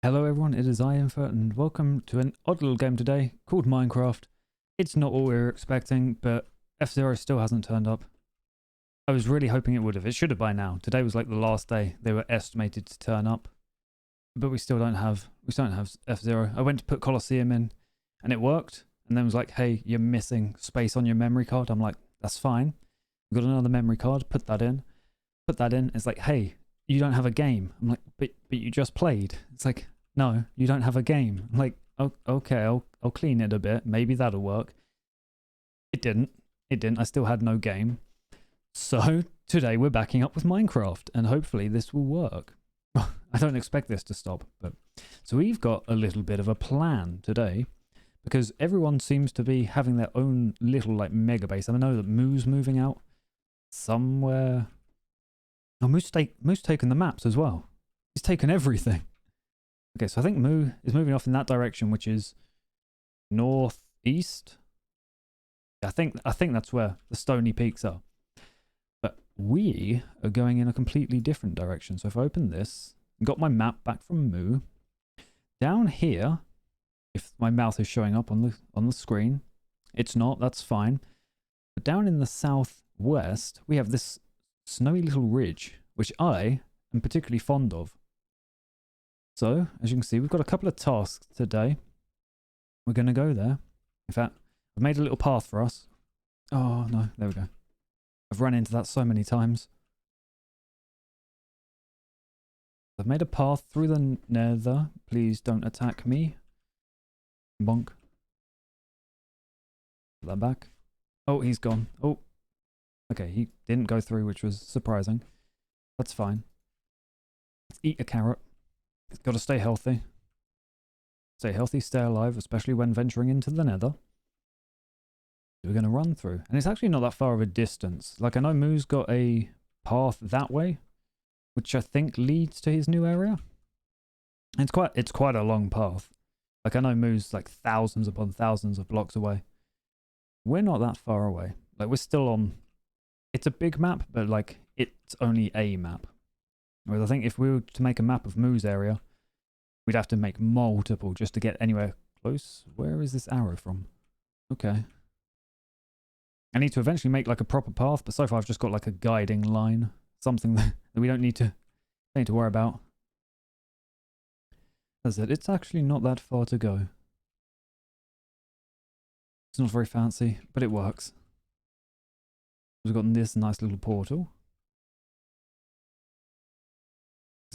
Hello everyone, it is Infert and welcome to an odd little game today called Minecraft. It's not what we were expecting, but F-Zero still hasn't turned up. I was really hoping it would have. It should have by now. Today was like the last day they were estimated to turn up. But we still don't have F-Zero. I went to put Colosseum in and it worked. And then it was like, hey, you're missing space on your memory card. I'm like, that's fine. We've got another memory card, put that in. It's like, hey, you don't have a game. I'm like, but you just played. It's like, no, you don't have a game. I'm like, oh, okay, I'll clean it a bit. Maybe that'll work. It didn't. I still had no game. So today we're backing up with Minecraft and hopefully this will work. I don't expect this to stop, but so we've got a little bit of a plan today because everyone seems to be having their own little like mega base. I know that Moo's moving out somewhere. Oh, Moo's taken the maps as well. He's taken everything. Okay, so I think Moo is moving off in that direction, which is northeast. I think that's where the Stony Peaks are. But we are going in a completely different direction. So if I open this, got my map back from Moo. Down here, if my mouth is showing up on the screen, it's not, that's fine. But down in the southwest, we have this snowy little ridge, which I am particularly fond of. So, as you can see, we've got a couple of tasks today. We're going to go there. In fact, I've made a little path for us. Oh, no. There we go. I've run into that so many times. I've made a path through the nether. Please don't attack me. Bonk. Put that back. Oh, he's gone. Oh. Okay, he didn't go through, which was surprising. That's fine. Let's eat a carrot. It's got to stay healthy. Stay healthy, stay alive, especially when venturing into the nether. We're going to run through. And it's actually not that far of a distance. Like, I know Moo's got a path that way, which I think leads to his new area. And it's quite a long path. Like, I know Moo's like thousands upon thousands of blocks away. We're not that far away. Like, we're still on... It's a big map, but like, it's only a map. Whereas I think if we were to make a map of Moo's area, we'd have to make multiple just to get anywhere close. Where is this arrow from? Okay. I need to eventually make like a proper path, but so far I've just got like a guiding line. Something that we don't need to worry about. As I said, it's actually not that far to go. It's not very fancy, but it works. We've got this nice little portal.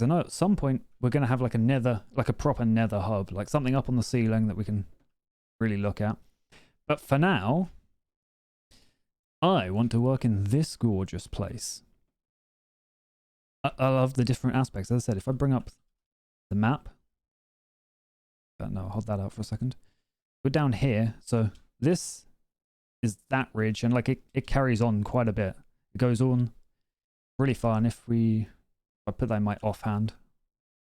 I know at some point we're going to have like a proper nether hub, like something up on the ceiling that we can really look at. But for now, I want to work in this gorgeous place. I love the different aspects. As I said, if I bring up the map, no, I'll hold that out for a second. We're down here, so this is that ridge, and like it carries on quite a bit. It goes on really far, and if I put that in my offhand.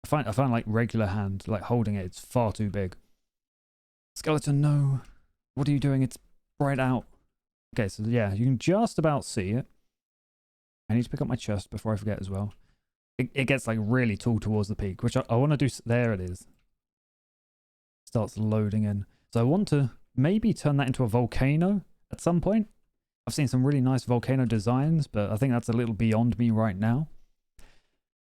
I find like regular hand, like holding it, it's far too big. Skeleton, no. What are you doing? It's bright out. Okay, so yeah, you can just about see it. I need to pick up my chest before I forget as well. It gets like really tall towards the peak, which I want to do. There it is. Starts loading in. So I want to maybe turn that into a volcano at some point. I've seen some really nice volcano designs, but I think that's a little beyond me right now.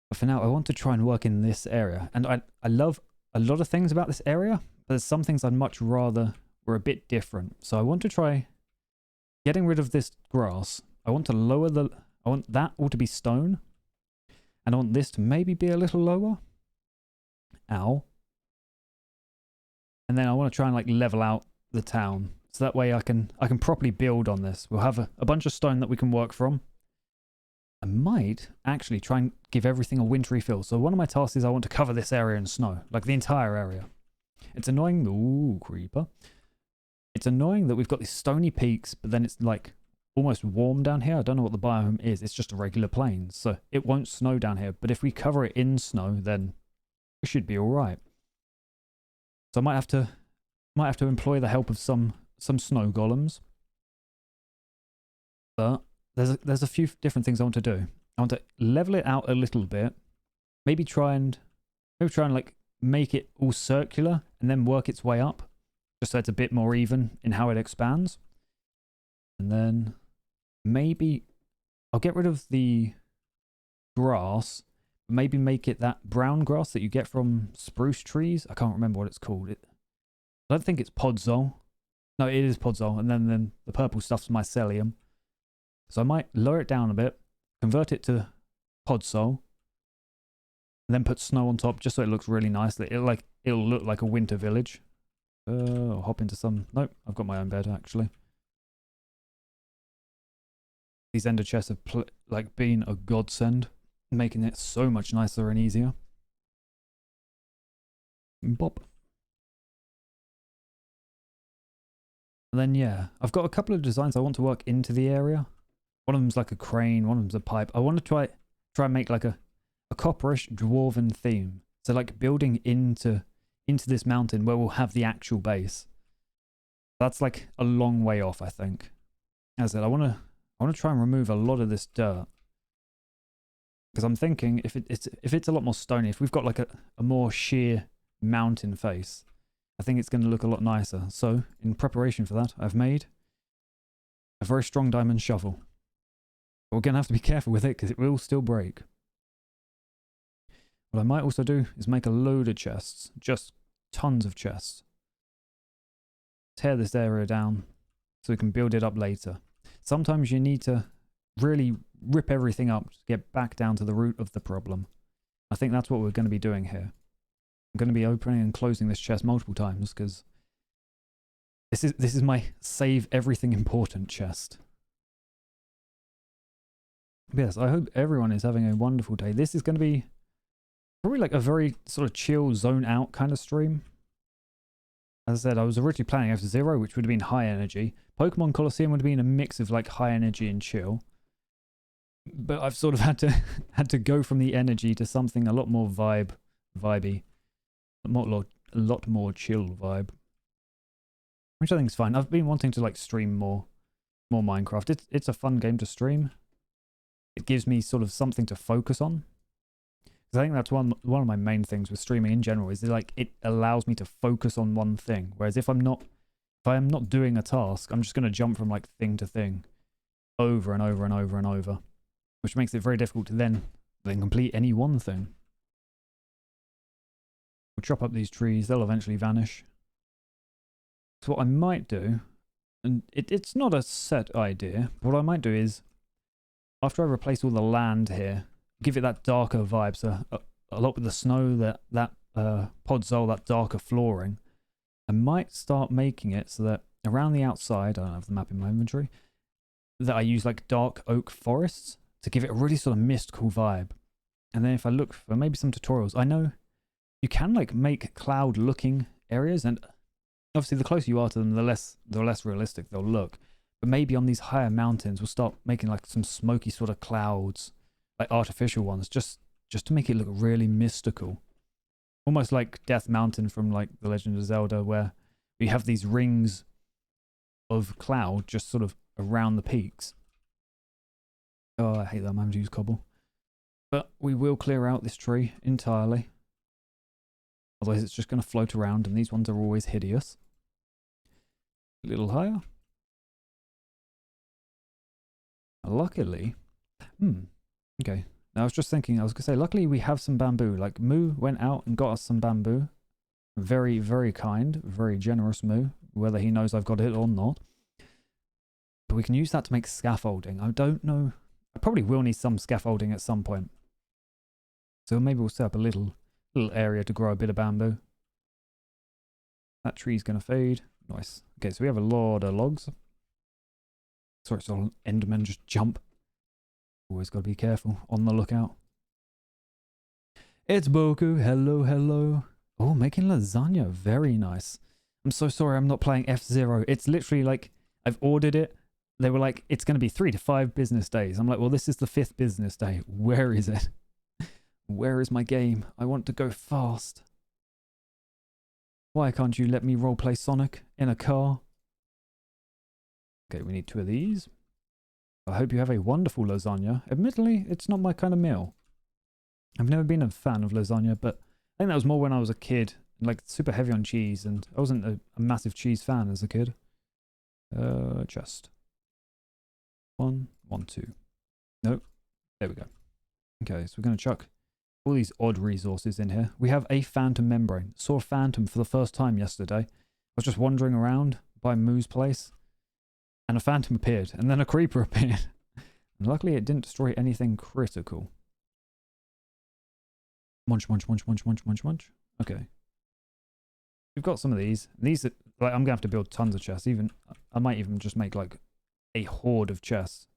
But for now, I want to try and work in this area. And I love a lot of things about this area, but there's some things I'd much rather were a bit different. So I want to try getting rid of this grass. I want to lower I want that all to be stone. And I want this to maybe be a little lower. Ow. And then I want to try and like level out the town. So that way I can properly build on this. We'll have a bunch of stone that we can work from. I might actually try and give everything a wintry feel. So one of my tasks is I want to cover this area in snow, like the entire area. It's annoying. Ooh, creeper. It's annoying that we've got these stony peaks, but then it's like almost warm down here. I don't know what the biome is. It's just a regular plains, so it won't snow down here. But if we cover it in snow, then we should be all right. So I might have to employ the help of some snow golems. But there's a few different things I want to do. I want to level it out a little bit. Maybe try and like make it all circular and then work its way up, just so it's a bit more even in how it expands. And then maybe I'll get rid of the grass, maybe make it that brown grass that you get from spruce trees. I can't remember what it's called. I don't think it's podzol. No, it is podzol, and then the purple stuff's mycelium. So I might lower it down a bit, convert it to podzol, and then put snow on top just so it looks really nice. It'll look like a winter village. I'll hop into some... Nope, I've got my own bed actually. These ender chests have been a godsend, making it so much nicer and easier. Bop. And then yeah, I've got a couple of designs I want to work into the area. One of them's like a crane, one of them's a pipe. I want to try and make like a copperish dwarven theme. So like building into this mountain where we'll have the actual base. That's like a long way off, I think. As I said, I want to try and remove a lot of this dirt. Because I'm thinking if it's a lot more stony, if we've got like a more sheer mountain face, I think it's going to look a lot nicer. So, in preparation for that, I've made a very strong diamond shovel. But we're going to have to be careful with it because it will still break. What I might also do is make a load of chests. Just tons of chests. Tear this area down so we can build it up later. Sometimes you need to really rip everything up to get back down to the root of the problem. I think that's what we're going to be doing here. I'm going to be opening and closing this chest multiple times because this is my save everything important chest. But yes, I hope everyone is having a wonderful day. This is going to be probably like a very sort of chill, zone out kind of stream. As I said, I was originally planning F-Zero, which would have been high energy. Pokemon Colosseum would have been a mix of like high energy and chill. But I've sort of had to go from the energy to something a lot more vibey. A lot more chill vibe. Which I think is fine. I've been wanting to like stream more Minecraft. It's a fun game to stream. It gives me sort of something to focus on. Because I think that's one of my main things with streaming in general is like it allows me to focus on one thing. Whereas if I am not doing a task, I'm just going to jump from like thing to thing over and over and over and over, which makes it very difficult to then complete any one thing. We'll chop up these trees, they'll eventually vanish. So what I might do, and it's not a set idea, but what I might do is, after I replace all the land here, give it that darker vibe, so a lot with the snow, that podzol, that darker flooring, I might start making it so that around the outside, I don't have the map in my inventory, that I use like dark oak forests to give it a really sort of mystical vibe. And then if I look for maybe some tutorials, I know you can like make cloud looking areas, and obviously the closer you are to them, the less realistic they'll look. But maybe on these higher mountains, we'll start making like some smoky sort of clouds, like artificial ones, just to make it look really mystical. Almost like Death Mountain from like The Legend of Zelda, where we have these rings of cloud just sort of around the peaks. Oh, I hate that I'm having to use cobble. But we will clear out this tree entirely. Otherwise it's just going to float around, and these ones are always hideous. A little higher. Luckily... Okay. Now I was just thinking, I was going to say, luckily we have some bamboo. Like, Moo went out and got us some bamboo. Very, very kind. Very generous Moo. Whether he knows I've got it or not. But we can use that to make scaffolding. I don't know. I probably will need some scaffolding at some point. So maybe we'll set up a little area to grow a bit of bamboo. That tree's going to fade. Nice. Okay, so we have a lot of logs. Sorry, so Endermen just jump. Always got to be careful. On the lookout. It's Boku. Hello, hello. Oh, making lasagna. Very nice. I'm so sorry I'm not playing F-Zero. It's literally like, I've ordered it. They were like, it's going to be 3 to 5 business days. I'm like, well, this is the 5th business day. Where is it? Where is my game? I want to go fast. Why can't you let me roleplay Sonic in a car? Okay, we need 2 of these. I hope you have a wonderful lasagna. Admittedly, it's not my kind of meal. I've never been a fan of lasagna, but think that was more when I was a kid, like super heavy on cheese, and I wasn't a massive cheese fan as a kid. Chest. 1, 1, 2. Nope. There we go. Okay, so we're going to chuck all these odd resources in here. We have a phantom membrane. Saw a phantom for the first time yesterday. I was just wandering around by Moo's place, and a phantom appeared, and then a creeper appeared. And luckily it didn't destroy anything critical. Munch, munch, munch, munch, munch, munch, munch. Okay. We've got some of these. These are, like, I'm going to have to build tons of chests. I might even just make like a horde of chests.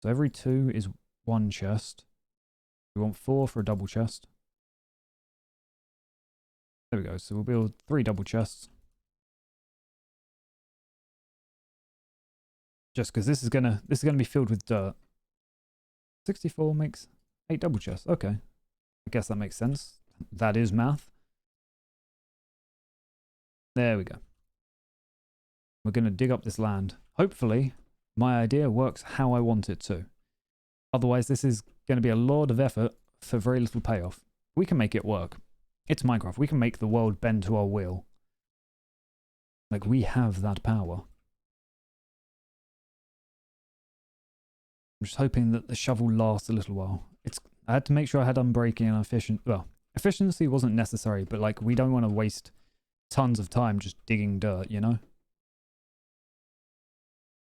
So every 2 is 1 chest. We want 4 for a double chest. There we go. So we'll build 3 double chests. Just because this is gonna be filled with dirt. 64 makes 8 double chests. Okay. I guess that makes sense. That is math. There we go. We're going to dig up this land. Hopefully, my idea works how I want it to. Otherwise, this is going to be a lot of effort for very little payoff. We can make it work. It's Minecraft. We can make the world bend to our will. Like, we have that power. I'm just hoping that the shovel lasts a little while. I had to make sure I had unbreaking and efficient. Well, efficiency wasn't necessary, but like, we don't want to waste tons of time just digging dirt, you know?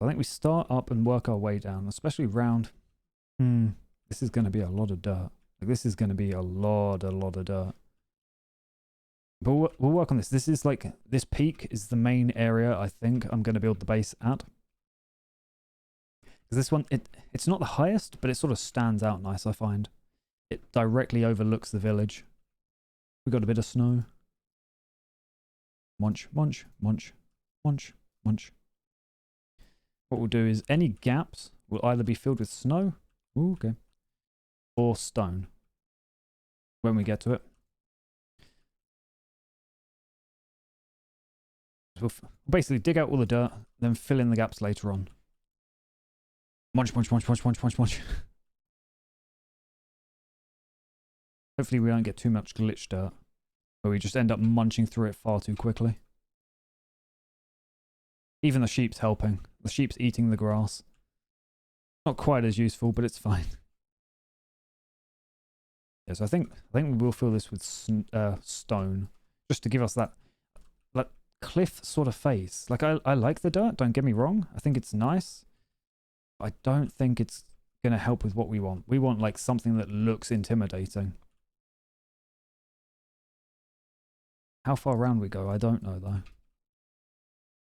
I think we start up and work our way down, especially round. This is going to be a lot of dirt. Like, this is going to be a lot of dirt. But we'll work on this. This is like, this peak is the main area I think I'm going to build the base at. Because this one, it's not the highest, but it sort of stands out nice, I find. It directly overlooks the village. We got a bit of snow. Munch, munch, munch, munch, munch. What we'll do is any gaps will either be filled with snow, ooh, okay, or stone when we get to it. We'll basically dig out all the dirt, then fill in the gaps later on. Munch, munch, munch, munch, munch, munch, munch. Hopefully we don't get too much glitch dirt, where we just end up munching through it far too quickly. Even the sheep's helping. The sheep's eating the grass. Not quite as useful, but it's fine. Yes, I think we will fill this with stone, just to give us that cliff sort of face. Like, I like the dirt, don't get me wrong. I think it's nice. I don't think it's going to help with what we want. We want like something that looks intimidating. How far around we go, I don't know though.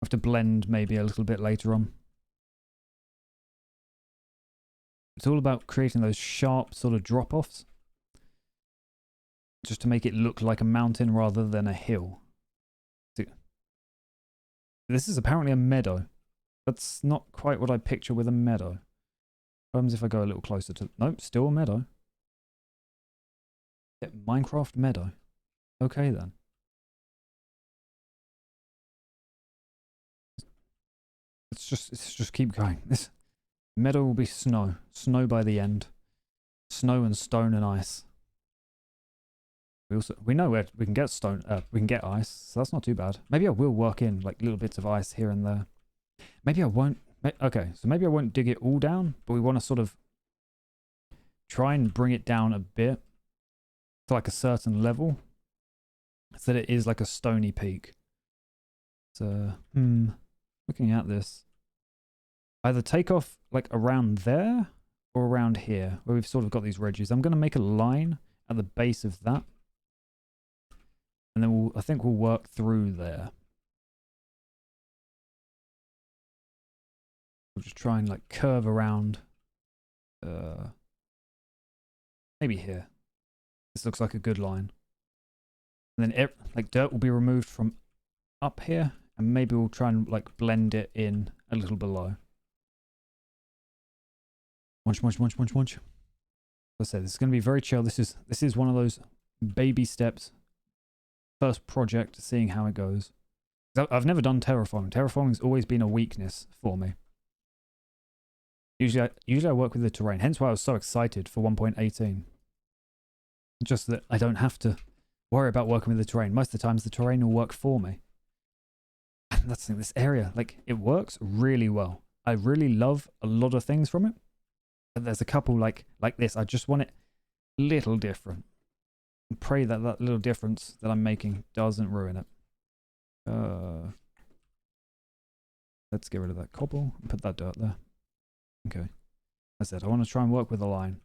Have to blend maybe a little bit later on. It's all about creating those sharp sort of drop-offs. Just to make it look like a mountain rather than a hill. This is apparently a meadow. That's not quite what I picture with a meadow. What happens if I go a little closer to... Nope, still a meadow. Yeah, Minecraft meadow. Okay then. Let's just keep going. This meadow will be snow. Snow by the end. Snow and stone and ice. We know where we can get stone. We can get ice, so that's not too bad. Maybe I will work in like little bits of ice here and there. Maybe I won't. Okay, so maybe I won't dig it all down, but we want to sort of try and bring it down a bit to like a certain level, so that it is like a stony peak. So, looking at this, either take off like around there or around here, where we've sort of got these ridges. I'm going to make a line at the base of that. And then I think we'll work through there. We'll just try and like curve around. Maybe here. This looks like a good line. And then like dirt will be removed from up here. And maybe we'll try and like blend it in a little below. Munch, munch, munch, munch, munch. As I said, this is going to be very chill. This is one of those baby steps. First project, seeing how it goes. I've never done terraforming. Terraforming's always been a weakness for me. Usually I work with the terrain. Hence why I was so excited for 1.18. Just that I don't have to worry about working with the terrain. Most of the times the terrain will work for me. And that's the thing, this area, like, it works really well. I really love a lot of things from it. But there's a couple like this. I just want it a little different. And pray that that little difference that I'm making doesn't ruin it. Let's get rid of that cobble and put that dirt there. Okay. I said I want to try and work with a line.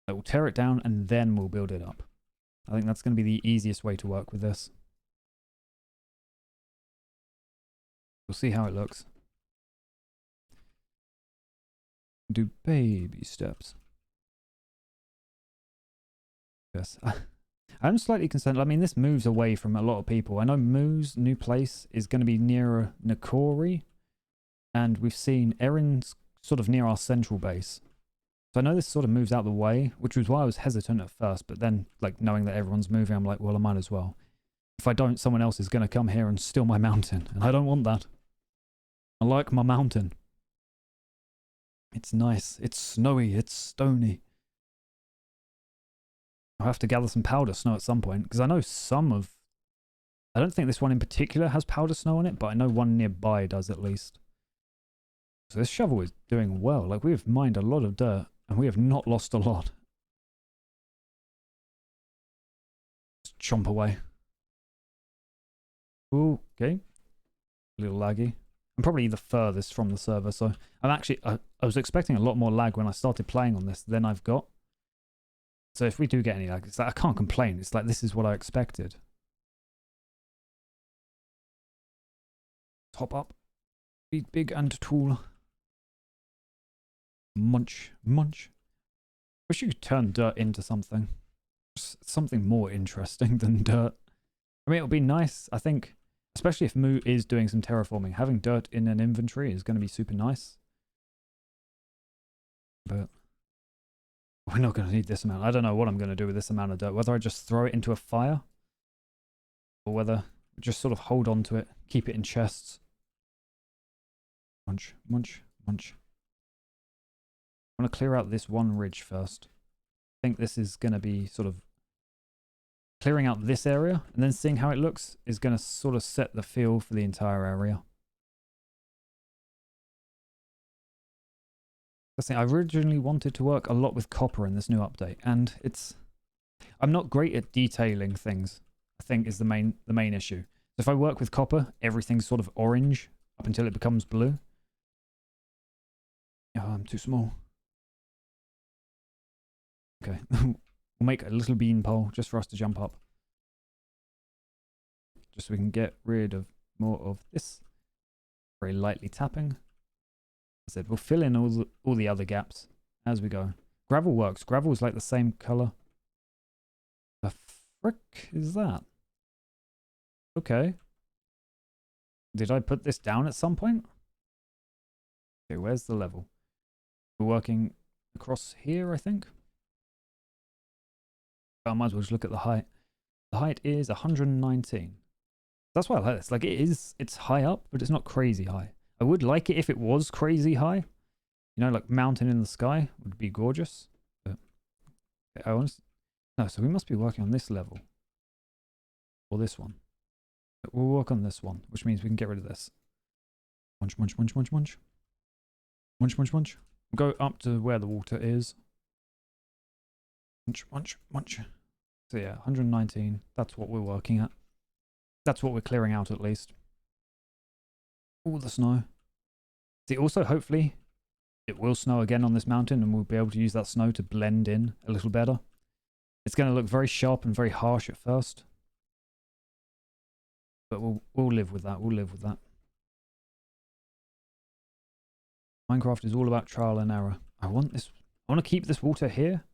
We'll tear it down and then we'll build it up. I think that's going to be the easiest way to work with this. We'll see how it looks. Do baby steps. Yes. I'm slightly concerned. I mean, this moves away from a lot of people. I know Moo's new place is going to be nearer Nakori. And we've seen Erin's sort of near our central base. So I know this sort of moves out the way, which was why I was hesitant at first. But then, like, knowing that everyone's moving, I'm like, well, I might as well. If I don't, someone else is going to come here and steal my mountain. And I don't want that. I like my mountain. It's nice. It's snowy. It's stony. I'll have to gather some powder snow at some point. Because I know some of... I don't think this one in particular has powder snow on it. But I know one nearby does at least. So this shovel is doing well. Like, we've mined a lot of dirt. And we have not lost a lot. Just chomp away. Ooh, okay. A little laggy. I'm probably the furthest from the server, so I'm actually... I was expecting a lot more lag when I started playing on this than I've got. So if we do get any lag, it's like, I can't complain. It's like, this is what I expected. Top up. Be big and tall. Munch. Munch. Wish you could turn dirt into something. Just something more interesting than dirt. I mean, it would be nice, I think, especially if Moo is doing some terraforming. Having dirt in an inventory is going to be super nice. But we're not going to need this amount. I don't know what I'm going to do with this amount of dirt. Whether I just throw it into a fire. Or whether just sort of hold on to it. Keep it in chests. Munch, munch, munch. I want to clear out this one ridge first. I think this is going to be sort of clearing out this area and then seeing how it looks is going to sort of set the feel for the entire area. I originally wanted to work a lot with copper in this new update, and I'm not great at detailing things, I think is the main issue. So if I work with copper, everything's sort of orange up until it becomes blue. Oh, I'm too small. Okay. We'll make a little bean pole just for us to jump up. Just so we can get rid of more of this. Very lightly tapping. I said we'll fill in all the other gaps as we go. Gravel works. Gravel is like the same color. The frick is that? Okay. Did I put this down at some point? Okay, where's the level? We're working across here, I think. I might as well just look at the height. The height is 119. That's why I like this. Like, it's high up, but it's not crazy high. I would like it if it was crazy high. You know, like mountain in the sky would be gorgeous. But no, so we must be working on this level. Or this one. But we'll work on this one, which means we can get rid of this. Munch, munch, munch, munch, munch. Munch, munch, munch. We'll go up to where the water is. Munch, munch, munch. So yeah, 119. That's what we're working at. That's what we're clearing out at least. All the snow. See, also, hopefully, it will snow again on this mountain and we'll be able to use that snow to blend in a little better. It's going to look very sharp and very harsh at first. But we'll live with that. We'll live with that. Minecraft is all about trial and error. I want to keep this water here.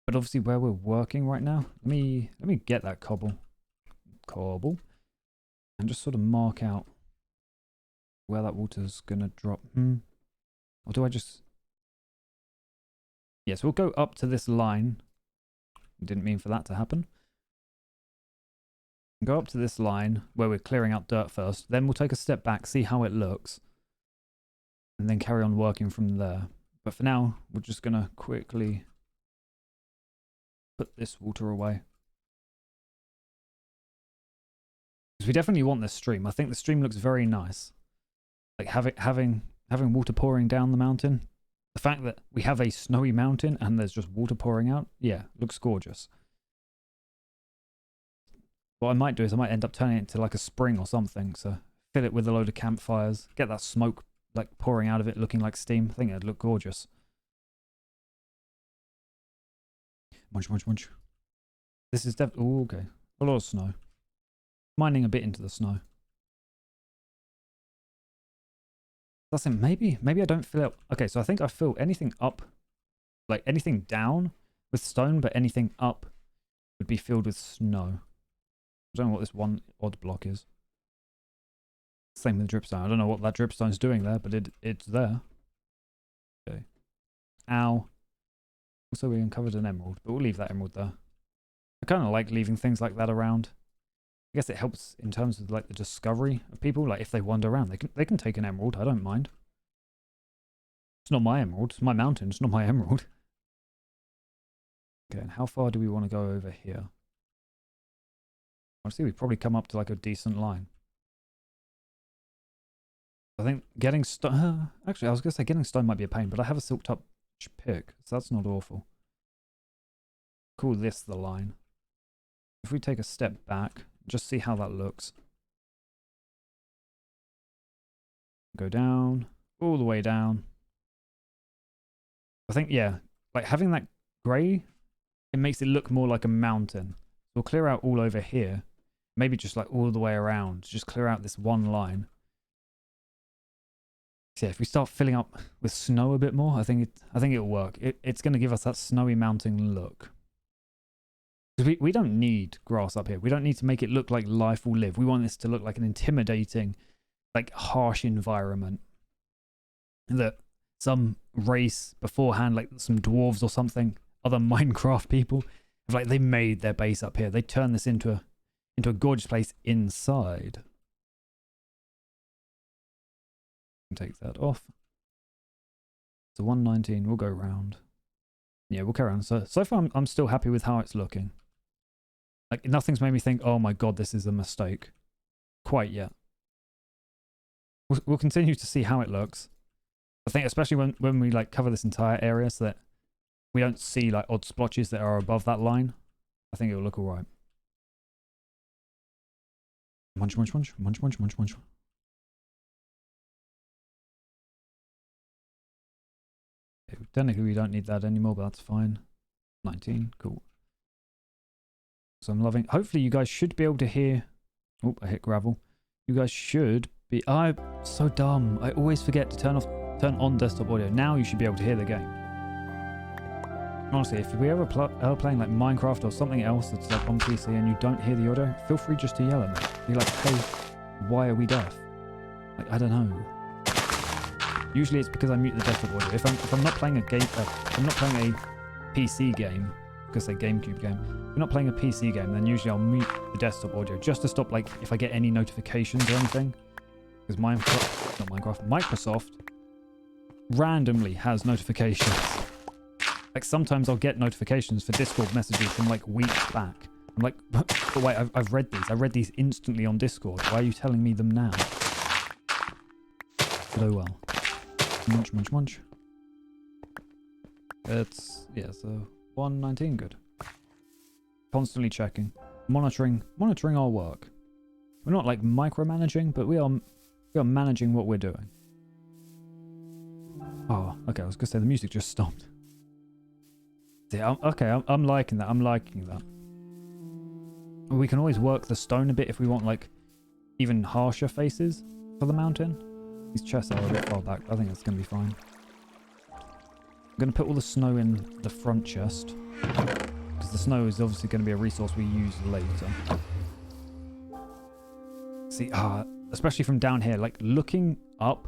But obviously where we're working right now, let me get that cobble. And just sort of mark out where that water's gonna drop. Or do I just... Yes, we'll go up to this line. Didn't mean for that to happen. Go up to this line where we're clearing out dirt first. Then we'll take a step back, see how it looks. And then carry on working from there. But for now, we're just gonna quickly put this water away. Because we definitely want this stream. I think the stream looks very nice. Like having water pouring down the mountain. The fact that we have a snowy mountain and there's just water pouring out, yeah, looks gorgeous. What I might do is I might end up turning it into like a spring or something. So fill it with a load of campfires, get that smoke like pouring out of it, looking like steam. I think it'd look gorgeous. Munch, munch, munch. This is definitely... Oh, okay. A lot of snow. Mining a bit into the snow. That's it. Maybe I don't fill it. Okay, so I think I fill anything up, like anything down with stone, but anything up would be filled with snow. I don't know what this one odd block is. Same with the dripstone. I don't know what that dripstone's doing there, but it's there. Okay. Ow. Also, we uncovered an emerald, but we'll leave that emerald there. I kind of like leaving things like that around. I guess it helps in terms of like the discovery of people. Like if they wander around, they can take an emerald. I don't mind. It's not my emerald. It's my mountain. It's not my emerald. Okay, and how far do we want to go over here? Honestly, we've probably come up to like a decent line. I think getting stone... actually, I was going to say getting stone might be a pain, but I have a silk touch pick, so that's not awful. Call this the line. If we take a step back, just see how that looks. Go down, all the way down. I think, yeah, like having that grey, it makes it look more like a mountain. So we'll clear out all over here. Maybe just like all the way around. Just clear out this one line. So yeah, if we start filling up with snow a bit more, I think it'll work. It's going to give us that snowy mountain look. Because we don't need grass up here. We don't need to make it look like life will live. We want this to look like an intimidating, like harsh environment. That some race beforehand, like some dwarves or something, other Minecraft people, have like they made their base up here. They turned this into a gorgeous place inside. Take that off. So 119, we'll go round. Yeah, we'll carry on. So far I'm still happy with how it's looking. Like nothing's made me think, oh my god, this is a mistake. Quite yet. We'll continue to see how it looks. I think especially when we like cover this entire area so that we don't see like odd splotches that are above that line. I think it'll look alright. Munch, munch, munch, munch, munch, munch, munch. Okay, technically we don't need that anymore, but that's fine. 19, cool. So I'm loving... hopefully you guys should be able to hear... oh, I hit gravel. You guys should be... I'm so dumb. I always forget to turn on desktop audio. Now you should be able to hear the game. Honestly, if we ever are playing like Minecraft or something else that's like on PC and you don't hear the audio, feel free just to yell at me. Be like, hey, why are we deaf? Like, I don't know. Usually it's because I mute the desktop audio. If I'm not playing a game... if I'm not playing a PC game... because say GameCube game. If I'm not playing a PC game, then usually I'll mute the desktop audio just to stop like if I get any notifications or anything. Because Microsoft randomly has notifications. Like sometimes I'll get notifications for Discord messages from like weeks back. I'm like, but wait, I've read these. I read these instantly on Discord. Why are you telling me them now? But oh well. Munch, munch, munch. It's, yeah, so 119, good. Constantly checking. Monitoring our work. We're not like micromanaging, but we are managing what we're doing. Oh, okay, I was gonna say the music just stopped. Yeah, okay, I'm liking that. I'm liking that. We can always work the stone a bit if we want like even harsher faces for the mountain. These chests are a bit far back. I think that's gonna be fine. I'm gonna put all the snow in the front chest because the snow is obviously going to be a resource we use later. See, especially from down here, like looking up,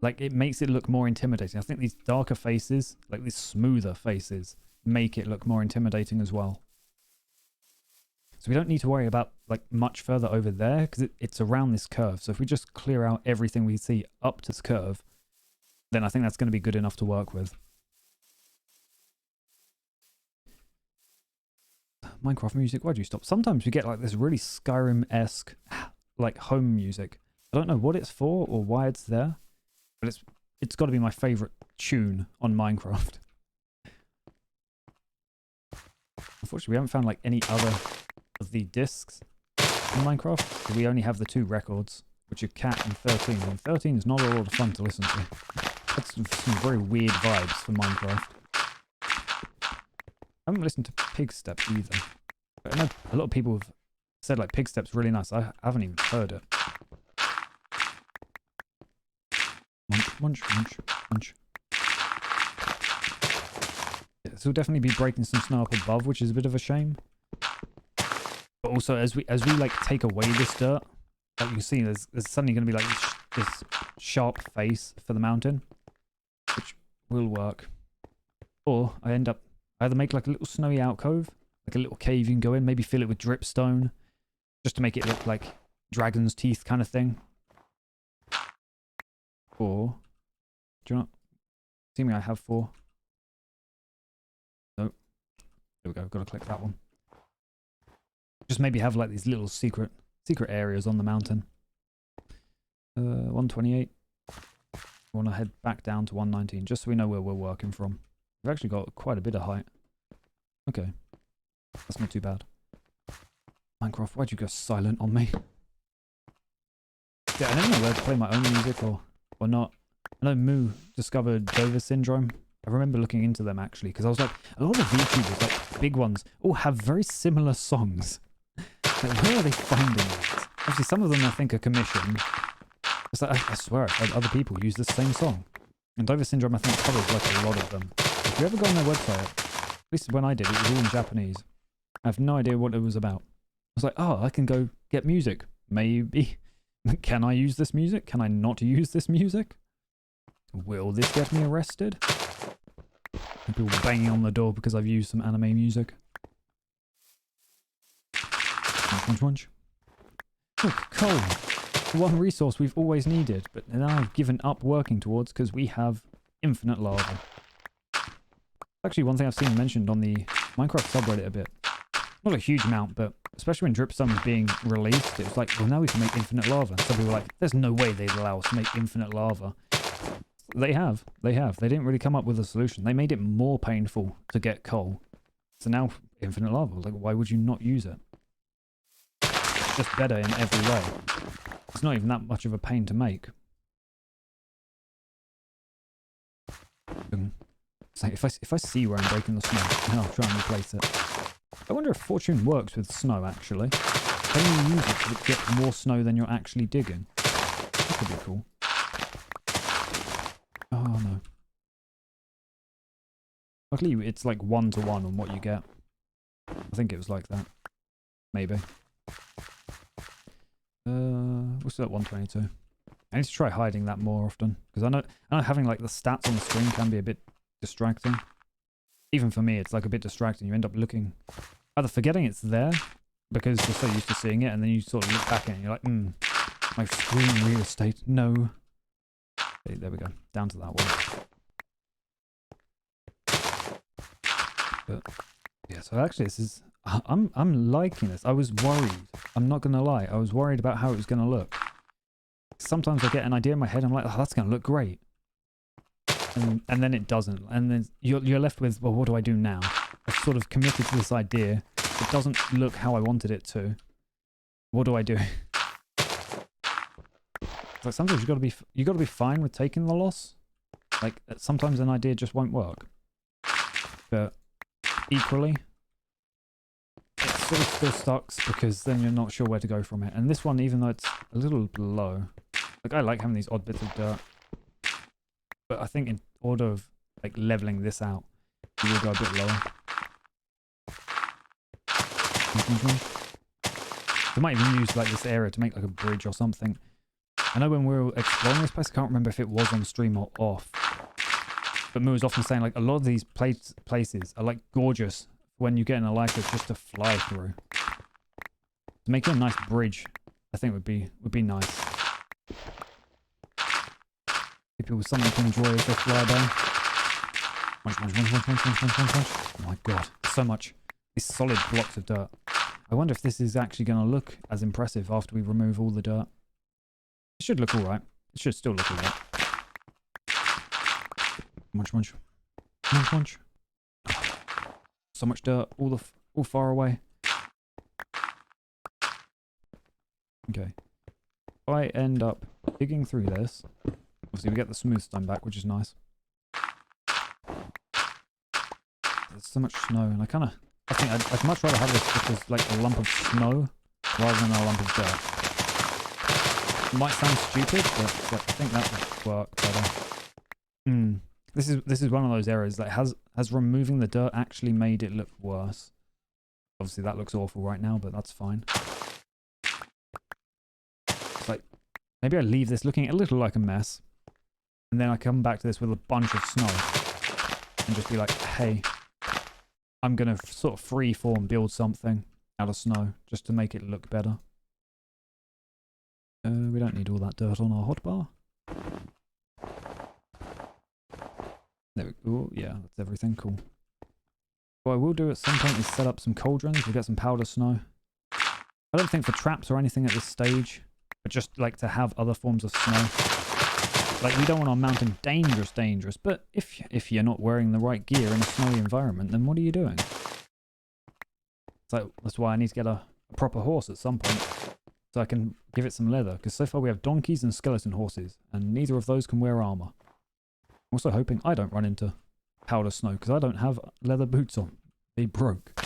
like it makes it look more intimidating. I think these darker faces, like these smoother faces, make it look more intimidating as well. So we don't need to worry about like much further over there because it's around this curve. So if we just clear out everything we see up to this curve, then I think that's going to be good enough to work with. Minecraft music, why'd you stop? Sometimes we get like this really Skyrim-esque like home music. I don't know what it's for or why it's there, but it's got to be my favorite tune on Minecraft. Unfortunately, we haven't found like any other of the discs in Minecraft. We only have the 2 records, which are Cat and 13. And 13 is not a lot of fun to listen to. That's some very weird vibes for Minecraft. I haven't listened to Pigstep either. But I know a lot of people have said like Pigstep's really nice. I haven't even heard it. Munch, munch, munch, munch. Yeah, this will definitely be breaking some snow up above, which is a bit of a shame. But also, as we like take away this dirt, like you can see, there's suddenly going to be like this sharp face for the mountain, which will work. Or I either make like a little snowy alcove, like a little cave you can go in, maybe fill it with dripstone, just to make it look like dragon's teeth kind of thing. Or, do you not see me? I have 4. Nope. There we go. I've got to click that one. Just maybe have like these little secret areas on the mountain. 128. I want to head back down to 119, just so we know where we're working from. We've actually got quite a bit of height. Okay. That's not too bad. Minecraft, why'd you go silent on me? Yeah, I never know whether to play my own music or not. I know Moo discovered Dover Syndrome. I remember looking into them actually, because I was like, a lot of VTubers, like big ones, all have very similar songs. Like, where are they finding these? Obviously, some of them I think are commissioned. It's like, I swear, I've had other people use the same song. And Dover Syndrome, I think, covers like a lot of them. If you ever go on their website, at least when I did, it was all in Japanese. I have no idea what it was about. I was like, oh, I can go get music. Maybe. Can I use this music? Can I not use this music? Will this get me arrested? And people banging on the door because I've used some anime music. Munch, munch, munch. Look, coal. The one resource we've always needed, but now I've given up working towards because we have infinite lava. Actually, one thing I've seen mentioned on the Minecraft subreddit a bit. Not a huge amount, but especially when Dripstone was being released, it was like, well, now we can make infinite lava. So people were like, there's no way they'd allow us to make infinite lava. They have. They didn't really come up with a solution. They made it more painful to get coal. So now, infinite lava. Like, why would you not use it? It's just better in every way. It's not even that much of a pain to make. It's like if I see where I'm breaking the snow, then I'll try and replace it. I wonder if Fortune works with snow, actually. Can you use it to get more snow than you're actually digging? That could be cool. Oh, no. Luckily, it's like 1-to-1 on what you get. I think it was like that. Maybe. We're still at 122. I need to try hiding that more often. Because I know having like the stats on the screen can be a bit distracting. Even for me, it's like a bit distracting. You end up looking, either forgetting it's there because you're so used to seeing it, and then you sort of look back at it and you're like, my screen real estate, no. Okay, there we go, down to that one. But yeah, so actually this is, I'm liking this. I was worried, I'm not gonna lie, I was worried about how it was gonna look. Sometimes I get an idea in my head, I'm like, oh, that's gonna look great. And then it doesn't, and then you're left with, well, what do I do now? I've sort of committed to this idea. It doesn't look how I wanted it to. What do I do? It's like sometimes you got to be fine with taking the loss. Like sometimes an idea just won't work. But equally, it sort of still sucks because then you're not sure where to go from it. And this one, even though it's a little low, like I like having these odd bits of dirt. But I think in order of like leveling this out, you will go a bit lower. I might even use like this area to make like a bridge or something. I know when we were exploring this place, I can't remember if it was on stream or off. But Moo was often saying like a lot of these places are like gorgeous when you get in a lighter just to fly through. To make it a nice bridge, I think would be nice. People with something to enjoy as they fly by. Munch, munch, munch, munch, munch, munch, munch, munch, munch. Oh my god, so much. These solid blocks of dirt. I wonder if this is actually going to look as impressive after we remove all the dirt. It should look alright. It should still look alright. Munch, munch. Munch, munch. So much dirt, all far away. Okay. If I end up digging through this, obviously we get the smooth stone back, which is nice. There's so much snow, and I think I'd much rather have this just as like a lump of snow rather than a lump of dirt. It might sound stupid, but I think that would work better. This is one of those areas that has removing the dirt actually made it look worse. Obviously that looks awful right now, but that's fine. It's like, maybe I leave this looking a little like a mess, and then I come back to this with a bunch of snow, and just be like, hey, I'm gonna sort of freeform build something out of snow, just to make it look better. We don't need all that dirt on our hotbar. There we go. Yeah, that's everything. Cool. What I will do at some point is set up some cauldrons. We'll get some powder snow. I don't think for traps or anything at this stage, but just like to have other forms of snow. Like, we don't want our mountain dangerous, but if you're not wearing the right gear in a snowy environment, then what are you doing? So that's why I need to get a proper horse at some point, so I can give it some leather, because so far we have donkeys and skeleton horses, and neither of those can wear armor. I'm also hoping I don't run into powder snow, because I don't have leather boots on. They broke.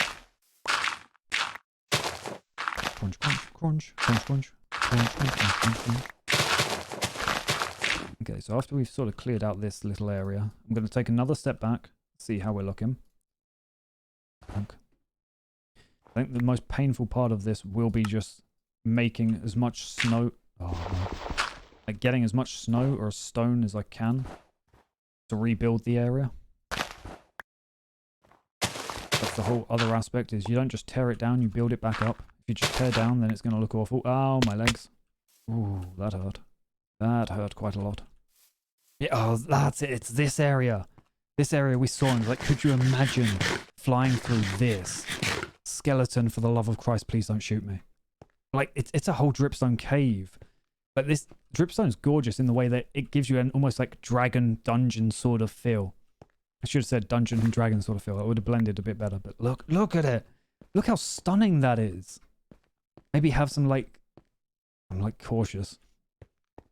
Crunch, crunch, crunch, crunch, crunch, crunch, crunch, crunch, crunch. Okay, so after we've sort of cleared out this little area, I'm going to take another step back, see how we're looking. I think the most painful part of this will be just making as much snow... Oh, no. Like getting as much snow or stone as I can to rebuild the area. That's the whole other aspect, is you don't just tear it down, you build it back up. If you just tear down, then it's going to look awful. Ow, my legs. Ooh, that hurt. That hurt quite a lot. Yeah, oh, that's it. It's this area. This area we saw, and like, could you imagine flying through this? Skeleton, for the love of Christ, please don't shoot me. Like, it's a whole dripstone cave. But this dripstone's gorgeous in the way that it gives you an almost like dragon dungeon sort of feel. I should have said dungeon and dragon sort of feel. It would have blended a bit better. But look at it. Look how stunning that is. Maybe have some like... I'm like cautious.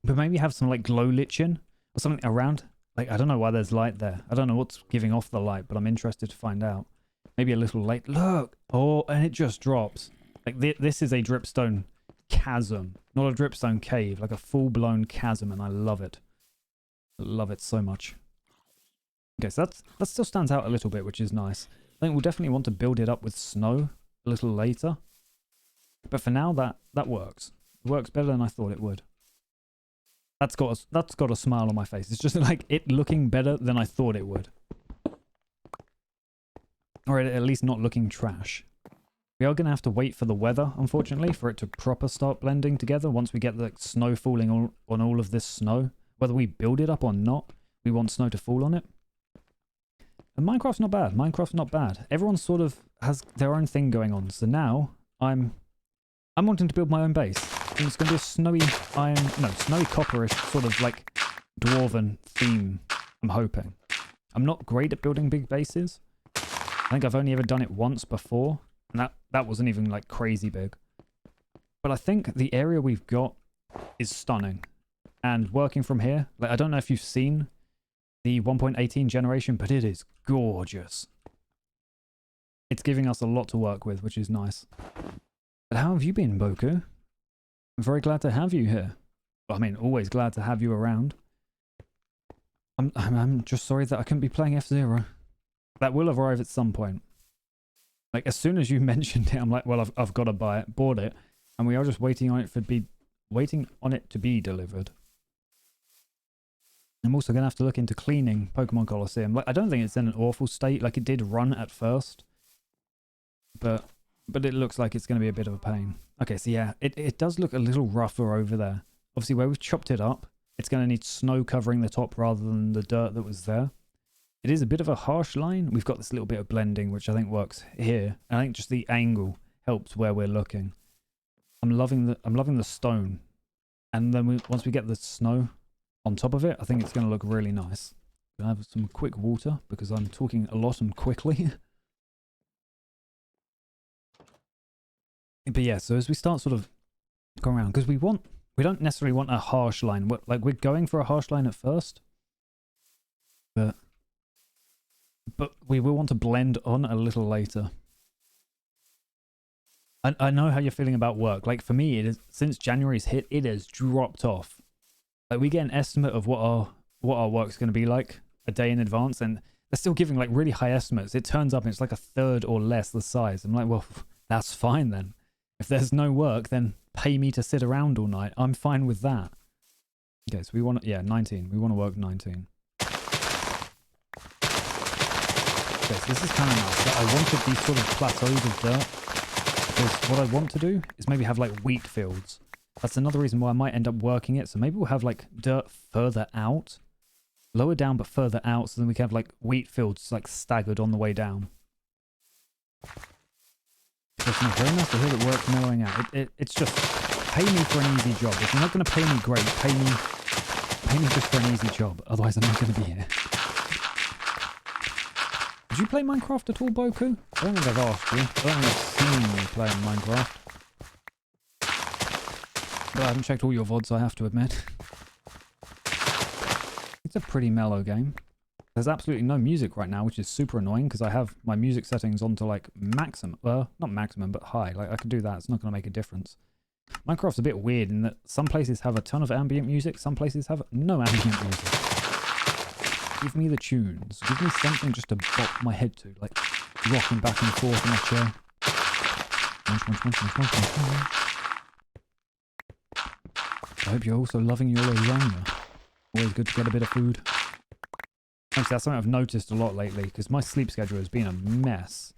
But maybe have some like glow lichen or something around. Like, I don't know why there's light there. I don't know what's giving off the light, but I'm interested to find out. Maybe a little light. Look! Oh, and it just drops. Like, this is a dripstone chasm. Not a dripstone cave. Like a full-blown chasm, and I love it. I love it so much. Okay, so that still stands out a little bit, which is nice. I think we'll definitely want to build it up with snow a little later. But for now, that works. It works better than I thought it would. That's got a smile on my face. It's just like it looking better than I thought it would. Or at least not looking trash. We are going to have to wait for the weather, unfortunately, for it to proper start blending together once we get the snow falling on all of this snow. Whether we build it up or not, we want snow to fall on it. And Minecraft's not bad. Minecraft's not bad. Everyone sort of has their own thing going on. So now I'm wanting to build my own base. And it's going to be a snowy copperish sort of like dwarven theme, I'm hoping. I'm not great at building big bases. I think I've only ever done it once before, and that wasn't even like crazy big. But I think the area we've got is stunning. And working from here, like, I don't know if you've seen the 1.18 generation, but it is gorgeous. It's giving us a lot to work with, which is nice. But how have you been, Boku? I'm very glad to have you here. Well, I mean, always glad to have you around. I'm just sorry that I couldn't be playing F-Zero. That will arrive at some point. Like, as soon as you mentioned it, I'm like, well, I've got to buy it, bought it, and we are just waiting on it to be delivered. I'm also going to have to look into cleaning Pokemon Colosseum. Like, I don't think it's in an awful state. Like, it did run at first, but it looks like it's going to be a bit of a pain. Okay, so yeah, it does look a little rougher over there. Obviously, where we've chopped it up, it's going to need snow covering the top rather than the dirt that was there. It is a bit of a harsh line. We've got this little bit of blending, which I think works here. And I think just the angle helps where we're looking. I'm loving the stone. And then once we get the snow on top of it, I think it's going to look really nice. I have some quick water because I'm talking a lot and quickly. But yeah, so as we start sort of going around, because we don't necessarily want a harsh line. We're going for a harsh line at first, but we will want to blend on a little later. I know how you're feeling about work. Like for me, it is, since January's hit, it has dropped off. Like we get an estimate of what our work's going to be like a day in advance, and they're still giving like really high estimates. It turns up and it's like a third or less the size. I'm like, well, that's fine then. If there's no work, then pay me to sit around all night. I'm fine with that. Okay, so we want to, yeah, 19. We want to work 19. Okay, so this is kind of nice. But I wanted these sort of plateaus of dirt. Because what I want to do is maybe have like wheat fields. That's another reason why I might end up working it. So maybe we'll have like dirt further out. Lower down but further out. So then we can have like wheat fields like staggered on the way down. It's very nice to hear that work's mellowing out. It's just, pay me for an easy job. If you're not going to pay me great, pay me just for an easy job. Otherwise I'm not going to be here. Did you play Minecraft at all, Boku? I don't think I've asked you. I don't think I've seen you playing Minecraft. But I haven't checked all your VODs, I have to admit. It's a pretty mellow game. There's absolutely no music right now, which is super annoying because I have my music settings onto like maximum. Well, not maximum, but high. Like I could do that. It's not going to make a difference. Minecraft's a bit weird in that some places have a ton of ambient music. Some places have no ambient music. Give me the tunes. Give me something just to bop my head to. Like rocking back and forth in my chair. I hope you're also loving your lasagna. Always good to get a bit of food. Actually, that's something I've noticed a lot lately, because my sleep schedule has been a mess.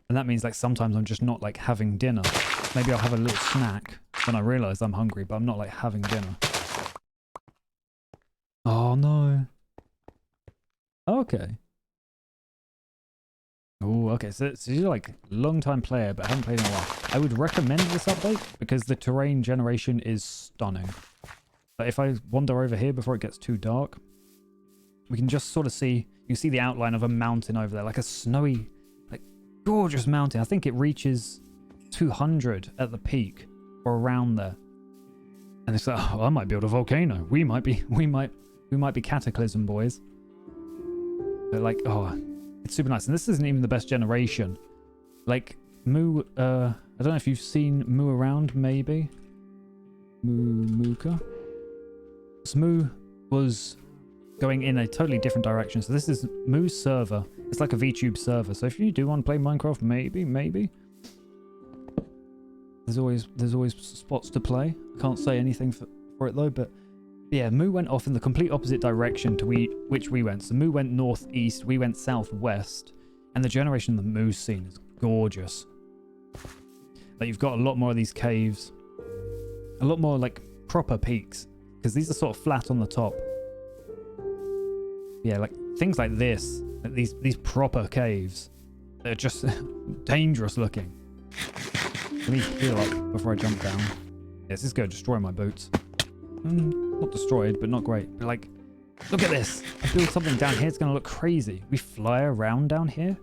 And that means like sometimes I'm just not like having dinner. Maybe I'll have a little snack when I realise I'm hungry, but I'm not like having dinner. Oh no. Okay. Oh, okay. So you're like a long time player, but haven't played in a while. I would recommend this update because the terrain generation is stunning. But if I wander over here before it gets too dark, we can just sort of see, you see the outline of a mountain over there, like a snowy, like gorgeous mountain. I think it reaches 200 at the peak or around there. And it's like, oh, I might build a volcano. We might be Cataclysm boys. They're like, oh, it's super nice. And this isn't even the best generation. Like Moo, I don't know if you've seen Moo around, maybe. Mooka. Moo was going in a totally different direction. So this is Moo's server. It's like a VTube server. So if you do want to play Minecraft, maybe. There's always spots to play. I can't say anything for it though, but yeah, Moo went off in the complete opposite direction to which we went. So Moo went northeast, we went southwest, and the generation that Moo's seen is gorgeous. Like you've got a lot more of these caves, a lot more like proper peaks, because these are sort of flat on the top. Yeah, like things like this, like these proper caves, they're just dangerous looking. Let me heal up before I jump down. Yes, this is going to destroy my boots. Not destroyed, but not great. But like, look at this. I build something down here, it's going to look crazy. We fly around down here.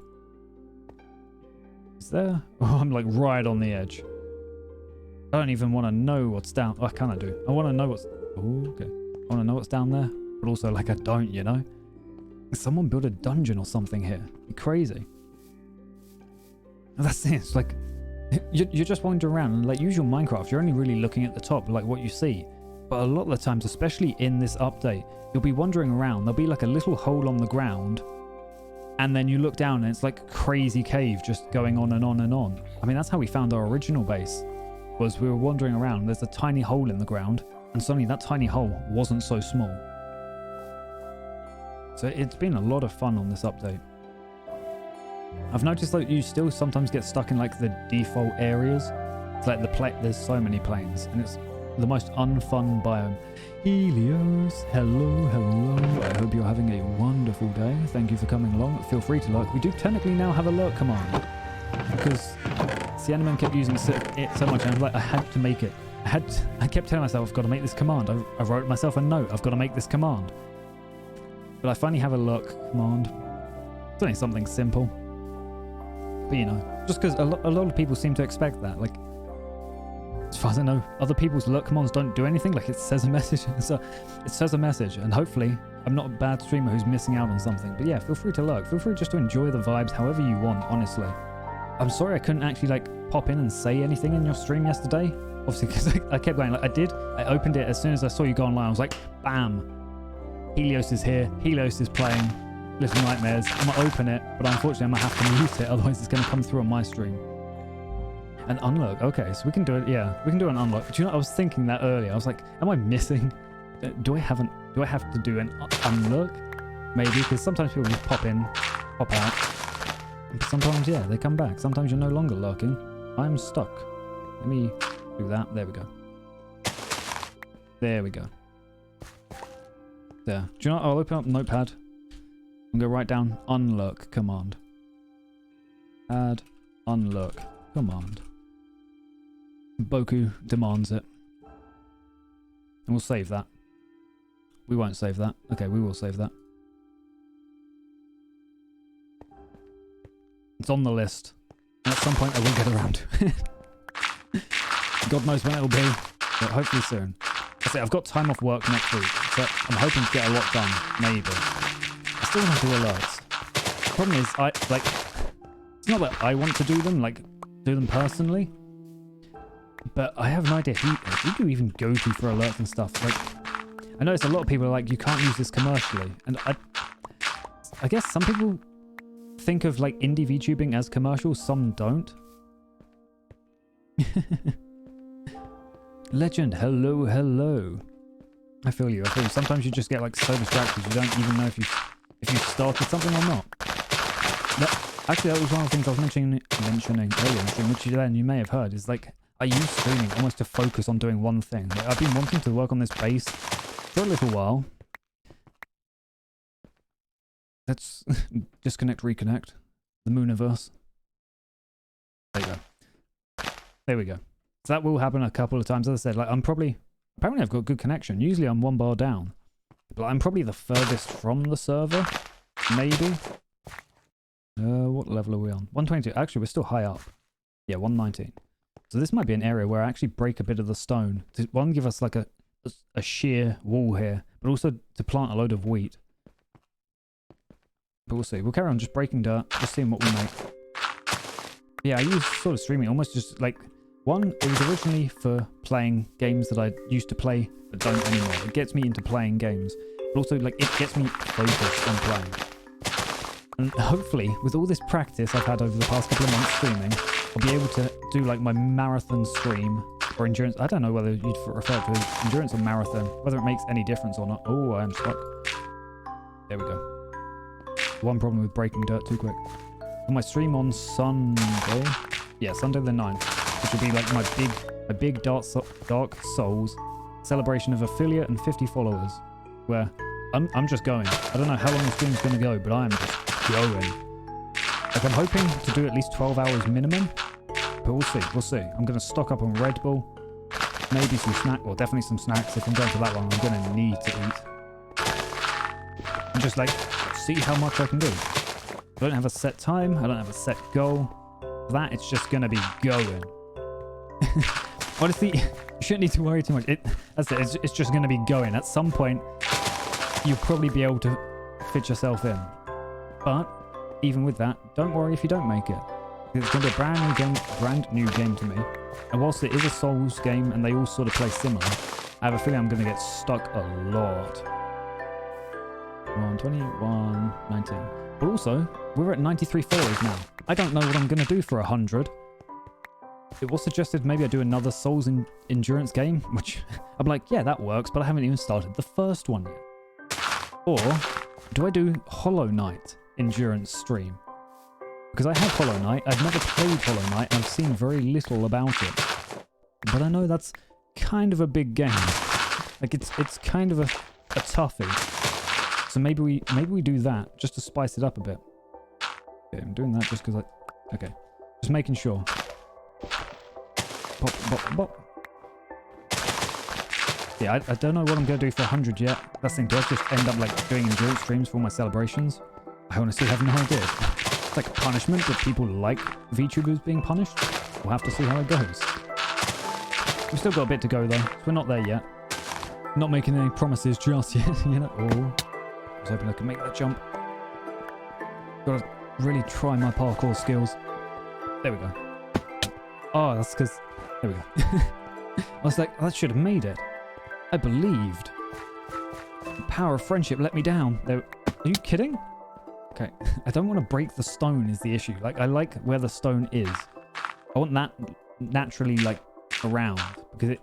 Is there? Oh, I'm like right on the edge. I don't even want to know what's down. Oh, I kind of do. I want to know what's... Oh, okay. I want to know what's down there. But also, like, I don't, you know? Someone built a dungeon or something here. Crazy. And that's it. It's like... You're just wandering around, and like usual Minecraft, you're only really looking at the top, like what you see. But a lot of the times, especially in this update, you'll be wandering around, there'll be like a little hole on the ground, and then you look down and it's like a crazy cave just going on and on and on. I mean, that's how we found our original base, was we were wandering around, there's a tiny hole in the ground, and suddenly that tiny hole wasn't so small. So it's been a lot of fun on this update. I've noticed that you still sometimes get stuck in like the default areas. It's like there's so many planes, and it's the most unfun biome. Helios, hello, hello. I hope you're having a wonderful day. Thank you for coming along. Feel free to lurk. We do technically now have a lurk command because Cinnamon kept using it so much, and I was like, I had to make it. I kept telling myself, I've got to make this command. I wrote myself a note. I've got to make this command. But I finally have a lurk command. It's only something simple. But you know, just because a lot of people seem to expect that. Like, as far as I know, other people's lurk commands don't do anything. Like, it says a message. So it says a message, and hopefully I'm not a bad streamer who's missing out on something. But yeah, feel free to lurk. Feel free just to enjoy the vibes however you want, honestly. I'm sorry I couldn't actually like pop in and say anything in your stream yesterday. Obviously, because I kept going. Like, I opened it as soon as I saw you go online. I was like, bam, Helios is here. Helios is playing Little Nightmares. I'm gonna open it, but unfortunately I'm gonna have to mute it, otherwise it's gonna come through on my stream. An unlock. Okay, so we can do it. Yeah, we can do an unlock. But you know, I was thinking that earlier. I was like, am I missing? Do I have to do an unlock? Maybe, because sometimes people just pop in, pop out. And sometimes, yeah, they come back. Sometimes you're no longer lurking. I'm stuck. Let me do that. There we go. There we go. There. Do you know what? I'll open up Notepad. I'm going to write down unlock command. Add unlock command. Boku demands it. And we'll save that. We won't save that. Okay, we will save that. It's on the list. And at some point I will get around to it. God knows when it'll be, but hopefully soon. I say I've got time off work next week, so I'm hoping to get a lot done, maybe. I still want to do alerts. The problem is, it's not that I want to do them, like, do them personally, but I have no idea who do you even go to for alerts and stuff. Like, I notice a lot of people are like, you can't use this commercially, and I guess some people think of like indie VTubing as commercial, some don't. Legend, hello, hello. I feel you. Sometimes you just get like so distracted you don't even know if you started something or not. Actually, that was one of the things I was mentioning earlier, which you may have heard, is like I use streaming almost to focus on doing one thing. Like, I've been wanting to work on this base for a little while. Let's disconnect, reconnect. The Mooniverse. There you go. There we go. So that will happen a couple of times. As I said, like apparently I've got good connection. Usually I'm one bar down. But I'm probably the furthest from the server. Maybe. What level are we on? 122. Actually, we're still high up. Yeah, 119. So this might be an area where I actually break a bit of the stone. To, one, give us like a sheer wall here, but also to plant a load of wheat. But we'll see. We'll carry on just breaking dirt, just seeing what we make. Yeah, I use sort of streaming almost just like... One, it was originally for playing games that I used to play but don't anymore. It gets me into playing games. But also, like, it gets me focused on playing. And hopefully, with all this practice I've had over the past couple of months streaming, I'll be able to do, like, my marathon stream or endurance. I don't know whether you'd refer to it as endurance or marathon, whether it makes any difference or not. Oh, I am stuck. There we go. One problem with breaking dirt too quick. On my stream on Sunday. Yeah, Sunday the 9th. Which will be like my big Dark Souls celebration of affiliate and 50 followers. Where I'm just going. I don't know how long the stream's going to go, but I'm just going. Like, I'm hoping to do at least 12 hours minimum. But we'll see. We'll see. I'm going to stock up on Red Bull. Maybe some snack, or definitely some snacks. If I'm going for that long, I'm going to need to eat. And just like, see how much I can do. I don't have a set time. I don't have a set goal. For that, it's just going to be going. Honestly, you shouldn't need to worry too much. It's just going to be going. At some point, you'll probably be able to fit yourself in. But even with that, don't worry if you don't make it. It's going to be a brand new game to me. And whilst it is a Souls game and they all sort of play similar, I have a feeling I'm going to get stuck a lot. 120, 119. But also, we're at 93 followers now. I don't know what I'm going to do for 100. It was suggested maybe I do another Souls endurance game, which I'm like, yeah, that works, but I haven't even started the first one yet. Or do I do Hollow Knight endurance stream? Because I have Hollow Knight, I've never played Hollow Knight, and I've seen very little about it. But I know that's kind of a big game. Like it's kind of a toughie. So maybe we do that just to spice it up a bit. Okay, I'm doing that just because okay, just making sure. Bop, bop, bop. Yeah, I don't know what I'm going to do for 100 yet. That's the thing, do I just end up like doing endurance streams for all my celebrations? I honestly have no idea. It's like a punishment that people like VTubers being punished. We'll have to see how it goes. We've still got a bit to go though, so we're not there yet. Not making any promises just yet, you know. Oh, I was hoping I could make that jump. Gotta really try my parkour skills. There we go. Oh, that's because... There we go. I was like, that should have made it. I believed. The power of friendship let me down. Are you kidding? Okay. I don't want to break the stone is the issue. Like, I like where the stone is. I want that naturally, like, around. Because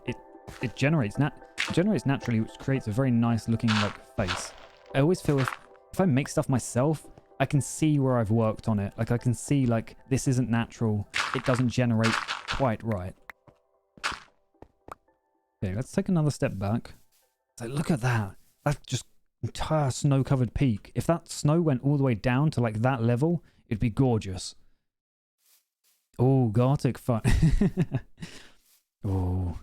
it generates naturally, which creates a very nice looking, like, face. I always feel if I make stuff myself, I can see where I've worked on it. Like, I can see, like, this isn't natural. It doesn't generate quite right. Okay, let's take another step back. So look at that. That's just entire snow-covered peak. If that snow went all the way down to, like, that level, it'd be gorgeous. Oh, Gartic fun. Oh,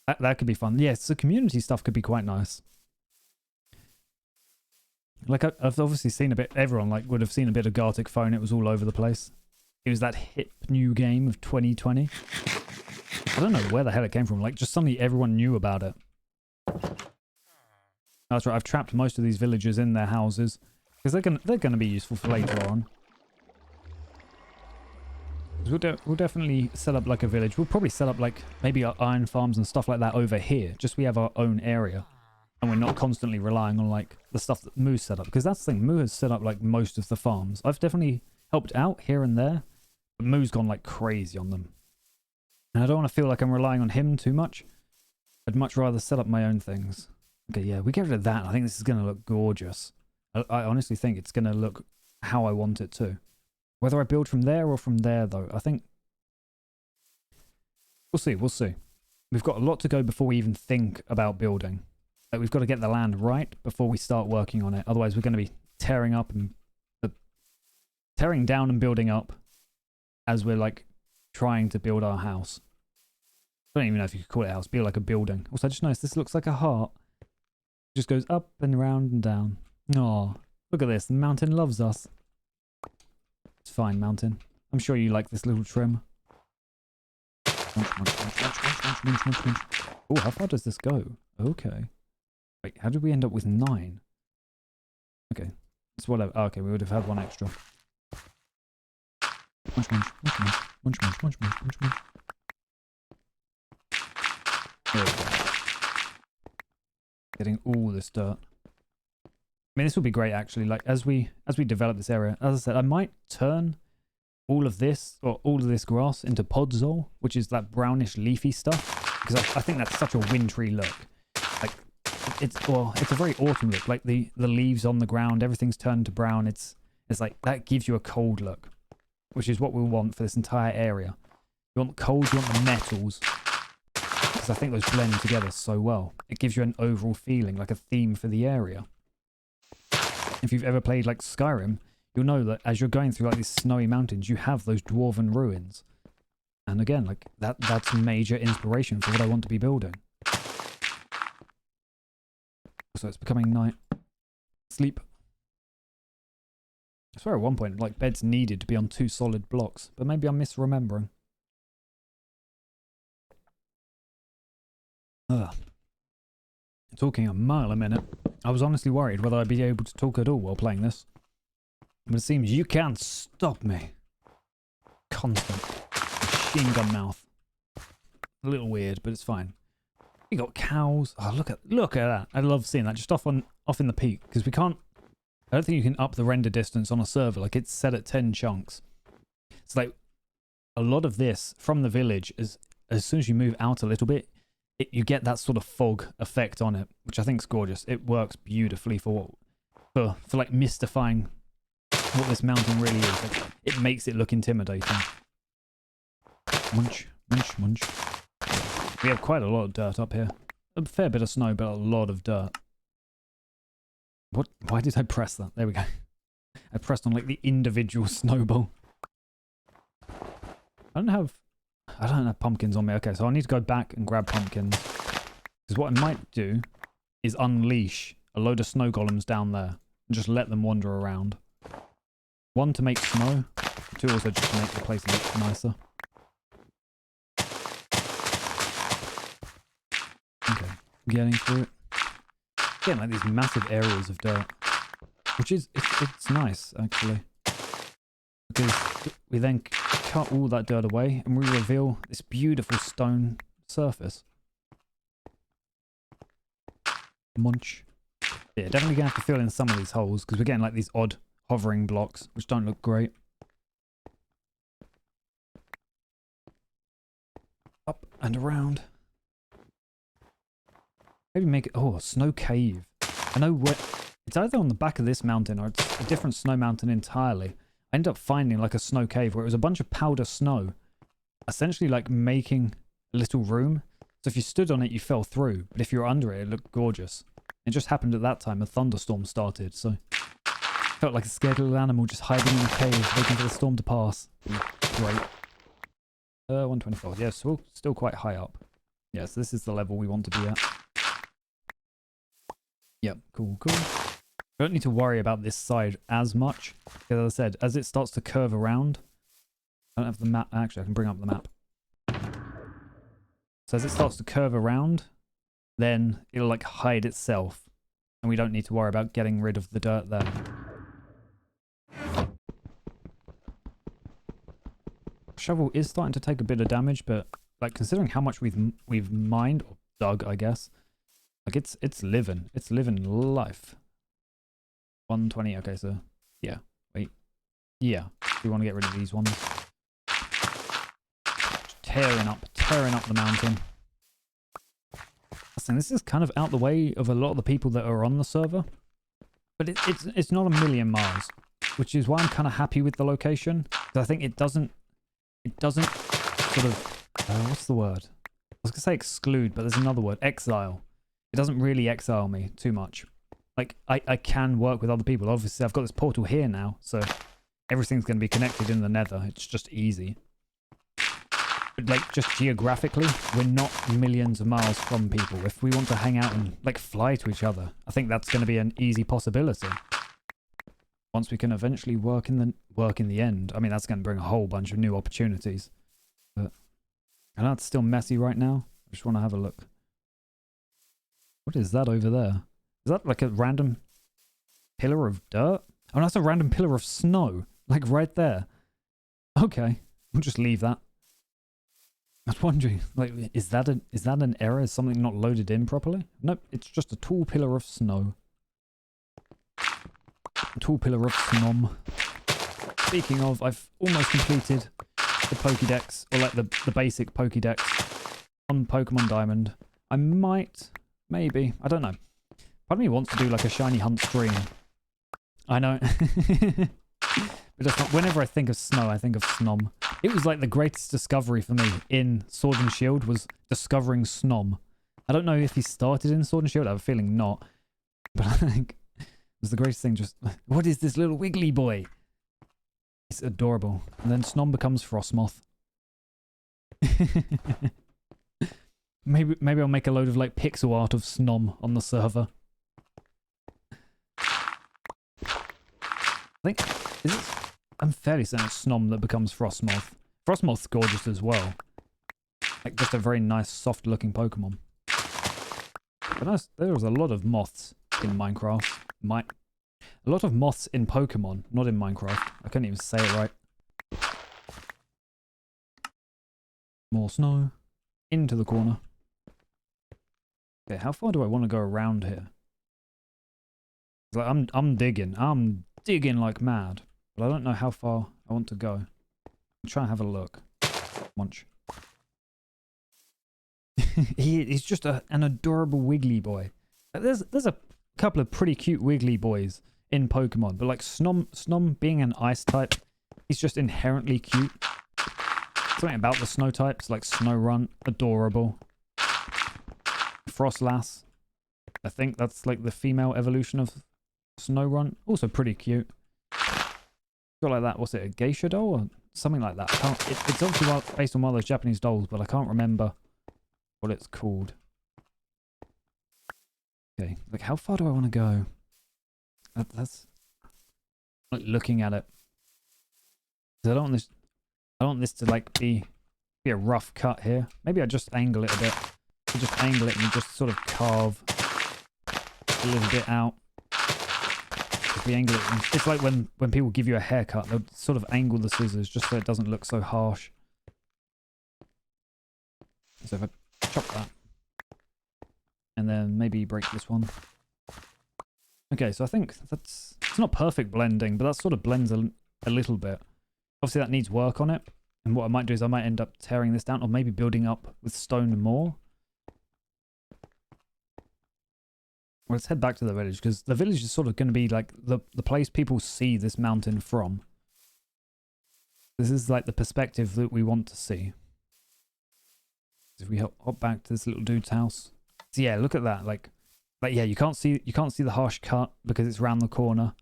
that could be fun. Yes, the community stuff could be quite nice. Like, I've obviously seen a bit, everyone like would have seen a bit of Gartic Phone. It was all over the place. It was that hip new game of 2020. I don't know where the hell it came from. Like, just suddenly everyone knew about it. That's right, I've trapped most of these villagers in their houses. Because they're gonna be useful for later on. We'll definitely set up like a village. We'll probably set up like maybe our iron farms and stuff like that over here. Just so we have our own area. And we're not constantly relying on like the stuff that Moo set up. Because that's the thing, Moo has set up like most of the farms. I've definitely helped out here and there. But Moo's gone like crazy on them. And I don't want to feel like I'm relying on him too much. I'd much rather set up my own things. Okay, yeah, we get rid of that. I think this is going to look gorgeous. I honestly think it's going to look how I want it to. Whether I build from there or from there, though, I think... We'll see. We've got a lot to go before we even think about building. Like, we've got to get the land right before we start working on it. Otherwise, we're going to be tearing down and building up as we're, like, trying to build our house. I don't even know if you could call it a house. Be like a building. Also, I just noticed this looks like a heart. It just goes up and around and down. Oh, look at this. The mountain loves us. It's fine, mountain. I'm sure you like this little trim. Oh, how far does this go? Okay. Wait, how did we end up with 9? Okay. It's whatever. Oh, okay, we would have had 1 extra. Munch, munch, munch, munch, munch, munch, munch, munch, munch, munch. There we go. Getting all this dirt. I mean, this would be great, actually. Like, as we develop this area, as I said, I might turn all of this grass into podzol, which is that brownish leafy stuff, because I think that's such a wintry look. Like, it's a very autumn look. Like the leaves on the ground, everything's turned to brown. It's like that gives you a cold look, which is what we want for this entire area. You want the cold, you want the metals, because I think those blend together so well. It gives you an overall feeling, like a theme for the area. If you've ever played like Skyrim, you'll know that as you're going through like these snowy mountains, you have those dwarven ruins. And again, like that's major inspiration for what I want to be building. So it's becoming night. Sleep. I swear at one point, like, beds needed to be on 2 solid blocks, but maybe I'm misremembering. Ugh. Talking a mile a minute. I was honestly worried whether I'd be able to talk at all while playing this. But it seems you can't stop me. Constant. Machine gun mouth. A little weird, but it's fine. We got cows. Oh, look at that. I love seeing that. Just off in the peak. Because we can't... I don't think you can up the render distance on a server. Like, it's set at 10 chunks. It's like... A lot of this from the village is... As soon as you move out a little bit, you get that sort of fog effect on it, which I think is gorgeous. It works beautifully for like mystifying what this mountain really is. Like, it makes it look intimidating. Munch, munch, munch. We have quite a lot of dirt up here. A fair bit of snow, but a lot of dirt. What? Why did I press that? There we go. I pressed on like the individual snowball. I don't have pumpkins on me. Okay, so I need to go back and grab pumpkins. Because what I might do is unleash a load of snow golems down there and just let them wander around. One, to make snow. Two, also just to make the place look nicer. Okay, getting through it. Getting like these massive areas of dirt. Which is, it's nice, actually. Because we then cut all that dirt away and we reveal this beautiful stone surface. Munch. Yeah, definitely gonna have to fill in some of these holes because we're getting like these odd hovering blocks which don't look great. Up and around. Maybe make it, oh, a snow cave. I know what, it's either on the back of this mountain or it's a different snow mountain entirely. I ended up finding like a snow cave where it was a bunch of powder snow, essentially like making a little room. So if you stood on it, you fell through, but if you were under it, it looked gorgeous. It just happened at that time a thunderstorm started, so felt like a scared little animal just hiding in a cave, waiting for the storm to pass. Great. 124. Yes, we're still quite high up. Yes, this is the level we want to be at. Yep, cool, cool. We don't need to worry about this side as much, because as I said, as it starts to curve around, I don't have the map. Actually, I can bring up the map. So as it starts to curve around, then it'll like hide itself, and we don't need to worry about getting rid of the dirt there. Shovel is starting to take a bit of damage, but like considering how much we've mined or dug, I guess, like it's living life. 120. Okay, so yeah, wait, yeah, we want to get rid of these ones. Just tearing up the mountain. I think this is kind of out the way of a lot of the people that are on the server, but it's not a million miles, which is why I'm kind of happy with the location. Because I think it doesn't sort of what's the word? I was gonna say exclude, but there's another word, exile. It doesn't really exile me too much. Like I can work with other people. Obviously, I've got this portal here now, so everything's going to be connected in the Nether. It's just easy. But like just geographically, we're not millions of miles from people. If we want to hang out and like fly to each other, I think that's going to be an easy possibility. Once we can eventually work in the end. I mean, that's going to bring a whole bunch of new opportunities. But I know it's still messy right now. I just want to have a look. What is that over there? Is that like a random pillar of dirt? Oh, that's a random pillar of snow. Like right there. Okay, we'll just leave that. I was wondering, like, is that an error? Is something not loaded in properly? Nope, it's just a tall pillar of snow. A tall pillar of snom. Speaking of, I've almost completed the Pokédex, or like the basic Pokédex on Pokemon Diamond. I might, maybe, I don't know. Part of me wants to do like a shiny hunt stream. I know. But it's not, whenever I think of snow, I think of Snom. It was like the greatest discovery for me in Sword and Shield was discovering Snom. I don't know if he started in Sword and Shield. I have a feeling not. But I think it was the greatest thing. Just, what is this little wiggly boy? It's adorable. And then Snom becomes Frostmoth. Maybe I'll make a load of like pixel art of Snom on the server. I think, is it? I'm fairly certain it's Snom that becomes Frostmoth. Frostmoth's gorgeous as well. Like just a very nice, soft-looking Pokemon. But there was a lot of moths in Minecraft. A lot of moths in Pokemon, not in Minecraft. I couldn't even say it right. More snow. Into the corner. Okay, how far do I want to go around here? It's like I'm digging like mad. But I don't know how far I want to go. I'll try and have a look. Munch. He's just an adorable wiggly boy. There's a couple of pretty cute wiggly boys in Pokemon, but like Snom being an ice type, he's just inherently cute. Something about the snow types, like Snorunt, adorable. Frostlass. I think that's like the female evolution of Snorunt. Also pretty cute. Got like that, what's it, a geisha doll or something like that? It's obviously based on one of those Japanese dolls, but I can't remember what it's called. Okay, like how far do I want to go? That's like looking at it. I don't want this to like be a rough cut here. Maybe I just angle it a bit. You just angle it and you just sort of carve a little bit out. If we angle it, it's like when people give you a haircut, they'll sort of angle the scissors just so it doesn't look so harsh. So if I chop that, and then maybe break this one. Okay, so I think it's not perfect blending, but that sort of blends a little bit. Obviously that needs work on it. And what I might do is I might end up tearing this down or maybe building up with stone more. Well, let's head back to the village because the village is sort of going to be like the place people see this mountain from. This is like the perspective that we want to see. If we hop back to this little dude's house. So yeah, look at that. Like yeah, you can't see the harsh cut because it's around the corner.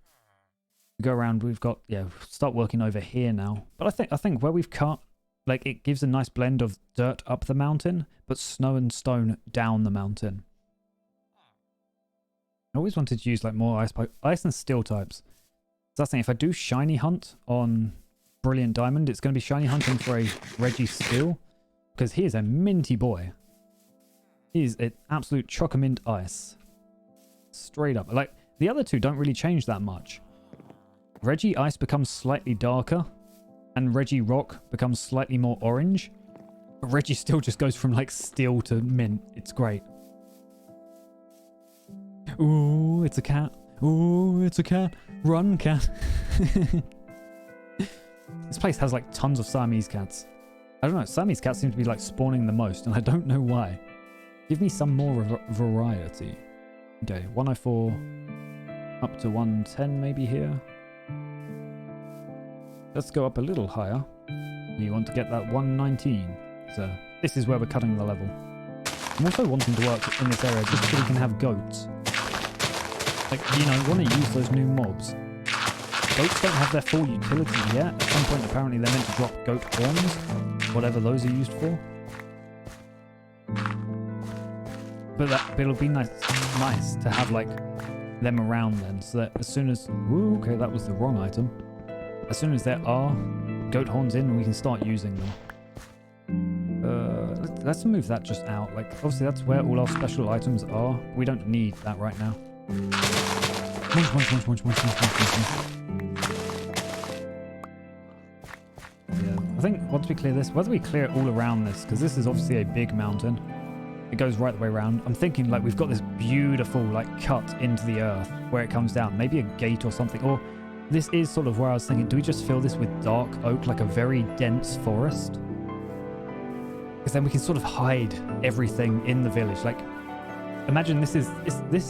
We go around, we've got, yeah, start working over here now. But I think where we've cut, like it gives a nice blend of dirt up the mountain, but snow and stone down the mountain. I always wanted to use like more ice and steel types. So that's the thing, if I do shiny hunt on Brilliant Diamond, it's going to be shiny hunting for a Registeel, because he is a minty boy. He is an absolute chocolate ice. Straight up. Like, the other two don't really change that much. Reggie Ice becomes slightly darker, and Reggie Rock becomes slightly more orange. But Reggie still just goes from like steel to mint. It's great. Ooh, it's a cat. Ooh, it's a cat. Run, cat. This place has like tons of Siamese cats. I don't know, Siamese cats seem to be like spawning the most, and I don't know why. Give me some more variety. Okay, 104 up to 110 maybe here. Let's go up a little higher. We want to get that 119. So this is where we're cutting the level. I'm also wanting to work in this area just so we can have goats. Like, you know, want to use those new mobs. Goats don't have their full utility yet. At some point, apparently, they're meant to drop goat horns, whatever those are used for. But it'll be nice to have like them around then, so that as soon as, ooh, okay, that was the wrong item. As soon as there are goat horns in, we can start using them. Let's move that just out. Like, obviously, that's where all our special items are. We don't need that right now. Yeah, I think once we clear this, whether we clear it all around this, because this is obviously a big mountain. It goes right the way around. I'm thinking like we've got this beautiful like cut into the earth where it comes down. Maybe a gate or something. Or this is sort of where I was thinking, do we just fill this with dark oak, like a very dense forest? Because then we can sort of hide everything in the village. Like, imagine this is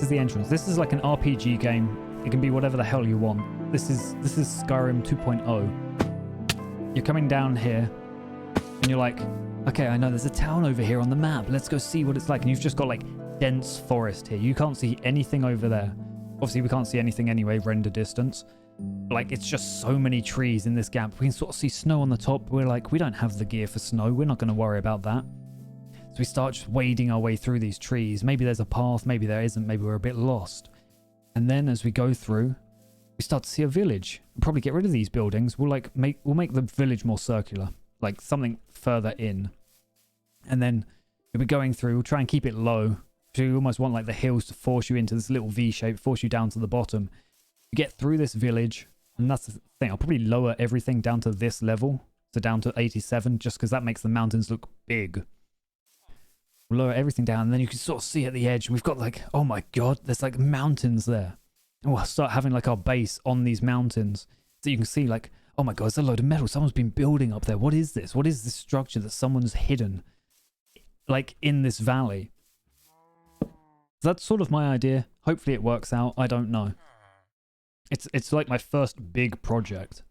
the entrance. This is like an RPG game. It can be whatever the hell you want. This is Skyrim 2.0. You're coming down here and you're like, okay, I know there's a town over here on the map. Let's go see what it's like. And you've just got like dense forest here. You can't see anything over there. Obviously, we can't see anything anyway, render distance. Like, it's just so many trees in this gap. We can sort of see snow on the top. We're like, we don't have the gear for snow. We're not going to worry about that. So we start just wading our way through these trees. Maybe there's a path. Maybe there isn't. Maybe we're a bit lost. And then as we go through, we start to see a village. We'll probably get rid of these buildings. We'll make the village more circular. Like something further in. And then we'll be going through. We'll try and keep it low. So you almost want like the hills to force you into this little V shape, force you down to the bottom. You get through this village, and that's the thing. I'll probably lower everything down to this level, so down to 87, just because that makes the mountains look big. We'll lower everything down, and then you can sort of see at the edge, and we've got like, oh my god, there's like mountains there. And we'll start having like our base on these mountains, so you can see like, oh my god, there's a load of metal. Someone's been building up there. What is this? What is this structure that someone's hidden, like in this valley? So that's sort of my idea. Hopefully it works out. I don't know. It's like my first big project.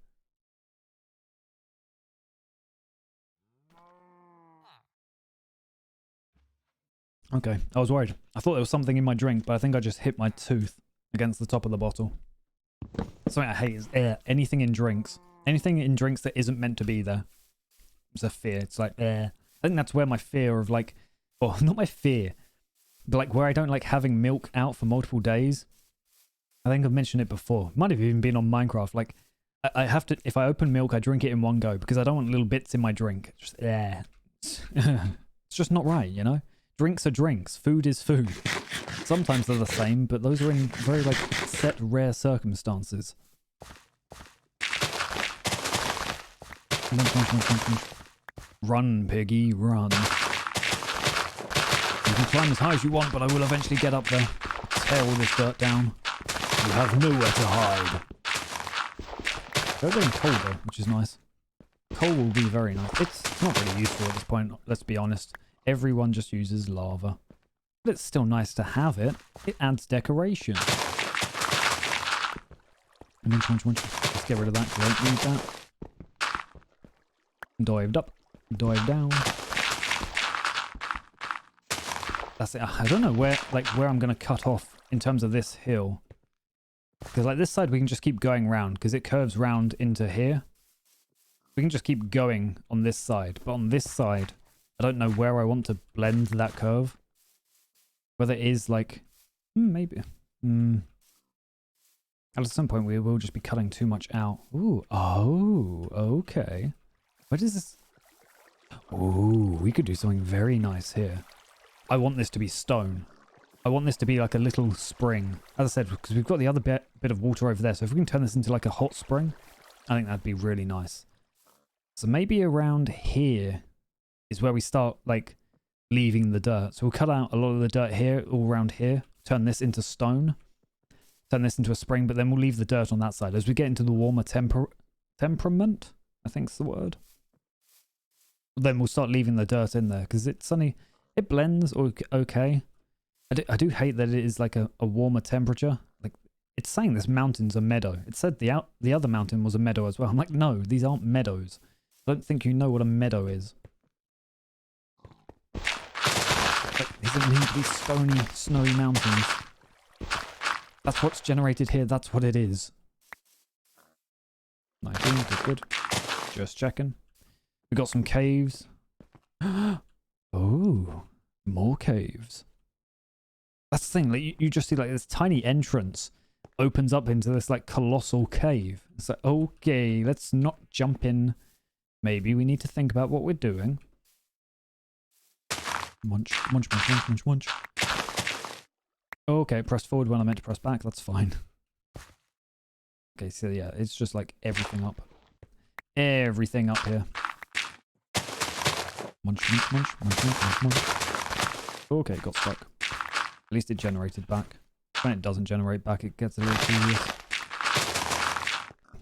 Okay, I was worried. I thought there was something in my drink, but I think I just hit my tooth against the top of the bottle. Something I hate is air. Anything in drinks. Anything in drinks that isn't meant to be there. It's a fear. It's like air. I think that's where my fear of like, well, not my fear, but like where I don't like having milk out for multiple days. I think I've mentioned it before. Might have even been on Minecraft. Like, I have to, if I open milk, I drink it in one go because I don't want little bits in my drink. Just, it's just not right, you know? Drinks are drinks. Food is food. Sometimes they're the same, but those are in very, like, set, rare circumstances. Run, piggy, run. You can climb as high as you want, but I will eventually get up there. Tear all this dirt down. You have nowhere to hide. They're getting colder, which is nice. Coal will be very nice. It's not really useful at this point, let's be honest. Everyone just uses lava. But it's still nice to have it. It adds decoration. Let's get rid of that, because I don't need that. Dived up. Dive down. That's it. I don't know where I'm going to cut off in terms of this hill. Because like this side we can just keep going round because it curves round into here. We can just keep going on this side. But on this side, I don't know where I want to blend that curve. Whether it is like... maybe. At some point we will just be cutting too much out. Ooh. Oh, okay. Where does this... Ooh, we could do something very nice here. I want this to be stone. I want this to be like a little spring. As I said, because we've got the other bit of water over there. So if we can turn this into like a hot spring, I think that'd be really nice. So maybe around here is where we start like leaving the dirt. So we'll cut out a lot of the dirt here, all around here. Turn this into stone. Turn this into a spring, but then we'll leave the dirt on that side. As we get into the warmer temperament, I think's the word. Then we'll start leaving the dirt in there because it's sunny. It blends okay. I do hate that it is like a warmer temperature. Like it's saying this mountain's a meadow. It said the other mountain was a meadow as well. I'm like, no, these aren't meadows. I don't think you know what a meadow is. Like, these are meant to be stony, snowy mountains. That's what's generated here. That's what it is. 19, good. Just checking. We got some caves. Oh, more caves. That's the thing, like you just see like this tiny entrance opens up into this like colossal cave. It's like, okay, let's not jump in. Maybe we need to think about what we're doing. Munch, munch, munch, munch, munch, munch. Okay, press forward when I meant to press back, that's fine. Okay, so yeah, it's just like everything up. Everything up here. Munch, munch, munch, munch, munch, munch. Okay, got stuck. At least it generated back. When it doesn't generate back, it gets a little tedious.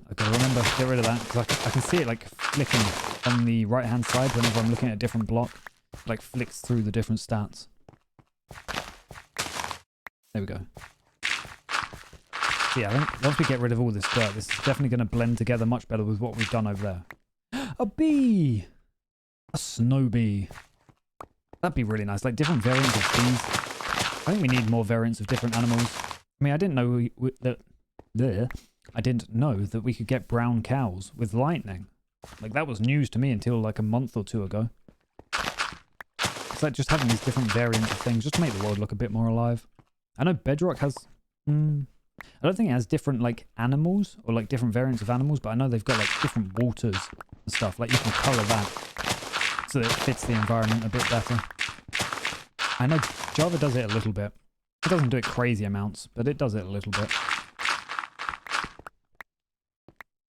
I've got to remember to get rid of that, because I can see it like flicking on the right hand side whenever I'm looking at a different block. It like flicks through the different stats. There we go. So yeah, I think once we get rid of all this dirt, this is definitely going to blend together much better with what we've done over there. A bee! A snow bee. That'd be really nice. Like different variants of bees. I think we need more variants of different animals. I mean, I didn't know I didn't know that we could get brown cows with lightning. Like that was news to me until like a month or two ago. It's like just having these different variants of things just to make the world look a bit more alive. I know Bedrock has... I don't think it has different like animals or like different variants of animals, but I know they've got like different waters and stuff. Like you can colour that so that it fits the environment a bit better. I know Java does it a little bit. It doesn't do it crazy amounts, but it does it a little bit.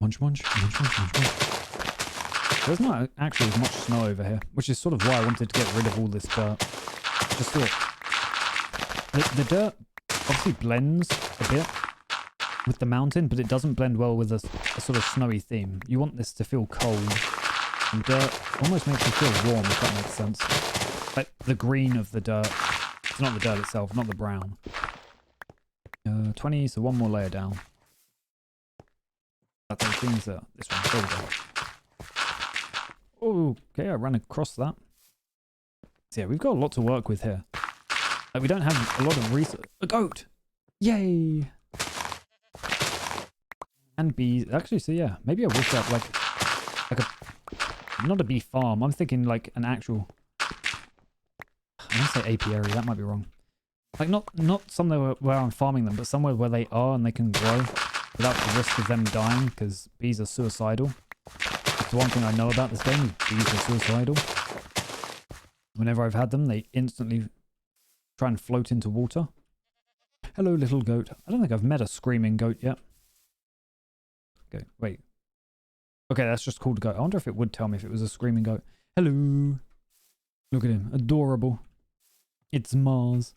Munch, munch, munch, munch, munch, munch. There's not actually as much snow over here, which is sort of why I wanted to get rid of all this dirt. Just thought the dirt obviously blends a bit with the mountain, but it doesn't blend well with a sort of snowy theme. You want this to feel cold, and dirt almost makes you feel warm, if that makes sense. Like the green of the dirt. It's not the dirt itself, not the brown. 20, so one more layer down. That's 18, so this one. There we go. Oh, okay, I ran across that. So yeah, we've got a lot to work with here. Like, we don't have a lot of research. A goat! Yay! And bees. Actually, so yeah, maybe I will set up like a, not a bee farm. I'm thinking like an actual, I want to say apiary, that might be wrong. Like not somewhere where I'm farming them, but somewhere where they are and they can grow without the risk of them dying, because bees are suicidal. That's one thing I know about this game, is bees are suicidal. Whenever I've had them, they instantly try and float into water. Hello, little goat. I don't think I've met a screaming goat yet. Okay, wait. Okay, that's just called a goat. I wonder if it would tell me if it was a screaming goat. Hello. Look at him. Adorable. It's Mars.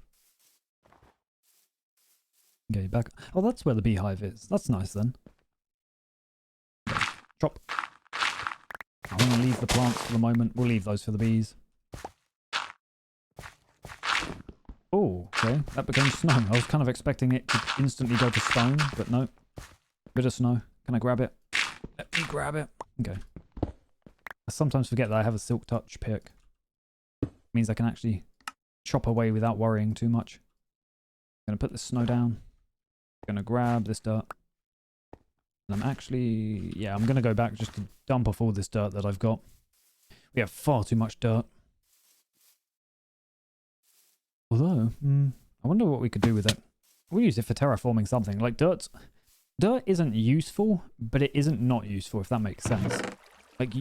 Okay, back. Oh, that's where the beehive is. That's nice then. Okay, chop. I'm going to leave the plants for the moment. We'll leave those for the bees. Oh, okay. That became snow. I was kind of expecting it to instantly go to stone, but no. Bit of snow. Can I grab it? Let me grab it. Okay. I sometimes forget that I have a silk touch pick. It means I can actually chop away without worrying too much. I'm going to put this snow down. I'm going to grab this dirt. And I'm actually... yeah, I'm going to go back just to dump off all this dirt that I've got. We have far too much dirt. Although, I wonder what we could do with it. We'll use it for terraforming something. Like dirt isn't useful, but it isn't not useful, if that makes sense. Like,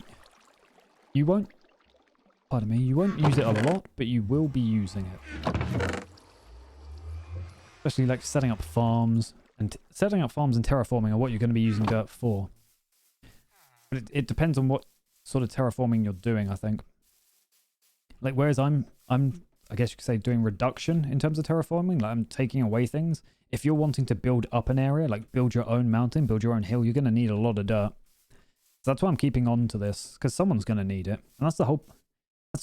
you won't... pardon me, you won't use it a lot, but you will be using it. Especially like setting up farms. And setting up farms and terraforming are what you're going to be using dirt for. But it depends on what sort of terraforming you're doing, I think. Like, whereas I'm I guess you could say doing reduction in terms of terraforming, like I'm taking away things. If you're wanting to build up an area, like build your own mountain, build your own hill, you're going to need a lot of dirt. So that's why I'm keeping on to this, because someone's going to need it. And that's sort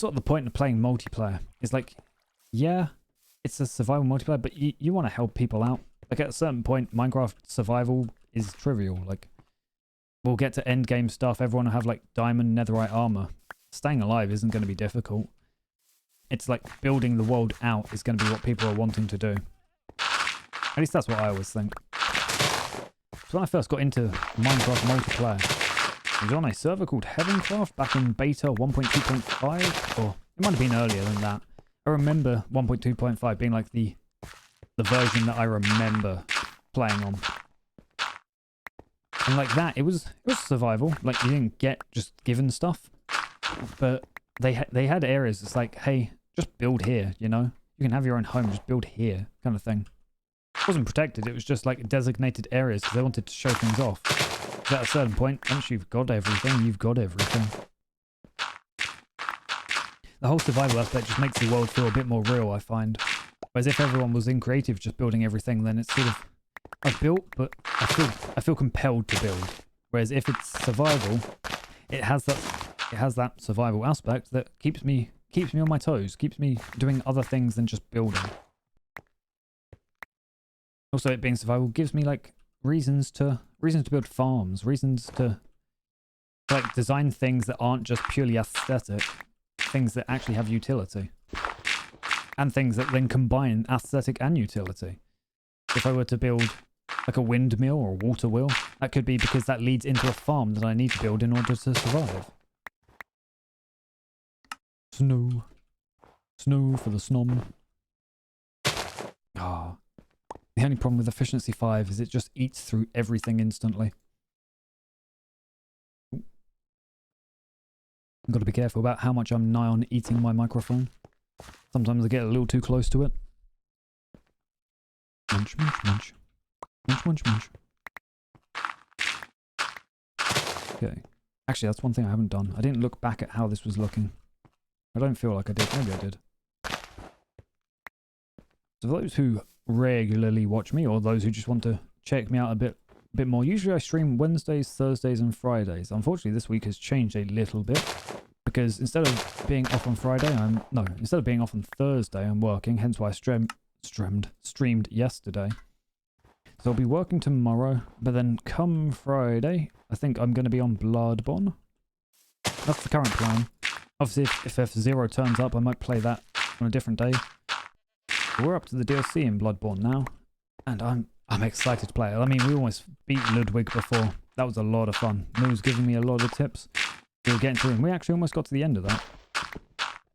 of the point of playing multiplayer. It's like, yeah, it's a survival multiplayer, but you want to help people out. Like at a certain point, Minecraft survival is trivial. Like, we'll get to end game stuff, everyone will have like diamond netherite armor. Staying alive isn't going to be difficult. It's like building the world out is going to be what people are wanting to do. At least that's what I always think. So when I first got into Minecraft multiplayer, I was on a server called Heavencraft back in beta 1.2.5, or it might have been earlier than that. I remember 1.2.5 being like the version that I remember playing on. And like that, it was survival. Like, you didn't get just given stuff, but they had areas. It's like, hey, just build here, you know? You can have your own home, just build here, kind of thing. It wasn't protected, it was just like designated areas because they wanted to show things off. But at a certain point, once you've got everything, you've got everything. The whole survival aspect just makes the world feel a bit more real, I find. Whereas if everyone was in creative just building everything, then it's sort of, I've built, but I feel compelled to build. Whereas if it's survival, it has that survival aspect that keeps me on my toes, keeps me doing other things than just building. Also, it being survival gives me like reasons to build farms, reasons to like design things that aren't just purely aesthetic, things that actually have utility, and things that then combine aesthetic and utility. If I were to build like a windmill or a water wheel, that could be because that leads into a farm that I need to build in order to survive. Snow. Snow for the snom. Ah. The only problem with Efficiency 5 is it just eats through everything instantly. I've got to be careful about how much I'm nigh on eating my microphone. Sometimes I get a little too close to it. Munch, munch, munch. Munch, munch, munch. Okay. Actually, that's one thing I haven't done. I didn't look back at how this was looking. I don't feel like I did. Maybe I did. So for those who regularly watch me, or those who just want to check me out a bit more, usually I stream Wednesdays, Thursdays, and Fridays. Unfortunately, this week has changed a little bit, because instead of being off on Friday, instead of being off on Thursday, I'm working, hence why I streamed yesterday. So I'll be working tomorrow, but then come Friday, I think I'm going to be on Bloodborne. That's the current plan. Obviously, if F-Zero turns up, I might play that on a different day. We're up to the DLC in Bloodborne now, and I'm excited to play it. I mean, we almost beat Ludwig before. That was a lot of fun. Mo was giving me a lot of tips. We were getting through, and we actually almost got to the end of that.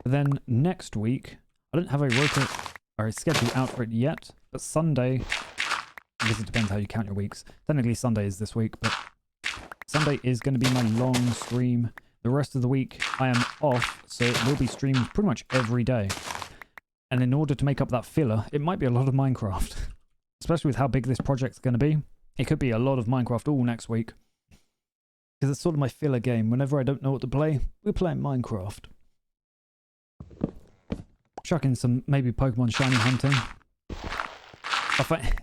But then next week, I don't have a rota or a schedule out for it yet, but Sunday, I guess it depends how you count your weeks. Technically Sunday is this week, but Sunday is going to be my long stream. The rest of the week I am off, so it will be streamed pretty much every day. And in order to make up that filler, it might be a lot of Minecraft. Especially with how big this project's going to be. It could be a lot of Minecraft all next week. Because it's sort of my filler game. Whenever I don't know what to play, we're playing Minecraft. Chuck in some maybe Pokemon shiny hunting.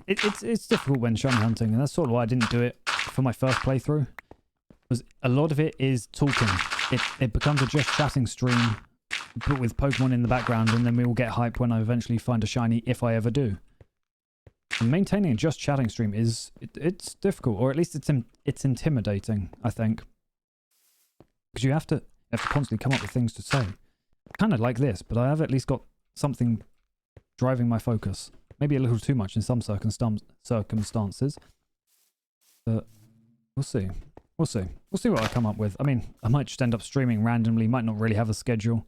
It's difficult when shiny hunting, and that's sort of why I didn't do it for my first playthrough. Was a lot of it is talking. It becomes a just chatting stream, but with Pokemon in the background, and then we will get hype when I eventually find a shiny, if I ever do. And maintaining a just chatting stream is it's difficult, or at least it's intimidating, I think, because you have to constantly come up with things to say. Kind of like this, but I have at least got something driving my focus. Maybe a little too much in some circumstances, but we'll see. We'll see. We'll see what I come up with. I mean, I might just end up streaming randomly, might not really have a schedule.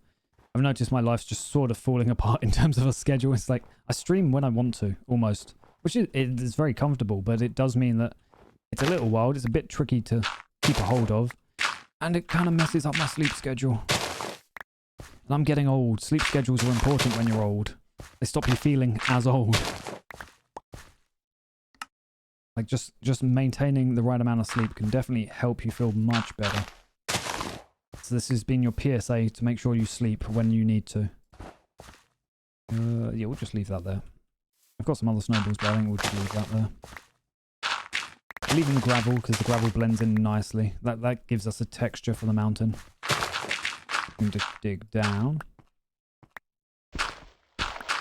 I've noticed my life's just sort of falling apart in terms of a schedule. It's like, I stream when I want to, almost. Which is very comfortable, but it does mean that it's a little wild. It's a bit tricky to keep a hold of. And it kind of messes up my sleep schedule. And I'm getting old. Sleep schedules are important when you're old. They stop you feeling as old. Like, just maintaining the right amount of sleep can definitely help you feel much better. So this has been your PSA to make sure you sleep when you need to. Yeah, we'll just leave that there. I've got some other snowballs, but I think we'll just leave that there. Leaving gravel, because the gravel blends in nicely. That gives us a texture for the mountain. I'm going to dig down.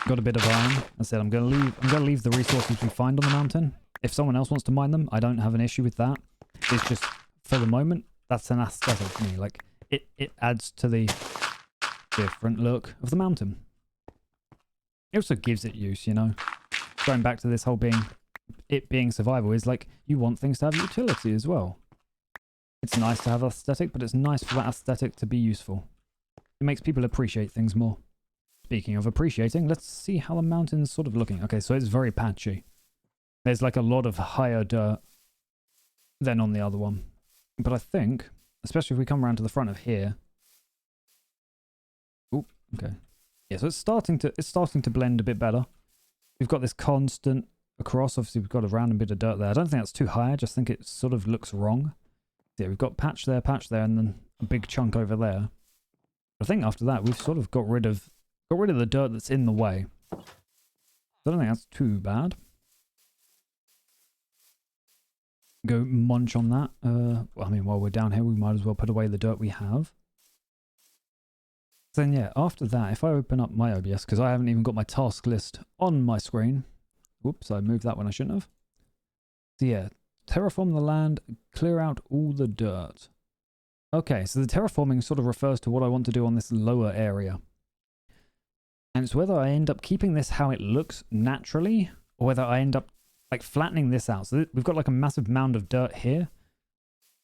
Got a bit of iron. I said I'm going to leave the resources we find on the mountain. If someone else wants to mine them, I don't have an issue with that. It's just, for the moment, that's an aesthetic for me. Like, it adds to the different look of the mountain. It also gives it use, you know. Going back to this whole being survival is like, you want things to have utility as well. It's nice to have aesthetic, but it's nice for that aesthetic to be useful. It makes people appreciate things more. Speaking of appreciating, let's see how the mountain's sort of looking. Okay, so it's very patchy. There's like a lot of higher dirt than on the other one. But I think, especially if we come around to the front of here. Oh, okay. Yeah, so it's starting to blend a bit better. We've got this constant across. Obviously, we've got a random bit of dirt there. I don't think that's too high. I just think it sort of looks wrong. Yeah, we've got patch there, and then a big chunk over there. I think after that, we've sort of got rid of the dirt that's in the way. I don't think that's too bad. Go munch on that. Well, I mean, while we're down here, we might as well put away the dirt we have. Then yeah, after that, if I open up my OBS, because I haven't even got my task list on my screen. Whoops, I moved that when I shouldn't have. So yeah, terraform the land, clear out all the dirt. Okay, so the terraforming sort of refers to what I want to do on this lower area. And it's whether I end up keeping this how it looks naturally, or whether I end up like flattening this out. So we've got like a massive mound of dirt here.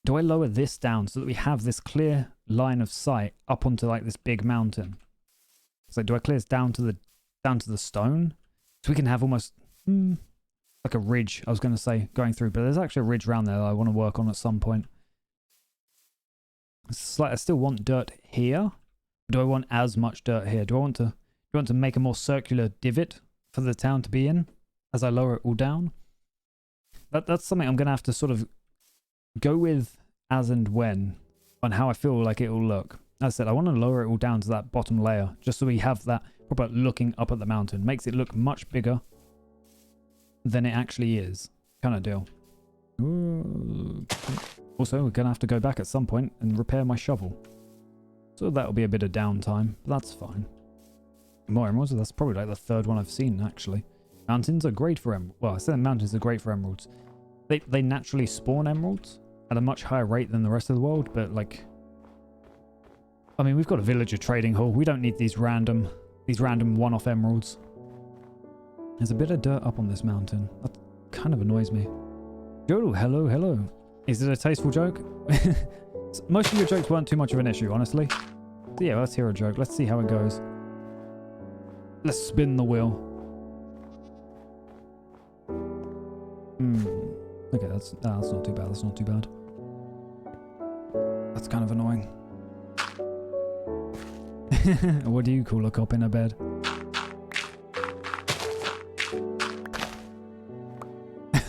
Do I lower this down so that we have this clear line of sight up onto like this big mountain? So do I clear this down to the stone? So we can have almost like a ridge, I was going to say, going through. But there's actually a ridge around there that I want to work on at some point. It's like I still want dirt here. Do I want as much dirt here? Do I want to make a more circular divot for the town to be in as I lower it all down? That's something I'm going to have to sort of go with as and when on how I feel like it will look. As I said, I want to lower it all down to that bottom layer just so we have that proper looking up at the mountain. Makes it look much bigger than it actually is. Kind of deal. Ooh. Also, we're going to have to go back at some point and repair my shovel. So that'll be a bit of downtime, but that's fine. More emeralds, that's probably like the third one I've seen actually. Mountains are great for emeralds. Well, I said mountains are great for emeralds. They naturally spawn emeralds at a much higher rate than the rest of the world, but like, I mean, we've got a villager trading hall. We don't need these random one-off emeralds. There's a bit of dirt up on this mountain. That kind of annoys me. Jodel, hello, hello. Is it a tasteful joke? Most of your jokes weren't too much of an issue, honestly. So yeah, let's hear a joke. Let's see how it goes. Let's spin the wheel. Okay, that's not too bad. That's not too bad. That's kind of annoying. What do you call a cop in a bed?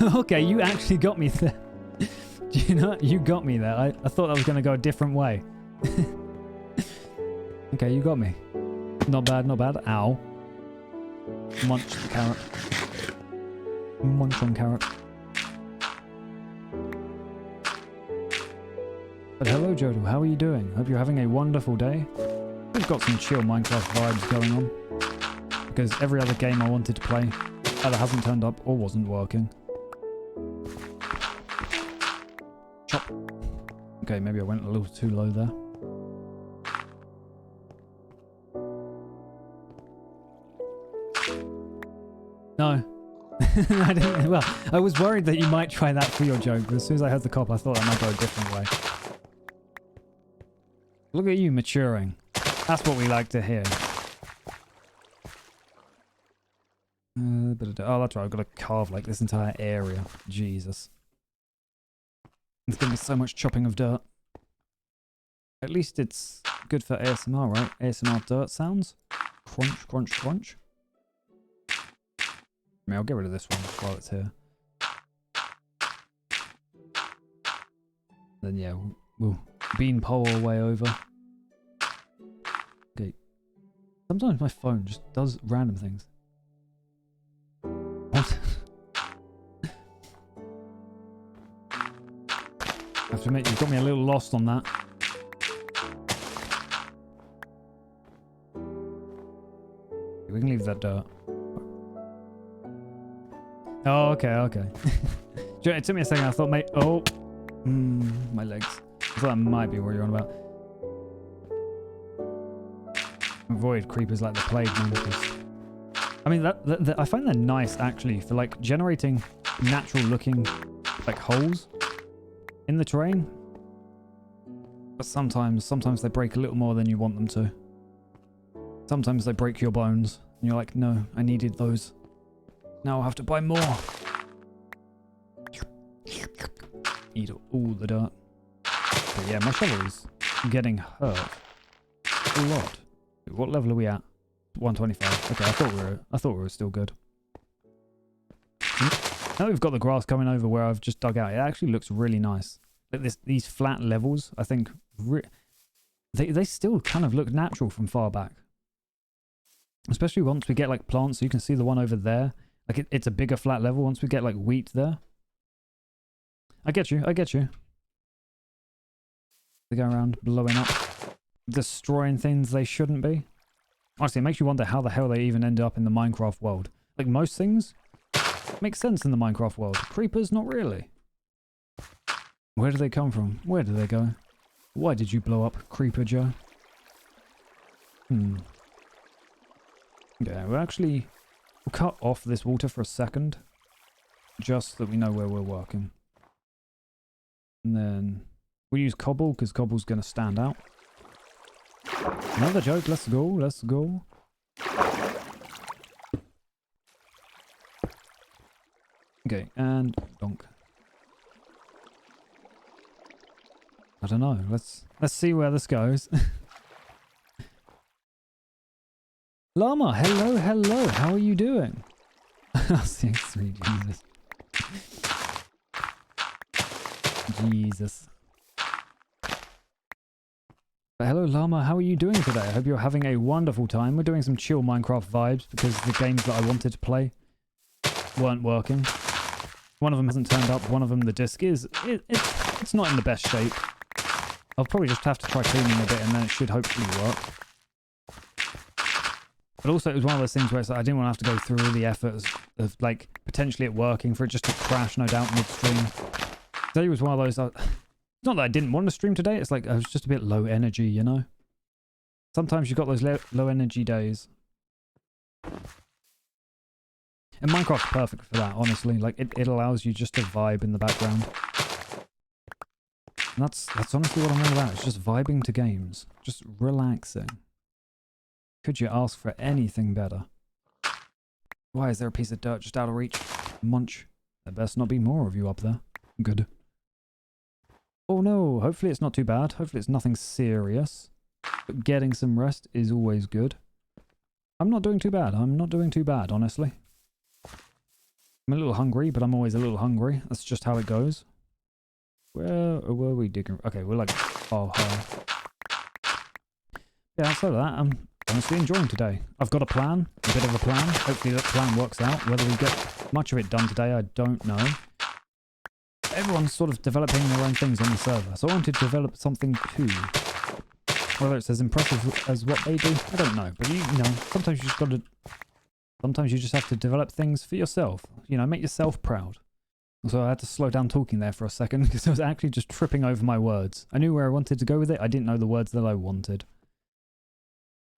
Okay, you actually got me there. Do you know? You got me there. I thought I was going to go a different way. Okay, you got me. Not bad, not bad. Ow. Munch the carrot. Munch on carrot. But hello, Jodel. How are you doing? Hope you're having a wonderful day. We've got some chill Minecraft vibes going on. Because every other game I wanted to play either hasn't turned up or wasn't working. Chop. Okay, maybe I went a little too low there. No. I didn't. Well, I was worried that you might try that for your joke, but as soon as I heard the cop, I thought I might go a different way. Look at you maturing. That's what we like to hear. Oh, that's right. I've got to carve like this entire area. Jesus. There's going to be so much chopping of dirt. At least it's good for ASMR, right? ASMR dirt sounds. Crunch, crunch, crunch. I mean, I'll get rid of this one while it's here. Then yeah, we'll beanpole our way over. Okay. Sometimes my phone just does random things. What? I have to admit, you've got me a little lost on that. We can leave that dirt. Oh, okay, okay. It took me a second. I thought, mate, oh, my legs. I thought that might be what you're on about. Avoid creepers like the plague, man. I mean, I find that nice actually for like generating natural-looking like holes in the terrain. But sometimes they break a little more than you want them to. Sometimes they break your bones, and you're like, no, I needed those. Now I'll have to buy more. Eat all the dirt. But yeah, my shovel is getting hurt a lot. What level are we at? 125. Okay, I thought we were still good. Now we've got the grass coming over where I've just dug out. It actually looks really nice. Like these flat levels, I think, they still kind of look natural from far back. Especially once we get like plants, so you can see the one over there. Like it's a bigger flat level once we get like wheat there. I get you, I get you. They go around blowing up, destroying things they shouldn't be. Honestly, it makes you wonder how the hell they even end up in the Minecraft world. Like most things make sense in the Minecraft world. Creepers, not really. Where do they come from? Where do they go? Why did you blow up, Creeper Joe? Yeah, we'll cut off this water for a second. Just so that we know where we're working. And then we'll use cobble, because cobble's going to stand out. Another joke, let's go, let's go. Okay, and donk. I don't know, let's see where this goes. Llama, hello, hello, how are you doing? CX3, Jesus. Jesus. But hello Llama, how are you doing today? I hope you're having a wonderful time. We're doing some chill Minecraft vibes because the games that I wanted to play weren't working. One of them hasn't turned up, one of them the disc is, it's not in the best shape. I'll probably just have to try cleaning a bit and then it should hopefully work. But also it was one of those things where it's like I didn't want to have to go through all the efforts of like potentially it working for it just to crash no doubt midstream. Today was one of those, it's not that I didn't want to stream today, it's like I was just a bit low energy, you know? Sometimes you've got those low energy days. And Minecraft's perfect for that, honestly. Like, it allows you just to vibe in the background. And that's honestly what I'm all about. It's just vibing to games. Just relaxing. Could you ask for anything better? Why is there a piece of dirt just out of reach? Munch. There best not be more of you up there. Good. Oh no, hopefully it's not too bad. Hopefully it's nothing serious. But getting some rest is always good. I'm not doing too bad. I'm not doing too bad, honestly. I'm a little hungry, but I'm always a little hungry. That's just how it goes. Where were we digging? Okay, we're like oh high. Yeah, outside of that, I'm honestly enjoying today. I've got a plan, a bit of a plan. Hopefully that plan works out. Whether we get much of it done today, I don't know. Everyone's sort of developing their own things on the server, so I wanted to develop something too. Whether it's as impressive as what they do, I don't know. But you know, sometimes you just got to. Sometimes you just have to develop things for yourself. You know, make yourself proud. So I had to slow down talking there for a second because I was actually just tripping over my words. I knew where I wanted to go with it. I didn't know the words that I wanted.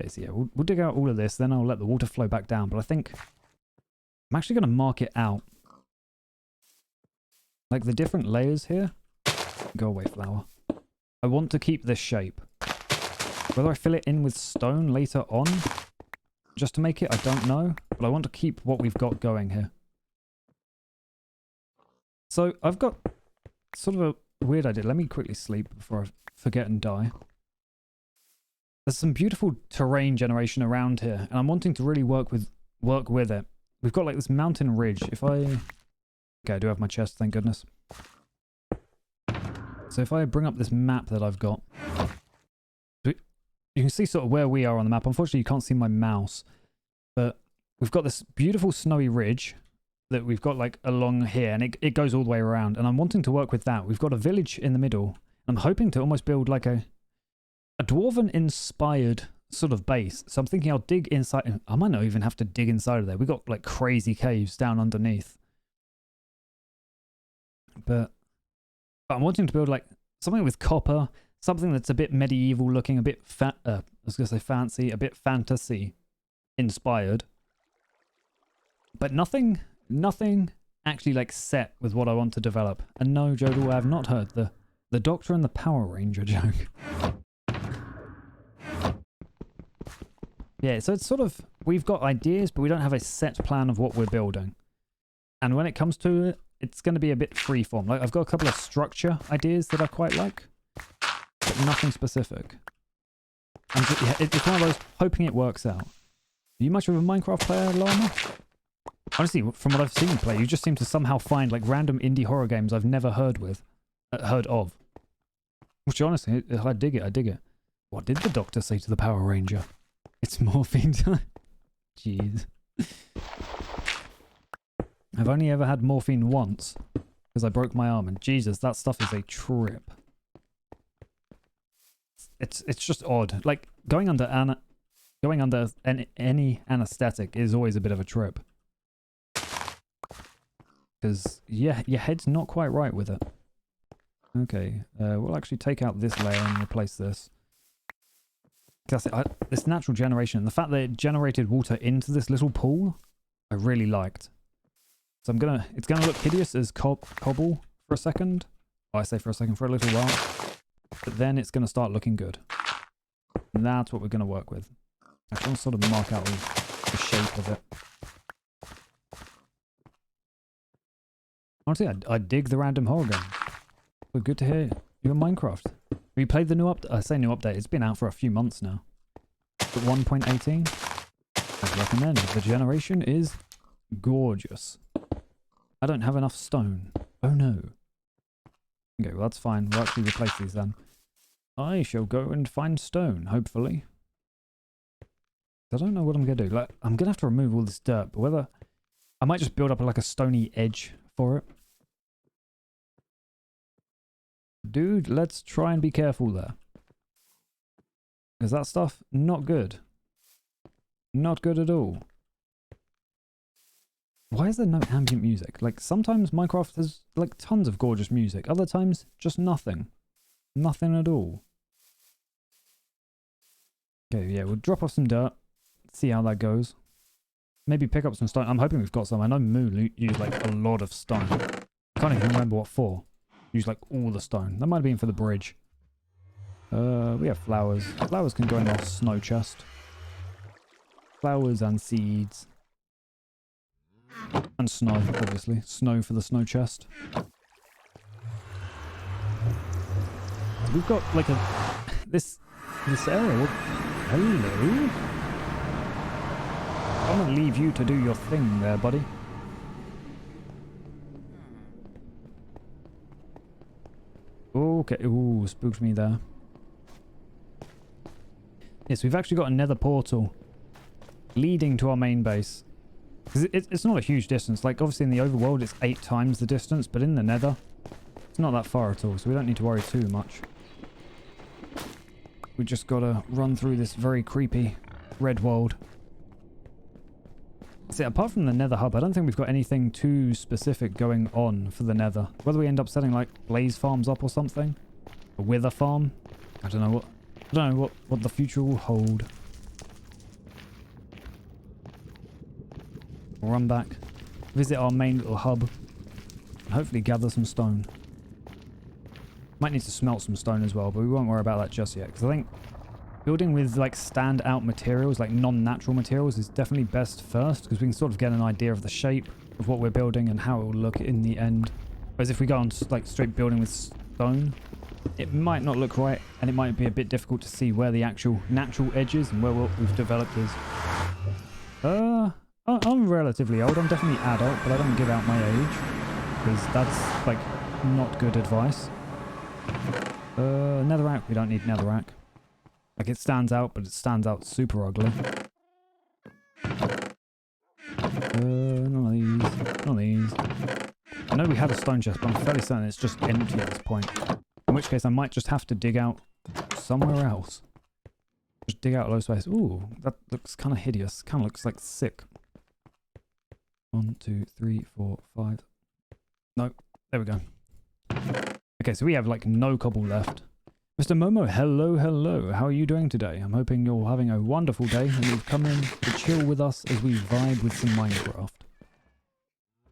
Okay, so yeah, we'll dig out all of this, then I'll let the water flow back down. But I think I'm actually going to mark it out. Like the different layers here. Go away, flower. I want to keep this shape. Whether I fill it in with stone later on, just to make it, I don't know. But I want to keep what we've got going here. So I've got sort of a weird idea. Let me quickly sleep before I forget and die. There's some beautiful terrain generation around here, and I'm wanting to really work with it. We've got like this mountain ridge. If I... Okay, I do have my chest, thank goodness. So if I bring up this map that I've got, you can see sort of where we are on the map. Unfortunately, you can't see my mouse, but we've got this beautiful snowy ridge that we've got like along here, and it goes all the way around, and I'm wanting to work with that. We've got a village in the middle. I'm hoping to almost build like a dwarven-inspired sort of base. So I'm thinking I'll dig inside. I might not even have to dig inside of there. We've got like crazy caves down underneath. But I'm wanting to build like something with copper, something that's a bit medieval looking, a bit I was going to say fancy, a bit fantasy inspired. But nothing actually like set with what I want to develop. And no, Jodel, I have not heard the Doctor and the Power Ranger joke. Yeah, so it's sort of, we've got ideas, but we don't have a set plan of what we're building. And when it comes to it, it's going to be a bit freeform. Like, I've got a couple of structure ideas that I quite like, but nothing specific. And yeah, it's one of those, hoping it works out. Are you much of a Minecraft player, Llama? Honestly, from what I've seen you play, you just seem to somehow find like random indie horror games I've never heard of. Which honestly, I dig it, I dig it. What did the Doctor say to the Power Ranger? It's morphine time. Jeez. I've only ever had morphine once because I broke my arm, and Jesus, that stuff is a trip. It's just odd. Like going under any anesthetic is always a bit of a trip. Because yeah, your head's not quite right with it. Okay, we'll actually take out this layer and replace this. This natural generation, the fact that it generated water into this little pool, I really liked. So it's gonna look hideous as cobble for a second. Oh, I say for a second, for a little while. But then it's gonna start looking good. And that's what we're gonna work with. I can sort of mark out the shape of it. Honestly, I dig the random horror game. But good to hear you're in Minecraft. Have you played the new update? I say new update, it's been out for a few months now. But 1.18? I'd recommend. The generation is gorgeous. I don't have enough stone. Oh no. Okay, well that's fine. We'll actually replace these then. I shall go and find stone, hopefully. I don't know what I'm going to do. Like, I'm going to have to remove all this dirt, but whether... I might just build up like a stony edge for it. Dude, let's try and be careful there. Because that stuff, not good. Not good at all. Why is there no ambient music? Like, sometimes Minecraft has, like, tons of gorgeous music. Other times, just nothing. Nothing at all. Okay, yeah, we'll drop off some dirt. See how that goes. maybe pick up some stone. I'm hoping we've got some. I know Moo used like a lot of stone. I can't even remember what for. Used like all the stone. That might have been for the bridge. We have flowers. Flowers can go in our snow chest. Flowers and seeds. And snow, obviously. Snow for the snow chest. We've got like a... This area... Hello? I'm gonna leave you to do your thing there, buddy. Okay. Ooh, spooked me there. Yes, we've actually got a nether portal leading to our main base. Because it's not a huge distance. Like, obviously in the overworld it's 8 times the distance, but in the nether, it's not that far at all, so we don't need to worry too much. We just gotta run through this very creepy red world. See, apart from the nether hub, I don't think we've got anything too specific going on for the nether. Whether we end up setting like blaze farms up or something, a wither farm, I don't know what the future will hold. We'll run back, visit our main little hub, and hopefully gather some stone. Might need to smelt some stone as well, but we won't worry about that just yet, because I think building with like standout materials, like non-natural materials, is definitely best first, because we can sort of get an idea of the shape of what we're building and how it will look in the end. Whereas if we go on like straight building with stone, it might not look right, and it might be a bit difficult to see where the actual natural edges and where what we've developed is. I'm relatively old. I'm definitely adult, but I don't give out my age, because that's like not good advice. Netherrack. We don't need netherrack. Like, it stands out, but it stands out super ugly. None of these. None of these. I know we had a stone chest, but I'm fairly certain it's just empty at this point. In which case I might just have to dig out somewhere else. Just dig out low space. Ooh, that looks kind of hideous. Kind of looks like sick. 1, 2, 3, 4, 5. No, there we go. Okay, so we have like no cobble left. Mr. Momo, hello, hello. How are you doing today? I'm hoping you're having a wonderful day and you've come in to chill with us as we vibe with some Minecraft.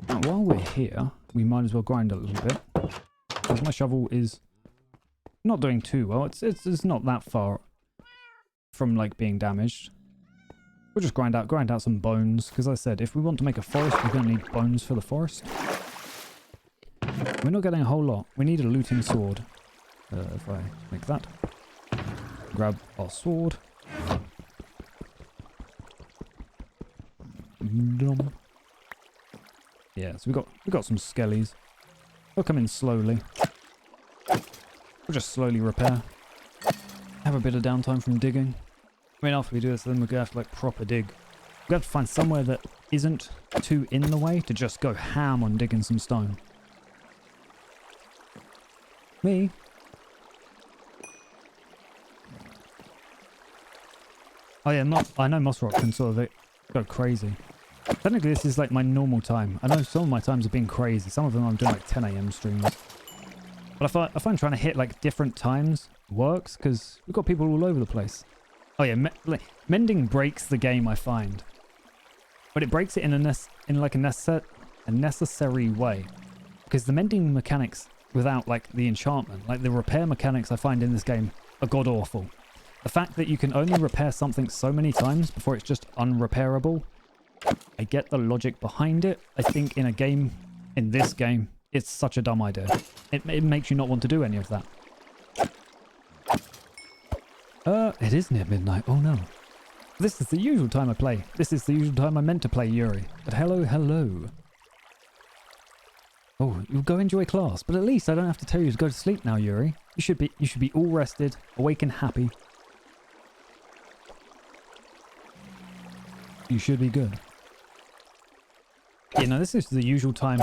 Now, while we're here, we might as well grind a little bit, because my shovel is not doing too well. It's not that far from like being damaged. We'll just grind out some bones, because as I said, if we want to make a forest, we're going to need bones for the forest. We're not getting a whole lot. We need a looting sword. If I make that. Grab our sword. Yeah, so we got some skellies. They'll come in slowly. We'll just slowly repair. Have a bit of downtime from digging. I mean, after we do this, then we're going to have to like proper dig. We have to find somewhere that isn't too in the way to just go ham on digging some stone. Me? Oh yeah, I know Mossrock can sort of go crazy. Technically this is like my normal time. I know some of my times have been crazy. Some of them I'm doing like 10 AM streams. But I find trying to hit like different times works, because we've got people all over the place. Oh yeah, mending breaks the game, I find. But it breaks it in a necessary way. Because the mending mechanics without like the enchantment, like the repair mechanics I find in this game are god awful. The fact that you can only repair something so many times before it's just unrepairable, I get the logic behind it. I think in this game, it's such a dumb idea. It makes you not want to do any of that. It is near midnight. Oh no. This is the usual time I play. This is the usual time I meant to play Yuri. But hello, hello. Oh, you'll go enjoy class, but at least I don't have to tell you to go to sleep now, Yuri. You should be all rested, awake and happy. You should be good. You know, this is the usual time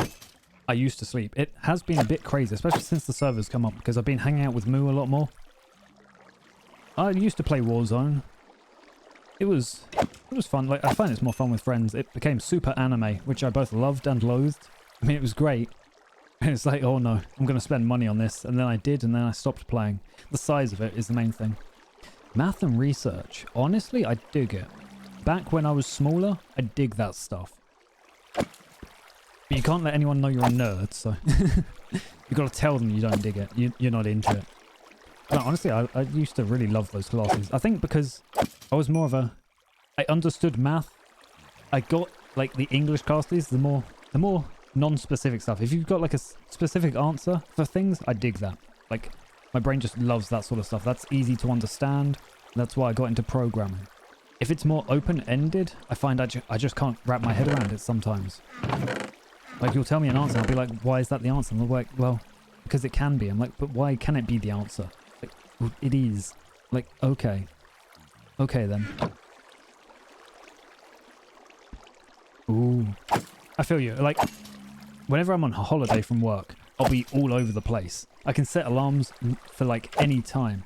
I used to sleep. It has been a bit crazy, especially since the servers come up, because I've been hanging out with Moo a lot more. I used to play Warzone. It was fun. Like, I find it's more fun with friends. It became super anime, which I both loved and loathed. I mean, it was great. And it's like, oh no, I'm going to spend money on this. And then I did, and then I stopped playing. The size of it is the main thing. Math and research. Honestly, I dig it. back when I was smaller, I dig that stuff. But you can't let anyone know you're a nerd, so you got to tell them you don't dig it. You're not into it. But honestly, I used to really love those classes. I think because I was more of a... I understood math. I got like the English classes, the more non-specific stuff. If you've got like a specific answer for things, I dig that. Like my brain just loves that sort of stuff. That's easy to understand. That's why I got into programming. If it's more open-ended, I find I just can't wrap my head around it sometimes. Like, you'll tell me an answer, I'll be like, why is that the answer? And I'm like, well, because it can be. I'm like, but why can it be the answer? Like, well, it is. Like, okay. Okay, then. Ooh. I feel you. Like, whenever I'm on holiday from work, I'll be all over the place. I can set alarms for, like, any time.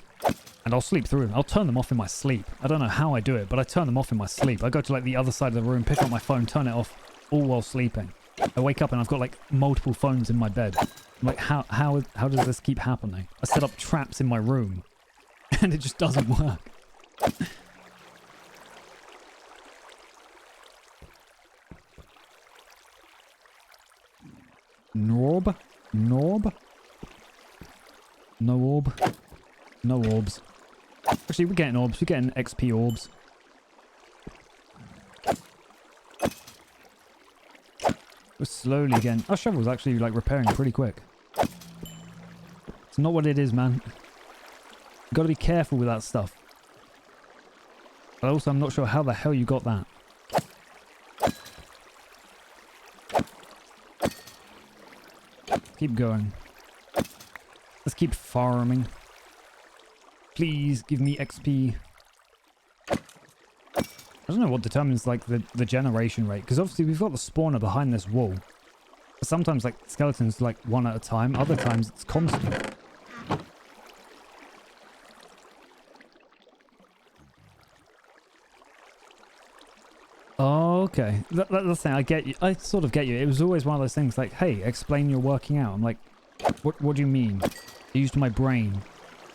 And I'll sleep through them. I'll turn them off in my sleep. I don't know how I do it, but I turn them off in my sleep. I go to, like, the other side of the room, pick up my phone, turn it off, all while sleeping. I wake up and I've got like multiple phones in my bed. I'm like, how does this keep happening? I set up traps in my room and it just doesn't work. Norb? Norb? No orb? No orbs. Actually, we're getting orbs. We're getting XP orbs. We're slowly getting... Our shovel's actually, like, repairing pretty quick. It's not what it is, man. You've got to be careful with that stuff. But also, I'm not sure how the hell you got that. Keep going. Let's keep farming. Please give me XP. I don't know what determines like the generation rate, because obviously we've got the spawner behind this wall. Sometimes like skeletons like one at a time, other times it's constant. Oh, okay. That's the thing. I get you. I sort of get you. It was always one of those things like, hey, explain your working out. I'm like, what do you mean? I used my brain.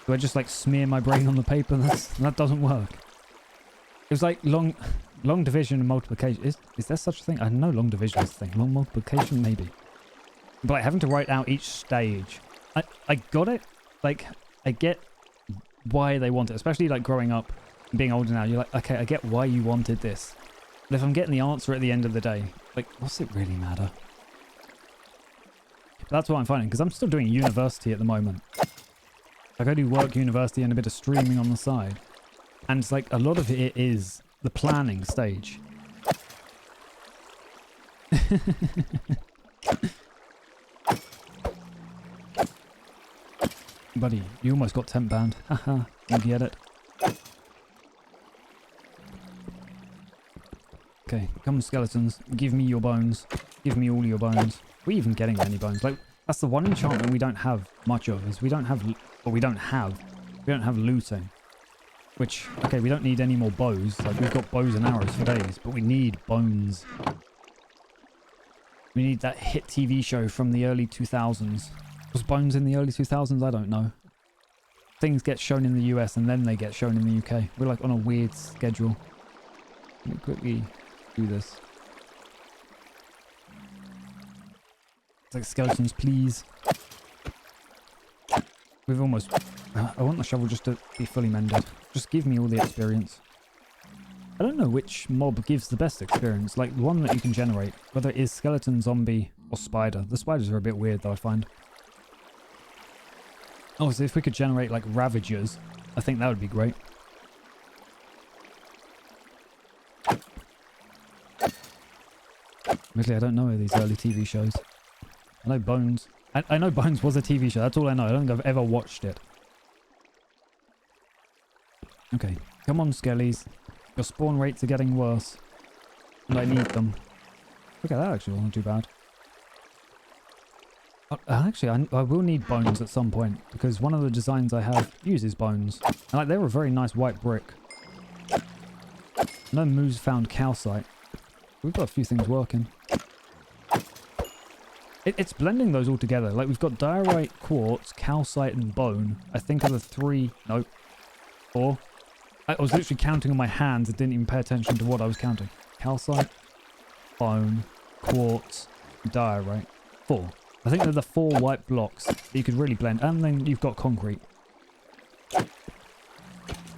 Do I just like smear my brain on the paper? That doesn't work. It was like long division and multiplication. Is there such a thing? I know long division is a thing. Long multiplication, maybe. But like having to write out each stage. I got it. Like, I get why they want it. Especially like growing up and being older now. You're like, okay, I get why you wanted this. But if I'm getting the answer at the end of the day, like, what's it really matter? That's what I'm finding. Because I'm still doing university at the moment. Like, I do work, university, and a bit of streaming on the side. And it's like, a lot of it is the planning stage. Buddy, you almost got temp banned. Haha, you get it. Okay, come skeletons. Give me your bones. Give me all your bones. Are we even getting any bones? Like, that's the one enchantment we don't have much of, is we don't have looting. Which, okay, we don't need any more bows. Like, we've got bows and arrows for days, but we need bones. We need that hit TV show from the early 2000s. Was Bones in the early 2000s? I don't know. Things get shown in the US and then they get shown in the UK. We're like on a weird schedule. Let me quickly do this. It's like skeletons, please. We've almost... I want the shovel just to be fully mended. Just give me all the experience. I don't know which mob gives the best experience. Like, the one that you can generate. Whether it is skeleton, zombie, or spider. The spiders are a bit weird, though, I find. Oh, so if we could generate, like, ravagers, I think that would be great. Really, I don't know these early TV shows. I know Bones. I know Bones was a TV show. That's all I know. I don't think I've ever watched it. Okay. Come on, skellies. Your spawn rates are getting worse. And I need them. Look at that, actually. Wasn't too bad. Actually, I will need bones at some point. Because one of the designs I have uses bones. And like, they're a very nice white brick. No moves found calcite. We've got a few things working. It's blending those all together. Like, we've got diorite, quartz, calcite, and bone. I think are the three... Nope. 4. I was literally counting on my hands and didn't even pay attention to what I was counting. Calcite, bone, quartz, diorite. 4. I think they're the 4 white blocks that you could really blend. And then you've got concrete.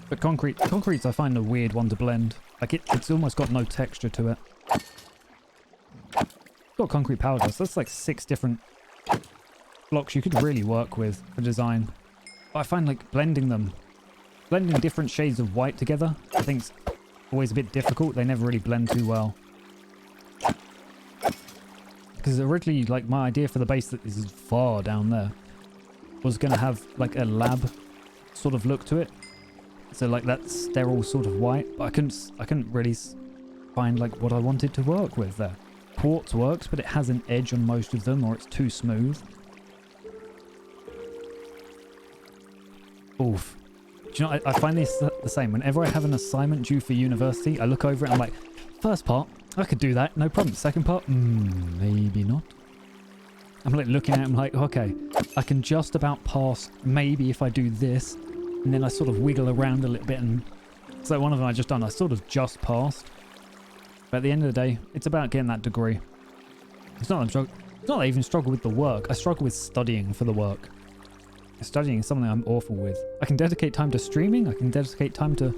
But concrete's I find a weird one to blend. Like it's almost got no texture to it. Got concrete powder, so that's like 6 different blocks you could really work with for design. But I find like blending different shades of white together, I think's always a bit difficult. They never really blend too well. Because originally, like, my idea for the base that is far down there was going to have like a lab sort of look to it. So like that sterile sort of white, but I couldn't really find like what I wanted to work with there. Quartz works, but it has an edge on most of them, or it's too smooth. Oof. Do you know, I find this the same. Whenever I have an assignment due for university, I look over it and I'm like, first part, I could do that, no problem. Second part, maybe not. I'm like looking at it, I'm like, okay, I can just about pass maybe if I do this. And then I sort of wiggle around a little bit, and it's like one of them I just done. I sort of just passed. But at the end of the day, it's about getting that degree. It's not that I even struggle with the work. I struggle with studying for the work. Studying is something I'm awful with. I can dedicate time to streaming. I can dedicate time to...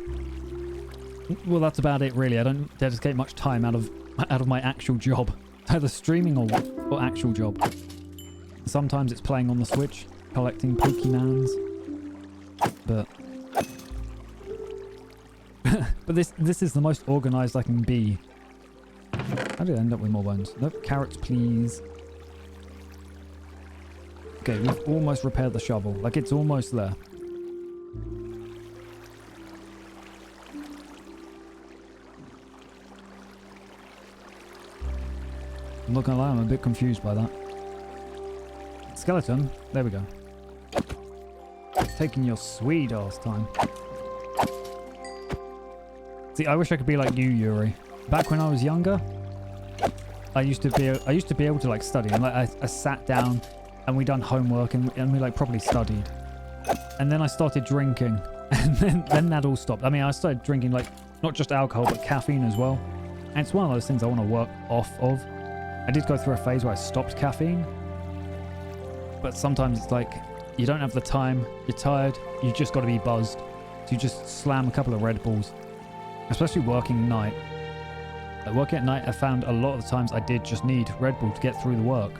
Well, that's about it, really. I don't dedicate much time out of my actual job. Either streaming or actual job. Sometimes it's playing on the Switch, collecting Pokemons. But but this is the most organized I can be. How did I end up with more bones? Nope, carrots please. Okay, we've almost repaired the shovel. Like it's almost there. I'm not gonna lie, I'm a bit confused by that. Skeleton, there we go. Taking your sweet ass time. See, I wish I could be like you, Yuri. Back when I was younger, I used to be able to like study, and like I sat down and we done homework and we like properly studied. And then I started drinking, and then that all stopped. I mean, I started drinking like not just alcohol but caffeine as well. And it's one of those things I want to work off of. I did go through a phase where I stopped caffeine, but sometimes it's like you don't have the time, you're tired, you just got to be buzzed. So you just slam a couple of Red Bulls, especially working night. Like working at night, I found a lot of the times I did just need Red Bull to get through the work.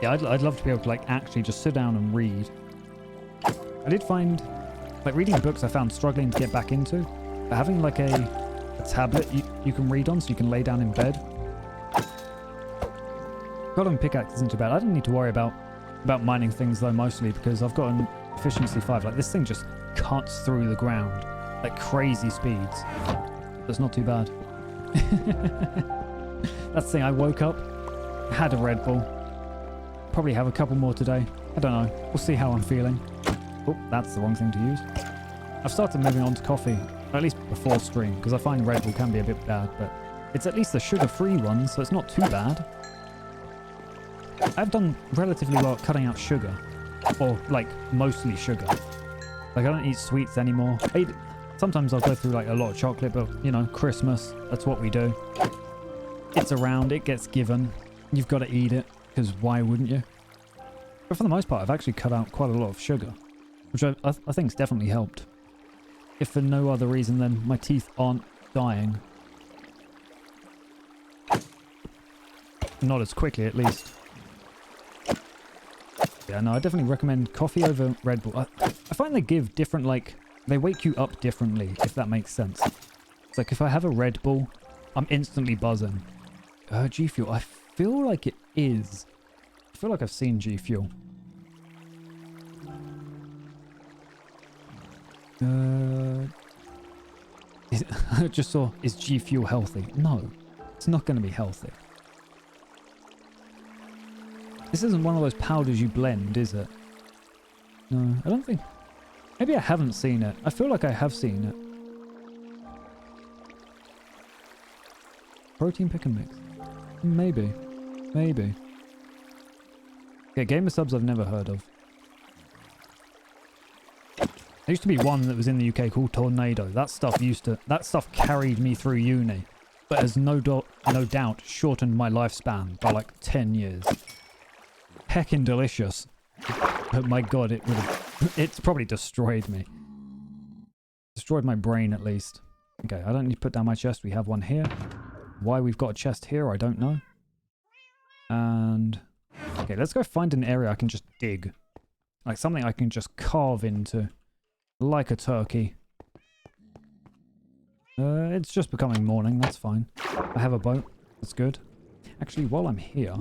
Yeah, I'd love to be able to like actually just sit down and read. I did find, like reading books I found struggling to get back into. But having like a tablet you can read on so you can lay down in bed. Golden pickaxe isn't too bad. I don't need to worry about mining things though, mostly because I've got an efficiency 5. Like this thing just cuts through the ground like crazy speeds. That's not too bad. That's the thing. I woke up, had a Red Bull. Probably have a couple more today. I don't know. We'll see how I'm feeling. Oh, that's the wrong thing to use. I've started moving on to coffee, or at least before stream, because I find Red Bull can be a bit bad, but it's at least the sugar-free one, so it's not too bad. I've done relatively well at cutting out sugar, or like mostly sugar. Like I don't eat sweets anymore. Sometimes I'll go through like a lot of chocolate, but you know, Christmas, that's what we do. It's around, it gets given. You've got to eat it, because why wouldn't you? But for the most part, I've actually cut out quite a lot of sugar, which I think's definitely helped. If for no other reason than my teeth aren't dying. Not as quickly, at least. Yeah, no, I definitely recommend coffee over Red Bull. I find they give different, like, they wake you up differently, if that makes sense. It's like if I have a Red Bull, I'm instantly buzzing. G Fuel, I feel like it is. I feel like I've seen G Fuel. I just saw, is G Fuel healthy? No, it's not going to be healthy. This isn't one of those powders you blend, is it? No, I don't think. Maybe I haven't seen it. I feel like I have seen it. Protein pick and mix. Maybe. Maybe. Okay, Gamer Subs I've never heard of. There used to be one that was in the UK called Tornado. That stuff carried me through uni, but has no doubt shortened my lifespan by like 10 years. Heckin' delicious. But my god, it's probably destroyed me. Destroyed my brain at least. Okay, I don't need to put down my chest. We have one here. Why we've got a chest here, I don't know. And okay, let's go find an area I can just dig. Like something I can just carve into. Like a turkey. It's just becoming morning, that's fine. I have a boat, that's good. Actually, while I'm here...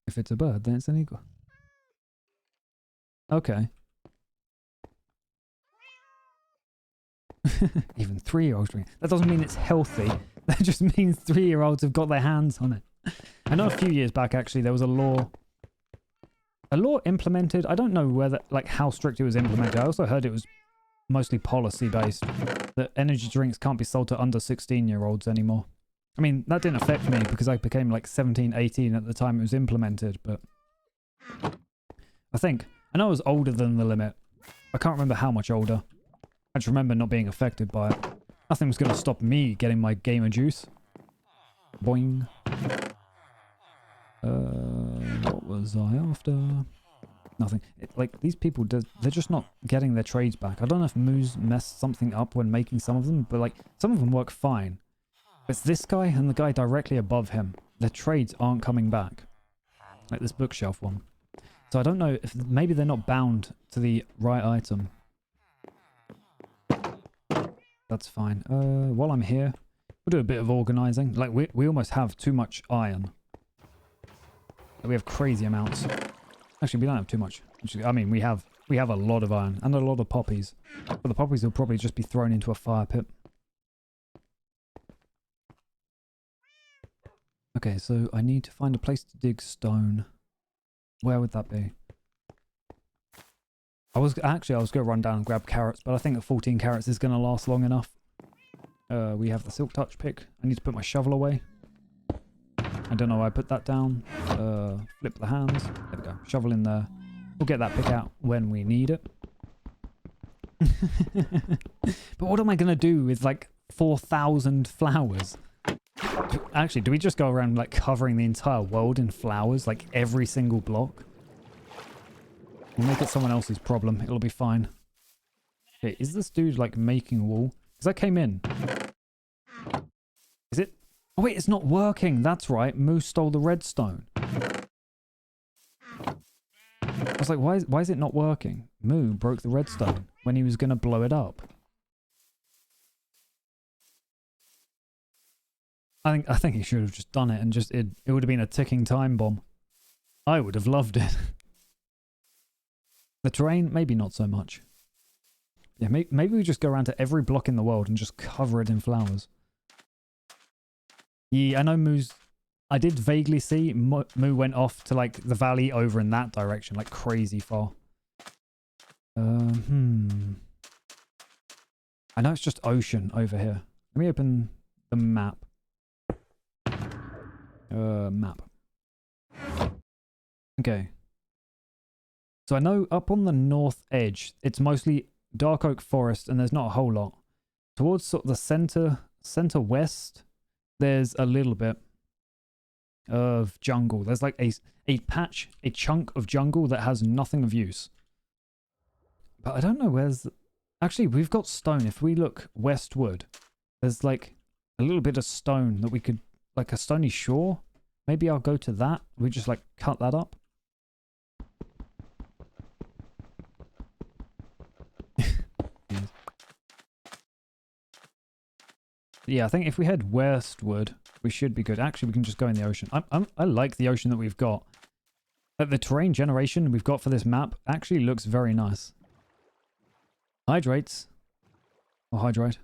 If it's a bird, then it's an eagle. Okay. Even 3-year-olds drink. That doesn't mean it's healthy. That just means 3-year-olds have got their hands on it. I know a few years back, actually, there was a law implemented. I don't know whether, like, how strict it was implemented. I also heard it was mostly policy based, that energy drinks can't be sold to under 16-year-olds anymore. I mean, that didn't affect me because I became like 17, 18 at the time it was implemented, but I know I was older than the limit. I can't remember how much older. I just remember not being affected by it. Nothing was going to stop me getting my gamer juice. Boing. What was I after? Nothing. Like, these people, they're just not getting their trades back. I don't know if Moose messed something up when making some of them, but like, some of them work fine. It's this guy and the guy directly above him. Their trades aren't coming back. Like this bookshelf one. So I don't know if maybe they're not bound to the right item. That's fine. While I'm here, we'll do a bit of organizing. Like, we almost have too much iron. We have crazy amounts. Actually, we don't have too much. I mean, we have a lot of iron and a lot of poppies. But the poppies will probably just be thrown into a fire pit. Okay, so I need to find a place to dig stone. Where would that be? I was going to run down and grab carrots, but I think that 14 carrots is going to last long enough. We have the silk touch pick. I need to put my shovel away. I don't know why I put that down. Flip the hands. There we go. Shovel in there. We'll get that pick out when we need it. But what am I going to do with like 4,000 flowers? Actually, do we just go around like covering the entire world in flowers? Like every single block? We'll make it someone else's problem. It'll be fine. Okay, is this dude like making wool? Because I came in. Is it? Oh wait, it's not working. That's right. Moose stole the redstone. I was like, why is it not working? Moo broke the redstone when he was going to blow it up. I think he should have just done it and just it would have been a ticking time bomb. I would have loved it. The terrain, maybe not so much. Yeah, maybe we just go around to every block in the world and just cover it in flowers. Yeah, I know Moo's... I did vaguely see Moo went off to like the valley over in that direction, like crazy far. I know it's just ocean over here. Let me open the map. Map. Okay. So I know up on the north edge, it's mostly dark oak forest and there's not a whole lot. Towards sort of the center west, there's a little bit of jungle. There's like a chunk of jungle that has nothing of use. But I don't know where's... Actually, we've got stone. If we look westward, there's like a little bit of stone that we could... Like a stony shore. Maybe I'll go to that. We just like cut that up. Yeah, I think if we head westward, we should be good. Actually, we can just go in the ocean. I like the ocean that we've got. Like the terrain generation we've got for this map actually looks very nice. Hydrates. Or hydrate.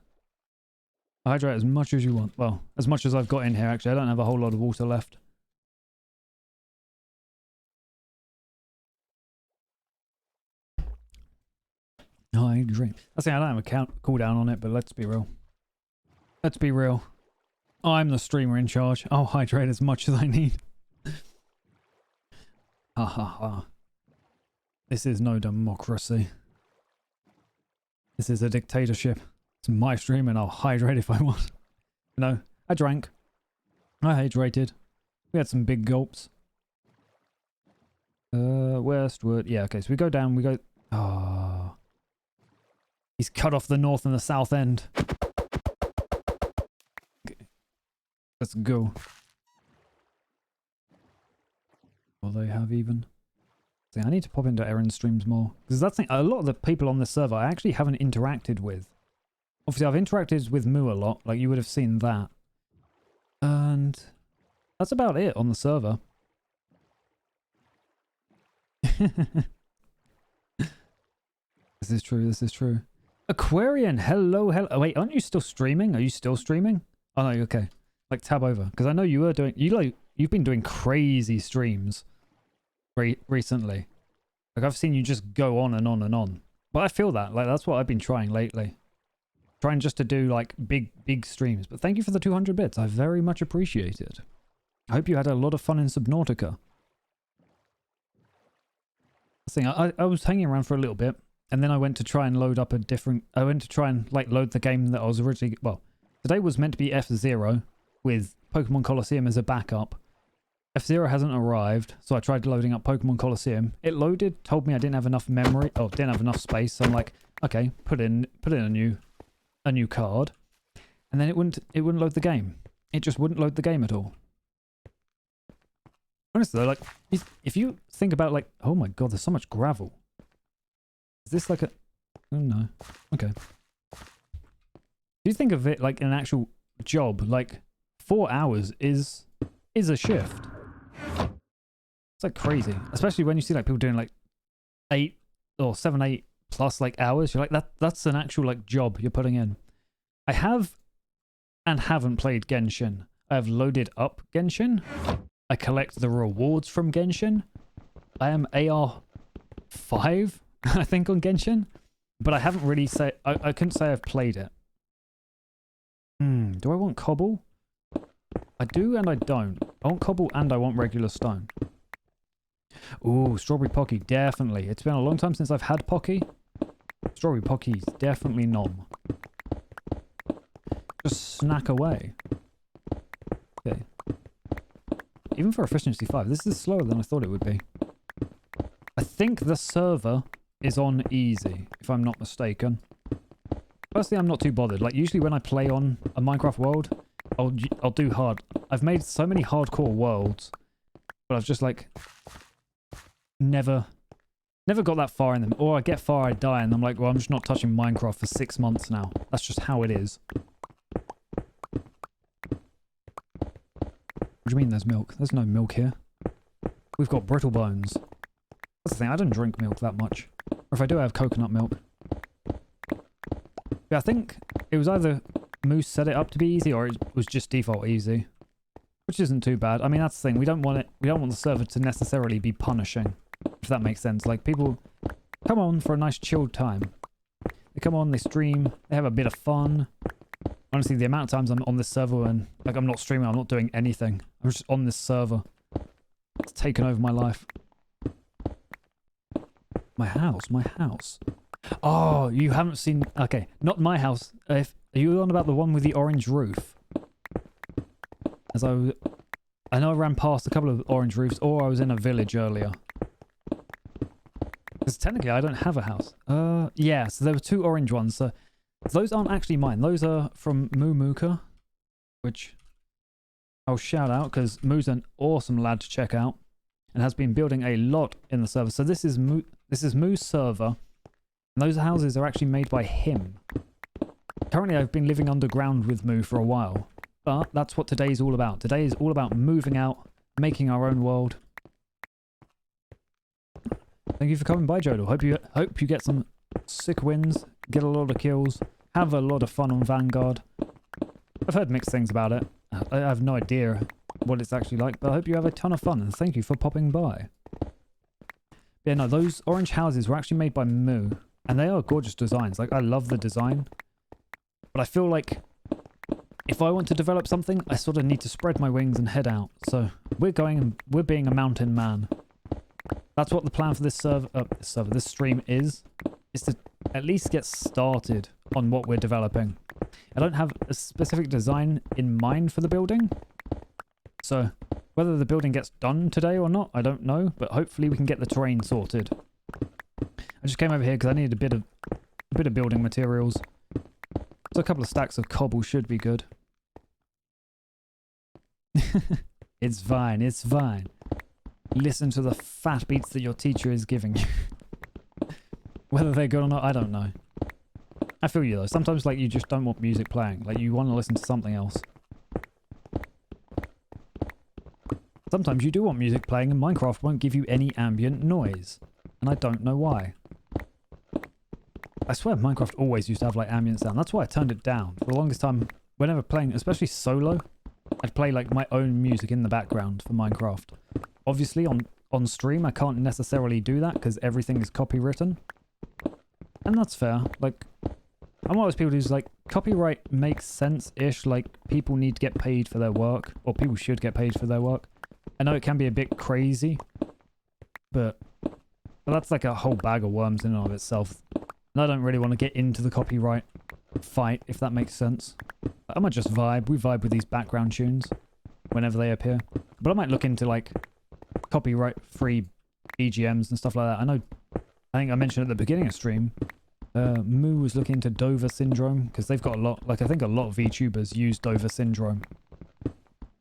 Hydrate as much as you want. Well, as much as I've got in here, actually. I don't have a whole lot of water left. Hydrate. I think I don't have a cooldown on it, but let's be real. Let's be real. I'm the streamer in charge. I'll hydrate as much as I need. Ha ha ha. This is no democracy. This is a dictatorship. It's my stream and I'll hydrate if I want. No, I drank. I hydrated. We had some big gulps. Westward. Yeah, okay, so we go down, we go... Oh. He's cut off the north and the south end. Okay. Let's go. Will they have even? See, I need to pop into Aaron's streams more. Because that's the thing, a lot of the people on this server I actually haven't interacted with. Obviously, I've interacted with Moo a lot, like you would have seen that. And that's about it on the server. This is true, this is true. Aquarian, hello, hello. Oh, wait, aren't you still streaming? Are you still streaming? Oh, no, okay. Like, tab over. Because I know you were doing... You've been doing crazy streams recently. Like, I've seen you just go on and on and on. But I feel that. Like, that's what I've been trying lately. Trying just to do, like, big streams. But thank you for the 200 bits. I very much appreciate it. I hope you had a lot of fun in Subnautica. I was hanging around for a little bit. And then I went to try and load up a different... I went to try and, like, load the game that I was originally... Well, today was meant to be F-Zero with Pokemon Colosseum as a backup. F-Zero hasn't arrived, so I tried loading up Pokemon Colosseum. It loaded, told me I didn't have enough memory... Oh, didn't have enough space. So I'm like, okay, put in a new card. And then it wouldn't load the game. It just wouldn't load the game at all. Honestly, though, like, if you think about, like... Oh my god, there's so much gravel. Is this like a... Oh, no. Okay. Do you think of it like an actual job? Like, 4 hours is a shift. It's like crazy. Especially when you see like people doing like 8 or 7, 8 plus like hours. You're like, that's an actual like job you're putting in. I have and haven't played Genshin. I have loaded up Genshin. I collect the rewards from Genshin. I am AR5. I think on Genshin, but I haven't really I couldn't say I've played it. Do I want cobble? I do and I don't. I want cobble and I want regular stone. Ooh, strawberry pocky, definitely. It's been a long time since I've had pocky. Strawberry pocky's definitely nom. Just snack away. Okay. Even for efficiency 5, this is slower than I thought it would be. I think the server is on easy, if I'm not mistaken. Personally, I'm not too bothered. Like, usually when I play on a Minecraft world, I'll do hard. I've made so many hardcore worlds, but I've just, like, never got that far in them. Or I get far, I die, and I'm like, well, I'm just not touching Minecraft for 6 months now. That's just how it is. What do you mean there's milk? There's no milk here. We've got brittle bones. That's the thing, I don't drink milk that much. Or if I do, I have coconut milk. Yeah, I think it was either Moose set it up to be easy or it was just default easy. Which isn't too bad. I mean, that's the thing. We don't want the server to necessarily be punishing. If that makes sense. Like, people come on for a nice chilled time. They come on, they stream, they have a bit of fun. Honestly, the amount of times I'm on this server and, like, I'm not streaming, I'm not doing anything. I'm just on this server. It's taken over my life. My house. Oh, you haven't seen... Okay, not my house. Are you on about the one with the orange roof? As I know I ran past a couple of orange roofs, or I was in a village earlier. Because technically I don't have a house. Yeah, so there were 2 orange ones. So those aren't actually mine. Those are from Moo Mooka, which I'll shout out because Moo's an awesome lad to check out and has been building a lot in the server. So this is Moo's server, and those houses are actually made by him. Currently, I've been living underground with Moo for a while, but that's what today's all about. Today is all about moving out, making our own world. Thank you for coming by, Jodel. Hope you get some sick wins, get a lot of kills, have a lot of fun on Vanguard. I've heard mixed things about it. I have no idea what it's actually like, but I hope you have a ton of fun, and thank you for popping by. Yeah, no, those orange houses were actually made by Moo, and they are gorgeous designs. Like, I love the design, but I feel like if I want to develop something, I sort of need to spread my wings and head out. So we're being a mountain man. That's what the plan for this this stream is to at least get started on what we're developing. I don't have a specific design in mind for the building. So whether the building gets done today or not, I don't know, but hopefully we can get the terrain sorted. I just came over here because I needed a bit of building materials. So a couple of stacks of cobble should be good. It's fine, it's fine. Listen to the fat beats that your teacher is giving you. Whether they're good or not, I don't know. I feel you though. Sometimes like you just don't want music playing. Like you want to listen to something else. Sometimes you do want music playing and Minecraft won't give you any ambient noise. And I don't know why. I swear Minecraft always used to have like ambient sound. That's why I turned it down. For the longest time, whenever playing, especially solo, I'd play like my own music in the background for Minecraft. Obviously on stream I can't necessarily do that because everything is copywritten. And that's fair. Like, I'm one of those people who's like, copyright makes sense-ish. Like, people need to get paid for their work. Or people should get paid for their work. I know it can be a bit crazy. But that's like a whole bag of worms in and of itself. And I don't really want to get into the copyright fight, if that makes sense. I might just vibe. We vibe with these background tunes whenever they appear. But I might look into like copyright-free BGMs and stuff like that. I think I mentioned at the beginning of stream, Moo was looking into Dover Syndrome because they've got a lot, like I think a lot of VTubers use Dover Syndrome.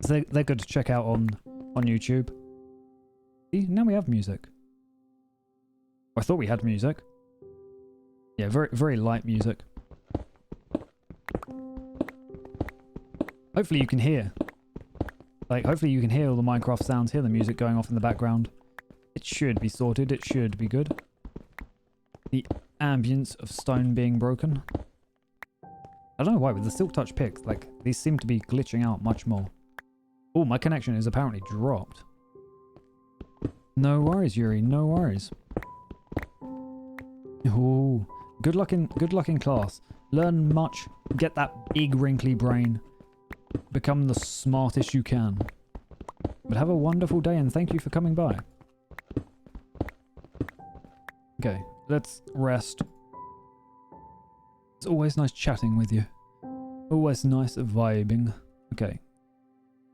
So they're good to check out on YouTube. See, now we have music. I thought we had music. Yeah, very, very light music. Hopefully you can hear. Like, hopefully you can hear all the Minecraft sounds, hear the music going off in the background. It should be sorted, it should be good. The ambience of stone being broken. I don't know why, with the Silk Touch picks, like, these seem to be glitching out much more. Oh, my connection is apparently dropped. No worries, Yuri, no worries. Oh, good luck in class. Learn much, get that big wrinkly brain. Become the smartest you can. But have a wonderful day and thank you for coming by. Okay, let's rest. It's always nice chatting with you. Always nice vibing. Okay.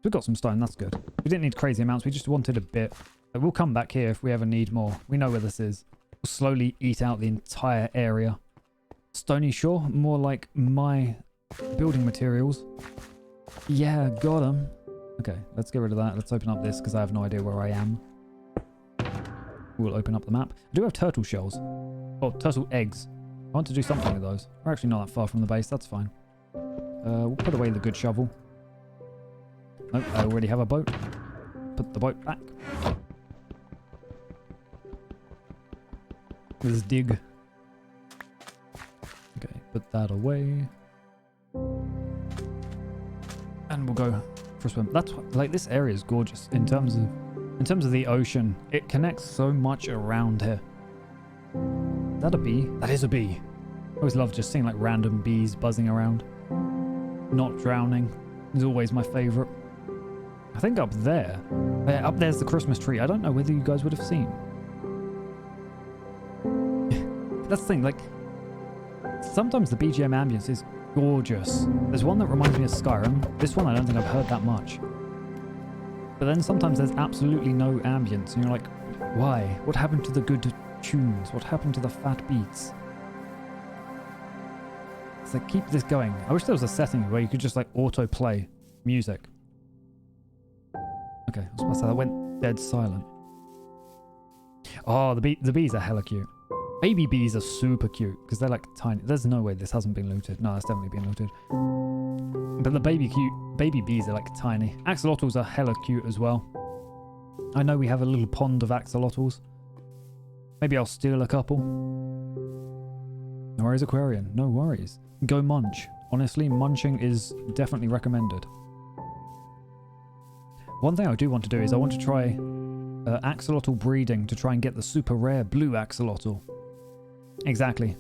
We've got some stone, that's good. We didn't need crazy amounts, we just wanted a bit. We'll come back here if we ever need more. We know where this is. We'll slowly eat out the entire area. Stony Shore, more like my building materials. Yeah, got them. Okay, let's get rid of that. Let's open up this because I have no idea where I am. We'll open up the map. I do have turtle shells. Oh, turtle eggs. I want to do something with those. We're actually not that far from the base. That's fine. We'll put away the good shovel. Nope, I already have a boat. Put the boat back. Let's dig. Okay, put that away. And we'll go for a swim. That's what, like, this area is gorgeous in terms of the ocean. It connects so much around here. Is that a bee? That is a bee. I always love just seeing like random bees buzzing around. Not drowning is always my favorite. I think up there, up there's the Christmas tree. I don't know whether you guys would have seen. That's the thing, like, sometimes the BGM ambience is gorgeous. There's one that reminds me of Skyrim. This one I don't think I've heard that much. But then sometimes there's absolutely no ambience, and you're like, why? What happened to the good tunes? What happened to the fat beats? It's like, keep this going. I wish there was a setting where you could just like auto-play music. Okay, I was supposed to say that went dead silent. Oh, the bees are hella cute. Baby bees are super cute because they're like tiny. There's no way this hasn't been looted. No, it's definitely been looted. But the baby bees are like tiny. Axolotls are hella cute as well. I know we have a little pond of axolotls. Maybe I'll steal a couple. No worries, Aquarian. No worries. Go munch. Honestly, munching is definitely recommended. One thing I do want to do is I want to try axolotl breeding to try and get the super rare blue axolotl. Exactly.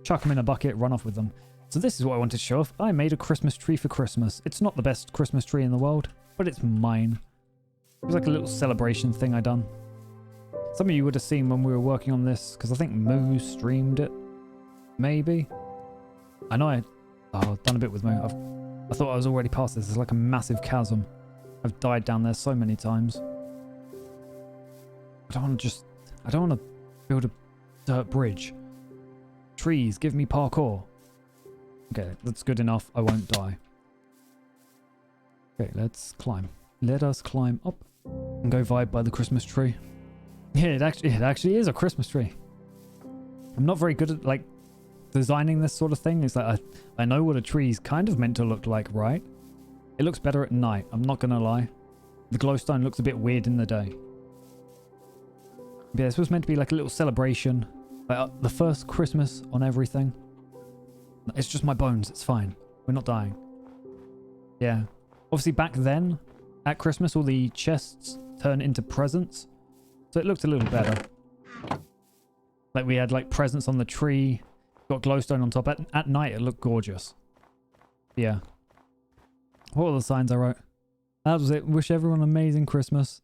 Chuck them in a bucket, run off with them. So this is what I wanted to show off. I made a Christmas tree for Christmas. It's not the best Christmas tree in the world, but it's mine. It was like a little celebration thing I done. Some of you would have seen when we were working on this, because I think Moo streamed it. Maybe. I know I've done a bit with Moo. I thought I was already past this. It's like a massive chasm. I've died down there so many times. I don't want to build a dirt bridge. Trees, give me parkour. Okay, that's good enough. I won't die. Okay, let's climb. Let us climb up and go vibe by the Christmas tree. Yeah, it actually is a Christmas tree. I'm not very good at like designing this sort of thing. It's like I know what a tree's kind of meant to look like, right? It looks better at night, I'm not gonna lie. The glowstone looks a bit weird in the day. But yeah, this was meant to be like a little celebration. Like the first Christmas on everything. It's just my bones, it's fine. We're not dying. Yeah. Obviously back then, at Christmas, all the chests turn into presents. So it looked a little better. Like we had like presents on the tree. Got glowstone on top. At night it looked gorgeous. Yeah. What were the signs I wrote? That was it. Wish everyone an amazing Christmas.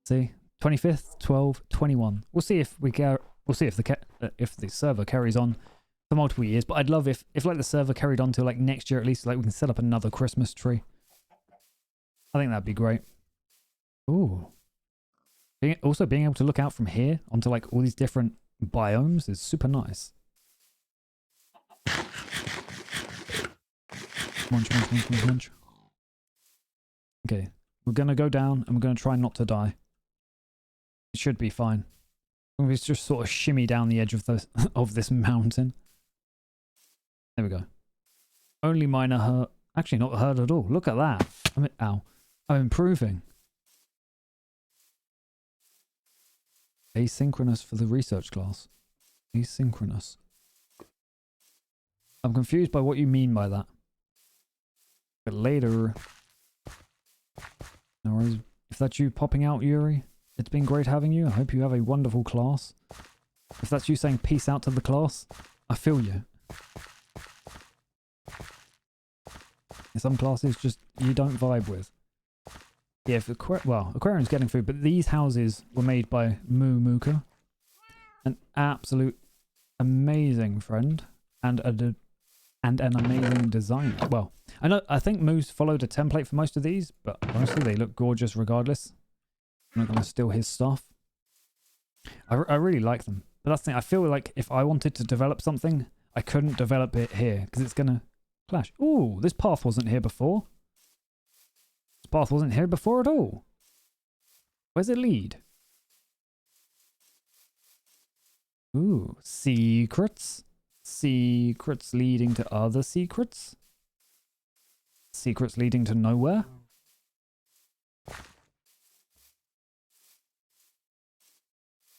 See? 25th, 12, 21. We'll see if the server carries on for multiple years. But I'd love if like the server carried on till like next year at least, like we can set up another Christmas tree. I think that'd be great. Ooh. Also being able to look out from here onto like all these different biomes is super nice. Munch, munch, munch, munch, munch. Okay, we're gonna go down and we're gonna try not to die. It should be fine. We just sort of shimmy down the edge of this mountain. There we go. Only minor hurt. Actually, not hurt at all. Look at that. Ow. I'm improving. Asynchronous for the research class. Asynchronous. I'm confused by what you mean by that. But later. No worries. If that's you popping out, Yuri, it's been great having you. I hope you have a wonderful class. If that's you saying peace out to the class, I feel you. Some classes just you don't vibe with. Yeah, Aquarium's getting food, but these houses were made by Moo Mooka. An absolute amazing friend and an amazing designer. Well, I think Moo's followed a template for most of these, but honestly they look gorgeous regardless. I'm not going to steal his stuff. I really like them. But that's the thing, I feel like if I wanted to develop something, I couldn't develop it here because it's going to clash. Ooh, this path wasn't here before. This path wasn't here before at all. Where's it lead? Ooh, secrets. Secrets leading to other secrets. Secrets leading to nowhere.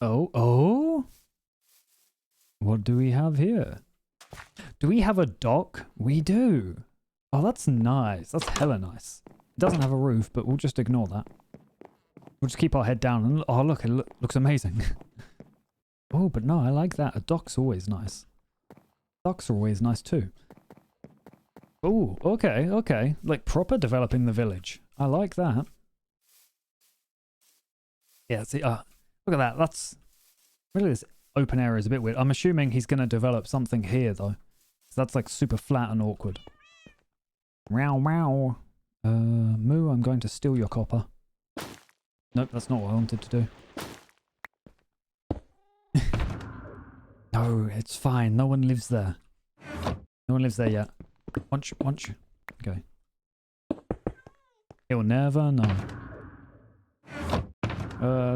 Oh. What do we have here? Do we have a dock? We do. Oh, that's nice. That's hella nice. It doesn't have a roof, but we'll just ignore that. We'll just keep our head down and oh look, it looks amazing. Oh, but no, I like that. A dock's always nice. Docks are always nice too. Oh, okay. Like proper developing the village. I like that. Yeah, see, look at that. That's really, this open area is a bit weird. I'm assuming he's going to develop something here though. So that's like super flat and awkward. Meow, meow. Moo, I'm going to steal your copper. Nope, that's not what I wanted to do. No, it's fine. No one lives there. No one lives there yet. Munch. Okay. He'll never know.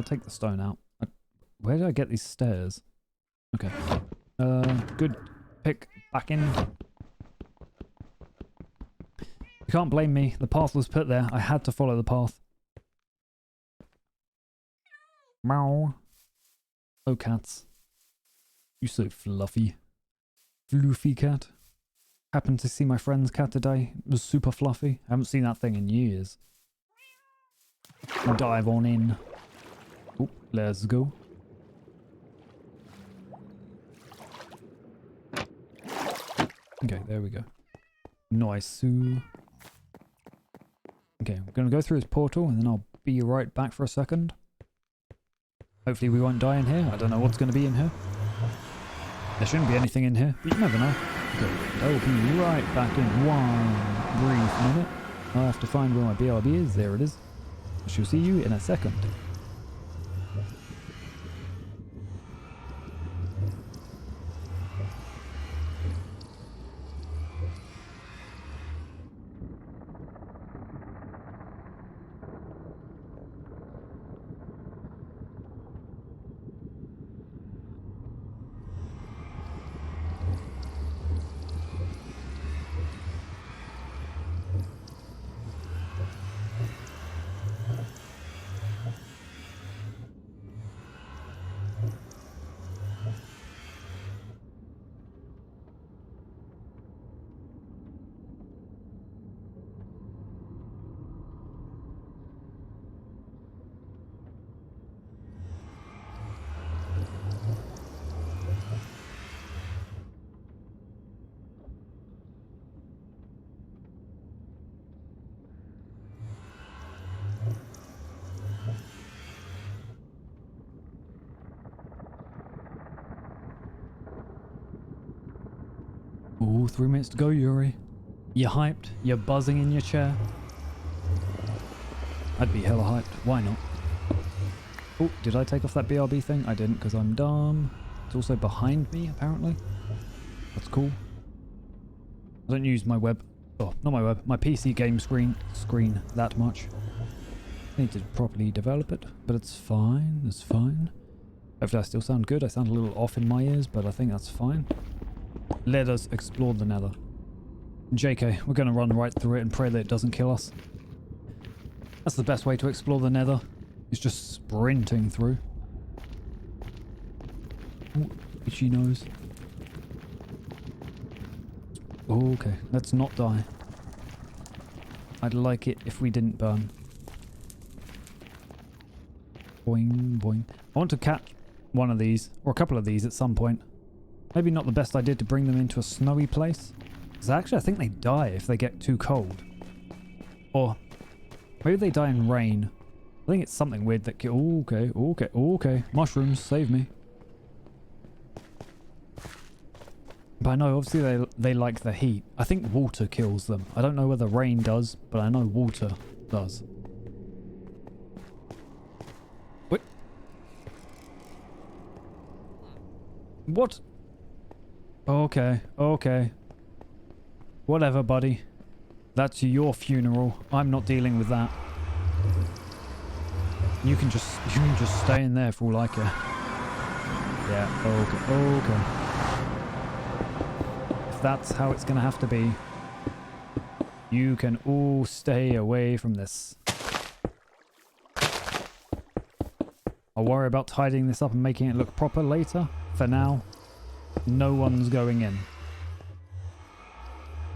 Take the stone out. Where did I get these stairs? Okay. Good pick. Back in. You can't blame me. The path was put there. I had to follow the path. Meow. Oh, cats. You so fluffy. Floofy cat. Happened to see my friend's cat today. It was super fluffy. I haven't seen that thing in years. Dive on in. Oh, let's go. Okay, there we go. Nice. Okay, I'm going to go through this portal and then I'll be right back for a second. Hopefully we won't die in here. I don't know what's going to be in here. There shouldn't be anything in here, but you never know. Okay, I will be right back in one brief minute. I'll have to find where my BRB is. There it is. I shall see you in a second. Ooh, 3 minutes to go, Yuri. You hyped? You're buzzing in your chair? I'd be hella hyped. Why not? Oh, did I take off that BRB thing? I didn't because I'm dumb. It's also behind me, apparently. That's cool. I don't use my web... Oh, not my web. My PC game screen that much. I need to properly develop it, but it's fine. It's fine. Hopefully I still sound good. I sound a little off in my ears, but I think that's fine. Let us explore the nether. JK, we're going to run right through it and pray that it doesn't kill us. That's the best way to explore the nether. It's just sprinting through. Ooh, itchy nose. Okay, let's not die. I'd like it if we didn't burn. Boing, boing. I want to catch one of these, or a couple of these at some point. Maybe not the best idea to bring them into a snowy place. Because actually I think they die if they get too cold. Or maybe they die in rain. I think it's something weird that... Okay. Mushrooms, save me. But I know obviously they like the heat. I think water kills them. I don't know whether rain does, but I know water does. Wait. What? Okay. Whatever, buddy. That's your funeral. I'm not dealing with that. You can just stay in there for all I care. Yeah, okay. If that's how it's gonna have to be, you can all stay away from this. I'll worry about tidying this up and making it look proper later. For now, no one's going in.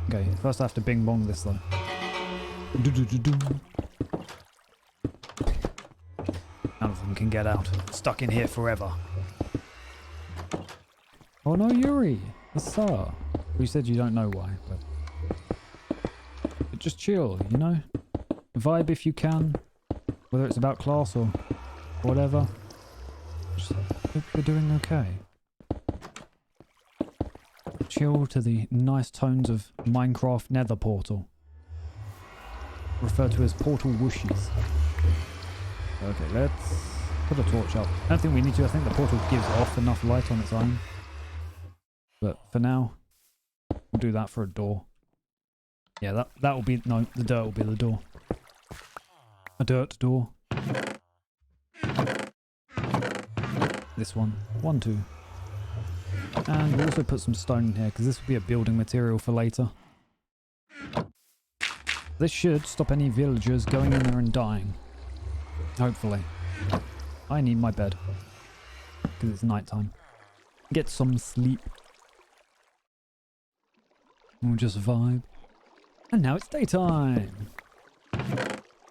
Okay, first I have to bing bong this though. None of them can get out. Stuck in here forever. Oh no, Yuri! Asa! You said you don't know why, but just chill, you know? Vibe if you can. Whether it's about class or whatever. Just hope you're doing okay. Chill to the nice tones of Minecraft Nether Portal. Referred to as Portal Whooshies. Okay, let's put a torch up. I don't think we need to. I think the portal gives off enough light on its own. But for now, we'll do that for a door. Yeah, that will be... No, the dirt will be the door. A dirt door. This one. 1, 2. And we'll also put some stone in here, because this will be a building material for later. This should stop any villagers going in there and dying. Hopefully. I need my bed. Because it's nighttime. Get some sleep. We'll just vibe. And now it's daytime!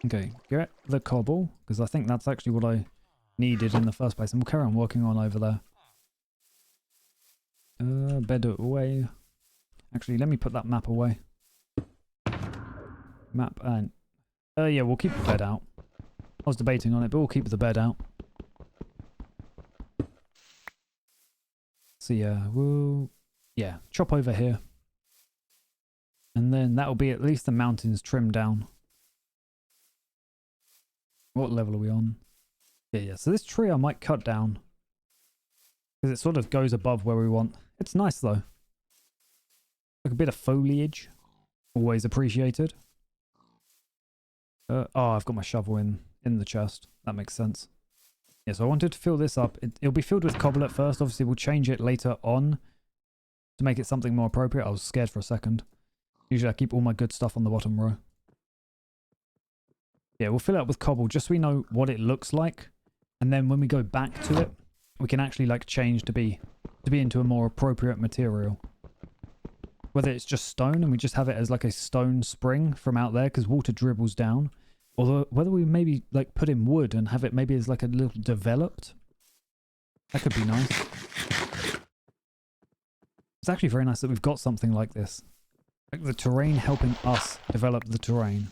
Okay, get the cobble, because I think that's actually what I needed in the first place. And we'll carry on working on over there. Bed away. Actually, let me put that map away. Map and... yeah, we'll keep the bed out. I was debating on it, but we'll keep the bed out. So yeah, we'll... Yeah, chop over here. And then that'll be at least the mountains trimmed down. What level are we on? Yeah. So this tree I might cut down. Because it sort of goes above where we want. It's nice though. Like a bit of foliage. Always appreciated. Oh, I've got my shovel in the chest. That makes sense. Yeah, so I wanted to fill this up. It'll be filled with cobble at first. Obviously, we'll change it later on to make it something more appropriate. I was scared for a second. Usually I keep all my good stuff on the bottom row. Yeah, we'll fill it up with cobble just so we know what it looks like. And then when we go back to it, we can actually like change to be into a more appropriate material. Whether it's just stone and we just have it as like a stone spring from out there because water dribbles down. Or whether we maybe like put in wood and have it maybe as like a little developed. That could be nice. It's actually very nice that we've got something like this. Like the terrain helping us develop the terrain.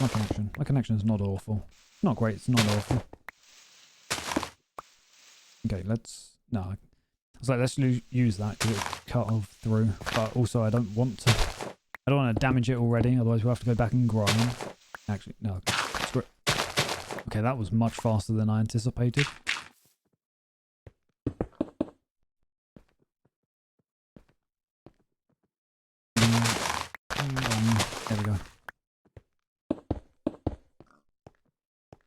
My connection. My connection is not awful. Not great, it's not awful. Okay, let's... No. I was like, let's use that because it's cut off through. But also I don't want to... I don't want to damage it already, otherwise we'll have to go back and grind. Actually, no. Screw it. Okay, that was much faster than I anticipated. There we go.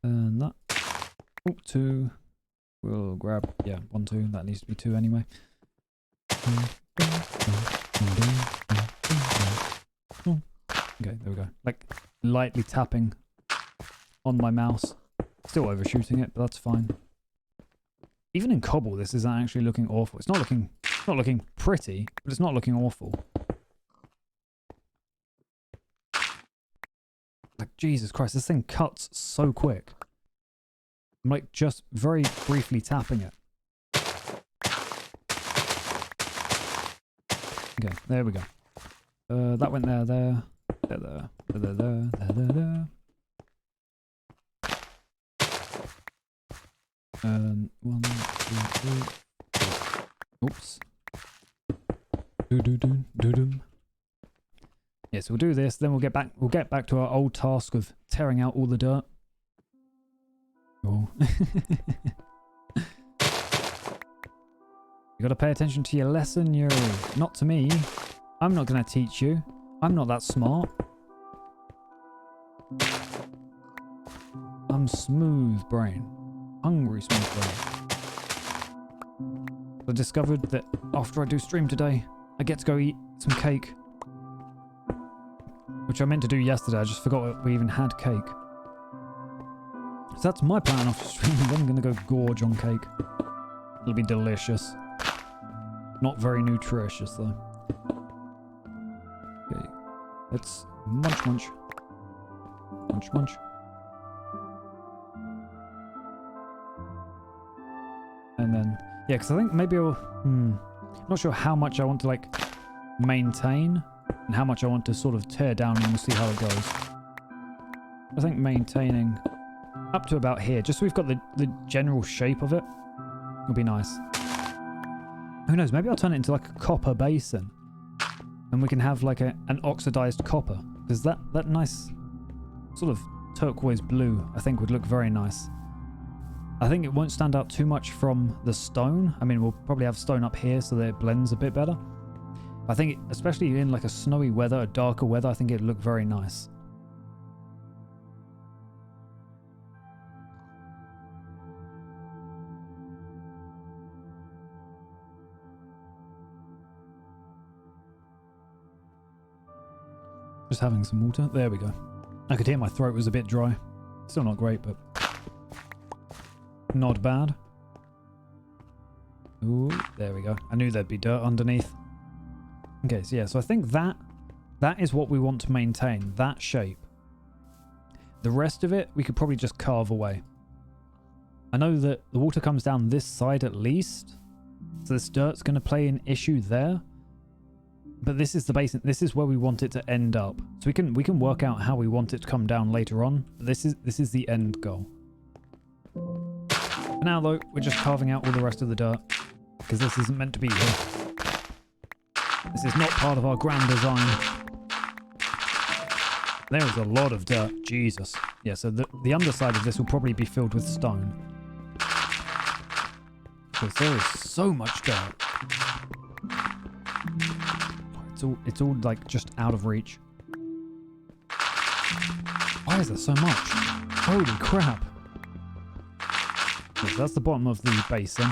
And that. Oh, 2. We'll grab, yeah, 1, 2. That needs to be 2 anyway. Okay, there we go. Like, lightly tapping on my mouse. Still overshooting it, but that's fine. Even in cobble, this isn't actually looking awful. It's not looking pretty, but it's not looking awful. Like, Jesus Christ, this thing cuts so quick. I'm like just very briefly tapping it. Okay, there we go. That went there. 1, 2, 3, 4. Oops. Yeah, so we'll do this, then we'll get back to our old task of tearing out all the dirt. Oh. You gotta pay attention to your lesson, Yuri. Not to me. I'm not gonna teach you. I'm not that smart. I'm smooth brain. Hungry smooth brain. I discovered that after I do stream today, I get to go eat some cake. Which I meant to do yesterday, I just forgot we even had cake. So that's my plan after stream. I'm going to go gorge on cake. It'll be delicious. Not very nutritious though. Okay. Let's munch. Munch. And then, yeah, because I think maybe I'll... not sure how much I want to like maintain and how much I want to sort of tear down, and we'll see how it goes. I think maintaining up to about here, just so we've got the general shape of it, will be nice. Who knows, maybe I'll turn it into like a copper basin. And we can have like an oxidized copper. Because that nice sort of turquoise blue, I think would look very nice. I think it won't stand out too much from the stone. I mean, we'll probably have stone up here so that it blends a bit better. I think, especially in like a snowy weather, a darker weather, I think it'd look very nice. Just having some water. There we go. I could hear my throat was a bit dry. Still not great, but not bad. Ooh, there we go. I knew there'd be dirt underneath. Okay, so yeah, so I think that is what we want to maintain, that shape. The rest of it, we could probably just carve away. I know that the water comes down this side at least, So this dirt's going to play an issue there. But this is the basin. This is where we want it to end up. So we can work out how we want it to come down later on. But this is the end goal. For now though, we're just carving out all the rest of the dirt. Because this isn't meant to be here. This is not part of our grand design. There is a lot of dirt. Jesus. Yeah, so the underside of this will probably be filled with stone. Because there is so much dirt. It's all like just out of reach. Why is there so much? Holy crap. Yes, that's the bottom of the basin.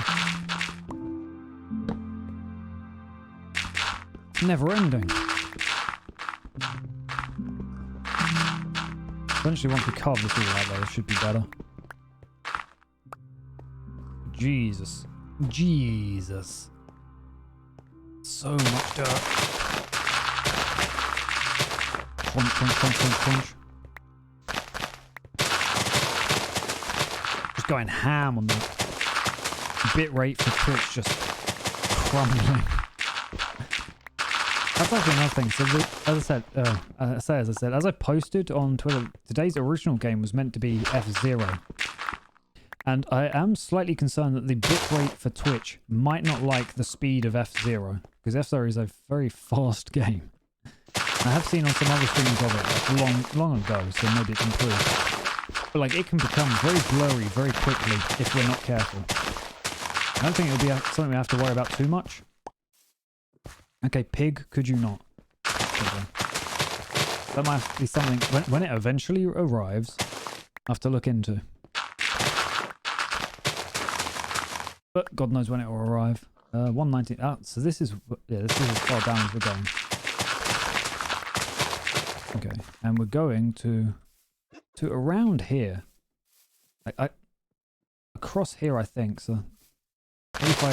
It's never ending. Eventually once we carve this all out though, it should be better. Jesus. Jesus. So much dirt. Crunch, crunch, crunch, crunch, crunch. Just going ham on that. Bit rate for Twitch just crumbling. That's actually another thing. So as I said, as I posted on Twitter, today's original game was meant to be F-Zero. And I am slightly concerned that the bitrate for Twitch might not like the speed of F-Zero. Because F-Zero is a very fast game. I have seen on some other streams of it like long ago, so maybe it can improve. But like it can become very blurry very quickly if we're not careful. I don't think it'll be something we have to worry about too much. Okay, pig, could you not? Okay. That might be something, when it eventually arrives, I have to look into. But God knows when it will arrive. 190. Oh, so this is as far down as we're going. Okay, and we're going to around here. Across here, I think. So maybe if I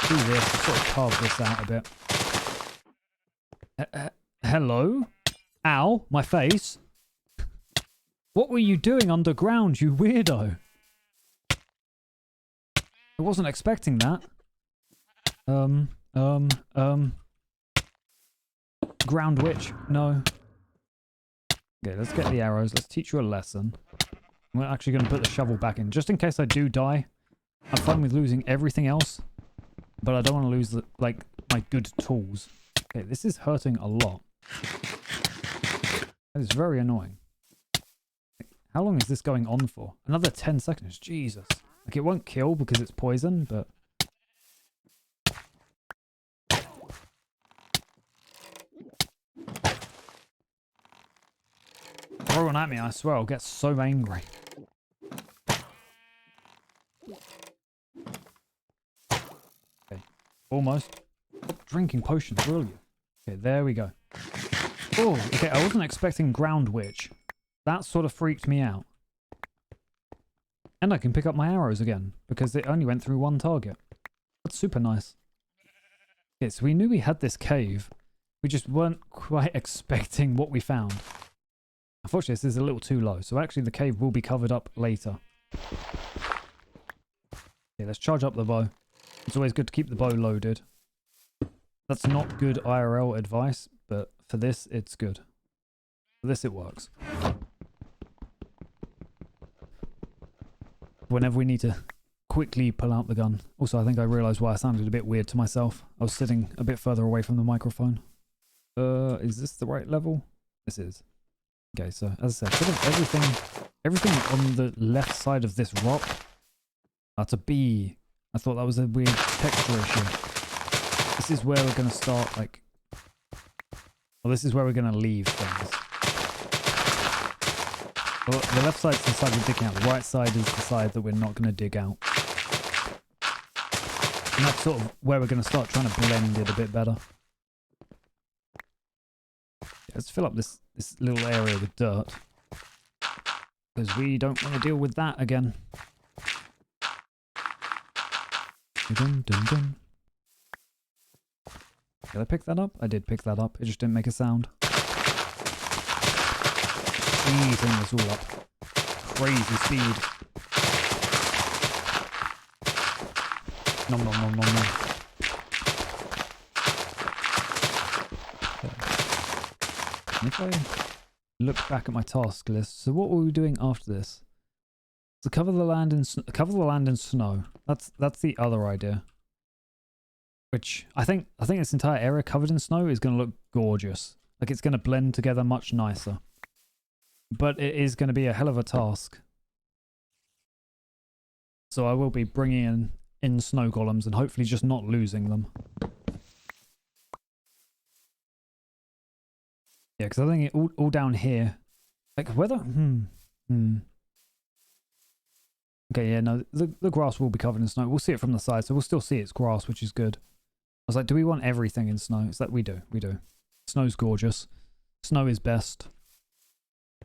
do this, sort of carve this out a bit. Hello? Ow, my face. What were you doing underground, you weirdo? I wasn't expecting that. Ground witch. No. Okay, let's get the arrows. Let's teach you a lesson. I'm actually going to put the shovel back in. Just in case I do die. I'm fine with losing everything else. But I don't want to lose, my good tools. Okay, this is hurting a lot. That is very annoying. How long is this going on for? Another 10 seconds. Jesus. Like, it won't kill because it's poison, but... Throw one at me, I swear, I'll get so angry. Okay, almost. Stop drinking potions, will you? Okay, there we go. Oh, okay, I wasn't expecting Ground Witch. That sort of freaked me out. And I can pick up my arrows again, because it only went through one target. That's super nice. Okay, so we knew we had this cave. We just weren't quite expecting what we found. Unfortunately, this is a little too low, so actually the cave will be covered up later. Okay, let's charge up the bow. It's always good to keep the bow loaded. That's not good IRL advice, but for this, it's good. For this, it works. Whenever we need to quickly pull out the gun. Also, I think I realised why I sounded a bit weird to myself. I was sitting a bit further away from the microphone. Is this the right level? This is. Okay, so as I said, sort of everything on the left side of this rock. That's a bee. I thought that was a weird texture issue. This is where we're going to start, like... Well, this is where we're going to leave things. Well, the left side's the side we're digging out. The right side is the side that we're not going to dig out. And that's sort of where we're going to start trying to blend it a bit better. Let's fill up this little area with dirt. Because we don't want to deal with that again. Dun, dun, dun. Did I pick that up? I did pick that up. It just didn't make a sound. Eating this all up. Crazy speed. Nom nom nom nom nom. If I look back at my task list, so what were we doing after this? So cover the land in snow. That's the other idea. Which I think this entire area covered in snow is going to look gorgeous. Like it's going to blend together much nicer. But it is going to be a hell of a task. So I will be bringing in snow golems and hopefully just not losing them. Yeah, because I think it all down here, like whether Okay, yeah, no, the grass will be covered in snow. We'll see it from the side, so we'll still see it's grass, which is good. I was like, do we want everything in snow? It's like, we do. Snow's gorgeous. Snow is best.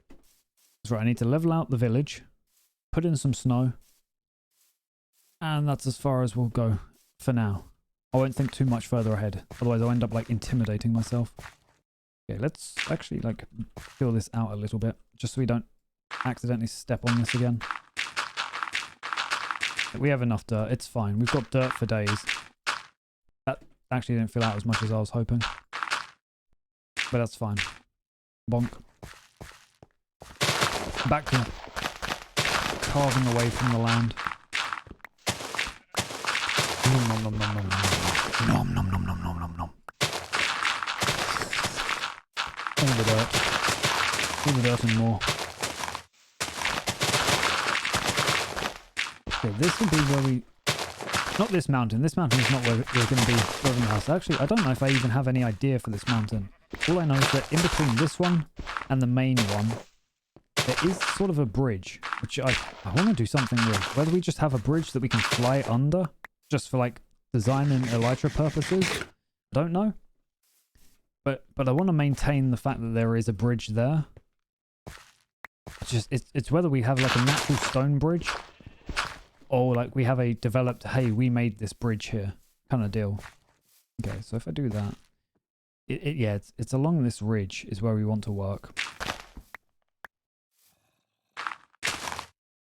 That's right, I need to level out the village, put in some snow, and that's as far as we'll go for now. I won't think too much further ahead, otherwise I'll end up like intimidating myself. Okay, let's actually like fill this out a little bit, just so we don't accidentally step on this again. We have enough dirt, it's fine. We've got dirt for days. That actually didn't fill out as much as I was hoping. But that's fine. Bonk. Back to carving away from the land. Nom nom nom nom nom nom. Nom nom nom nom nom nom nom. All the dirt. All the dirt and more. Okay, this would be where we... Not this mountain. This mountain is not where we're going to be building the house. Actually, I don't know if I even have any idea for this mountain. All I know is that in between this one and the main one, there is sort of a bridge, which I want to do something with. Whether we just have a bridge that we can fly under, just for like design and elytra purposes, I don't know. But I want to maintain the fact that there is a bridge there. It's whether we have like a natural stone bridge, or like we have a developed, hey, we made this bridge here kind of deal. Okay, so if I do that, yeah, it's along this ridge is where we want to work.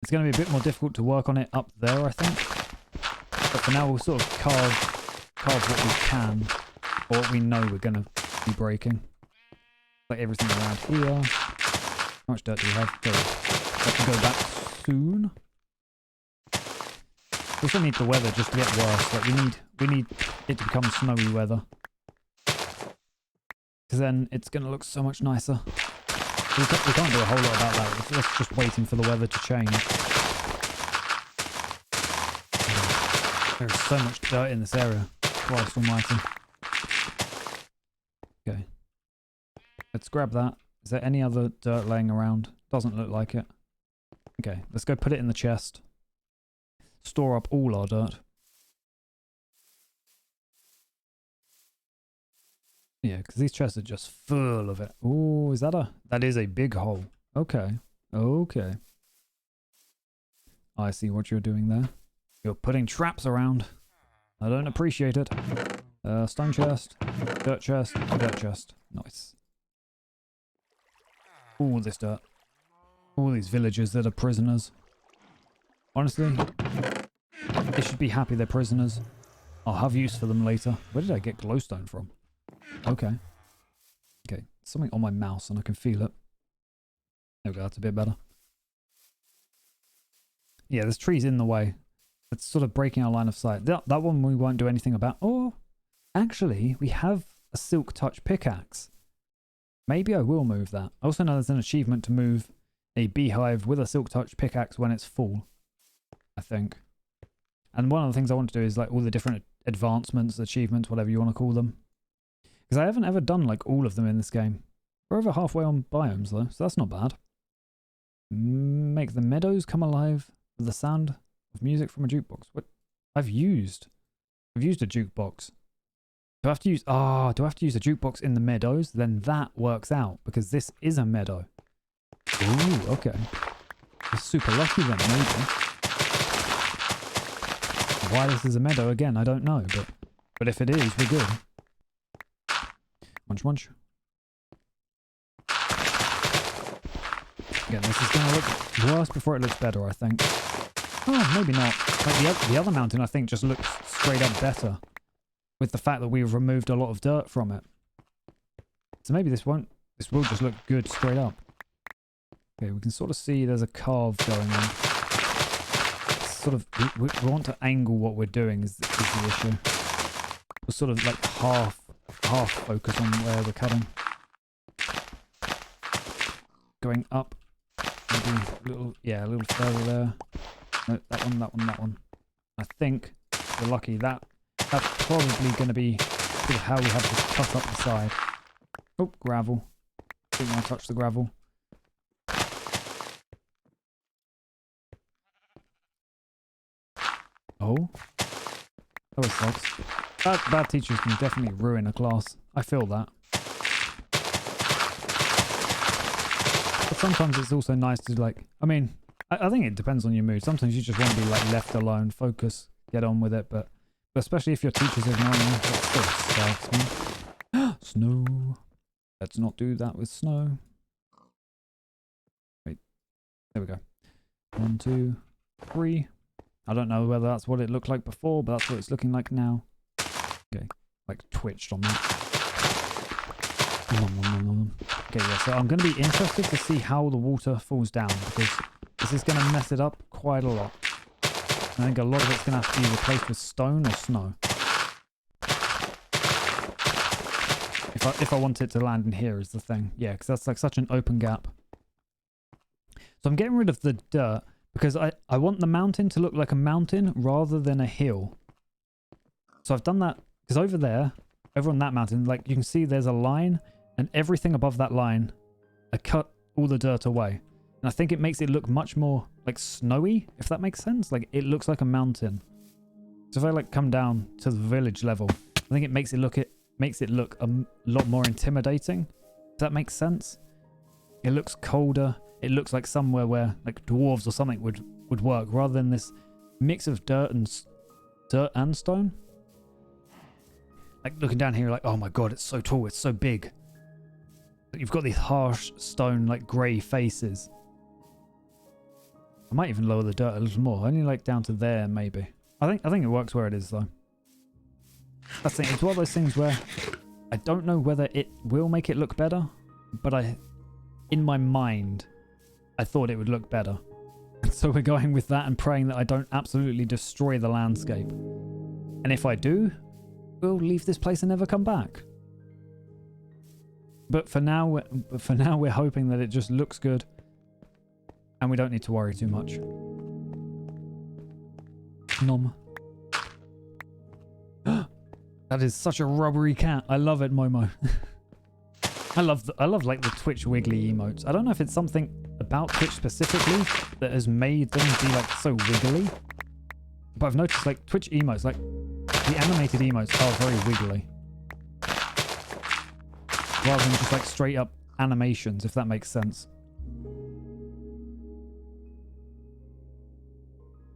It's going to be a bit more difficult to work on it up there, I think. But for now, we'll sort of carve what we can, or what we know we're going to be breaking. Like everything around here. How much dirt do we have? Good. Have to go back soon. We also need the weather just to get worse. Like we need it to become snowy weather. Because then it's going to look so much nicer. We can't do a whole lot about that. That's just waiting for the weather to change. There's so much dirt in this area. Christ almighty. Okay. Let's grab that. Is there any other dirt laying around? Doesn't look like it. Okay, let's go put it in the chest. Store up all our dirt. Yeah, because these chests are just full of it. Oh, is that that is a big hole. Okay. Okay. I see what you're doing there. You're putting traps around. I don't appreciate it. Stone chest, dirt chest, dirt chest. Nice. All this dirt. All these villagers that are prisoners. Honestly, they should be happy they're prisoners. I'll have use for them later. Where did I get glowstone from? Okay. Okay. Something on my mouse and I can feel it. There we go. That's a bit better. Yeah, there's trees in the way. It's sort of breaking our line of sight. That one we won't do anything about. Oh, actually, we have a silk touch pickaxe. Maybe I will move that. I also know there's an achievement to move a beehive with a silk touch pickaxe when it's full, I think. And one of the things I want to do is like all the different advancements, achievements, whatever you want to call them. Because I haven't ever done like all of them in this game. We're over halfway on biomes though, so that's not bad. Make the meadows come alive with the sound of music from a jukebox. What? I've used a jukebox. Do I have to use, do I have to use a jukebox in the meadows? Then that works out because this is a meadow. Ooh, okay. We're super lucky then, maybe. Why this is a meadow again, I don't know, but if it is, we're good. Munch, munch. Again, this is going to look worse before it looks better, I think. Oh, maybe not. Like the other mountain, I think, just looks straight up better. With the fact that we've removed a lot of dirt from it. So maybe this won't this will just look good straight up. Okay, we can sort of see there's a carve going on. It's sort of, we want to angle what we're doing is the issue. We're sort of like half focus on where we're cutting. Going up. Maybe a little, yeah, a little further there. No, that one, that one, that one. I think we're lucky. That's probably going to be sort of how we have to cut up the side. Oh, gravel. Didn't want to touch the gravel. Oh. That was sucks. Bad teachers can definitely ruin a class. I feel that. But sometimes it's also nice to like, I mean, I think it depends on your mood. Sometimes you just want to be like left alone, focus, get on with it. But especially if your teacher's ignoring you, that still sucks, man. Snow. Let's not do that with snow. Wait. There we go. 1, 2, 3. I don't know whether that's what it looked like before, but that's what it's looking like now. Okay. Like twitched on that. Okay, yeah, so I'm going to be interested to see how the water falls down, because this is going to mess it up quite a lot. I think a lot of it's going to have to be replaced with stone or snow. If I want it to land in here is the thing. Yeah, because that's like such an open gap. So I'm getting rid of the dirt because I want the mountain to look like a mountain rather than a hill. So I've done that because over there, over on that mountain, like you can see there's a line, and everything above that line, I cut all the dirt away. And I think it makes it look much more like snowy, if that makes sense. Like it looks like a mountain. So if I like come down to the village level, I think it makes it look a lot more intimidating. If that makes sense. It looks colder. It looks like somewhere where like dwarves or something would work, rather than this mix of dirt and stone. Like looking down here, like, oh my god, it's so tall, it's so big. You've got these harsh stone, like grey faces. I might even lower the dirt a little more, only like down to there maybe. I think it works where it is though. That's the thing. It's one of those things where I don't know whether it will make it look better, but in my mind, I thought it would look better. So we're going with that and praying that I don't absolutely destroy the landscape. And if I do, we'll leave this place and never come back. But for now we're hoping that it just looks good and we don't need to worry too much. Nom. That is such a rubbery cat. I love it, Momo. I love like the Twitch wiggly emotes. I don't know if it's something about Twitch specifically that has made them be like so wiggly. But I've noticed like Twitch emotes, like the animated emotes are very wiggly. Rather than just like straight up animations, if that makes sense.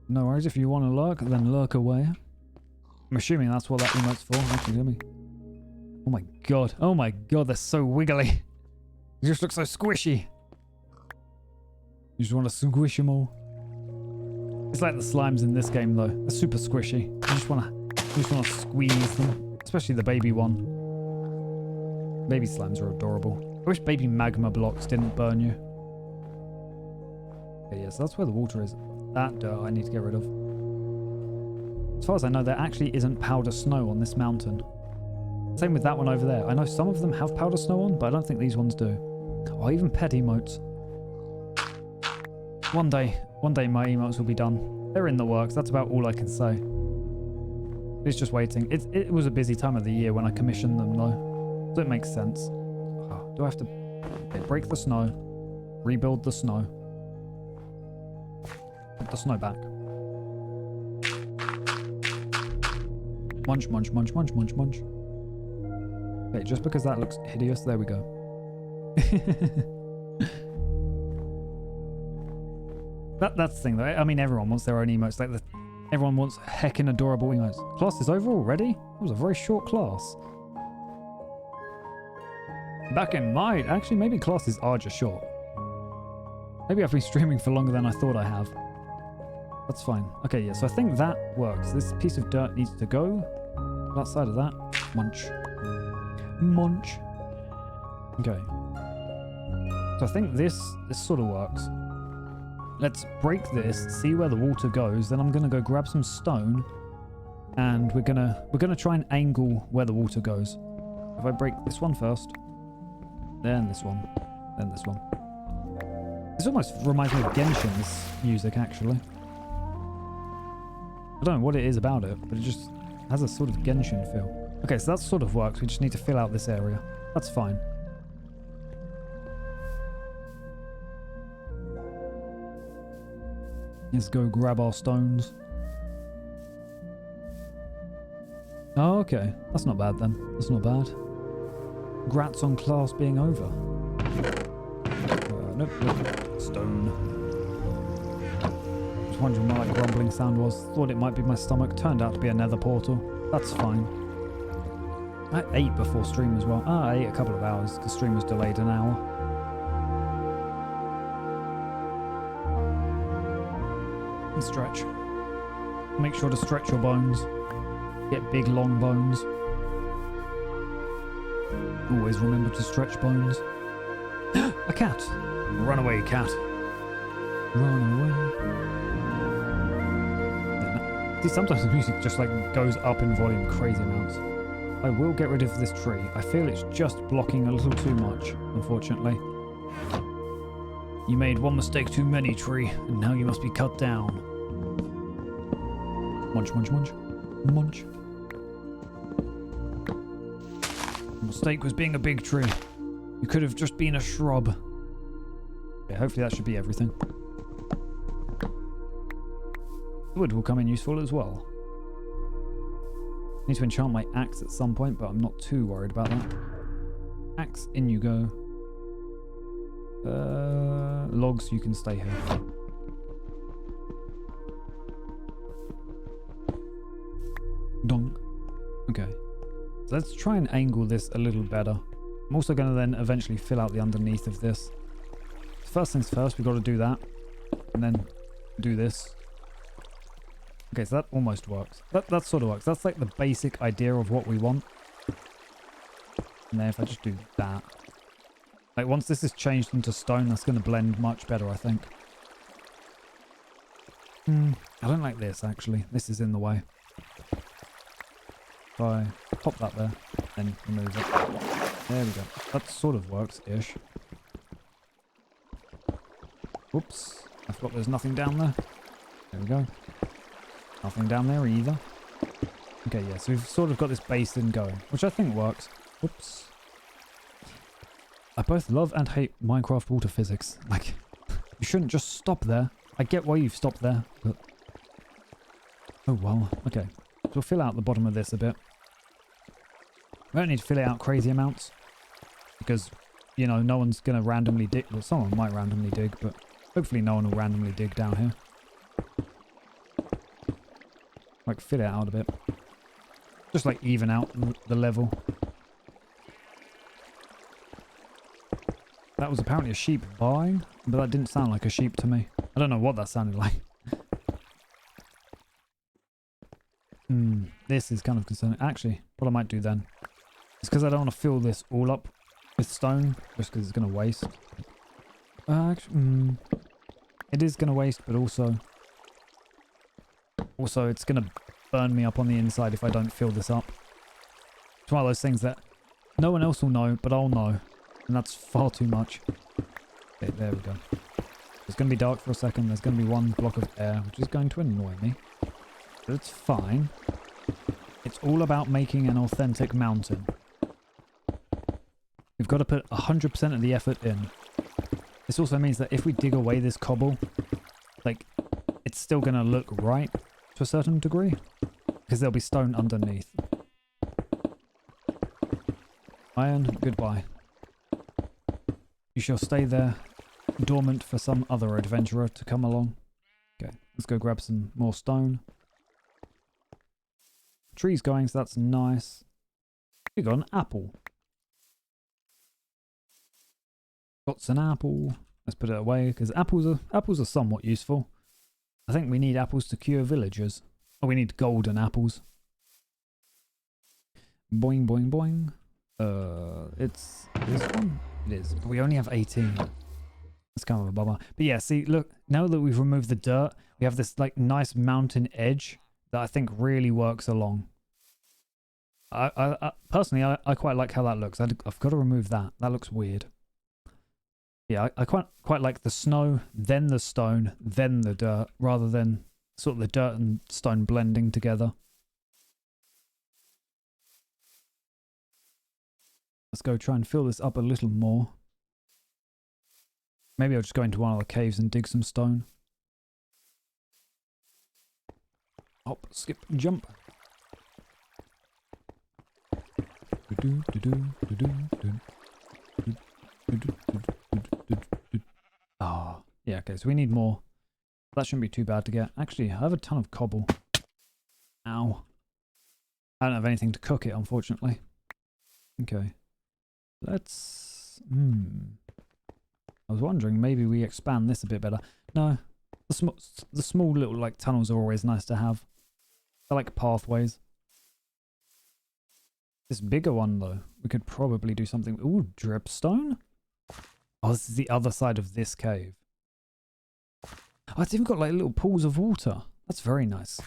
No worries, if you want to lurk, then lurk away. I'm assuming that's what that emote's for. Actually, let me... Oh my god. Oh my god, they're so wiggly. They just look so squishy. You just want to squish them all. It's like the slimes in this game though. They're super squishy. You just want to squeeze them. Especially the baby one. Baby slimes are adorable. I wish baby magma blocks didn't burn you. Okay, yes, that's where the water is. That dirt I need to get rid of. As far as I know, there actually isn't powder snow on this mountain. Same with that one over there. I know some of them have powder snow on, but I don't think these ones do. Oh, even pet emotes. One day my emotes will be done. They're in the works. That's about all I can say. It's just waiting. It was a busy time of the year when I commissioned them though. So it makes sense. Oh, do I have to break the snow? Rebuild the snow. Put the snow back. Munch, munch, munch, munch, munch, munch. Okay, just because that looks hideous, there we go. That's the thing though. I mean, everyone wants their own emotes. Like everyone wants heckin' adorable emotes. Class is over already? It was a very short class. Back in my... Actually, maybe classes are just short. Maybe I've been streaming for longer than I thought I have. That's fine. Okay, yeah, so I think that works. This piece of dirt needs to go. Outside of that, munch. Munch. Okay. So I think this sort of works. Let's break this, see where the water goes, then I'm gonna go grab some stone and we're gonna try and angle where the water goes. If I break this one first, then this one, then this one. This almost reminds me of Genshin's music, actually. I don't know what it is about it, but it just has a sort of Genshin feel. Okay, so that sort of works. We just need to fill out this area. That's fine. Let's go grab our stones. Oh, okay. That's not bad then. That's not bad. Grats on class being over. Nope. Stone. I was wondering what that grumbling sound was. Thought it might be my stomach. Turned out to be a nether portal. That's fine. I ate before stream as well. I ate a couple of hours because stream was delayed an hour. And stretch. Make sure to stretch your bones. Get big long bones. Always remember to stretch bones. A cat! Run away, cat. Run away. Yeah, see, sometimes the music just like goes up in volume crazy amounts. I will get rid of this tree. I feel it's just blocking a little too much, unfortunately. You made one mistake too many, tree, and now you must be cut down. Munch, munch, munch. Munch. The mistake was being a big tree. You could have just been a shrub. Okay, hopefully that should be everything. Wood will come in useful as well. Need to enchant my axe at some point, but I'm not too worried about that. Axe, in you go. Logs, you can stay here. Dong. Okay. So let's try and angle this a little better. I'm also going to then eventually fill out the underneath of this. First things first, we've got to do that. And then do this. Okay, so that almost works. That sort of works. That's like the basic idea of what we want. And then if I just do that. Like once this is changed into stone, that's going to blend much better, I think. I don't like this, actually. This is in the way. If I pop that there, then remove it. There we go. That sort of works-ish. Whoops. I forgot there's nothing down there. There we go. Nothing down there either. Okay, yeah, so we've sort of got this basin going, which I think works. Whoops. I both love and hate Minecraft water physics. Like, you shouldn't just stop there. I get why you've stopped there, but... Oh, well. Okay. So we'll fill out the bottom of this a bit. We don't need to fill it out crazy amounts. Because, you know, no one's going to randomly dig. Well, someone might randomly dig, but hopefully no one will randomly dig down here. Like, fill it out a bit. Just, like, even out the level. That was apparently a sheep baaing, but that didn't sound like a sheep to me. I don't know what that sounded like. This is kind of concerning. Actually, what I might do then is because I don't want to fill this all up with stone, just because it's going to waste. Actually, it is going to waste, but also it's going to burn me up on the inside if I don't fill this up. It's one of those things that no one else will know, but I'll know. And that's far too much. Okay, there we go. It's going to be dark for a second. There's going to be one block of air, which is going to annoy me. But it's fine. It's all about making an authentic mountain. We've got to put 100% of the effort in. This also means that if we dig away this cobble, like, it's still going to look right to a certain degree. Because there'll be stone underneath. Iron, goodbye. You shall stay there, dormant for some other adventurer to come along. Okay, let's go grab some more stone. Tree's going, so that's nice. We got an apple. Got an apple. Let's put it away, because apples are somewhat useful. I think we need apples to cure villagers. Oh, we need golden apples. Boing, boing, boing. It's this one? It is. But we only have 18. That's kind of a bummer. But yeah, see, look, now that we've removed the dirt, we have this like nice mountain edge that I think really works along. I personally, I quite like how that looks. I've got to remove that. That looks weird. Yeah, I quite like the snow, then the stone, then the dirt, rather than sort of the dirt and stone blending together. Let's go try and fill this up a little more. Maybe I'll just go into one of the caves and dig some stone. Hop, skip, jump. Oh, yeah, okay, so we need more. That shouldn't be too bad to get. Actually, I have a ton of cobble. Ow. I don't have anything to cook it, unfortunately. Okay. Let's... I was wondering, maybe we expand this a bit better. No. The small little, like, tunnels are always nice to have. They're like pathways. This bigger one, though, we could probably do something... Ooh, dripstone? Oh, this is the other side of this cave. Oh, it's even got, like, little pools of water. That's very nice.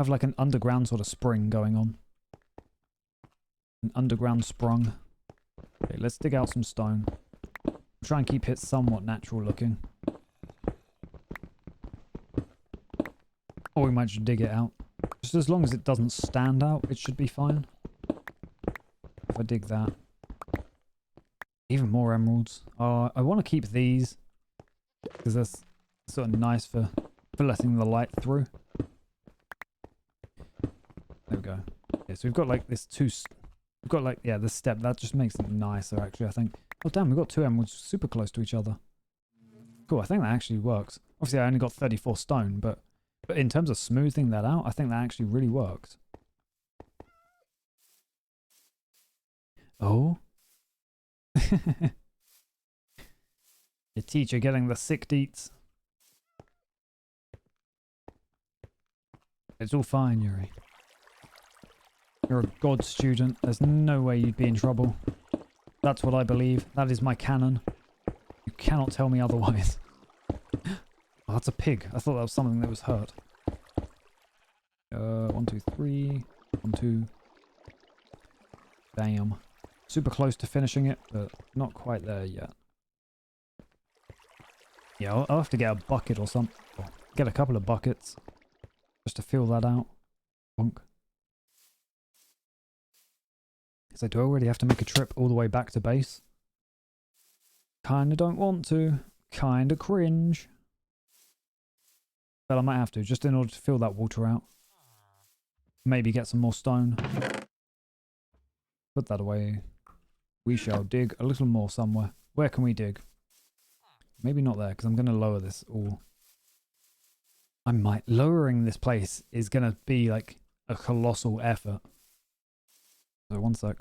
Have, like, an underground sort of spring going on. An underground sprung. Okay, let's dig out some stone. Try and keep it somewhat natural looking. Or we might just dig it out. Just as long as it doesn't stand out, it should be fine. If I dig that. Even more emeralds. I want to keep these. Because that's sort of nice for letting the light through. There we go. Okay, so we've got like this we've got like, yeah, this step. That just makes it nicer, actually, I think. Oh, damn, we've got 2 emeralds super close to each other. Cool, I think that actually works. Obviously, I only got 34 stone, but in terms of smoothing that out, I think that actually really works. Oh. Your teacher getting the sick deets. It's all fine, Yuri. You're a god student. There's no way you'd be in trouble. That's what I believe. That is my canon. You cannot tell me otherwise. Oh, that's a pig. I thought that was something that was hurt. 1, 2, 3. 1, 2. Damn. Super close to finishing it, but not quite there yet. Yeah, I'll have to get a bucket or something. Get a couple of buckets. Just to fill that out. Bonk. So do I already have to make a trip all the way back to base? Kinda don't want to. Kinda cringe. But I might have to, just in order to fill that water out. Maybe get some more stone. Put that away. We shall dig a little more somewhere. Where can we dig? Maybe not there, because I'm going to lower this all. I might. Lowering this place is going to be like a colossal effort. So 1 sec.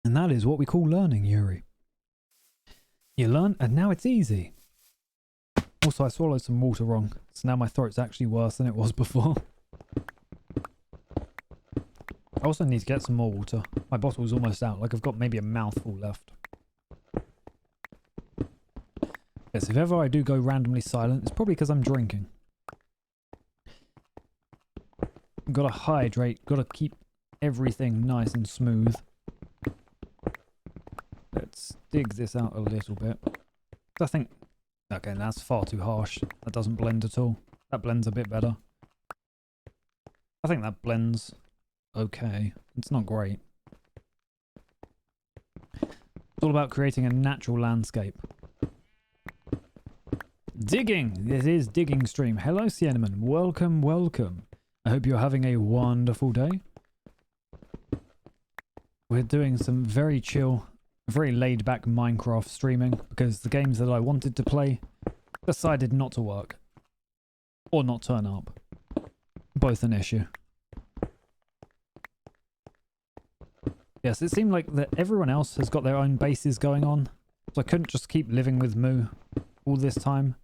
And that is what we call learning, Yuri. You learn, and now it's easy. Also, I swallowed some water wrong, so now my throat's actually worse than it was before. I also need to get some more water. My bottle's almost out, like I've got maybe a mouthful left. Yes, if ever I do go randomly silent, it's probably because I'm drinking. Gotta hydrate, gotta keep everything nice and smooth. Let's dig this out a little bit. I think... Okay, that's far too harsh. That doesn't blend at all. That blends a bit better. I think that blends okay. It's not great. It's all about creating a natural landscape. Digging! This is Digging Stream. Hello, Cinnamon. Welcome, welcome. I hope you're having a wonderful day. We're doing some very chill, very laid-back Minecraft streaming because the games that I wanted to play decided not to work. Or not turn up. Both an issue. Yes, it seemed like that everyone else has got their own bases going on. So I couldn't just keep living with Moo all this time,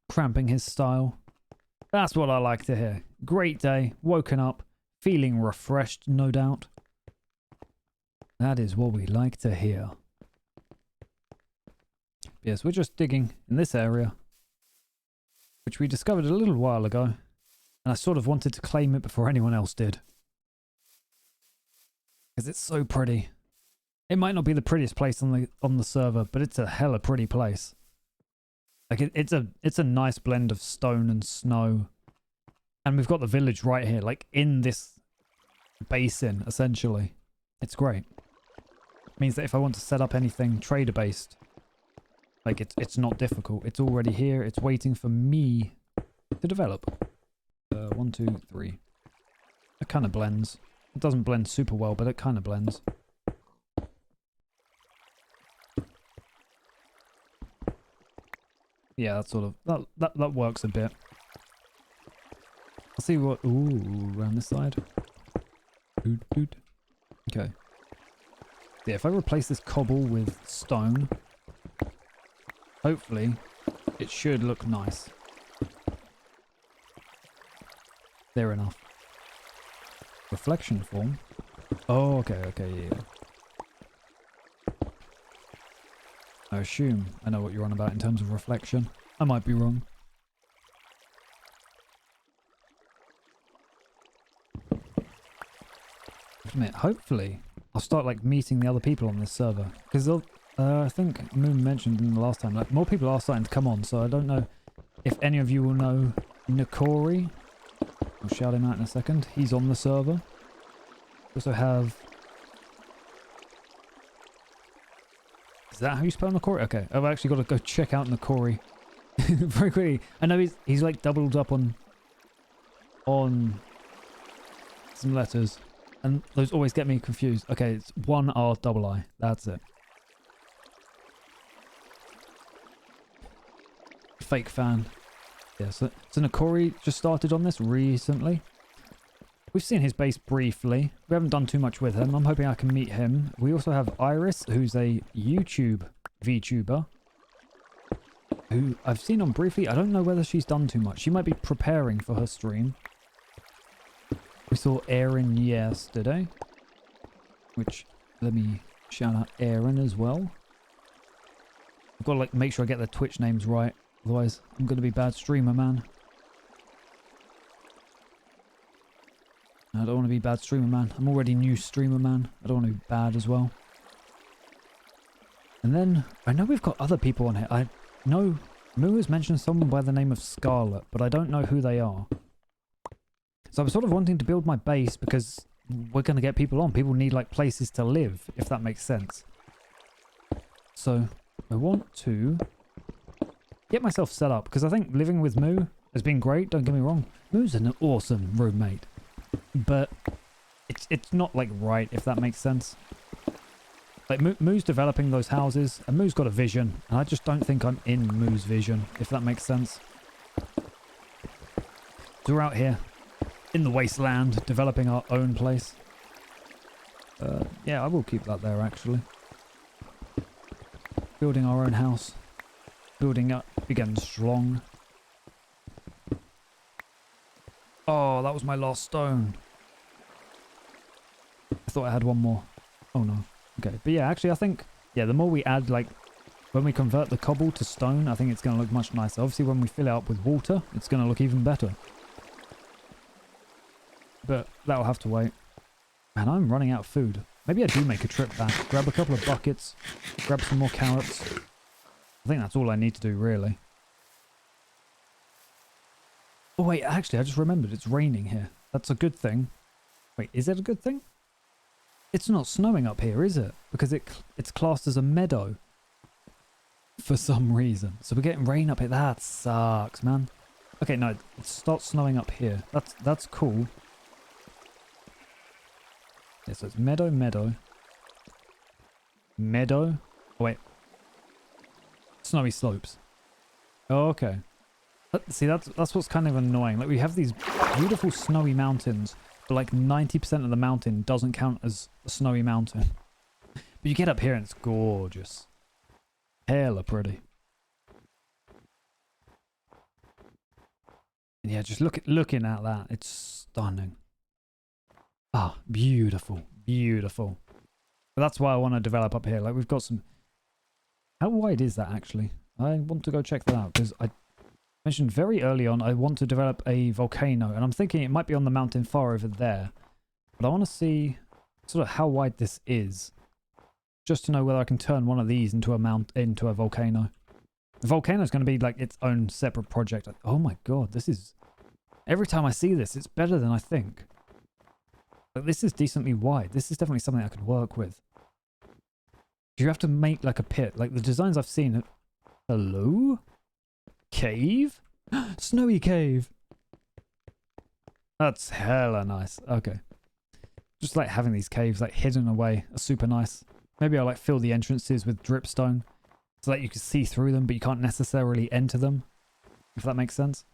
cramping his style. That's what I like to hear. Great day, woken up, feeling refreshed, no doubt. That is what we like to hear. Yes, we're just digging in this area, which we discovered a little while ago, and I sort of wanted to claim it before anyone else did. Because it's so pretty. It might not be the prettiest place on the server, but it's a hella pretty place. Like it's a nice blend of stone and snow. And we've got the village right here, like in this basin, essentially. It's great. It means that if I want to set up anything trader based, like it's not difficult. It's already here. It's waiting for me to develop. 1, 2, 3. It kind of blends. It doesn't blend super well, but it kind of blends. Yeah, that sort of that works a bit. I'll see what. Ooh, around this side. Okay. Yeah, if I replace this cobble with stone, hopefully it should look nice. Fair enough. Reflection form. Oh, okay, yeah. I assume I know what you're on about in terms of reflection. I might be wrong. Admit, hopefully I'll start like meeting the other people on this server, because I think Moon mentioned in the last time, like more people are starting to come on, so I don't know if any of you will know Nakori. I'll shout him out in a second. He's on the server. We also have... Is that how you spell Nakori? Okay, I've actually got to go check out Nakori very quickly. I know he's like doubled up on some letters, and those always get me confused. Okay, it's 1RII. That's it. Fake fan. Yeah, so Nakori just started on this recently. We've seen his base briefly. We haven't done too much with him. I'm hoping I can meet him. We also have Iris, who's a YouTube VTuber, who I've seen on briefly. I don't know whether she's done too much. She might be preparing for her stream. We saw Aaron yesterday, which, let me shout out Aaron as well. I've got to like make sure I get the Twitch names right. Otherwise, I'm going to be bad streamer, man. I don't want to be bad streamer, man. I'm already new streamer, man. I don't want to be bad as well. And then, I know we've got other people on here. I know Moo has mentioned someone by the name of Scarlet, but I don't know who they are. So I'm sort of wanting to build my base because we're going to get people on. People need like places to live, if that makes sense. So I want to get myself set up, because I think living with Moo has been great, don't get me wrong. Moo's an awesome roommate, but it's not like right, if that makes sense. Like Moo's developing those houses, and Moo's got a vision, and I just don't think I'm in Moo's vision, if that makes sense. So we're out here in the wasteland developing our own place. Yeah, I will keep that there actually. Building our own house. Building up again strong. Oh, that was my last stone. I thought I had one more. Oh no. Okay, but yeah, actually I think, yeah, the more we add, like, when we convert the cobble to stone, I think it's going to look much nicer. Obviously when we fill it up with water, it's going to look even better. But that'll have to wait. Man, I'm running out of food. Maybe I do make a trip back. Grab a couple of buckets. Grab some more carrots. I think that's all I need to do, really. Oh, wait, actually, I just remembered it's raining here. That's a good thing. Wait, is it a good thing? It's not snowing up here, is it? Because it's classed as a meadow. For some reason. So we're getting rain up here. That sucks, man. Okay, no, it starts snowing up here. That's cool. Yeah, so it's meadow. Meadow. Oh, wait. Snowy slopes. Oh, okay. See, that's what's kind of annoying. Like, we have these beautiful snowy mountains but like 90% of the mountain doesn't count as a snowy mountain. But you get up here and it's gorgeous. Hella pretty. And yeah, just looking at that, it's stunning. Ah, beautiful, beautiful. But that's why I want to develop up here. Like we've got some... How wide is that actually? I want to go check that out because I mentioned very early on I want to develop a volcano, and I'm thinking it might be on the mountain far over there. But I want to see sort of how wide this is, just to know whether I can turn one of these into a volcano. The volcano is going to be like its own separate project. Oh my god, this is... Every time I see this, it's better than I think. Like, this is decently wide. This is definitely something I could work with. You have to make like a pit. Like the designs I've seen... Hello? Cave? Snowy cave! That's hella nice. Okay. Just like having these caves like hidden away are super nice. Maybe I'll like fill the entrances with dripstone so that you can see through them but you can't necessarily enter them. If that makes sense.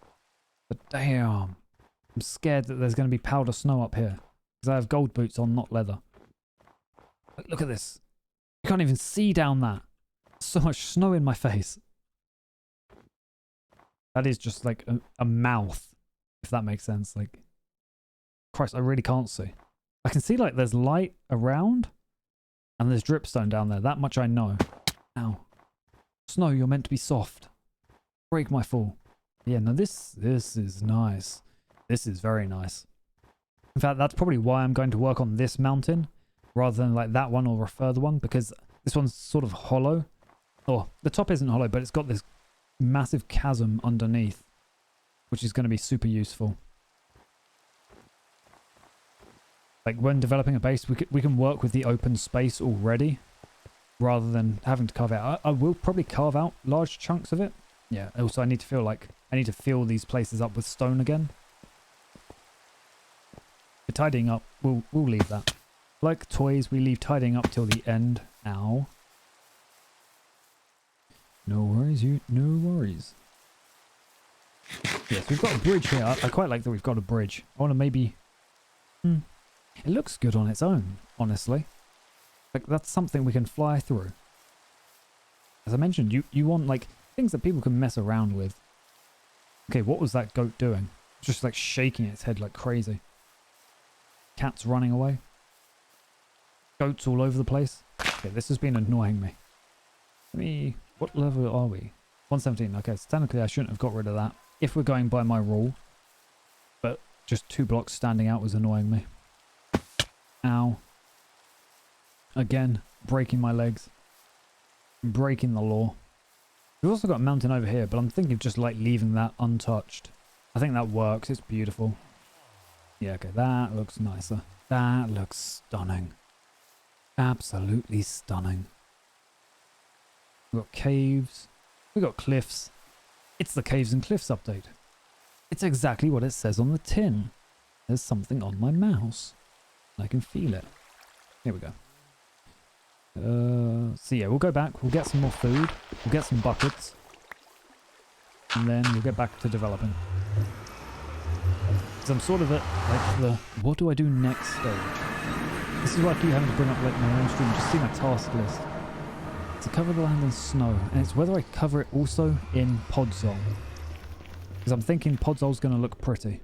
But damn. I'm scared that there's going to be powder snow up here. Because I have gold boots on, not leather. Look at this. You can't even see down that. So much snow in my face. That is just like a mouth. If that makes sense. Like, Christ, I really can't see. I can see like there's light around. And there's dripstone down there. That much I know. Ow. Snow, you're meant to be soft. Break my fall. Yeah, no, this is nice. This is very nice. In fact, that's probably why I'm going to work on this mountain rather than like that one or a further one, because this one's sort of hollow. Oh, the top isn't hollow, but it's got this massive chasm underneath, which is going to be super useful. Like when developing a base, we can work with the open space already rather than having to carve out. I will probably carve out large chunks of it. Yeah, also I need to fill these places up with stone again. The tidying up, we'll leave that. Like toys, we leave tidying up till the end. Ow. No worries, no worries. Yes, we've got a bridge here. I quite like that we've got a bridge. I want to maybe... It looks good on its own, honestly. Like, that's something we can fly through. As I mentioned, you want, like, things that people can mess around with. Okay, what was that goat doing? Just, like, shaking its head like crazy. Cats running away. Goats all over the place. Okay, this has been annoying me. What level are we? 117. Okay, so technically I shouldn't have got rid of that. If we're going by my rule. But just 2 blocks standing out was annoying me. Ow. Again, breaking my legs. Breaking the law. We've also got a mountain over here, but I'm thinking of just like leaving that untouched. I think that works. It's beautiful. Yeah, okay, that looks nicer. That looks stunning. Absolutely stunning. We've got caves. We've got cliffs. It's the Caves and Cliffs update. It's exactly what it says on the tin. There's something on my mouse. I can feel it. Here we go. So yeah, we'll go back. We'll get some more food. We'll get some buckets. And then we'll get back to developing. Because I'm sort of at like the what do I do next stage. This is why I keep having to bring up like my own stream. Just see my task list. To cover the land in snow. And it's whether I cover it also in Podzol. Because I'm thinking Podzol's going to look pretty.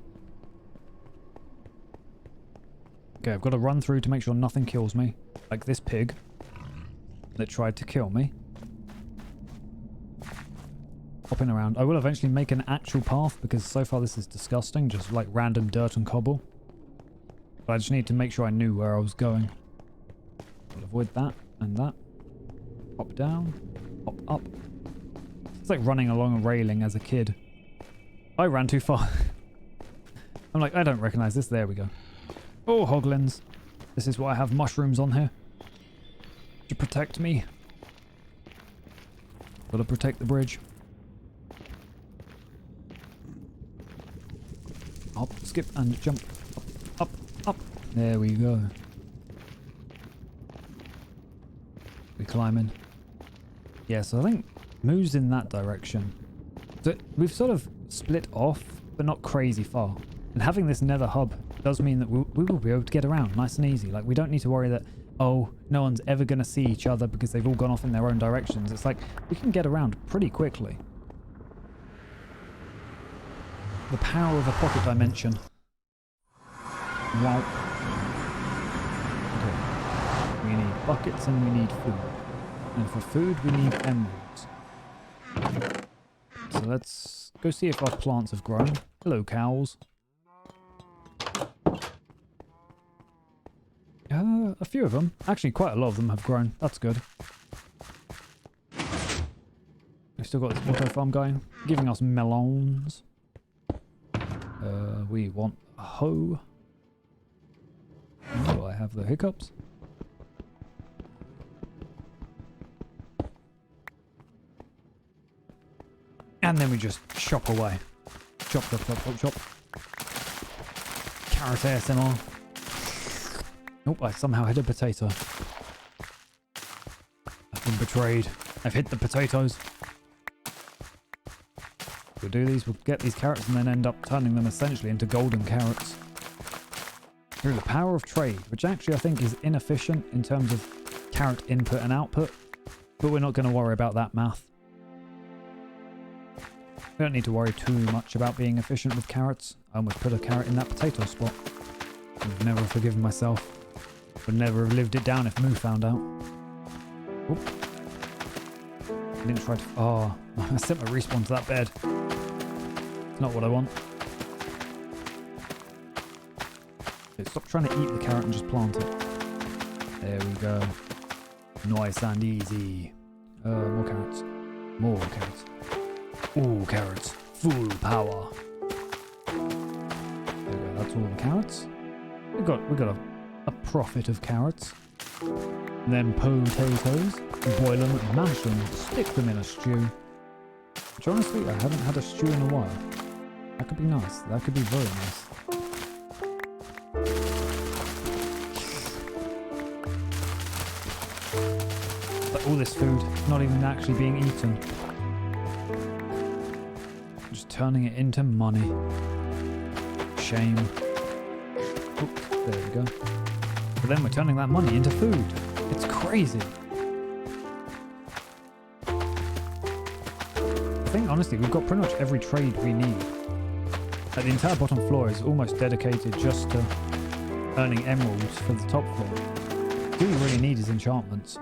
Okay, I've got to run through to make sure nothing kills me. Like this pig that tried to kill me. Hopping around. I will eventually make an actual path because so far this is disgusting. Just like random dirt and cobble. But I just need to make sure I knew where I was going. I'll avoid that and that. Hop down. Hop up. It's like running along a railing as a kid. I ran too far. I'm like, I don't recognize this. There we go. Oh, hoglins. This is why I have mushrooms on here. To protect me. Gotta protect the bridge. Hop, skip, and jump. Up, up, up. There we go. We're climbing. Yeah, so I think moves in that direction. So we've sort of split off, but not crazy far. And having this nether hub does mean that we will be able to get around nice and easy. Like, we don't need to worry that, oh, no one's ever going to see each other because they've all gone off in their own directions. It's like, we can get around pretty quickly. The power of a pocket dimension. Wow. Okay. We need buckets and we need food. And for food, we need emeralds. So let's go see if our plants have grown. Hello, cows. A few of them. Actually, quite a lot of them have grown. That's good. We've still got this auto farm going, giving us melons. We want a hoe. Oh, I have the hiccups. And then we just chop away. Chop, chop, chop, chop, chop. Carrot ASMR. Nope, I somehow hit a potato. I've been betrayed. I've hit the potatoes. We'll do these, we'll get these carrots and then end up turning them essentially into golden carrots. Through the power of trade, which actually I think is inefficient in terms of carrot input and output. But we're not going to worry about that math. We don't need to worry too much about being efficient with carrots. I almost put a carrot in that potato spot. I've never forgiven myself. Would never have lived it down if Moo found out. Oop. I didn't try to... Oh, I sent my respawn to that bed. It's not what I want. Okay, stop trying to eat the carrot and just plant it. There we go. Nice and easy. More carrots. More carrots. Ooh, carrots. Full power. There we go. That's all the carrots. We got a profit of carrots. And then potatoes. Boil them, mash them, stick them in a stew. Which honestly, I haven't had a stew in a while. That could be nice. That could be very nice. But all this food, not even actually being eaten. Just turning it into money. Shame. Oops, there we go. But then we're turning that money into food. It's crazy. I think honestly we've got pretty much every trade we need. Like, the entire bottom floor is almost dedicated just to earning emeralds for the top floor. All you really need is enchantments.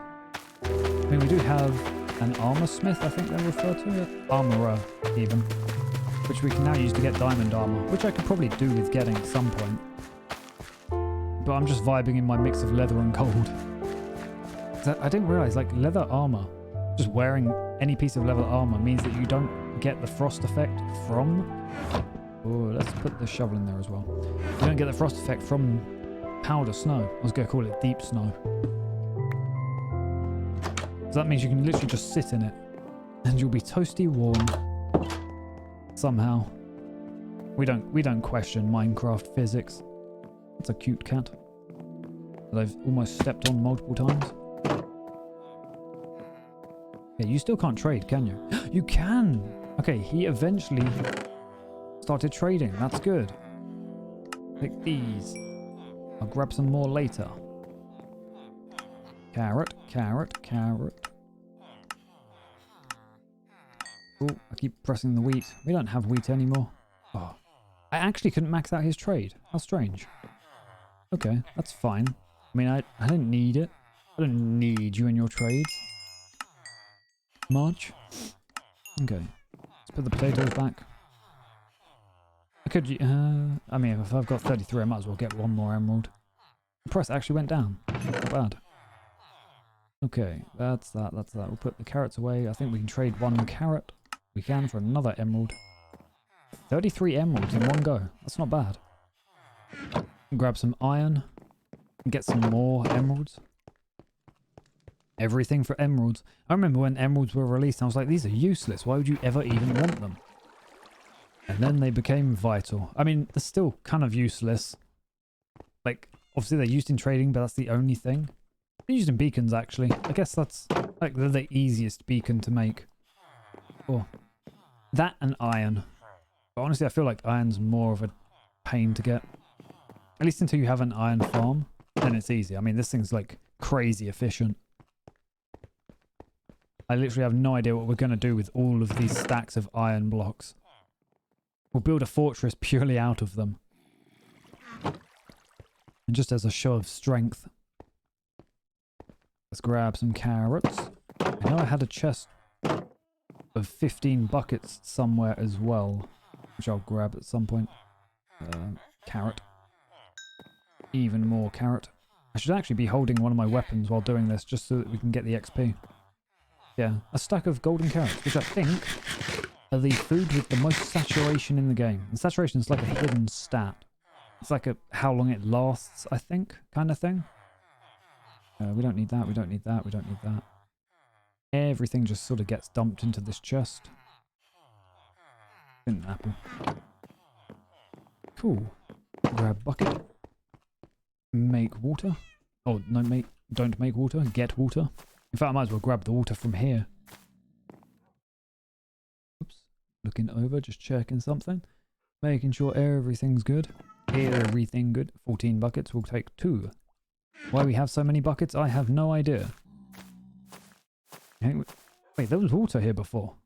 I mean, we do have an armor smith, I think they're referred to it. Armorer, even. Which we can now use to get diamond armor, which I could probably do with getting at some point. But I'm just vibing in my mix of leather and gold. I didn't realize, like, leather armor, just wearing any piece of leather armor means that you don't get the frost effect from... Oh, let's put the shovel in there as well. You don't get the frost effect from powder snow. I was going to call it deep snow. So that means you can literally just sit in it and you'll be toasty warm. Somehow. We don't question Minecraft physics. It's a cute cat that I've almost stepped on multiple times. Yeah, you still can't trade, can you? You can! Okay, he eventually started trading. That's good. Like these. I'll grab some more later. Carrot, carrot, carrot. Oh, I keep pressing the wheat. We don't have wheat anymore. Oh, I actually couldn't max out his trade. How strange. Okay, that's fine. I mean, I didn't need it. I don't need you in your trades. Much. Okay. Let's put the potatoes back. I could... I mean, if I've got 33, I might as well get one more emerald. The price actually went down. Not bad. Okay, that's that, that's that. We'll put the carrots away. I think we can trade one carrot. We can for another emerald. 33 emeralds in one go. That's not bad. Grab some iron. And get some more emeralds. Everything for emeralds. I remember when emeralds were released, I was like, these are useless. Why would you ever even want them? And then they became vital. I mean, they're still kind of useless. Like, obviously they're used in trading, but that's the only thing. They're used in beacons, actually. I guess that's, like, they're the easiest beacon to make. Oh. That and iron. But honestly, I feel like iron's more of a pain to get. At least until you have an iron farm, then it's easy. I mean, this thing's like crazy efficient. I literally have no idea what we're going to do with all of these stacks of iron blocks. We'll build a fortress purely out of them. And just as a show of strength. Let's grab some carrots. I know I had a chest of 15 buckets somewhere as well, which I'll grab at some point. Carrot. Even more carrot. I should actually be holding one of my weapons while doing this, just so that we can get the XP. Yeah, a stack of golden carrots, which I think are the food with the most saturation in the game. And saturation is like a hidden stat. It's like a how long it lasts, I think, kind of thing. We don't need that, we don't need that, we don't need that. Everything just sort of gets dumped into this chest. An apple. Cool. Grab bucket. Make water. Oh, no, don't make water. Get water. In fact, I might as well grab the water from here. Oops. Looking over, just checking something. Making sure everything's good. Everything good. 14 buckets will take 2. Why we have so many buckets, I have no idea. Wait, there was water here before.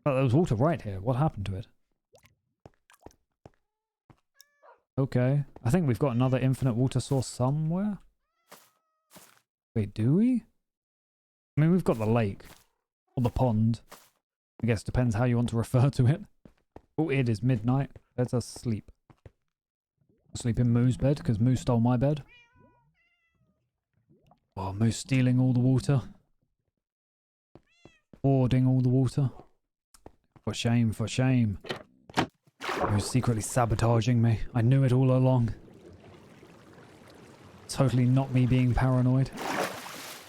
Oh, there was water right here. What happened to it? Okay. I think we've got another infinite water source somewhere. Wait, do we? I mean, we've got the lake. Or the pond. I guess depends how you want to refer to it. Oh, it is midnight. Let us sleep. Sleep in Moo's bed, because Moo stole my bed. Oh, Moo's stealing all the water. Hoarding all the water. For shame, for shame. Moo's secretly sabotaging me. I knew it all along. Totally not me being paranoid.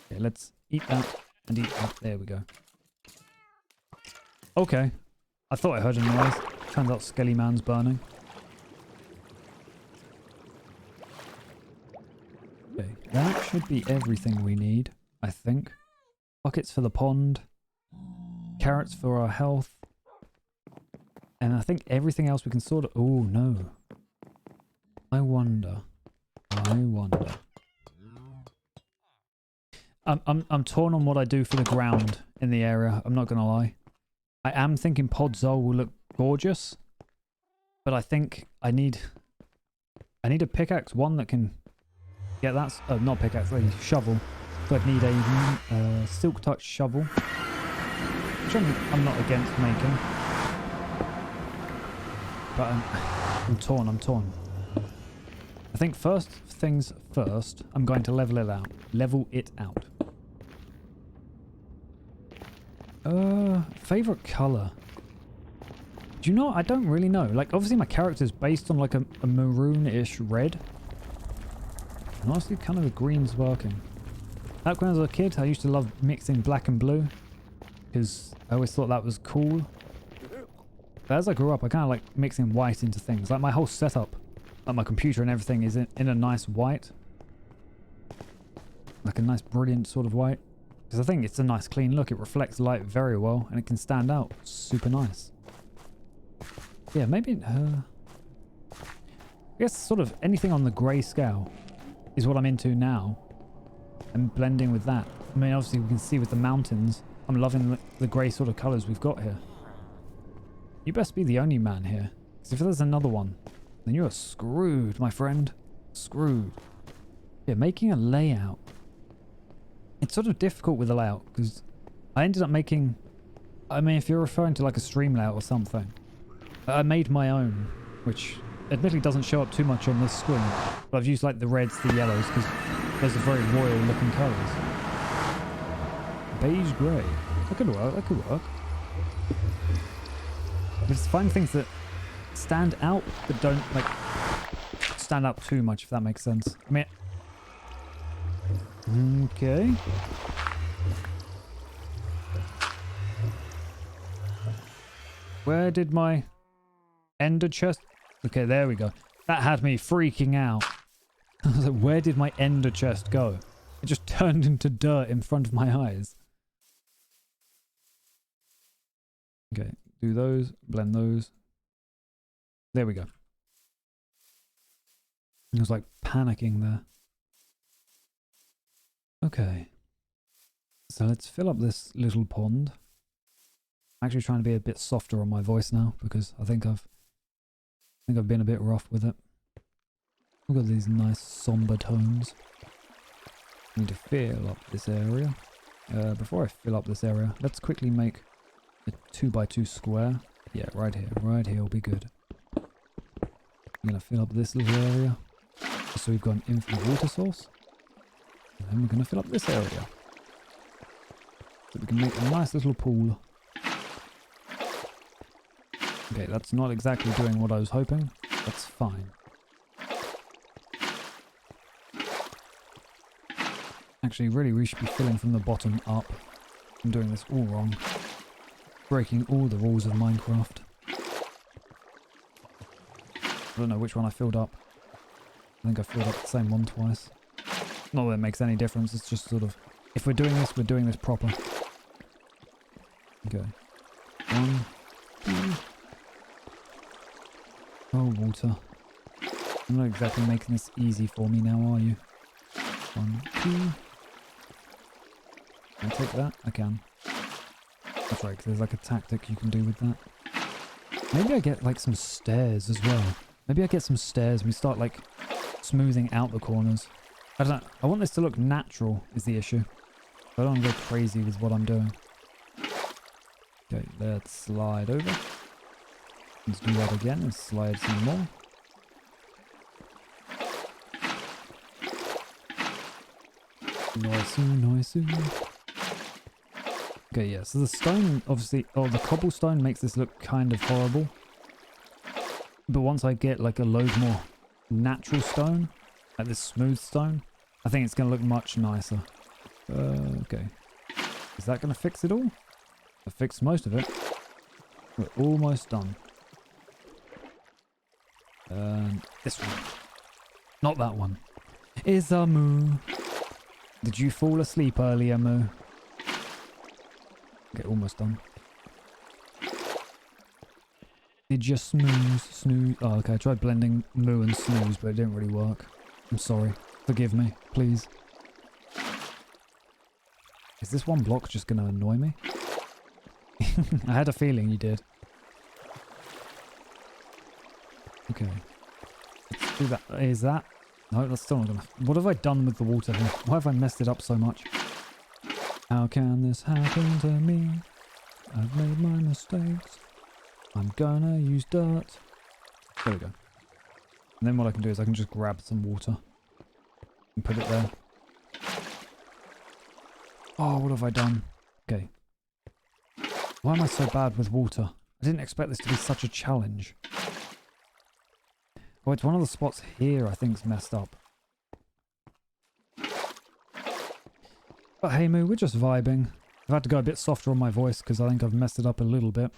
Okay, let's eat that and eat that. There we go. Okay. I thought I heard a noise. Turns out Skelly Man's burning. Okay, that should be everything we need, I think. Buckets for the pond. Carrots for our health. And I think everything else we can sort of... Oh, no. I wonder. I'm torn on what I do for the ground in the area, I'm not going to lie. I am thinking Podzol will look gorgeous. But I think I need a pickaxe, one that can get that... Oh, not pickaxe, a shovel. So I'd need a silk touch shovel. Which I'm not against making. But I'm torn. I think first things first, I'm going to level it out. Favorite color? Do you know? I don't really know. Like, obviously my character's based on like a maroon-ish red. And honestly, kind of a green's working. Back when I was a kid, I used to love mixing black and blue. Because I always thought that was cool. But as I grew up, I kind of like mixing white into things. Like my whole setup, like my computer and everything is in a nice white. Like a nice brilliant sort of white. Because I think it's a nice clean look. It reflects light very well and it can stand out. Super nice. Yeah, maybe... I guess sort of anything on the grey scale is what I'm into now. And blending with that. I mean, obviously we can see with the mountains, I'm loving the grey sort of colours we've got here. You best be the only man here. Because if there's another one, then you are screwed, my friend. Screwed. Yeah, making a layout. It's sort of difficult with the layout, because I ended up making... I mean, if you're referring to like a stream layout or something, I made my own, which admittedly doesn't show up too much on this screen, but I've used like the reds, the yellows, because those are very royal looking colours. Beige grey. That could work. Just find things that stand out, but don't like stand out too much, if that makes sense. I mean, okay. Where did my ender chest? Okay, there we go. That had me freaking out. I was like, where did my ender chest go? It just turned into dirt in front of my eyes. Okay, do those, blend those. There we go. It was like panicking there. Okay. So let's fill up this little pond. I'm actually trying to be a bit softer on my voice now because I think I've been a bit rough with it. We've got these nice somber tones. I need to fill up this area. Before I fill up this area, let's quickly make a 2x2 square. Yeah, right here. Right here will be good. I'm going to fill up this little area. So we've got an infinite water source. And then we're going to fill up this area. So we can make a nice little pool. Okay, that's not exactly doing what I was hoping. That's fine. Actually, really, we should be filling from the bottom up. I'm doing this all wrong. Breaking all the rules of Minecraft. I don't know which one I filled up. I think I filled up the same one twice. Not that it makes any difference, it's just sort of... If we're doing this proper. Okay. 1, 2... Oh, water. You're not exactly making this easy for me now, are you? 1, 2... Can I take that? I can. That's right, because there's like a tactic you can do with that. Maybe I get like some stairs as well. Maybe I get some stairs and we start like smoothing out the corners. I don't know. I want this to look natural is the issue. I don't want to go crazy with what I'm doing. Okay, let's slide over. Let's do that again and slide some more. Nice. Okay, yeah, so the stone, obviously, the cobblestone makes this look kind of horrible. But once I get like a load more natural stone, like this smooth stone, I think it's going to look much nicer. Okay. Is that going to fix it all? I fixed most of it. We're almost done. This one. Not that one. Isamu. Did you fall asleep earlier, Moo? Okay, almost done. Did you snooze? Oh, okay, I tried blending moo and snooze, but it didn't really work. I'm sorry. Forgive me, please. Is this one block just going to annoy me? I had a feeling you did. Okay. Let's do that. Is that? No, that's still not going to... What have I done with the water here? Why have I messed it up so much? How can this happen to me? I've made my mistakes. I'm gonna use dirt. There we go. And then what I can do is I can just grab some water and put it there. Oh, what have I done? Okay. Why am I so bad with water? I didn't expect this to be such a challenge. Oh, it's one of the spots here I think's messed up. But hey Moo, we're just vibing. I've had to go a bit softer on my voice because I think I've messed it up a little bit.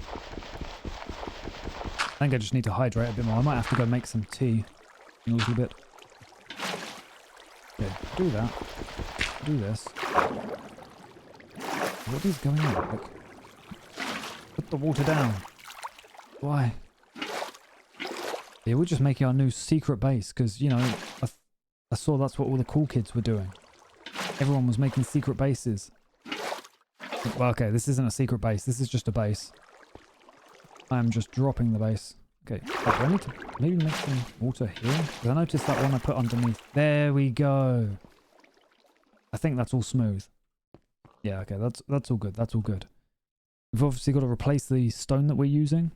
I think I just need to hydrate a bit more. I might have to go make some tea in a little bit. Okay, do that. Do this. What is going on? Like, put the water down. Why? Yeah, we're just making our new secret base because, you know, I saw that's what all the cool kids were doing. Everyone was making secret bases. Well, okay, this isn't a secret base. This is just a base. I am just dropping the base. Okay, do I need to maybe make some water here? Because I noticed that one I put underneath. There we go. I think that's all smooth. Yeah, okay, that's all good. That's all good. We've obviously got to replace the stone that we're using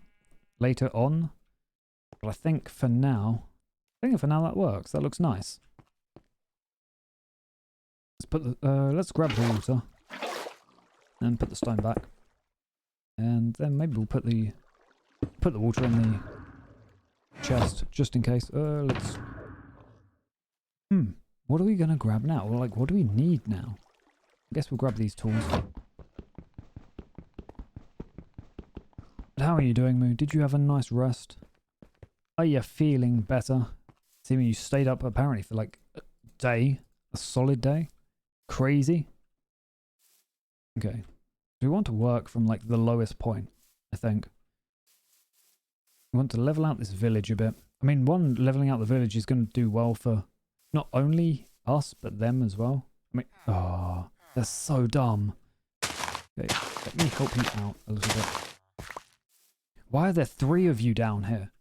later on. But I think for now that works. That looks nice. Let's put the, let's grab the water and put the stone back. And then maybe we'll put the water in the chest just in case. Let's... What are we going to grab now? Well, like, what do we need now? I guess we'll grab these tools. But how are you doing, Moo? Did you have a nice rest? Are you feeling better? Seeming you stayed up apparently for like a day. A solid day. Crazy. Okay. We want to work from like the lowest point, I think. We want to level out this village a bit. I mean, one, leveling out the village is going to do well for not only us, but them as well. I mean, oh, they're so dumb. Okay, let me help you out a little bit. Why are there 3 of you down here?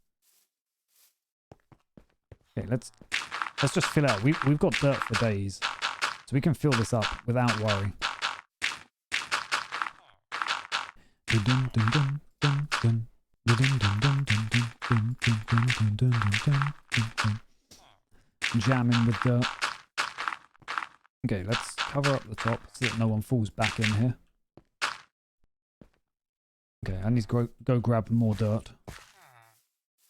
Okay, let's just fill out. We've got dirt for days, so we can fill this up without worry. Jamming with dirt. Okay, let's cover up the top so that no one falls back in here. Okay, I need to go grab more dirt.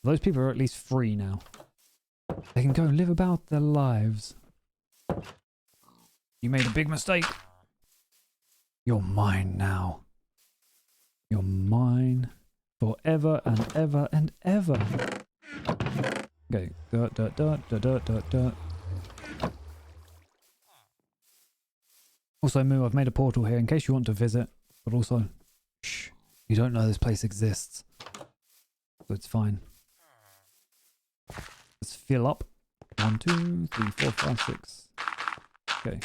Those people are at least free now. They can go live about their lives. You made a big mistake. You're mine now. You're mine forever and ever and ever. Okay, dirt, dirt, dirt, dirt, dirt, dirt, dirt. Also, Moo, I've made a portal here in case you want to visit, but also, shh, you don't know this place exists. So it's fine. Let's fill up. 1, 2, 3, 4, 5, 6. Okay.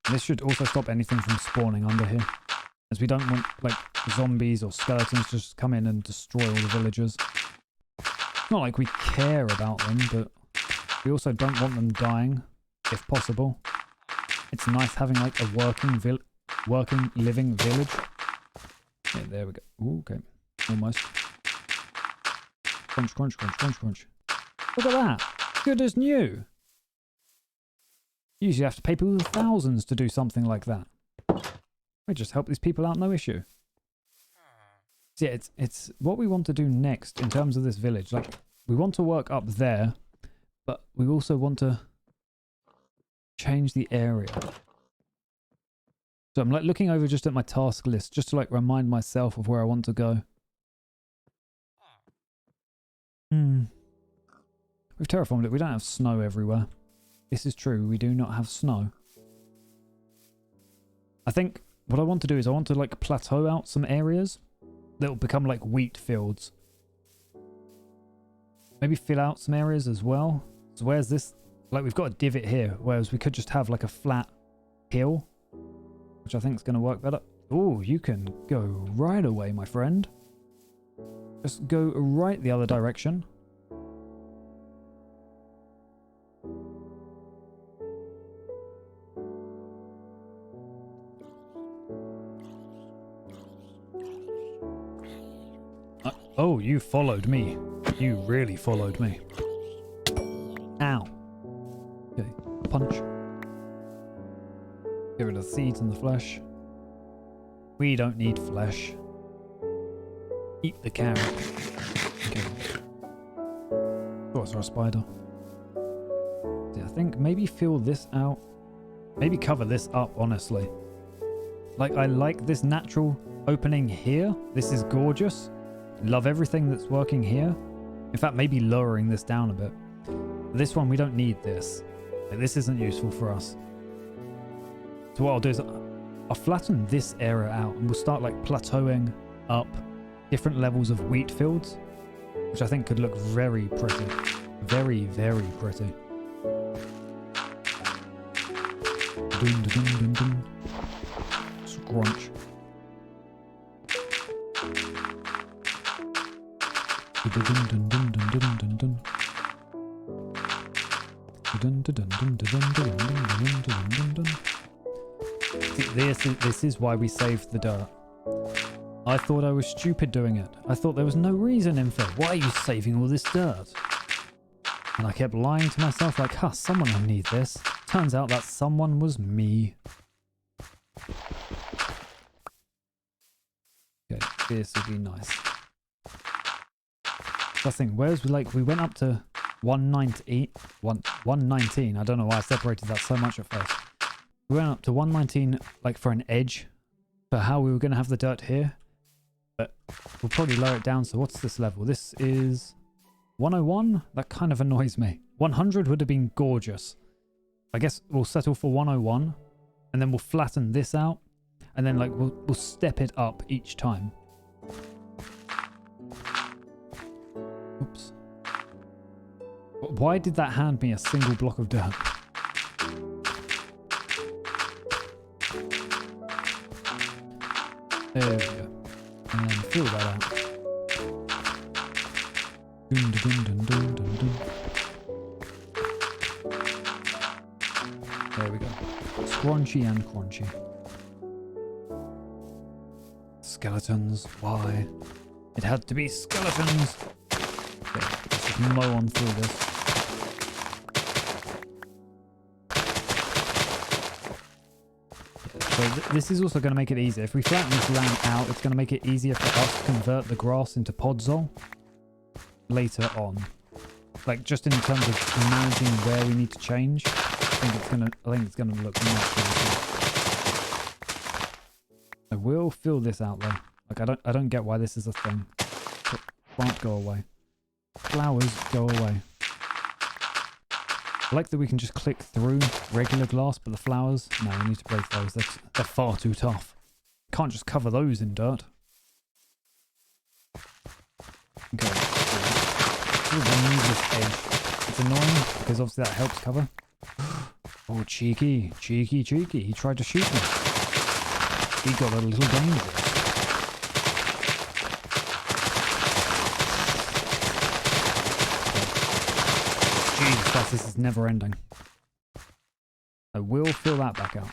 And this should also stop anything from spawning under here. As we don't want, like, zombies or skeletons to just come in and destroy all the villagers. It's not like we care about them, but we also don't want them dying, if possible. It's nice having, like, a working, living village. Yeah, there we go. Ooh, okay. Almost. Crunch, crunch, crunch, crunch, crunch. Look at that. Good as new. Usually have to pay people thousands to do something like that. We just help these people out, no issue. So yeah, it's what we want to do next in terms of this village. Like, we want to work up there, but we also want to change the area. So I'm like looking over just at my task list, just to like remind myself of where I want to go. We've terraformed it. We don't have snow everywhere. This is true. We do not have snow. I think what I want to do is I want to like plateau out some areas that will become like wheat fields. Maybe fill out some areas as well. So where's this? Like we've got a divot here, whereas we could just have like a flat hill, which I think is going to work better. Oh, you can go right away, my friend. Just go right the other direction. Oh, you followed me. You really followed me. Ow. Okay, punch. Get rid of the seeds and the flesh. We don't need flesh. Eat the carrot. Okay. Oh, I saw a spider. Yeah, I think maybe fill this out. Maybe cover this up, honestly. Like, I like this natural opening here. This is gorgeous. Love everything that's working here. In fact, maybe lowering this down a bit. This one, we don't need this. Like, this isn't useful for us. So what I'll do is I'll flatten this area out and we'll start like plateauing up different levels of wheat fields, which I think could look very pretty. Very, very pretty. Dun, dun, dun, dun. Scrunch. Dun, dun, dun, dun, dun, dun, dun. Dun, dun, dun, dun, dun, dun, dun, dun, dun, dun, dun. See, this is why we saved the dirt. I thought I was stupid doing it. I thought there was no reason, Info. Why are you saving all this dirt? And I kept lying to myself like, huh, someone will need this. Turns out that someone was me. Okay, this would be nice. That's the thing, whereas we went up to 119. I don't know why I separated that so much at first. We went up to 119 like for an edge for how we were going to have the dirt here. But we'll probably lower it down. So what's this level? This is 101. That kind of annoys me. 100 would have been gorgeous. I guess we'll settle for 101 and then we'll flatten this out and then like we'll step it up each time. Oops. Why did that hand me a single block of dirt? There we go. And then fill that out. Dun, dun, dun, dun, dun, dun. There we go. Scrunchy and crunchy. Skeletons. Why? It had to be skeletons. Okay, let's just mow on through this. So this is also going to make it easier. If we flatten this land out, it's going to make it easier for us to convert the grass into podzol later on. Like just in terms of managing where we need to change, I think it's gonna look much better. I will fill this out though. Like I don't get why this is a thing. Plant go away. Flowers go away. I like that we can just click through regular glass, but the flowers, no, we need to break those. They're far too tough. Can't just cover those in dirt. Okay. Remove this edge. It's annoying because obviously that helps cover. Oh, cheeky, cheeky, cheeky. He tried to shoot me. He got a little dangerous. Jesus Christ, this is never ending. I will fill that back out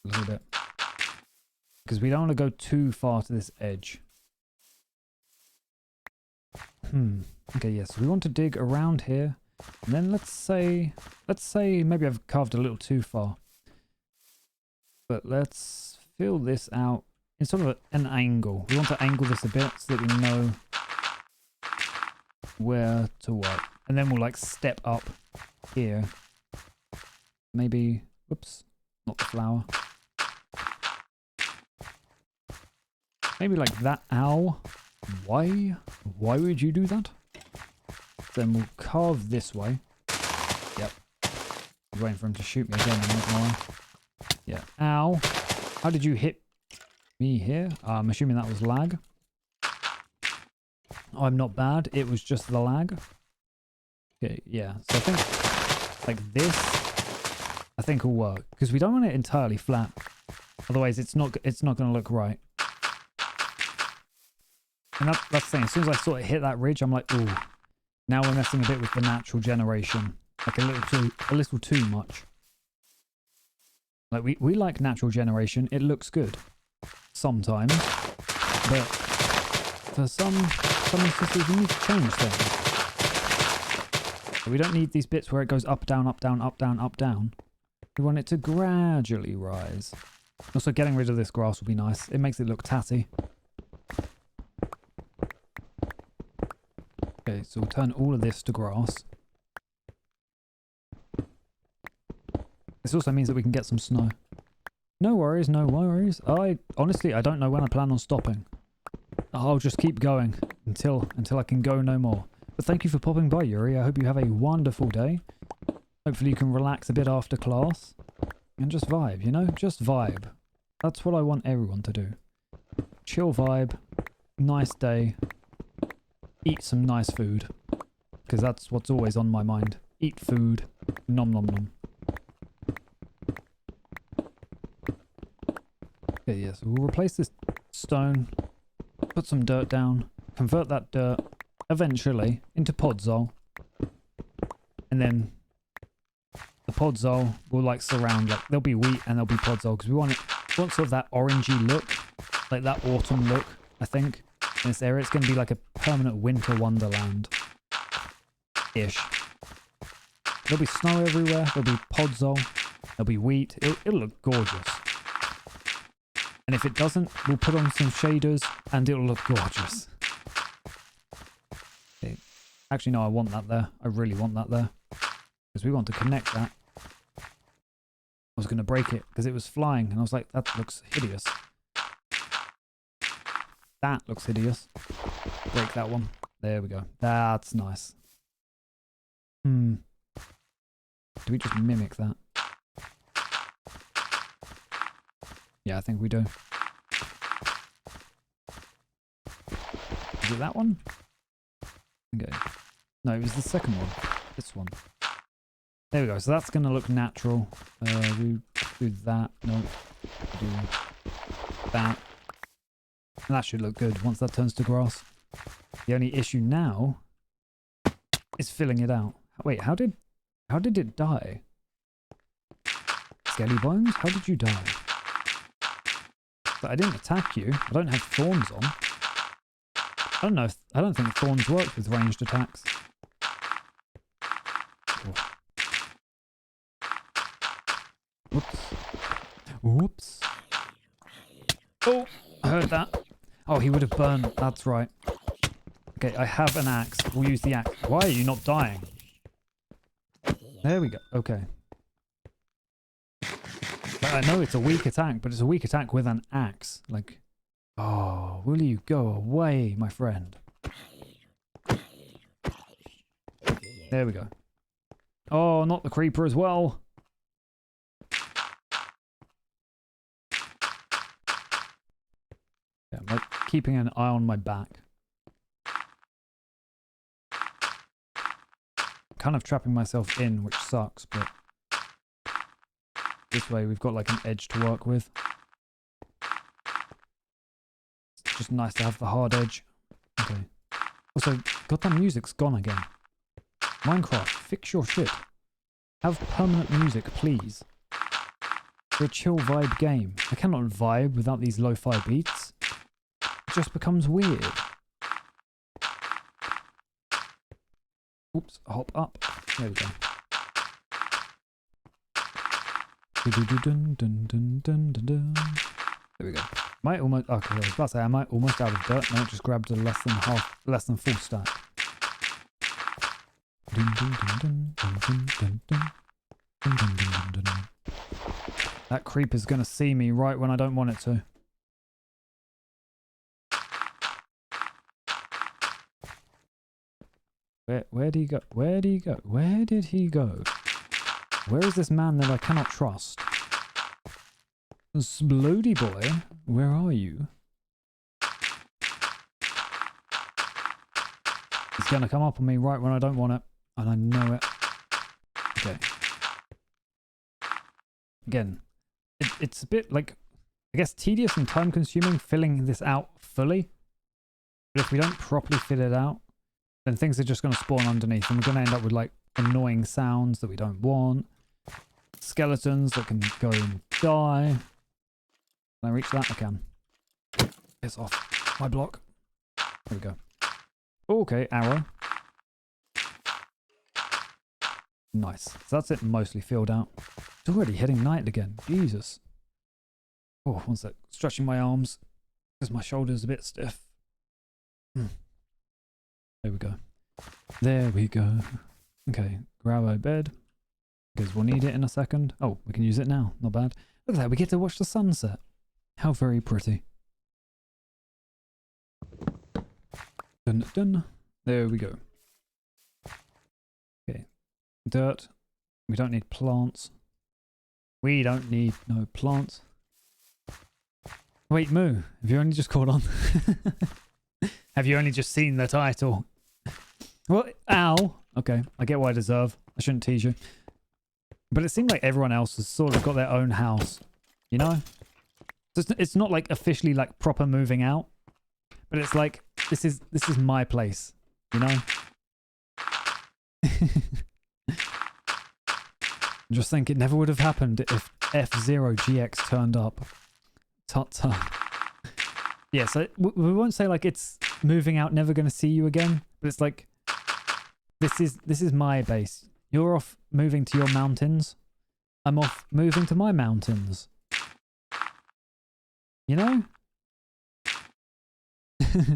a little bit. Because we don't want to go too far to this edge. Okay, yes, we want to dig around here. And then let's say maybe I've carved a little too far. But let's fill this out in sort of an angle. We want to angle this a bit so that we know where to work. And then we'll like step up here. Maybe, whoops, not the flower. Maybe like that. Ow. Why? Why would you do that? Then we'll carve this way. Yep. I'm waiting for him to shoot me again. I'm not gonna lie. Yeah. Ow. How did you hit me here? I'm assuming that was lag. I'm not bad. It was just the lag. Okay, yeah. So I think like this, I think will work because we don't want it entirely flat. Otherwise, it's not going to look right. And that's the thing. As soon as I sort of hit that ridge, I'm like, ooh. Now we're messing a bit with the natural generation. Like a little too much. Like we like natural generation. It looks good. Sometimes. But for some instances we need to change things. We don't need these bits where it goes up, down, up, down, up, down, up, down. We want it to gradually rise. Also getting rid of this grass will be nice. It makes it look tatty. Okay, so we'll turn all of this to grass. This also means that we can get some snow. No worries, no worries. Honestly, I don't know when I plan on stopping. I'll just keep going until I can go no more. But thank you for popping by, Yuri. I hope you have a wonderful day. Hopefully you can relax a bit after class. And just vibe, you know? Just vibe. That's what I want everyone to do. Chill vibe. Nice day. Eat some nice food. Because that's what's always on my mind. Eat food. Nom nom nom. Okay, yes. We'll replace this stone. Put some dirt down. Convert that dirt eventually into podzol. And then the podzol will like surround, like there'll be wheat and there'll be podzol because we want sort of that orangey look, like that autumn look, I think. In this area, it's going to be like a permanent winter wonderland ish. There'll be snow everywhere, there'll be podzol, there'll be wheat. It'll look gorgeous. And if it doesn't, we'll put on some shaders and it'll look gorgeous. Okay. Actually, no, I want that there. I really want that there. Because we want to connect that. I was going to break it because it was flying and I was like, that looks hideous. That looks hideous. Break that one. There we go. That's nice. Do we just mimic that? Yeah, I think we do. Is it that one? Okay. No, it was the second one. This one. There we go. So that's going to look natural. We do that. No. Do that. And that should look good once that turns to grass. The only issue now is filling it out. Wait, how did it die? Skelly Bones? How did you die? But I didn't attack you. I don't have thorns on. I don't know if, I don't think thorns work with ranged attacks. Oh. Whoops. Whoops. Oh, I heard that. Oh, he would have burned. That's right. Okay, I have an axe. We'll use the axe. Why are you not dying? There we go. Okay. But I know it's a weak attack, but it's a weak attack with an axe. Like, oh, will you go away, my friend? There we go. Oh, not the creeper as well. Yeah, I'm like keeping an eye on my back. Kind of trapping myself in, which sucks, but this way we've got like an edge to work with. It's just nice to have the hard edge. Okay. Also, goddamn music's gone again. Minecraft, fix your shit. Have permanent music, please. For a chill vibe game. I cannot vibe without these lo-fi beats. It just becomes weird. Oops, hop up. There we go. There we go. Might almost, okay, I was about to say I might almost out of dirt. No, it just grabbed a less than full stack. That creeper's gonna see me right when I don't want it to. Where did he go? Where did he go? Where did he go? Where is this man that I cannot trust? Splody boy, where are you? He's gonna come up on me right when I don't want it. And I know it. Okay. Again, it's a bit like, I guess, tedious and time consuming filling this out fully. But if we don't properly fill it out, then things are just going to spawn underneath and we're going to end up with like annoying sounds that we don't want. Skeletons that can go and die. Can I reach that? I can. It's off my block. There we go. Okay, arrow. Nice. So that's it mostly filled out. It's already hitting night again. Jesus. Oh, one sec. Stretching my arms because my shoulder's a bit stiff. There we go. There we go. Okay, grab a bed. Because we'll need it in a second. Oh, we can use it now. Not bad. Look at that. We get to watch the sunset. How very pretty. Dun, dun. There we go. Okay. Dirt. We don't need plants. We don't need no plants. Wait, Moo. Have you only just caught on? Have you only just seen the title? What? Ow. Okay, I get what I deserve. I shouldn't tease you. But it seemed like everyone else has sort of got their own house. You know? So it's not like officially like proper moving out. But it's like, this is my place. You know? Just think it never would have happened if F-Zero GX turned up. Tut tut. Yeah, so we won't say like it's moving out, never going to see you again. But it's like, this is my base. You're off moving to your mountains. I'm off moving to my mountains. You know?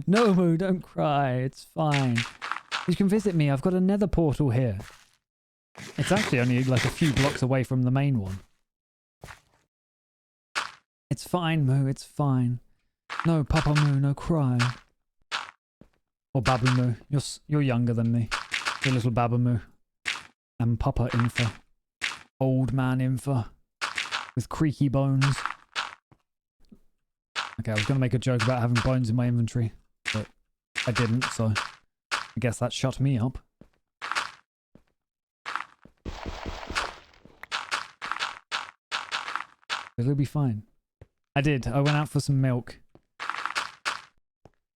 No, Moo, don't cry. It's fine. You can visit me. I've got a nether portal here. It's actually only like a few blocks away from the main one. It's fine, Moo. It's fine. No, Papa Moo, no cry. Or Babu Moo. You're younger than me. You're little Babu Moo. I'm Papa Infa. Old man Infa. With creaky bones. Okay, I was going to make a joke about having bones in my inventory. But I didn't, so I guess that shut me up. It'll be fine. I did. I went out for some milk.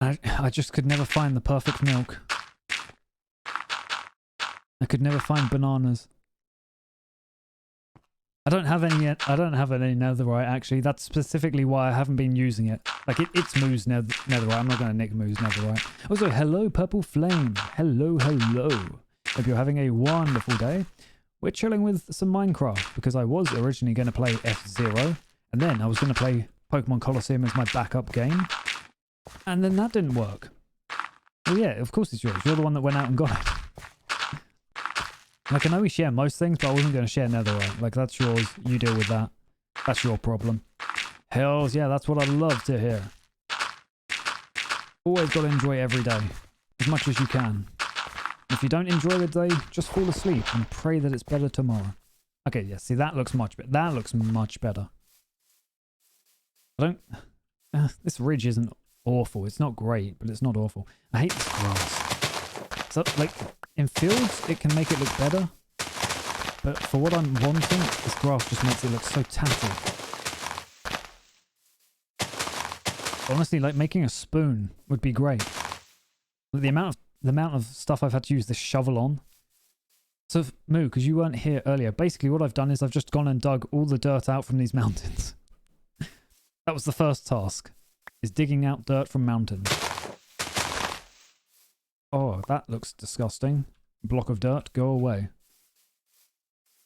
I just could never find the perfect milk. I could never find bananas. I don't have any yet. I don't have any netherite, actually. That's specifically why I haven't been using it. Like, it's Moo's netherite. I'm not going to nick Moo's netherite. Also, hello, Purple Flame. Hello, hello. Hope you're having a wonderful day. We're chilling with some Minecraft, because I was originally going to play F-Zero, and then I was going to play Pokemon Colosseum as my backup game, and then that didn't work. Well, yeah, of course it's yours. You're the one that went out and got it. Like, I know we share most things, but I wasn't going to share netherite. Like, that's yours. You deal with that. That's your problem. Hells yeah, that's what I love to hear. Always got to enjoy every day. As much as you can. If you don't enjoy the day, just fall asleep and pray that it's better tomorrow. Okay, yeah, see, that looks much better. That looks much better. I don't... this ridge isn't awful. It's not great, but it's not awful. I hate this grass. So, like... in fields, it can make it look better, but for what I'm wanting, this grass just makes it look so tatty. Honestly, like, making a spoon would be great. The amount of stuff I've had to use this shovel on. So, Moo, because you weren't here earlier, basically what I've done is I've just gone and dug all the dirt out from these mountains. That was the first task, is digging out dirt from mountains. Oh, that looks disgusting. Block of dirt, go away.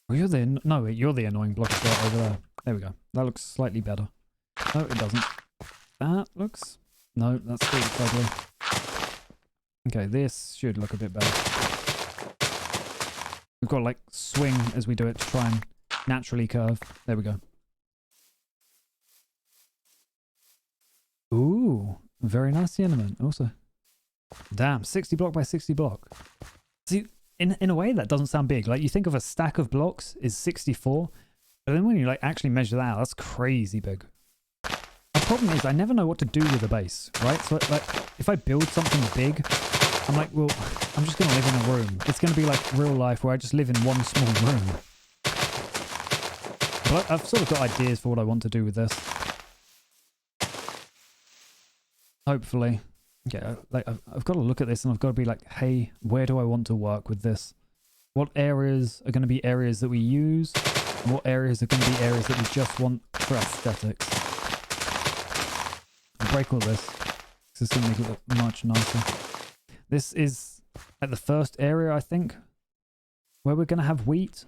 Oh, you're the... no, wait, you're the annoying block of dirt over there. There we go. That looks slightly better. No, it doesn't. That looks... no, that's still ugly. Okay, this should look a bit better. We've got to, like, swing as we do it to try and naturally curve. There we go. Ooh, very nice cinnamon also. Damn, 60 block by 60 block. See, in a way that doesn't sound big. Like, you think of a stack of blocks is 64, but then when you like actually measure that out, that's crazy big. The problem is I never know what to do with a base, right? So like, if I build something big, I'm like, well, I'm just gonna live in a room. It's gonna be like real life where I just live in one small room. But I've sort of got ideas for what I want to do with this. Hopefully. Yeah, like I've got to look at this and I've got to be like, hey, where do I want to work with this? What areas are going to be areas that we use? What areas are going to be areas that we just want for aesthetics? I'll break all this. This is going to make it look much nicer. This is at the first area, I think, where we're going to have wheat.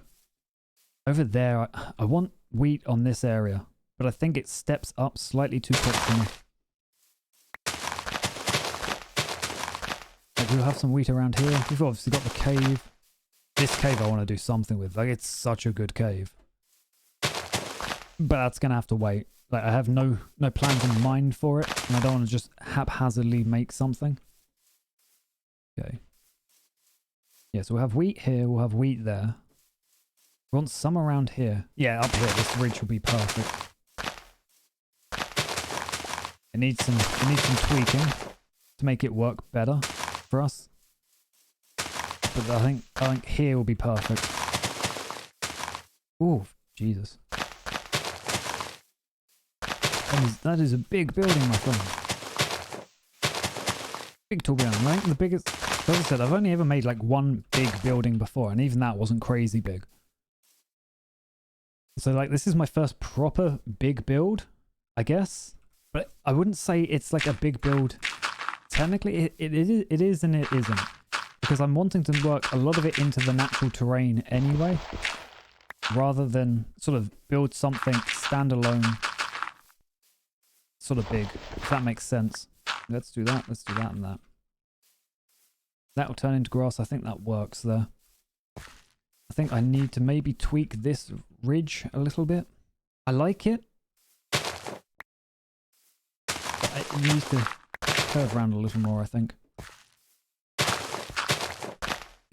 Over there, I want wheat on this area, but I think it steps up slightly too quick for me. We'll have some wheat around here. We've obviously got the cave. This cave I want to do something with. Like, it's such a good cave. But that's going to have to wait. Like, I have no plans in mind for it. And I don't want to just haphazardly make something. Okay. Yeah, so we'll have wheat here. We'll have wheat there. We want some around here. Yeah, up here. This ridge will be perfect. It needs some tweaking to make it work better for us, but I think here will be perfect. Oh, Jesus! That is a big building, my friend. Big tall building, right? The biggest. As I said, I've only ever made like one big building before, and even that wasn't crazy big. So like, this is my first proper big build, I guess. But I wouldn't say it's like a big build. Technically, it is and it isn't. Because I'm wanting to work a lot of it into the natural terrain anyway. Rather than sort of build something standalone. Sort of big. If that makes sense. Let's do that. Let's do that and that. That will turn into grass. I think that works there. I think I need to maybe tweak this ridge a little bit. I like it. But it needs to curve around a little more, I think.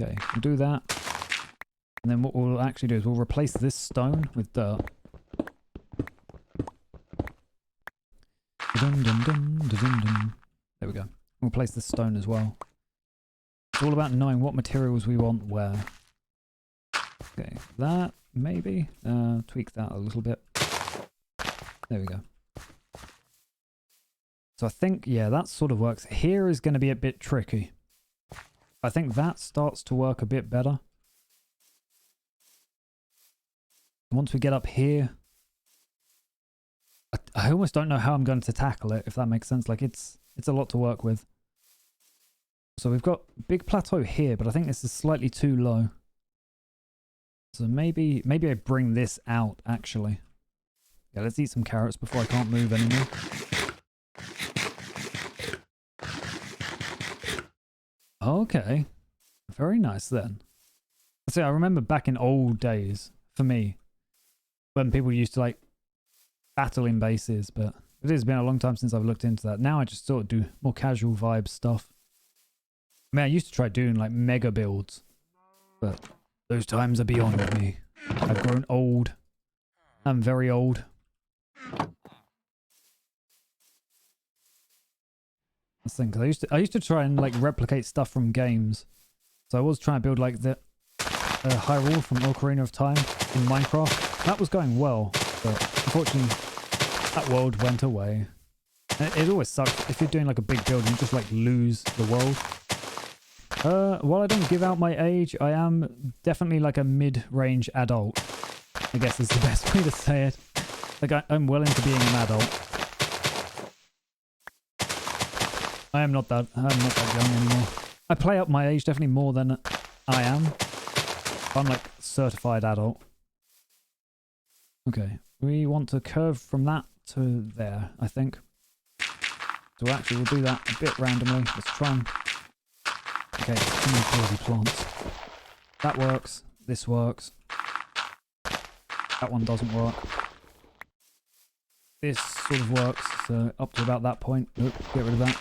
Okay, we'll do that. And then what we'll actually do is we'll replace this stone with dirt. Dun, dun, dun, dun, dun, dun. There we go. We'll place this stone as well. It's all about knowing what materials we want where. Okay, that maybe. Tweak that a little bit. There we go. So I think, yeah, that sort of works. Here is going to be a bit tricky. I think that starts to work a bit better. Once we get up here, I almost don't know how I'm going to tackle it, if that makes sense. Like, it's a lot to work with. So we've got a big plateau here, but I think this is slightly too low. So maybe I bring this out, actually. Yeah, let's eat some carrots before I can't move anymore. Okay. Very nice then. So I remember back in old days, for me, when people used to like battle in bases, but it has been a long time since I've looked into that. Now I just sort of do more casual vibe stuff. I mean, I used to try doing like mega builds, but those times are beyond me. I've grown old. I'm very old. That's the thing, 'cause I used to try and like replicate stuff from games. So I was trying to build like the Hyrule from Ocarina of Time in Minecraft. That was going well, but unfortunately that world went away. And it always sucks if you're doing like a big build and you just like lose the world. While I don't give out my age, I am definitely like a mid-range adult. I guess is the best way to say it. Like I'm well into being an adult. I'm not that young anymore. I play up my age definitely more than I am. I'm like certified adult. Okay, we want to curve from that to there, I think. So actually we'll do that a bit randomly. Let's try and... Okay, too many bloody plants. That works. This works. That one doesn't work. This sort of works, so up to about that point. Nope, get rid of that.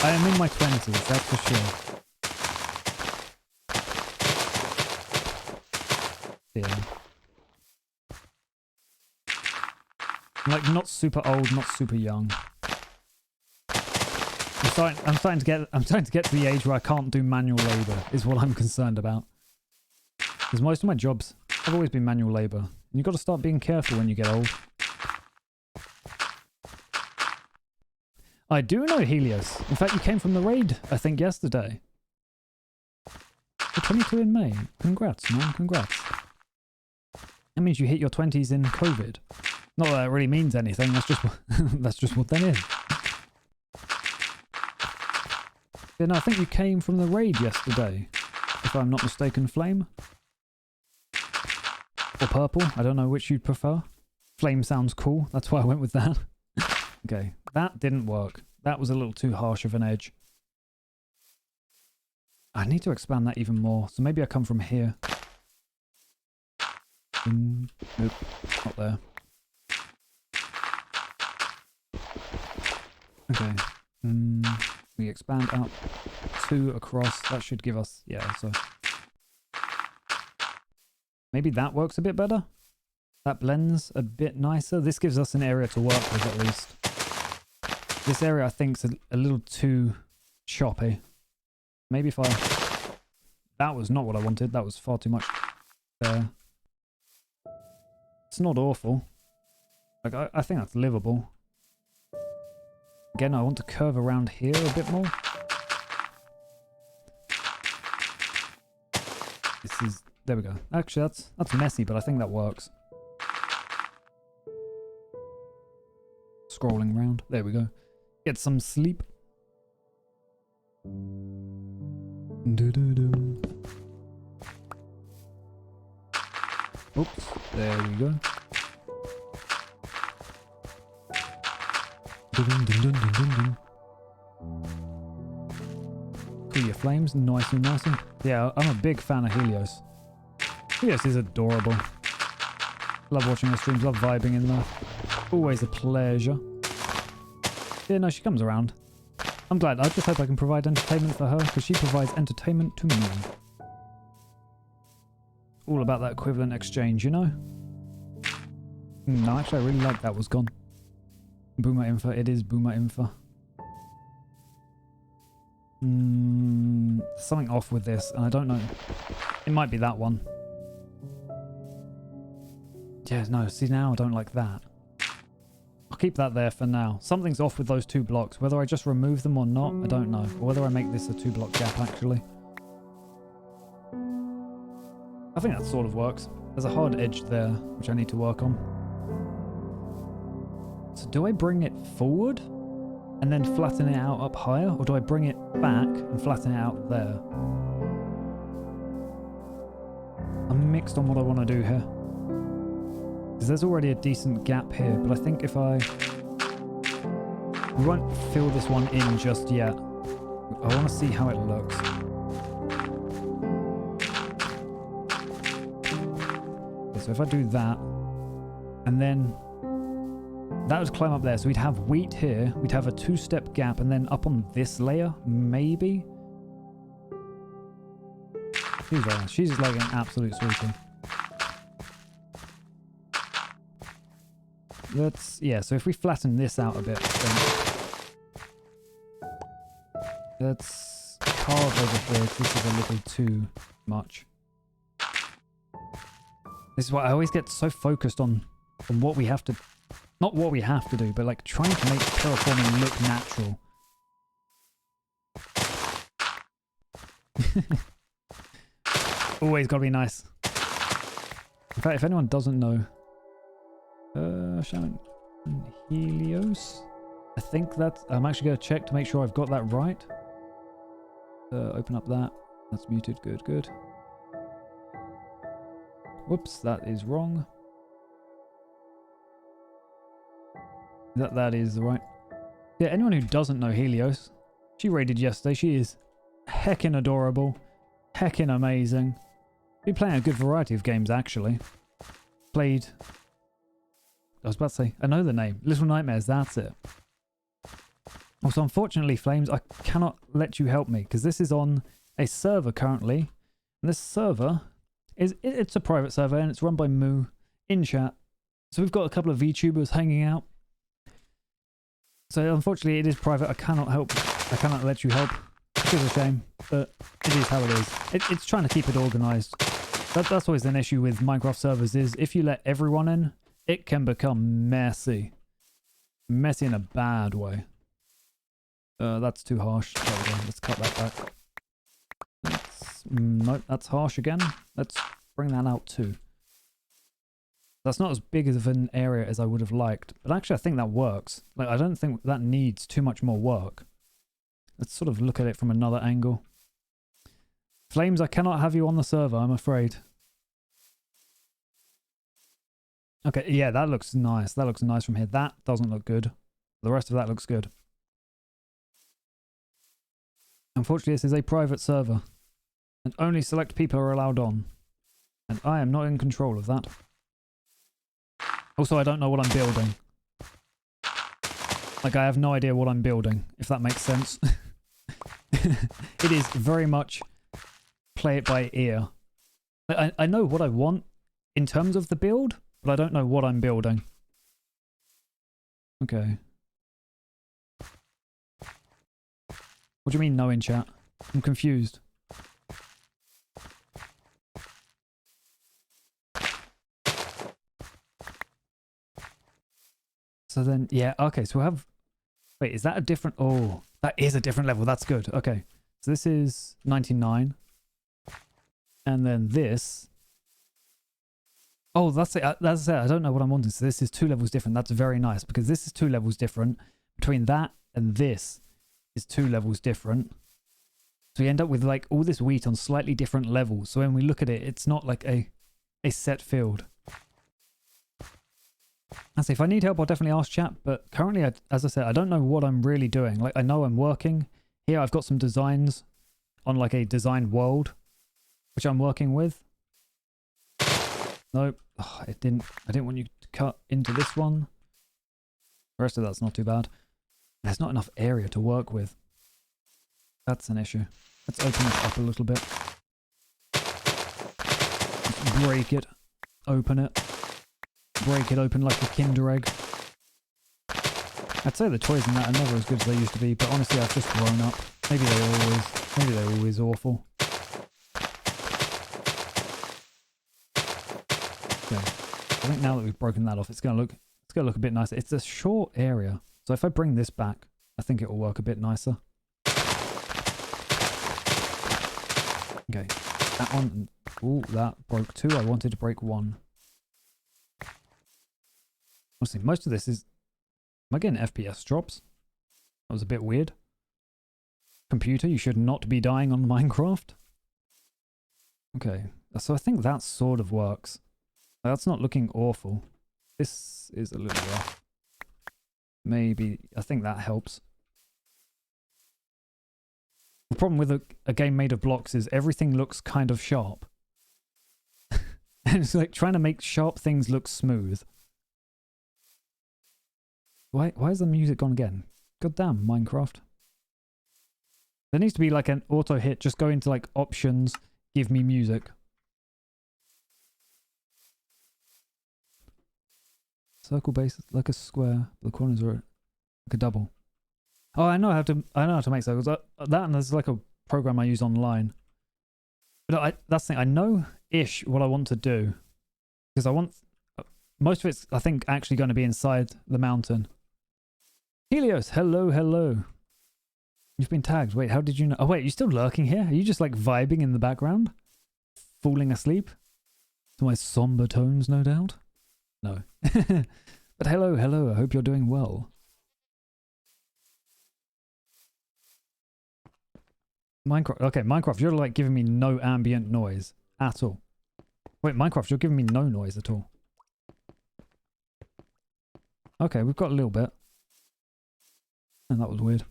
I am in my 20s, that's for sure. Yeah. Like, not super old, not super young. I'm starting to get to the age where I can't do manual labor, is what I'm concerned about. Because most of my jobs have always been manual labor. And you've got to start being careful when you get old. I do know Helios. In fact, you came from the raid, I think, yesterday. You're 22 in May. Congrats, man. Congrats. That means you hit your 20s in COVID. Not that it really means anything. That's just that's just what that is. Yeah, no, I think you came from the raid yesterday, if I'm not mistaken. Flame or purple? I don't know which you'd prefer. Flame sounds cool. That's why I went with that. Okay, that didn't work. That was a little too harsh of an edge. I need to expand that even more. So maybe I come from here. Nope, not there. Okay. We expand out 2 across. That should give us, yeah, so. Maybe that works a bit better. That blends a bit nicer. This gives us an area to work with at least. This area I think is a little too choppy. Maybe if I... That was not what I wanted. That was far too much there. It's not awful. Like, I think that's livable. Again, I want to curve around here a bit more. This is... There we go. Actually, that's messy, but I think that works. Scrolling around. There we go. Get some sleep. Doo-doo-doo. Oops. There we go. Dun-dun-dun-dun-dun-dun. Cool, your flames. Nice and nice. Yeah, I'm a big fan of Helios. Helios is adorable. Love watching her streams. Love vibing in there. Always a pleasure. Yeah, no, she comes around. I'm glad. I just hope I can provide entertainment for her, because she provides entertainment to me. All about that equivalent exchange, you know? No, actually, I really like that was gone. Boomer Info. It is Boomer Info. Something off with this, and I don't know. It might be that one. Yeah, no, see now I don't like that. I'll keep that there for now. Something's off with those 2 blocks. Whether I just remove them or not, I don't know. Or whether I make this a 2-block gap, actually. I think that sort of works. There's a hard edge there, which I need to work on. So do I bring it forward and then flatten it out up higher? Or do I bring it back and flatten it out there? I'm mixed on what I want to do here. Because there's already a decent gap here, but I think if we won't fill this one in just yet. I want to see how it looks. Okay, so if I do that, and then that would climb up there. So we'd have wheat here, we'd have a 2-step gap, and then up on this layer, maybe? She's like an absolute sweetie. Yeah, so if we flatten this out a bit, then let's carve over here. This is a little too much. This is why I always get so focused on what we have to, not what we have to do, but like trying to make terraforming look natural. Always gotta be nice. In fact, if anyone doesn't know, Shaman Helios. I think that's... I'm actually going to check to make sure I've got that right. Open up that. That's muted. Good, good. Whoops, that is wrong. That is right. Yeah, anyone who doesn't know Helios, she raided yesterday. She is heckin' adorable. Heckin' amazing. Been playing a good variety of games, actually. Played... I was about to say, I know the name. Little Nightmares, that's it. Also, unfortunately, Flames, I cannot let you help me because this is on a server currently. And this server it's a private server and it's run by Moo in chat. So we've got a couple of VTubers hanging out. So unfortunately, it is private. I cannot help. I cannot let you help. Which is a shame, but it is how it is. It's trying to keep it organized. That's always an issue with Minecraft servers is if you let everyone in, it can become messy. Messy in a bad way. That's too harsh. There we go. Let's cut that back. Nope, that's harsh again. Let's bring that out too. That's not as big of an area as I would have liked. But actually, I think that works. Like, I don't think that needs too much more work. Let's sort of look at it from another angle. Flames, I cannot have you on the server, I'm afraid. Okay, yeah, that looks nice. That looks nice from here. That doesn't look good. The rest of that looks good. Unfortunately, this is a private server. And only select people are allowed on. And I am not in control of that. Also, I don't know what I'm building. Like, I have no idea what I'm building, if that makes sense. It is very much play it by ear. I know what I want in terms of the build, but I don't know what I'm building. Okay. What do you mean no in chat? I'm confused. So then, yeah, okay, so we'll have... Wait, is that a different... Oh, that is a different level. That's good. Okay. So this is 99. And then this... Oh, that's it. That's it. I don't know what I'm wanting. So this is 2 levels different. That's very nice because this is 2 levels different. Between that and this is 2 levels different. So you end up with like all this wheat on slightly different levels. So when we look at it, it's not like a set field. I say if I need help, I'll definitely ask chat. But currently, as I said, I don't know what I'm really doing. Like I know I'm working. Here I've got some designs on like a design world, which I'm working with. Nope. Oh, I didn't want you to cut into this one. The rest of that's not too bad. There's not enough area to work with. That's an issue. Let's open it up a little bit. Let's break it. Open it. Break it open like a Kinder Egg. I'd say the toys in that are never as good as they used to be, but honestly I've just grown up. Maybe they're always awful. Okay. I think now that we've broken that off, it's gonna look a bit nicer. It's a short area, so if I bring this back, I think it will work a bit nicer. Okay, that one. Ooh, that broke 2. I wanted to break 1. Honestly, most of this is... Am I getting FPS drops? That was a bit weird. Computer, you should not be dying on Minecraft. Okay, so I think that sort of works. That's not looking awful. This is a little rough. Maybe, I think that helps. The problem with a game made of blocks is everything looks kind of sharp. And it's like trying to make sharp things look smooth. Why is the music gone again? God damn, Minecraft. There needs to be like an auto hit. Just go into like options, give me music. Circle base like a square. The corners are like a double. Oh, I know how to make circles. That and there's like a program I use online. But that's the thing. I know-ish what I want to do. Because I want... Most of it's, I think, actually going to be inside the mountain. Helios, hello, hello. You've been tagged. Wait, how did you know? Oh, wait, you're still lurking here? Are you just like vibing in the background? Falling asleep? To my somber tones, no doubt? No. But hello, hello. I hope you're doing well. Minecraft. Okay, Minecraft, you're like giving me no ambient noise at all. Wait, Minecraft, you're giving me no noise at all. Okay, we've got a little bit. And that was weird.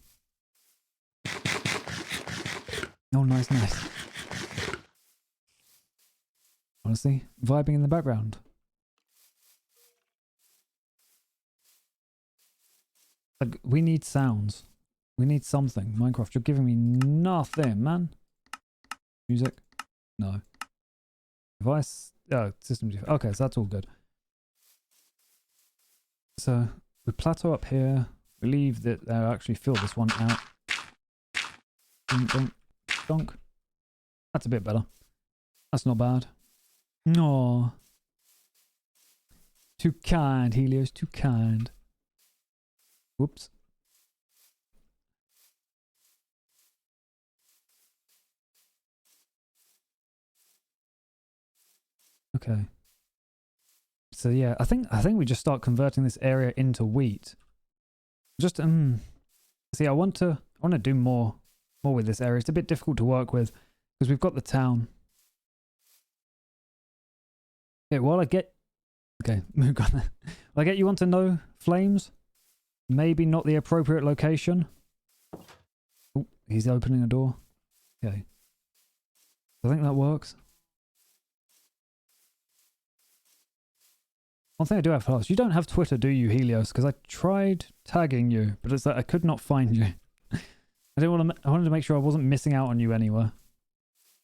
Oh, nice, nice. Honestly, vibing in the background. Like, we need sounds. We need something. Minecraft, you're giving me nothing, man. Music? No. Device? Oh, system. Okay, so that's all good. So, we plateau up here. We leave that. Actually fill this one out. Dunk, dunk. That's a bit better. That's not bad. No. Too kind, Helios. Too kind. Whoops. Okay. So yeah, I think we just start converting this area into wheat. Just see, I want to do more with this area. It's a bit difficult to work with because we've got the town. Okay, while I get you want to know flames? Maybe not the appropriate location. Oh, he's opening a door. Okay. I think that works. One thing I do have to ask, you don't have Twitter, do you, Helios? Because I tried tagging you, but it's like I could not find you. I wanted to make sure I wasn't missing out on you anywhere.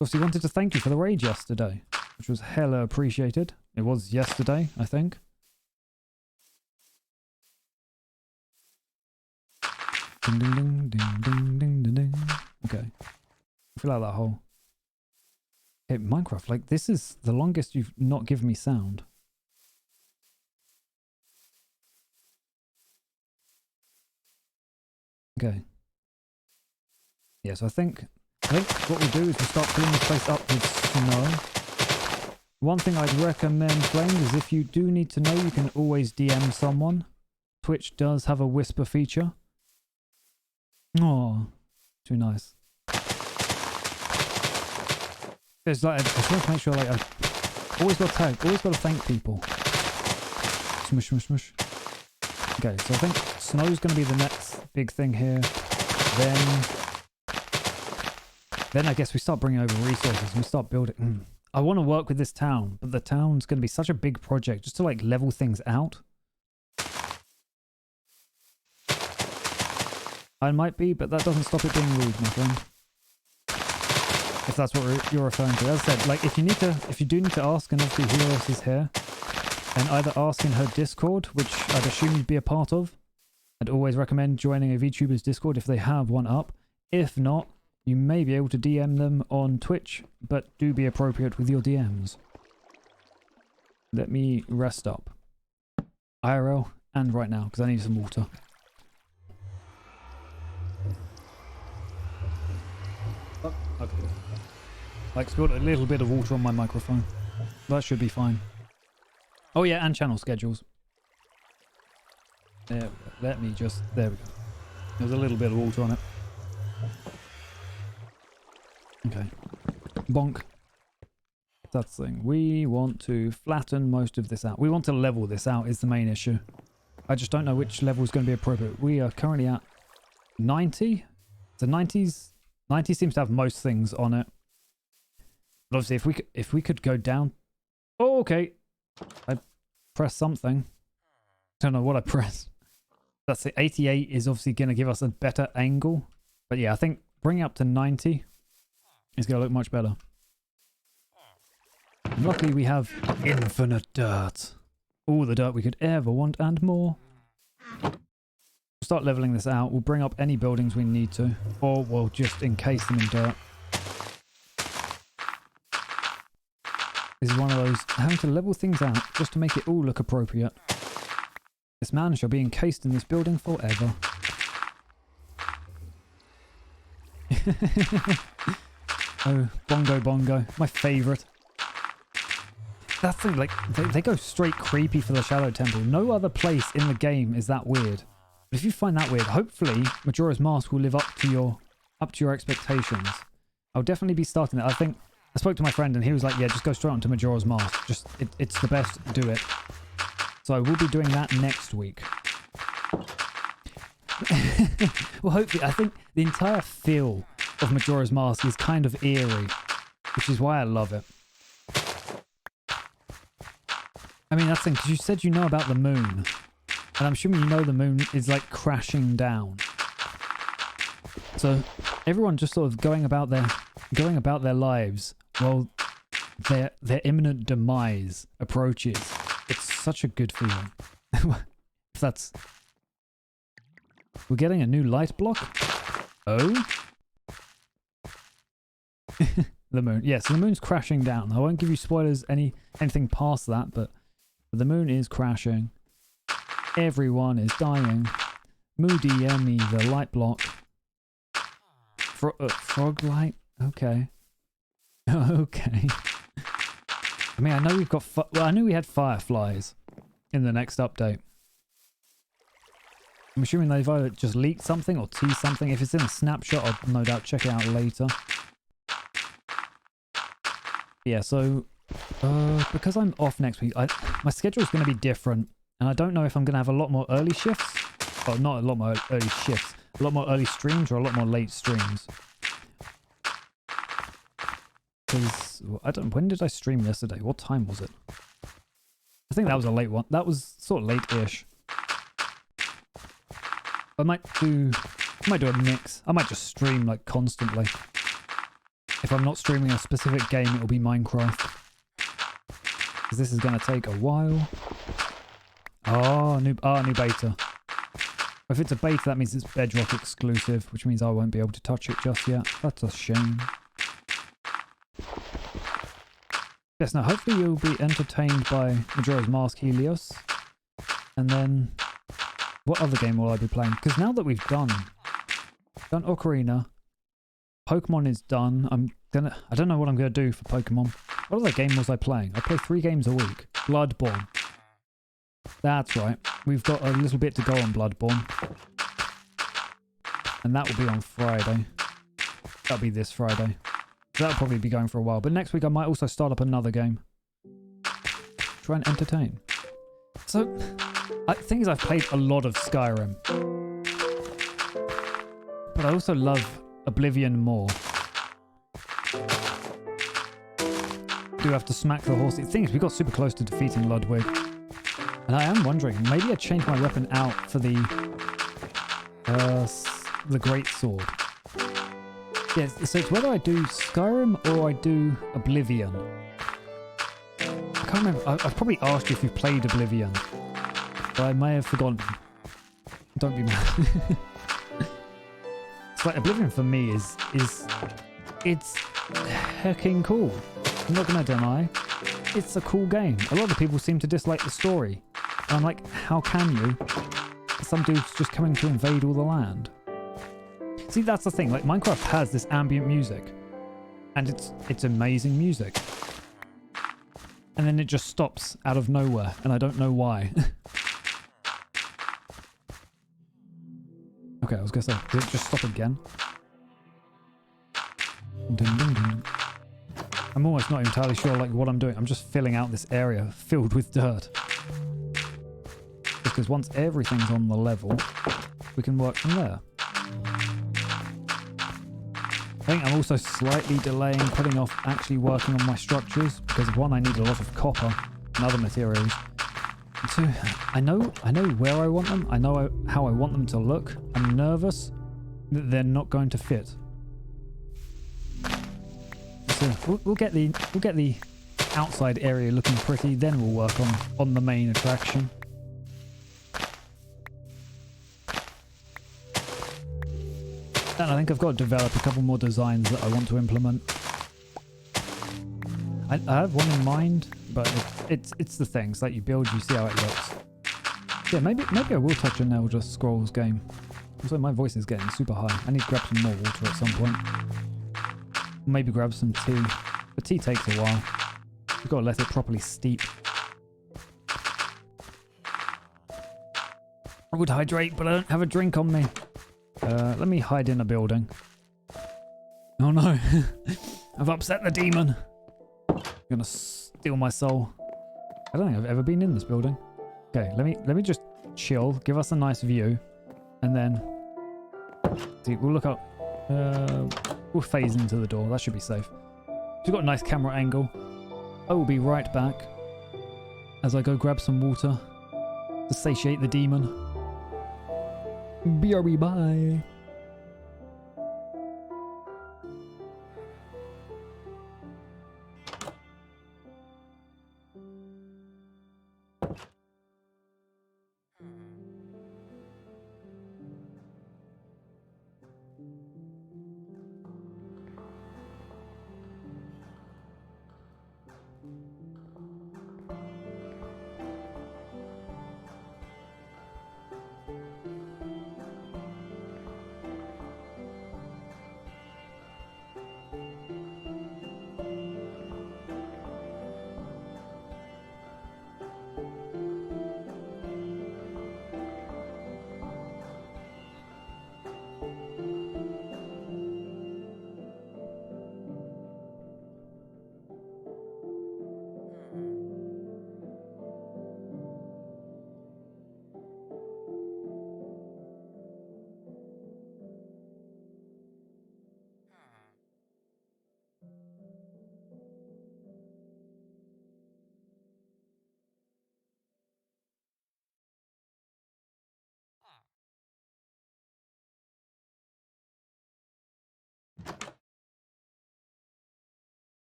Obviously, wanted to thank you for the raid yesterday, which was hella appreciated. It was yesterday, I think. Ding ding ding ding ding ding ding ding. Okay, I feel like that hole. Okay, Minecraft, like this is the longest you've not given me sound. Okay. Yeah, so I think what we'll do is we'll start filling this place up with snow. One thing I'd recommend, Flame, is if you do need to know, you can always DM someone. Twitch does have a whisper feature. Oh, too nice. It's like, I just want to make sure, like, I've always got to tag, always got to thank people. Smush, smush, smush. Okay, so I think snow's going to be the next big thing here. Then I guess we start bringing over resources and we start building. I want to work with this town, but the town's going to be such a big project just to like level things out. I might be, but that doesn't stop it being rude, my friend. If that's what you're referring to. As I said, like if you do need to ask, and obviously Helios is here, and either ask in her Discord, which I'd assume you'd be a part of. I'd always recommend joining a VTuber's Discord if they have one up. If not, you may be able to DM them on Twitch, but do be appropriate with your DMs. let me rest up. IRL and right now, because I need some water. Oh, okay. Like spilled a little bit of water on my microphone. That should be fine. Oh yeah, and channel schedules. There, let me just, there we go. There's a little bit of water on it. Okay. Bonk. That's the thing. We want to flatten most of this out. We want to level this out is the main issue. I just don't know which level is going to be appropriate. We are currently at 90. So 90 seems to have most things on it. But obviously if we could go down. Oh, okay. I pressed something. Don't know what I pressed. That's it. 88 is obviously going to give us a better angle. But yeah, I think bringing it up to 90 is going to look much better. And luckily we have infinite dirt. All the dirt we could ever want and more. We'll start leveling this out. We'll bring up any buildings we need to. Or we'll just encase them in dirt. This is one of those having to level things out just to make it all look appropriate. This man shall be encased in this building forever. Oh, Bongo Bongo. My favourite. That's the thing, like, they go straight creepy for the Shadow Temple. No other place in the game is that weird. But if you find that weird, hopefully Majora's Mask will live up to your expectations. I'll definitely be starting it. I think I spoke to my friend and he was like, yeah, just go straight onto Majora's Mask. Just it's the best, do it. So I will be doing that next week. Well, hopefully, I think the entire feel of Majora's Mask is kind of eerie, which is why I love it. I mean, that's the thing, because you said you know about the moon, and I'm assuming you know the moon is like crashing down. So everyone just sort of going about their lives while their imminent demise approaches. It's such a good feeling. If that's... We're getting a new light block? Oh? The moon. Yes, the moon's crashing down. I won't give you spoilers anything past that, but the moon is crashing. Everyone is dying. Moody Yummy, the light block. Frog light? Okay. Okay. I mean, I know we've got... well, I knew we had fireflies in the next update. I'm assuming they've either just leaked something or teased something. If it's in a snapshot, I'll no doubt check it out later. Yeah, so... because I'm off next week, my schedule is going to be different. And I don't know if I'm going to have a lot more early shifts. Well, not a lot more early shifts. A lot more early streams or a lot more late streams. Because, I don't know, when did I stream yesterday? What time was it? I think that was a late one. That was sort of late-ish. I might do a mix. I might just stream like constantly. If I'm not streaming a specific game, it'll be Minecraft. Because this is going to take a while. Oh, new beta. If it's a beta, that means it's Bedrock exclusive, which means I won't be able to touch it just yet. That's a shame. Yes, now hopefully you'll be entertained by Majora's Mask Helios. And then, what other game will I be playing? Because now that we've done Ocarina, Pokemon is done. I don't know what I'm gonna do for Pokemon. What other game was I playing? I play 3 games a week. Bloodborne. That's right. We've got a little bit to go on Bloodborne. And that will be on Friday. That'll be this Friday. That'll probably be going for a while. But next week I might also start up another game. Try and entertain. So, the thing is, I've played a lot of Skyrim. But I also love Oblivion more. Do have to smack the horse. The thing is, we got super close to defeating Ludwig. And I am wondering, maybe I change my weapon out for the Great Sword. Yeah, so it's whether I do Skyrim or I do Oblivion. I can't remember. I've probably asked you if you've played Oblivion. But I may have forgotten. Don't be mad. It's like Oblivion for me it's hecking cool. I'm not gonna deny. it's a cool game. A lot of people seem to dislike the story. And I'm like, how can you? Some dude's just coming to invade all the land. See, that's the thing. Like, Minecraft has this ambient music. And it's amazing music. And then it just stops out of nowhere. And I don't know why. Okay, I was gonna say, did it just stop again? Dun, dun, dun. I'm almost not entirely sure like what I'm doing. I'm just filling out this area filled with dirt. Because once everything's on the level, we can work from there. I think I'm also slightly delaying putting off actually working on my structures because one, I need a lot of copper and other materials. And two, I know where I want them. I know how I want them to look. I'm nervous that they're not going to fit. So we'll get the outside area looking pretty. Then we'll work on the main attraction. And I think I've got to develop a couple more designs that I want to implement. I have one in mind, but it's the things that you build, you see how it looks. Yeah, maybe I will touch an Elder Scrolls game. Also, my voice is getting super high. I need to grab some more water at some point. Maybe grab some tea. The tea takes a while. You've got to let it properly steep. I would hydrate, but I don't have a drink on me. Let me hide in a building. Oh no. I've upset the demon. Gonna steal my soul. I don't think I've ever been in this building. Okay, let me just chill, give us a nice view, and then see, we'll look up. We'll phase into the door. That should be safe. We've got a nice camera angle. I will be right back as I go grab some water to satiate the demon. BRB, bye.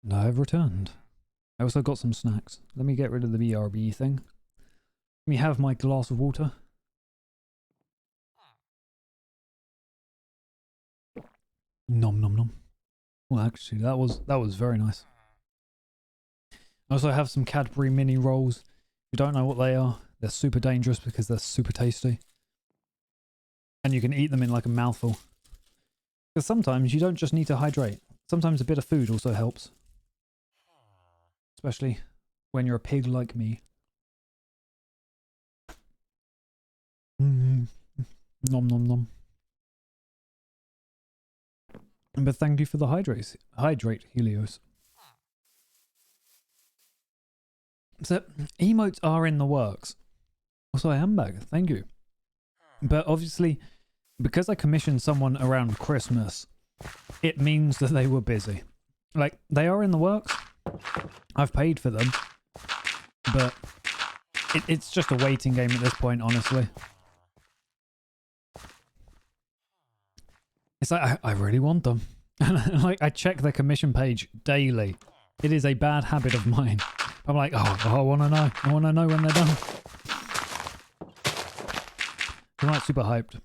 And I've returned. I also got some snacks. Let me get rid of the BRB thing. Let me have my glass of water. Nom nom nom. Well, actually, that was very nice. I also have some Cadbury mini rolls. If you don't know what they are, they're super dangerous because they're super tasty. And you can eat them in like a mouthful. Because sometimes you don't just need to hydrate. Sometimes a bit of food also helps. Especially when you're a pig like me. Nom nom nom. But thank you for the hydrate, Helios. So, emotes are in the works. Also, I am back. Thank you. But obviously, because I commissioned someone around Christmas, it means that they were busy. Like, they are in the works. I've paid for them. But it's just a waiting game at this point, honestly. It's like, I really want them. And like, I check the commission page daily. It is a bad habit of mine. I'm like, oh, I want to know. I want to know when they're done. Tonight's super hyped.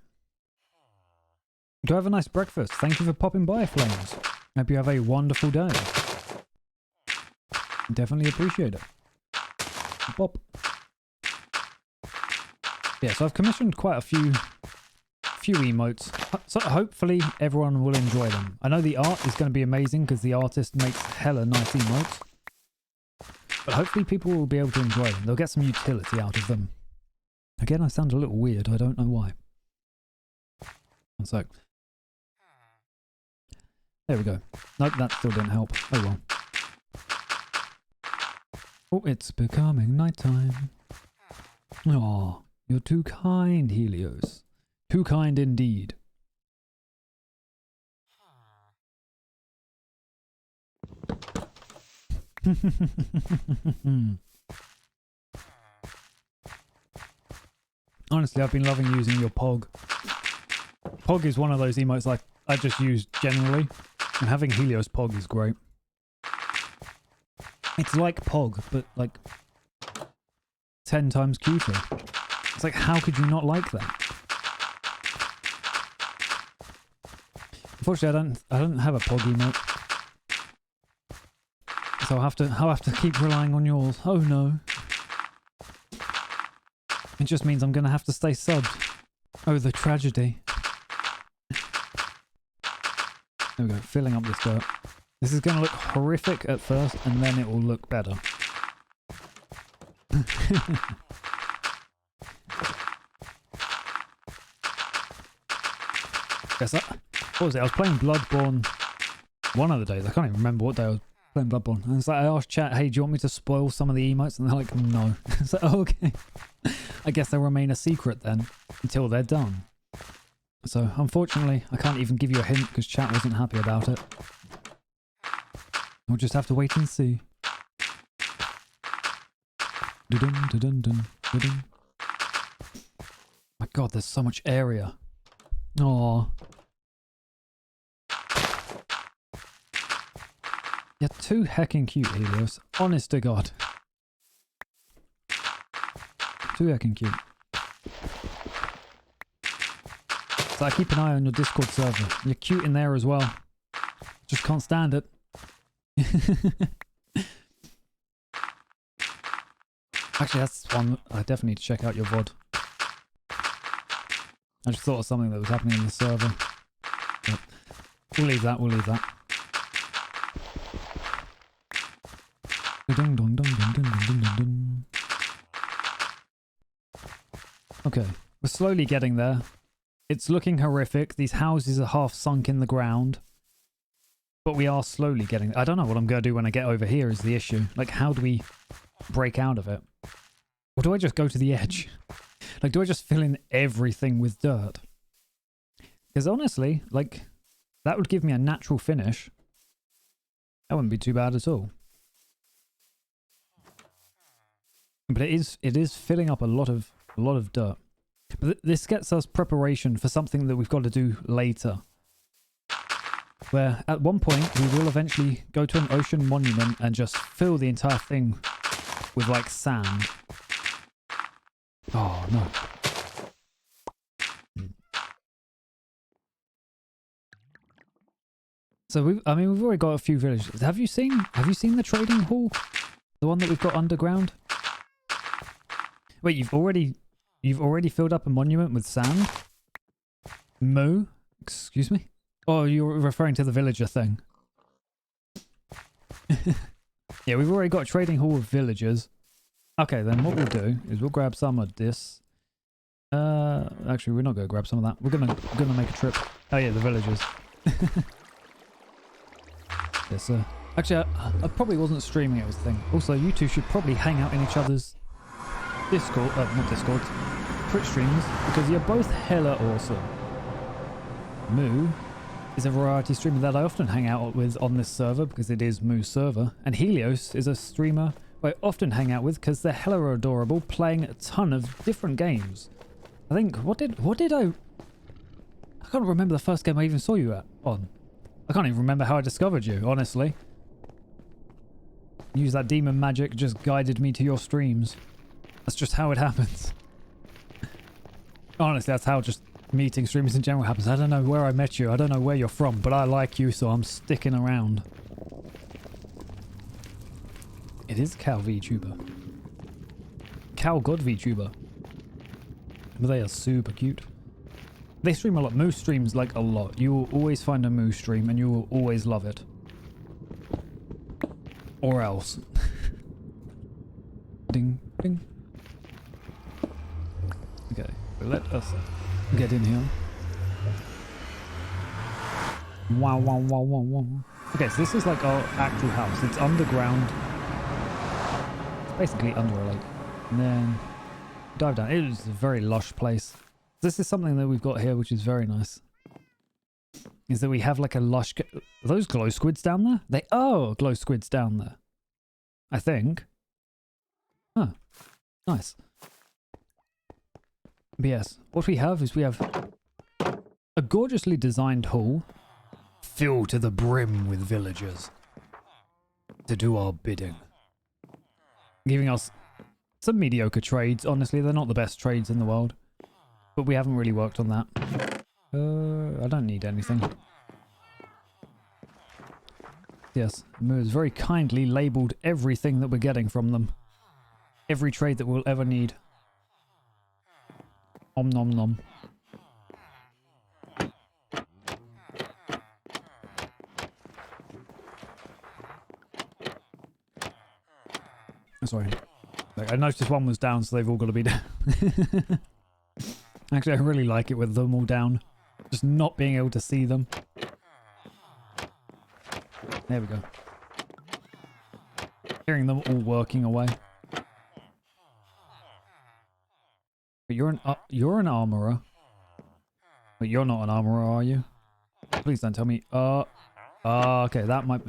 Do have a nice breakfast. Thank you for popping by, Flames. Hope you have a wonderful day. Definitely appreciate it. Pop. Yeah, so I've commissioned quite a few emotes. So hopefully everyone will enjoy them. I know the art is going to be amazing because the artist makes hella nice emotes. But hopefully people will be able to enjoy them. They'll get some utility out of them. Again, I sound a little weird. I don't know why. One sec. There we go. Nope, that still didn't help. Oh well. Oh, it's becoming nighttime. Aw, you're too kind, Helios. Too kind indeed. Honestly, I've been loving using your Pog. Pog is one of those emotes like I just use generally, and having Helios Pog is great. It's like Pog, but like 10 times cuter. It's like, how could you not like that? Unfortunately, I don't have a Pog emote, so I'll have to keep relying on yours. Oh no! It just means I'm gonna have to stay subbed. Oh, the tragedy. There we go, filling up this dirt. This is gonna look horrific at first, and then it will look better. Guess that. What was it? I was playing Bloodborne one of the days. I can't even remember what day I was playing Bloodborne. And it's like I asked chat, hey, do you want me to spoil some of the emotes? And they're like, no. It's like, oh, okay. I guess they'll remain a secret then until they're done. So unfortunately, I can't even give you a hint because chat wasn't happy about it. We'll just have to wait and see. Dun dun dun dun dun. My God, there's so much area. Aww. You're too heckin' cute, Helios. Honest to God. Too heckin' cute. So I keep an eye on your Discord server. You're cute in there as well. Just can't stand it. Actually, that's one I definitely need to check out your VOD. I just thought of something that was happening in the server. But we'll leave that, we'll leave that. Okay, we're slowly getting there. It's looking horrific. These houses are half sunk in the ground. But we are slowly getting there. I don't know what I'm going to do when I get over here is the issue. Like, how do we break out of it? Or do I just go to the edge? Like, do I just fill in everything with dirt? Because honestly, like, that would give me a natural finish. That wouldn't be too bad at all. But it is filling up a lot of dirt. But this gets us preparation for something that we've got to do later. Where at one point we will eventually go to an ocean monument and just fill the entire thing with like sand. Oh no. So we've already got a few villages. Have you seen the trading hall? The one that we've got underground? Wait, you've already filled up a monument with sand? Moo? Excuse me? Oh, you're referring to the villager thing. Yeah, we've already got a trading hall of villagers. Okay, then what we'll do is we'll grab some of this. Actually, we're not going to grab some of that. We're gonna make a trip. Oh yeah, the villagers. Yes, sir. Actually, I probably wasn't streaming it was the thing. Also, you two should probably hang out in each other's Discord, not Discord, Twitch streams, because you're both hella awesome. Moo is a variety streamer that I often hang out with on this server because it is Moo's server, and Helios is a streamer I often hang out with because they're hella adorable, playing a ton of different games. I think, what did I can't remember the first game I even saw you on. I can't even remember how I discovered you, honestly. Use that demon magic just guided me to your streams. That's just how it happens. Honestly, that's how just meeting streamers in general happens. I don't know where I met you. I don't know where you're from, but I like you, so I'm sticking around. It is Cow VTuber. Cow God VTuber. But they are super cute. They stream a lot. Moo streams like a lot. You will always find a Moo stream and you will always love it. Or else. Ding, ding. Okay, let us get in here. Wow, wow, wow, wow, wow. Okay, so this is like our actual house. It's underground. It's basically under a lake. And then dive down. It is a very lush place. This is something that we've got here, which is very nice. Is that we have like a lush... Are those glow squids down there? They are glow squids down there. I think. Huh. Nice. But yes, what we have is we have a gorgeously designed hall filled to the brim with villagers to do our bidding. Giving us some mediocre trades. Honestly, they're not the best trades in the world. But we haven't really worked on that. I don't need anything. Yes, Moo has very kindly labelled everything that we're getting from them. Every trade that we'll ever need. Om nom nom. Sorry. Like, I noticed one was down, so they've all got to be down. Actually, I really like it with them all down. Just not being able to see them. There we go. Hearing them all working away. But you're an armorer. But you're not an armorer, are you? Please don't tell me. Okay, that might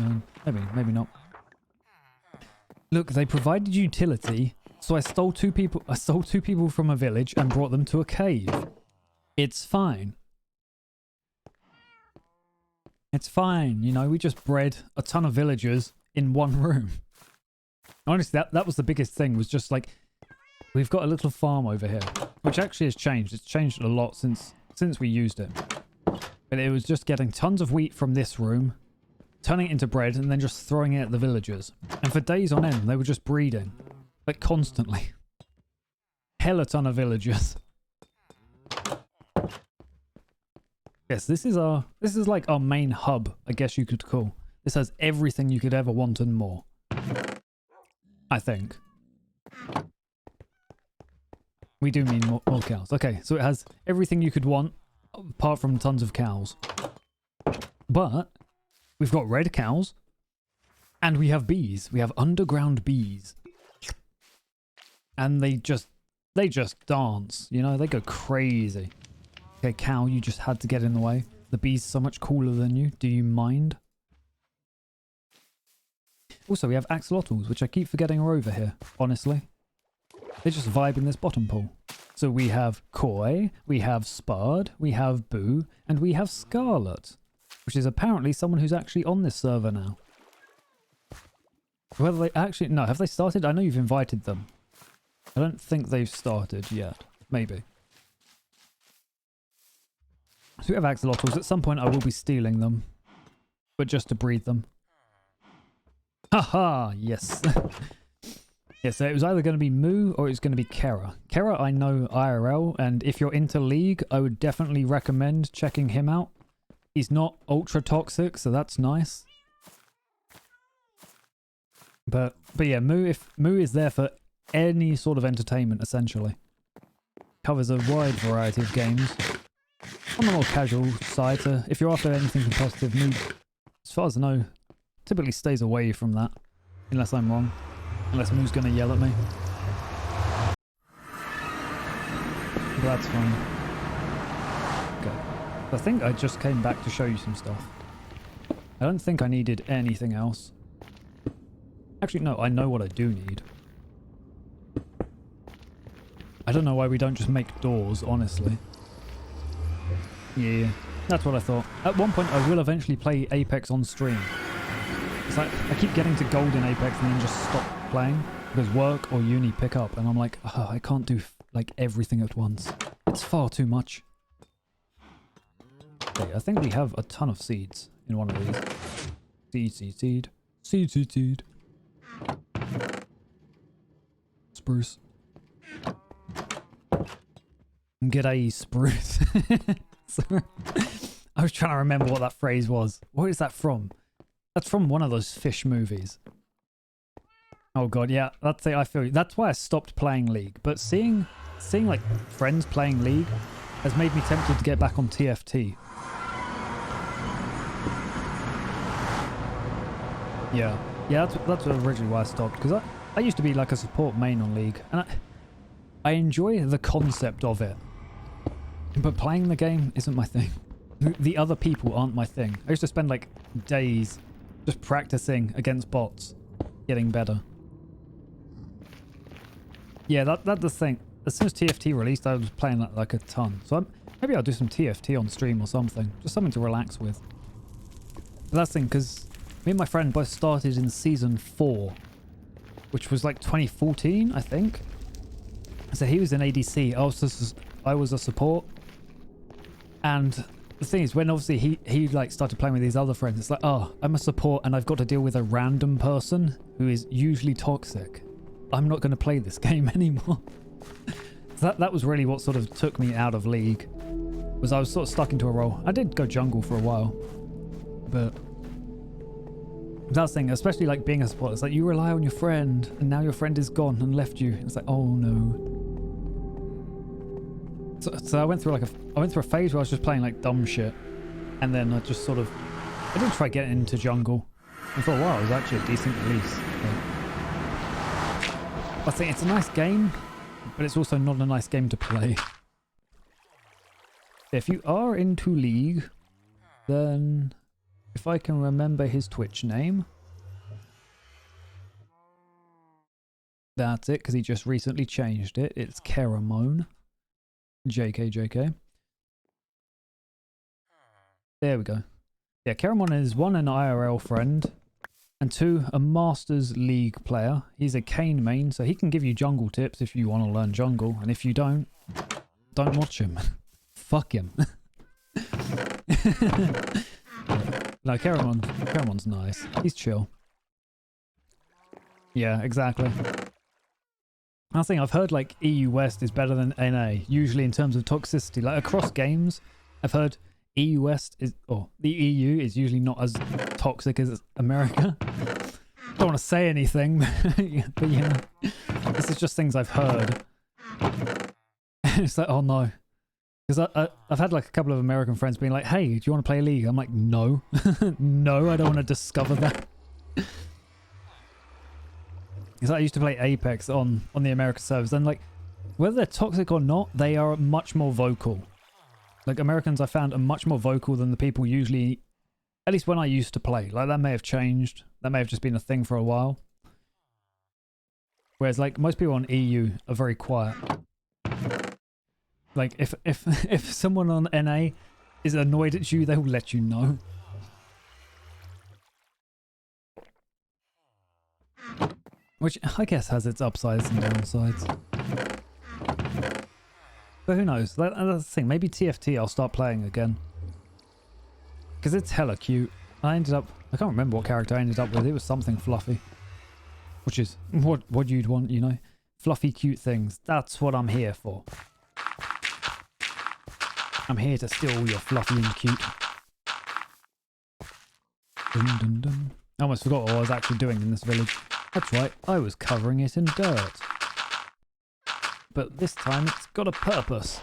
maybe not. Look, they provided utility, so I stole two people from a village and brought them to a cave. It's fine. It's fine, you know, we just bred a ton of villagers in one room. Honestly, that was the biggest thing, was just like, we've got a little farm over here, which actually has changed. It's changed a lot since we used it. But it was just getting tons of wheat from this room, turning it into bread, and then just throwing it at the villagers. And for days on end, they were just breeding. Like, constantly. Hella ton of villagers. Yes, this is like our main hub, I guess you could call. This has everything you could ever want and more. I think. We do mean more cows. Okay, so it has everything you could want, apart from tons of cows. But we've got red cows, and we have bees. We have underground bees. And they just dance, you know, they go crazy. Okay, cow, you just had to get in the way. The bee's so much cooler than you. Do you mind? Also, we have axolotls, which I keep forgetting are over here, honestly. They just vibe in this bottom pool. So we have Koi, we have Spard, we have Boo, and we have Scarlet, which is apparently someone who's actually on this server now. Whether they actually... No, have they started? I know you've invited them. I don't think they've started yet. Maybe. So we have axolotls. At some point I will be stealing them. But just to breed them. Haha, yes. Yeah, so it was either going to be Moo or it was going to be Kera. Kera I know IRL, and if you're into League, I would definitely recommend checking him out. He's not ultra toxic, so that's nice. But yeah, Moo is there for any sort of entertainment, essentially. Covers a wide variety of games. On the more casual side, if you're after anything competitive, Moo, as far as I know, typically stays away from that. Unless I'm wrong. Unless Moo's going to yell at me. But that's fine. Okay. I think I just came back to show you some stuff. I don't think I needed anything else. Actually, no, I know what I do need. I don't know why we don't just make doors, honestly. Yeah, that's what I thought. At one point, I will eventually play Apex on stream. It's like, I keep getting to gold in Apex and then just stop playing because work or uni pick up, and I'm like, oh, I can't do like everything at once. That's far too much. Okay, I think we have a ton of seeds in one of these. Seed. Seed. Spruce. G'day, spruce. Sorry. I was trying to remember what that phrase was. What is that from? That's from one of those fish movies. Oh god, yeah, that's it. I feel you. That's why I stopped playing League. But seeing like friends playing League has made me tempted to get back on TFT. Yeah, that's originally why I stopped, because I used to be like a support main on League, and I enjoy the concept of it, but playing the game isn't my thing. The other people aren't my thing. I used to spend like days just practicing against bots, getting better. Yeah, that's the thing. As soon as TFT released, I was playing that like a ton. So maybe I'll do some TFT on stream or something, just something to relax with. But that's the thing, because me and my friend both started in season 4, which was like 2014, I think. So he was in ADC. I was a support. And the thing is, when obviously he like started playing with these other friends, it's like, oh, I'm a support and I've got to deal with a random person who is usually toxic. I'm not going to play this game anymore. So that was really what sort of took me out of League. Was I was sort of stuck into a role. I did go jungle for a while, but that's the thing, especially like being a support, it's like you rely on your friend and now your friend is gone and left you. It's like, oh no. So I went through a phase where I was just playing like dumb shit, and then I did try getting into jungle, and for a while it was actually a decent release. I think it's a nice game, but it's also not a nice game to play. If you are into League, then if I can remember his Twitch name. That's it, because he just recently changed it. It's Keramon. JK. There we go. Yeah, Keramon is 1, an IRL friend, and 2, a Masters League player. He's a Kayn main, so he can give you jungle tips if you want to learn jungle, and if you don't watch him. Fuck him. No, Keramon's nice. He's chill. Yeah, exactly. I think I've heard like EU West is better than NA, usually in terms of toxicity. Like across games, I've heard EU West is, or the EU is usually not as toxic as America. Don't want to say anything, but you know, this is just things I've heard. It's like, oh no. Because I've had like a couple of American friends being like, hey, do you want to play League? I'm like, no. No, I don't want to discover that. Because I used to play Apex on the American servers, and like, whether they're toxic or not, they are much more vocal. Like, Americans I found are much more vocal than the people usually, at least when I used to play. Like, that may have changed. That may have just been a thing for a while. Whereas like, most people on EU are very quiet. Like, if someone on NA is annoyed at you, they will let you know. Which I guess has its upsides and downsides. But who knows? That's the thing. Maybe TFT I'll start playing again. Because it's hella cute. I can't remember what character I ended up with. It was something fluffy. Which is what you'd want, you know? Fluffy, cute things. That's what I'm here for. I'm here to steal all your fluffy and cute. Dun, dun, dun. I almost forgot what I was actually doing in this village. That's right, I was covering it in dirt. But this time it's got a purpose.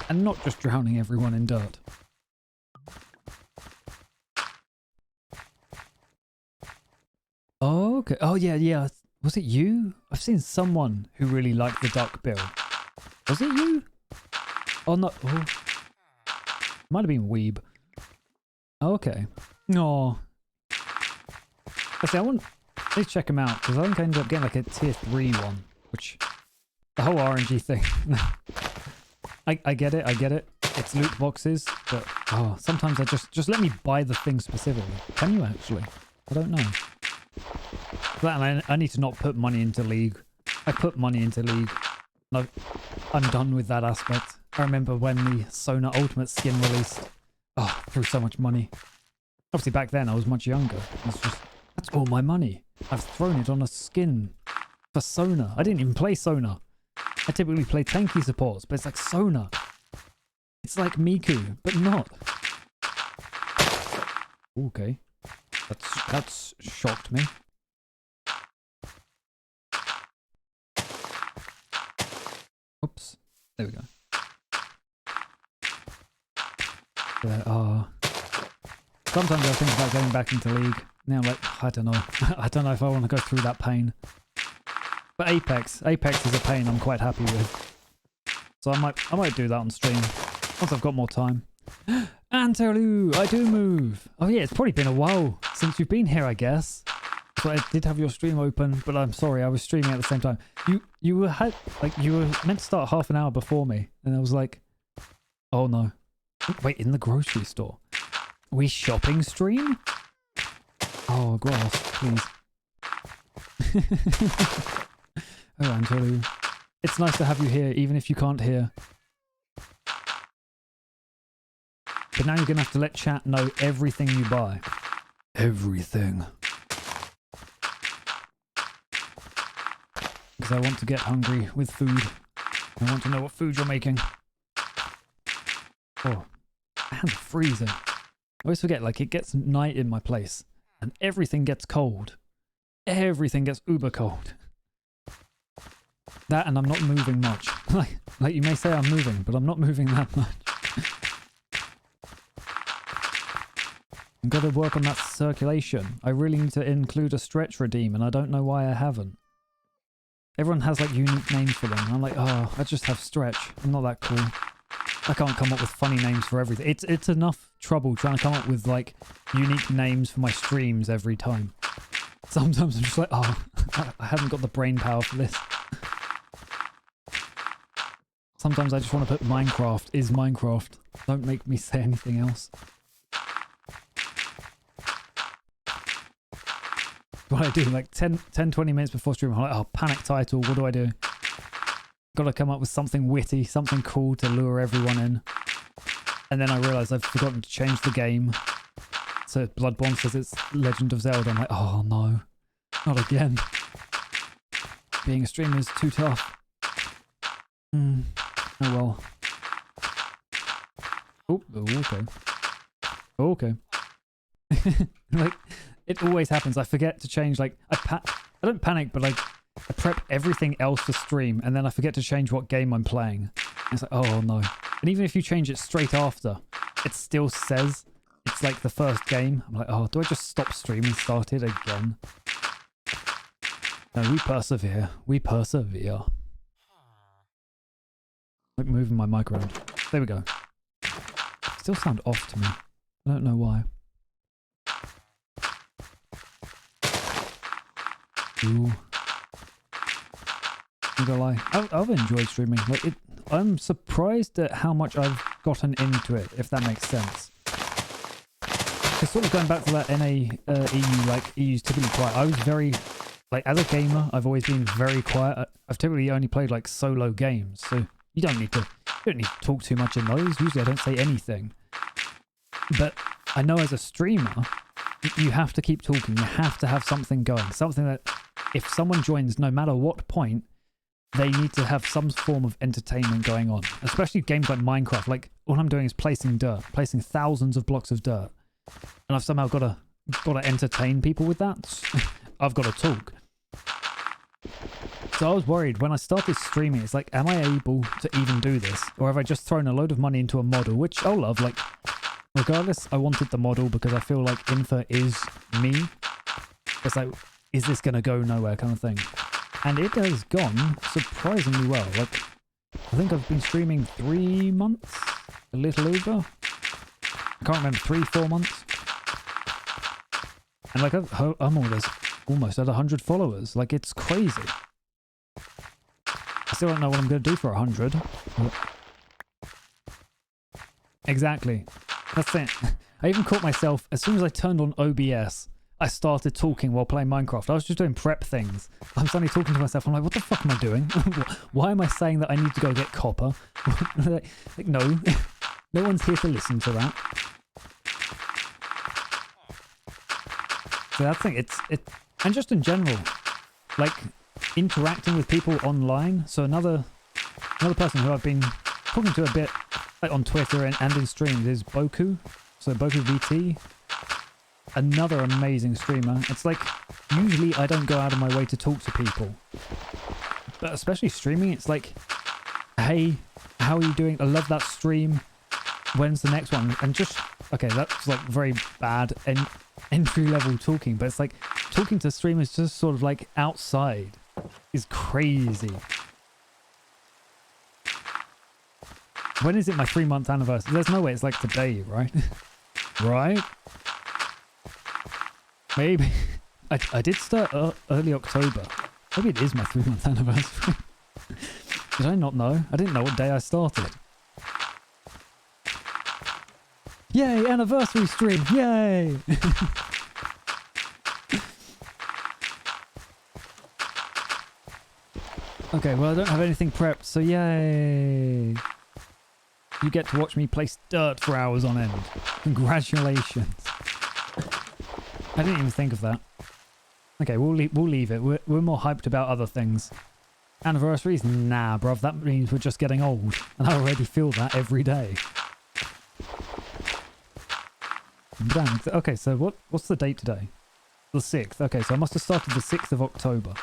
And not just drowning everyone in dirt. Oh, okay. Oh, yeah. Was it you? I've seen someone who really liked the duck bill. Was it you? Oh, no. Oh. Might have been Weeb. Oh, okay. Oh. Let's check him out, because I think I ended up getting like a tier 3 one, which, the whole RNG thing. I get it. It's loot boxes, but sometimes I just let me buy the thing specifically. Can you actually? I don't know. But I need to not put money into League. I put money into League. No, I'm done with that aspect. I remember when the Sona Ultimate skin released. Oh, threw so much money. Obviously back then I was much younger. It's just, that's all my money. I've thrown it on a skin for Sona. I didn't even play Sona. I typically play tanky supports, but it's like Sona. It's like Miku, but not. Okay. That's shocked me. Oops. There we go. There are... Sometimes I think about going back into League. Now I'm like, I don't know. I don't know if I want to go through that pain. But Apex is a pain I'm quite happy with. So I might do that on stream once I've got more time. Anterlu, I do move. Oh yeah, it's probably been a while since you've been here, I guess. So I did have your stream open, but I'm sorry, I was streaming at the same time. You were meant to start half an hour before me, and I was like, oh no. Wait, in the grocery store. Are we shopping stream? Oh, grass, please. Oh, Anterlu. It's nice to have you here, even if you can't hear. But now you're going to have to let chat know everything you buy. Everything. Because I want to get hungry with food. I want to know what food you're making. Oh, and freezing. I always forget, like, it gets night in my place. And everything gets cold. Everything gets uber cold. That and I'm not moving much. Like you may say I'm moving, but I'm not moving that much. I've got to work on that circulation. I really need to include a stretch redeem, and I don't know why I haven't. Everyone has like unique names for them. And I'm like, oh, I just have stretch. I'm not that cool. I can't come up with funny names for everything. It's enough trouble trying to come up with like unique names for my streams every time. Sometimes I'm just like, oh, I haven't got the brain power for this. Sometimes I just want to put Minecraft is Minecraft. Don't make me say anything else. What I do, like 10, 20 minutes before stream, I'm like, oh, panic title, what do I do? Gotta come up with something witty, something cool to lure everyone in. And then I realise I've forgotten to change the game. So Bloodborne says it's Legend of Zelda. I'm like, oh no, not again. Being a streamer is too tough. Oh well. Oh, okay. Okay. Like, it always happens. I forget to change, like, I don't panic, but like, I prep everything else for stream, and then I forget to change what game I'm playing. And it's like, oh no. And even if you change it straight after, it still says it's like the first game. I'm like, oh, do I just stop stream and start it again? No, we persevere. We persevere. Like moving my mic around. There we go. Still sound off to me. I don't know why. Ooh. I'm gonna lie. I've enjoyed streaming. Like I'm surprised at how much I've gotten into it, if that makes sense. Because sort of going back to that NA EU, like EU's typically quiet. I was very, like as a gamer, I've always been very quiet. I've typically only played like solo games, so you don't need to talk too much in those. Usually I don't say anything. But I know as a streamer, you have to keep talking. You have to have something going. Something that if someone joins, no matter what point, they need to have some form of entertainment going on. Especially games like Minecraft. Like, all I'm doing is placing dirt. Placing thousands of blocks of dirt. And I've somehow got to entertain people with that. I've got to talk. So I was worried when I started streaming. It's like, am I able to even do this? Or have I just thrown a load of money into a model, which I'll love. Like, regardless, I wanted the model because I feel like Infer is me. It's like, is this going to go nowhere kind of thing. And it has gone surprisingly well. Like, I think I've been streaming 3 months? A little over? I can't remember, 3-4 months? And like, I'm almost at 100 followers. Like, it's crazy. I still don't know what I'm going to do for 100. Exactly. That's it. I even caught myself, as soon as I turned on OBS, I started talking while playing Minecraft. I was just doing prep things. I'm suddenly talking to myself. I'm like, what the fuck am I doing? Why am I saying that I need to go get copper? like, no. No one's here to listen to that. So that's the thing. And just in general, like interacting with people online. So another person who I've been talking to a bit, like on Twitter and in streams, is Boku. So Boku VT, another amazing streamer. It's like usually I don't go out of my way to talk to people, but especially streaming, it's like, hey, how are you doing? I love that stream. When's the next one? And just, okay, that's like very bad and entry level talking, but it's like talking to streamers just sort of like outside is crazy. When is it my 3-month anniversary? There's no way it's like today, right? Right? Maybe. I did start early October. Maybe it is my 3-month anniversary. Did I not know? I didn't know what day I started. Yay, anniversary stream! Yay! Okay, well I don't have anything prepped, so yay! You get to watch me place dirt for hours on end. Congratulations. I didn't even think of that. Okay, we'll leave it. We're more hyped about other things. Anniversaries? Nah, bruv. That means we're just getting old. And I already feel that every day. Damn. Okay, so what's the date today? The 6th. Okay, so I must have started the 6th of October.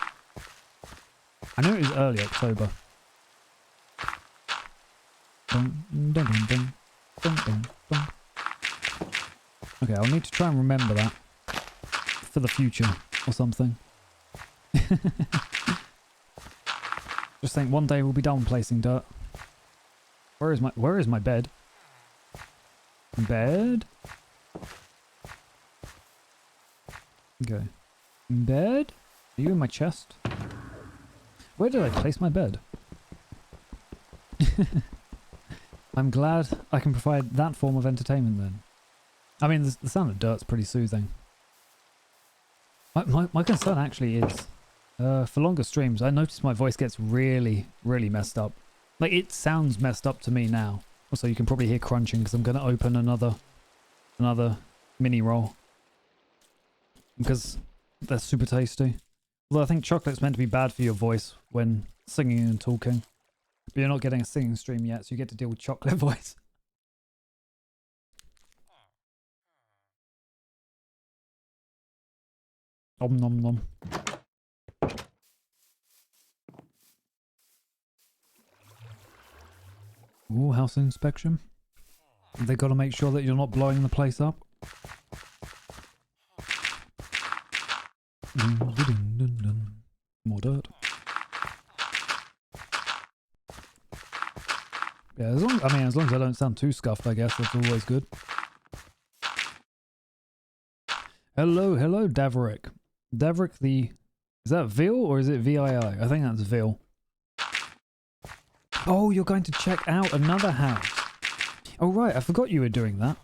I knew it was early October. Dun, dun, dun, dun, dun, dun, dun. Okay, I'll need to try and remember that for the future or something. Just think one day we'll be done placing dirt. Where is my bed? Bed? Okay. Bed? Are you in my chest? Where did I place my bed? I'm glad I can provide that form of entertainment then. I mean, the sound of dirt's pretty soothing. My concern actually is, for longer streams, I notice my voice gets really, really messed up. Like, it sounds messed up to me now. Also, you can probably hear crunching because I'm going to open another mini roll. Because they're super tasty. Although I think chocolate's meant to be bad for your voice when singing and talking. But you're not getting a singing stream yet, so you get to deal with chocolate voice. Om nom nom. Ooh, house inspection. They got to make sure that you're not blowing the place up. More dirt. Yeah, as long as I don't sound too scuffed, I guess that's always good. Hello, Daverick. Daverick is that Vil or is it VII? I think that's Vil. Oh, you're going to check out another house. Oh right, I forgot you were doing that.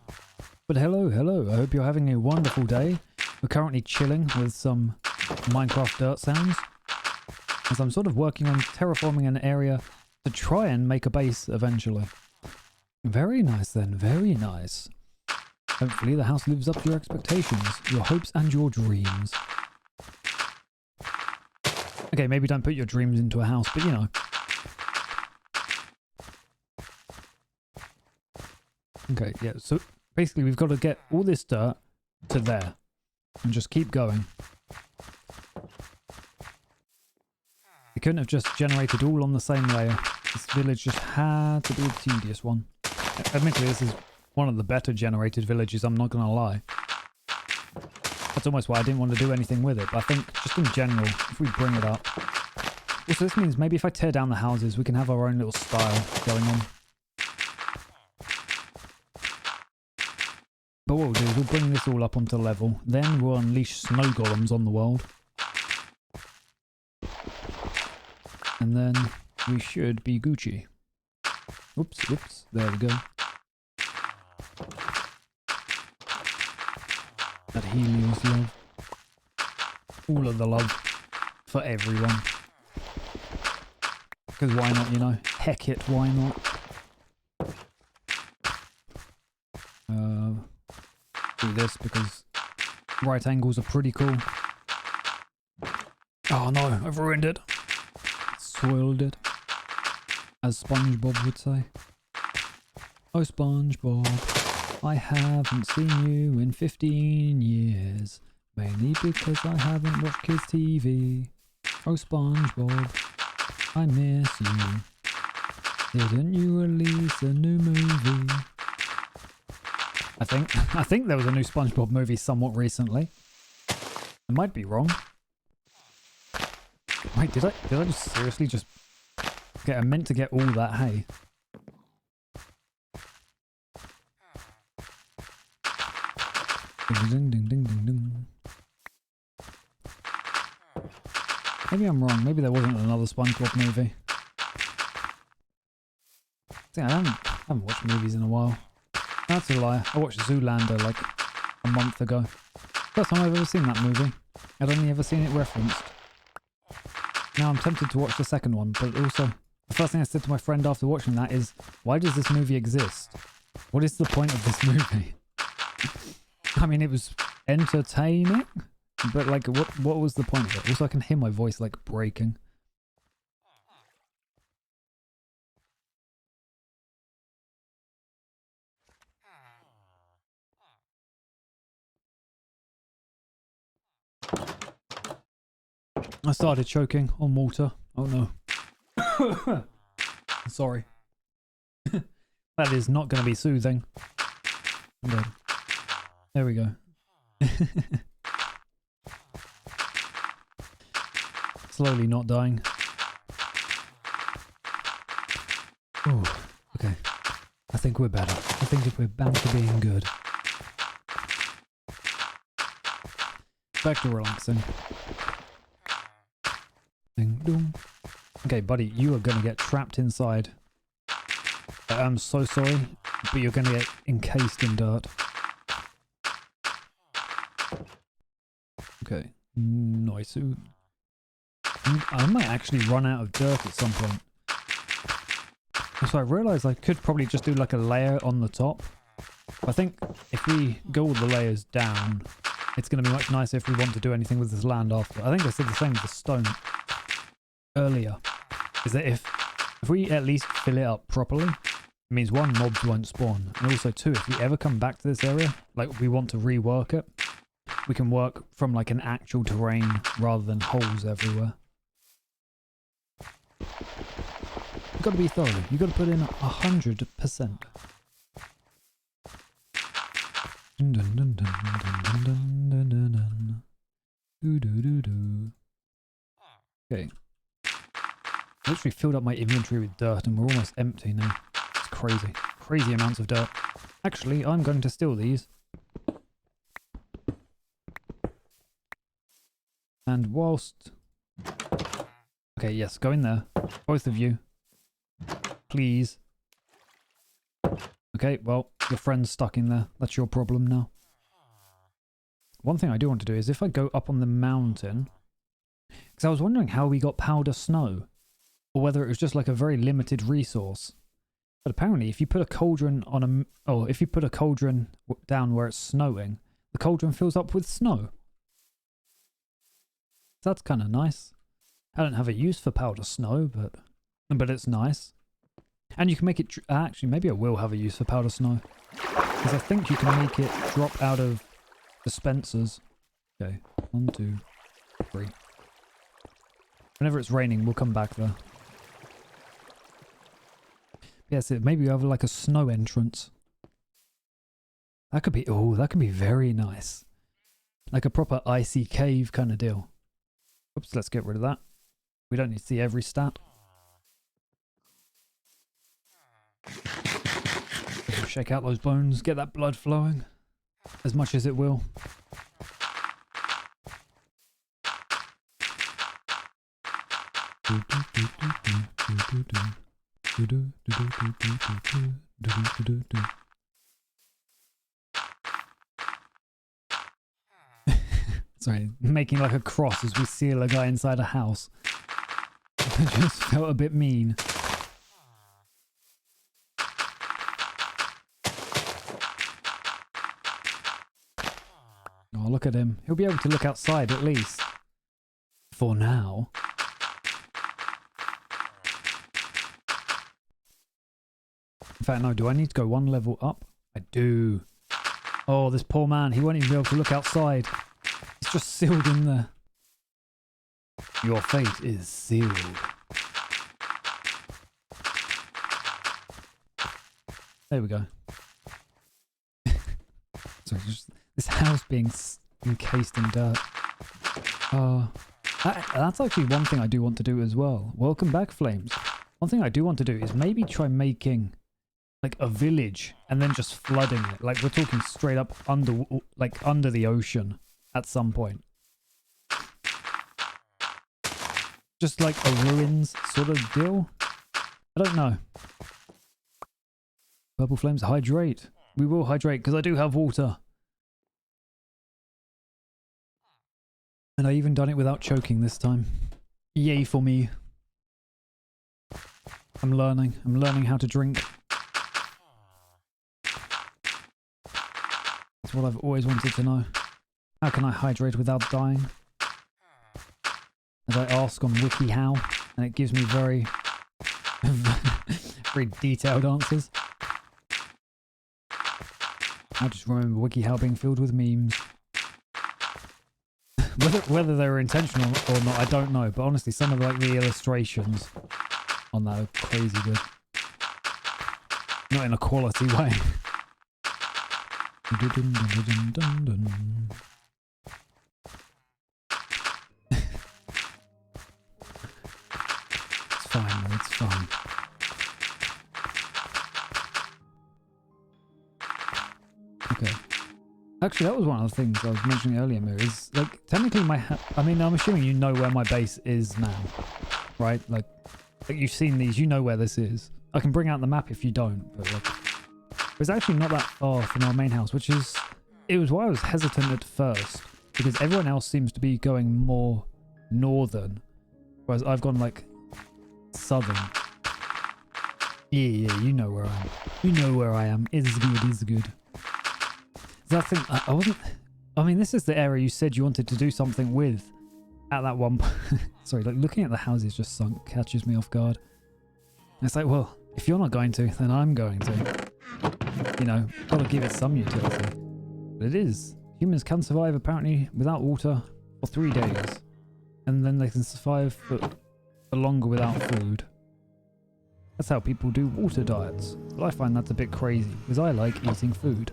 But hello. I hope you're having a wonderful day. We're currently chilling with some Minecraft dirt sounds, as I'm sort of working on terraforming an area to try and make a base eventually. Very nice then, very nice. Hopefully the house lives up to your expectations, your hopes and your dreams. Okay, maybe don't put your dreams into a house, but you know. Okay, yeah, so basically we've got to get all this dirt to there and just keep going. We couldn't have just generated all on the same layer. This village just had to be a tedious one. Admittedly, this is one of the better generated villages, I'm not going to lie. That's almost why I didn't want to do anything with it, but I think just in general, if we bring it up. Also, this means maybe if I tear down the houses, we can have our own little style going on. But what we'll do is we'll bring this all up onto level, then we'll unleash snow golems on the world. And then we should be Gucci. Oops, there we go. That Helios love. all of the love for everyone. Because why not, you know? Heck it, why not? Do this because right angles are pretty cool. Oh no, I've ruined it. Soiled it. As SpongeBob would say. Oh SpongeBob, I haven't seen you in 15 years. Mainly because I haven't watched kids TV. Oh SpongeBob, I miss you. Didn't you release a new movie? I think there was a new SpongeBob movie somewhat recently. I might be wrong. Wait, did I just seriously just get? I meant to get all that hay. Ding, ding, ding, ding, ding. Maybe I'm wrong. Maybe there wasn't another SpongeBob movie. See, I haven't watched movies in a while. That's a lie. I watched Zoolander like a month ago. First time I've ever seen that movie. I'd only ever seen it referenced. Now I'm tempted to watch the second one, but also the first thing I said to my friend after watching that is, why does this movie exist? What is the point of this movie? I mean, it was entertaining, but like, what was the point of it? Also, I can hear my voice like breaking. I started choking on water. Oh no. Sorry. That is not going to be soothing. Okay. There we go. Slowly not dying. Oh, okay. I think we're better. I think we're bound to being good. Back to relaxing. Ding dong. Okay, buddy, you are going to get trapped inside. I'm so sorry, but you're going to get encased in dirt. Okay, nice. I might actually run out of dirt at some point. So I realised I could probably just do like a layer on the top. I think if we go all the layers down, it's going to be much nicer if we want to do anything with this land after. I think I said the same with the stone earlier. Is that if we at least fill it up properly, it means one, mobs won't spawn, and also two, if we ever come back to this area, like we want to rework it, we can work from like an actual terrain rather than holes everywhere. You've got to be thorough. You've got to put in 100%. Okay. I literally filled up my inventory with dirt and we're almost empty now. It's crazy. Crazy amounts of dirt. Actually, I'm going to steal these. And whilst... Okay, yes, go in there. Both of you. Please. Okay, well, your friend's stuck in there. That's your problem now. One thing I do want to do is if I go up on the mountain... Because I was wondering how we got powder snow. Or whether it was just like a very limited resource. But apparently if you put a cauldron on a... Oh, if you put a cauldron down where it's snowing, the cauldron fills up with snow. That's kind of nice. I don't have a use for powder snow, but it's nice. And you can make it... Actually, maybe I will have a use for powder snow. Because I think you can make it drop out of dispensers. Okay, 1, 2, 3. Whenever it's raining, we'll come back there. Yes, maybe we have like a snow entrance. That could be... Oh, that could be very nice. Like a proper icy cave kind of deal. Oops, let's get rid of that. We don't need to see every stat. Shake out those bones, get that blood flowing. As much as it will. Sorry, making like a cross as we seal a guy inside a house. It just felt a bit mean. Oh, look at him. He'll be able to look outside at least. For now. In fact, no, do I need to go one level up? I do. Oh, this poor man. He won't even be able to look outside. He's just sealed in there. Your fate is sealed. There we go. Sorry, just this house being encased in dirt. That's actually one thing I do want to do as well. Welcome back, Flames. One thing I do want to do is maybe try making like a village and then just flooding it. Like we're talking straight up under the ocean at some point. Just like a ruins sort of deal. I don't know. Purple Flames, hydrate. We will hydrate because I do have water. And I even done it without choking this time. Yay for me. I'm learning. I'm learning how to drink. That's what I've always wanted to know. How can I hydrate without dying? As I ask on WikiHow, and it gives me very, very detailed answers. I just remember WikiHow being filled with memes. Whether they were intentional or not, I don't know. But honestly, some of like the illustrations on that are crazy good. Not in a quality way. It's fine, though. It's fine. Okay. Actually, that was one of the things I was mentioning earlier, Mir, is like technically I mean, I'm assuming you know where my base is now, right? Like you've seen these, you know where this is. I can bring out the map if you don't, but like it's actually not that far from our main house, it was why I was hesitant at first, because everyone else seems to be going more northern, whereas I've gone like southern. Yeah, you know where I am. You know where I am. It's good, it's good. That thing, I wasn't... I mean, this is the area you said you wanted to do something with at that one point. Sorry, like looking at the houses just sunk catches me off guard. And it's like, well, if you're not going to, then I'm going to. You know, gotta give it some utility. But it is. Humans can survive apparently without water for 3 days. And then they can survive for longer without food. That's how people do water diets. But I find that's a bit crazy, because I like eating food.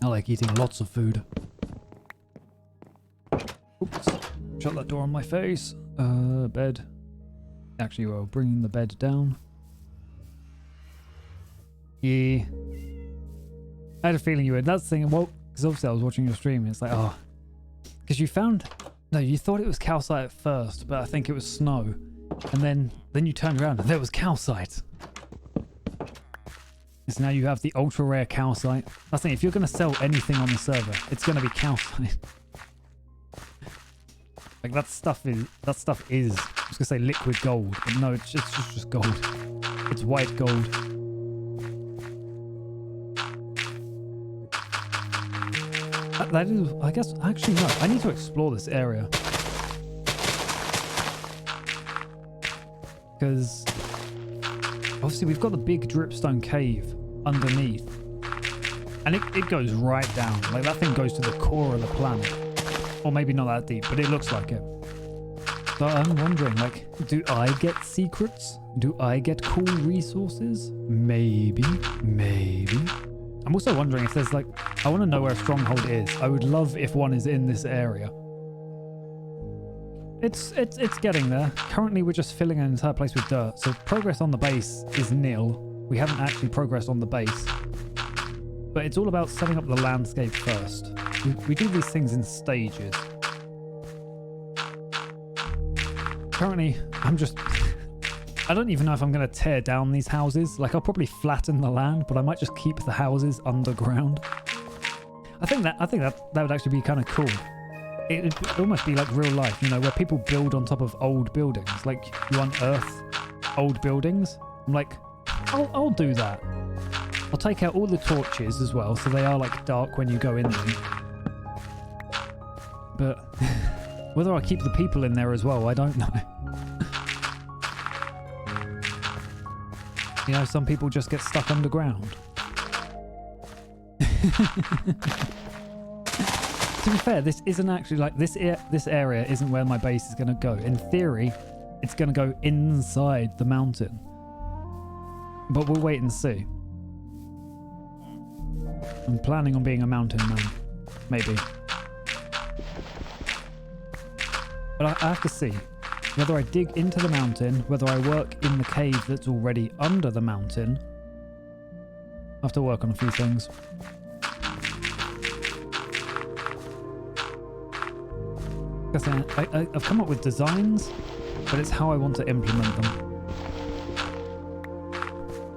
I like eating lots of food. Oops. Shut that door on my face. Bed. Actually, we're bringing the bed down. Yeah. I had a feeling you would. That's the thing. Well, because obviously I was watching your stream. And it's like, oh. Because you found... No, you thought it was calcite at first, but I think it was snow. And then you turned around and there was calcite. So now you have the ultra rare calcite. That's the thing, if you're going to sell anything on the server, it's going to be calcite. Like that stuff is, I was going to say liquid gold, but no, it's just gold. It's white gold. That is, I guess, actually no, I need to explore this area. Because obviously we've got the big dripstone cave underneath. And it goes right down. Like that thing goes to the core of the planet. Or maybe not that deep, but it looks like it. So I'm wondering, like, do I get secrets? Do I get cool resources? Maybe. I'm also wondering if there's like, I want to know where a stronghold is. I would love if one is in this area. It's getting there. Currently we're just filling an entire place with dirt. So progress on the base is nil. We haven't actually progressed on the base. But it's all about setting up the landscape first. We do these things in stages. Currently, I don't even know if I'm going to tear down these houses. Like, I'll probably flatten the land, but I might just keep the houses underground. I think that would actually be kind of cool. It'd almost be like real life, you know, where people build on top of old buildings. Like you unearth old buildings. I'm like, I'll do that. I'll take out all the torches as well, so they are like dark when you go in them. But whether I keep the people in there as well, I don't know. You know, some people just get stuck underground. To be fair, this isn't actually like this area isn't where my base is going to go. In theory, it's going to go inside the mountain. But we'll wait and see. I'm planning on being a mountain man. Maybe. But I have to see. Whether I dig into the mountain, whether I work in the cave that's already under the mountain. I have to work on a few things. I've come up with designs, but it's how I want to implement them.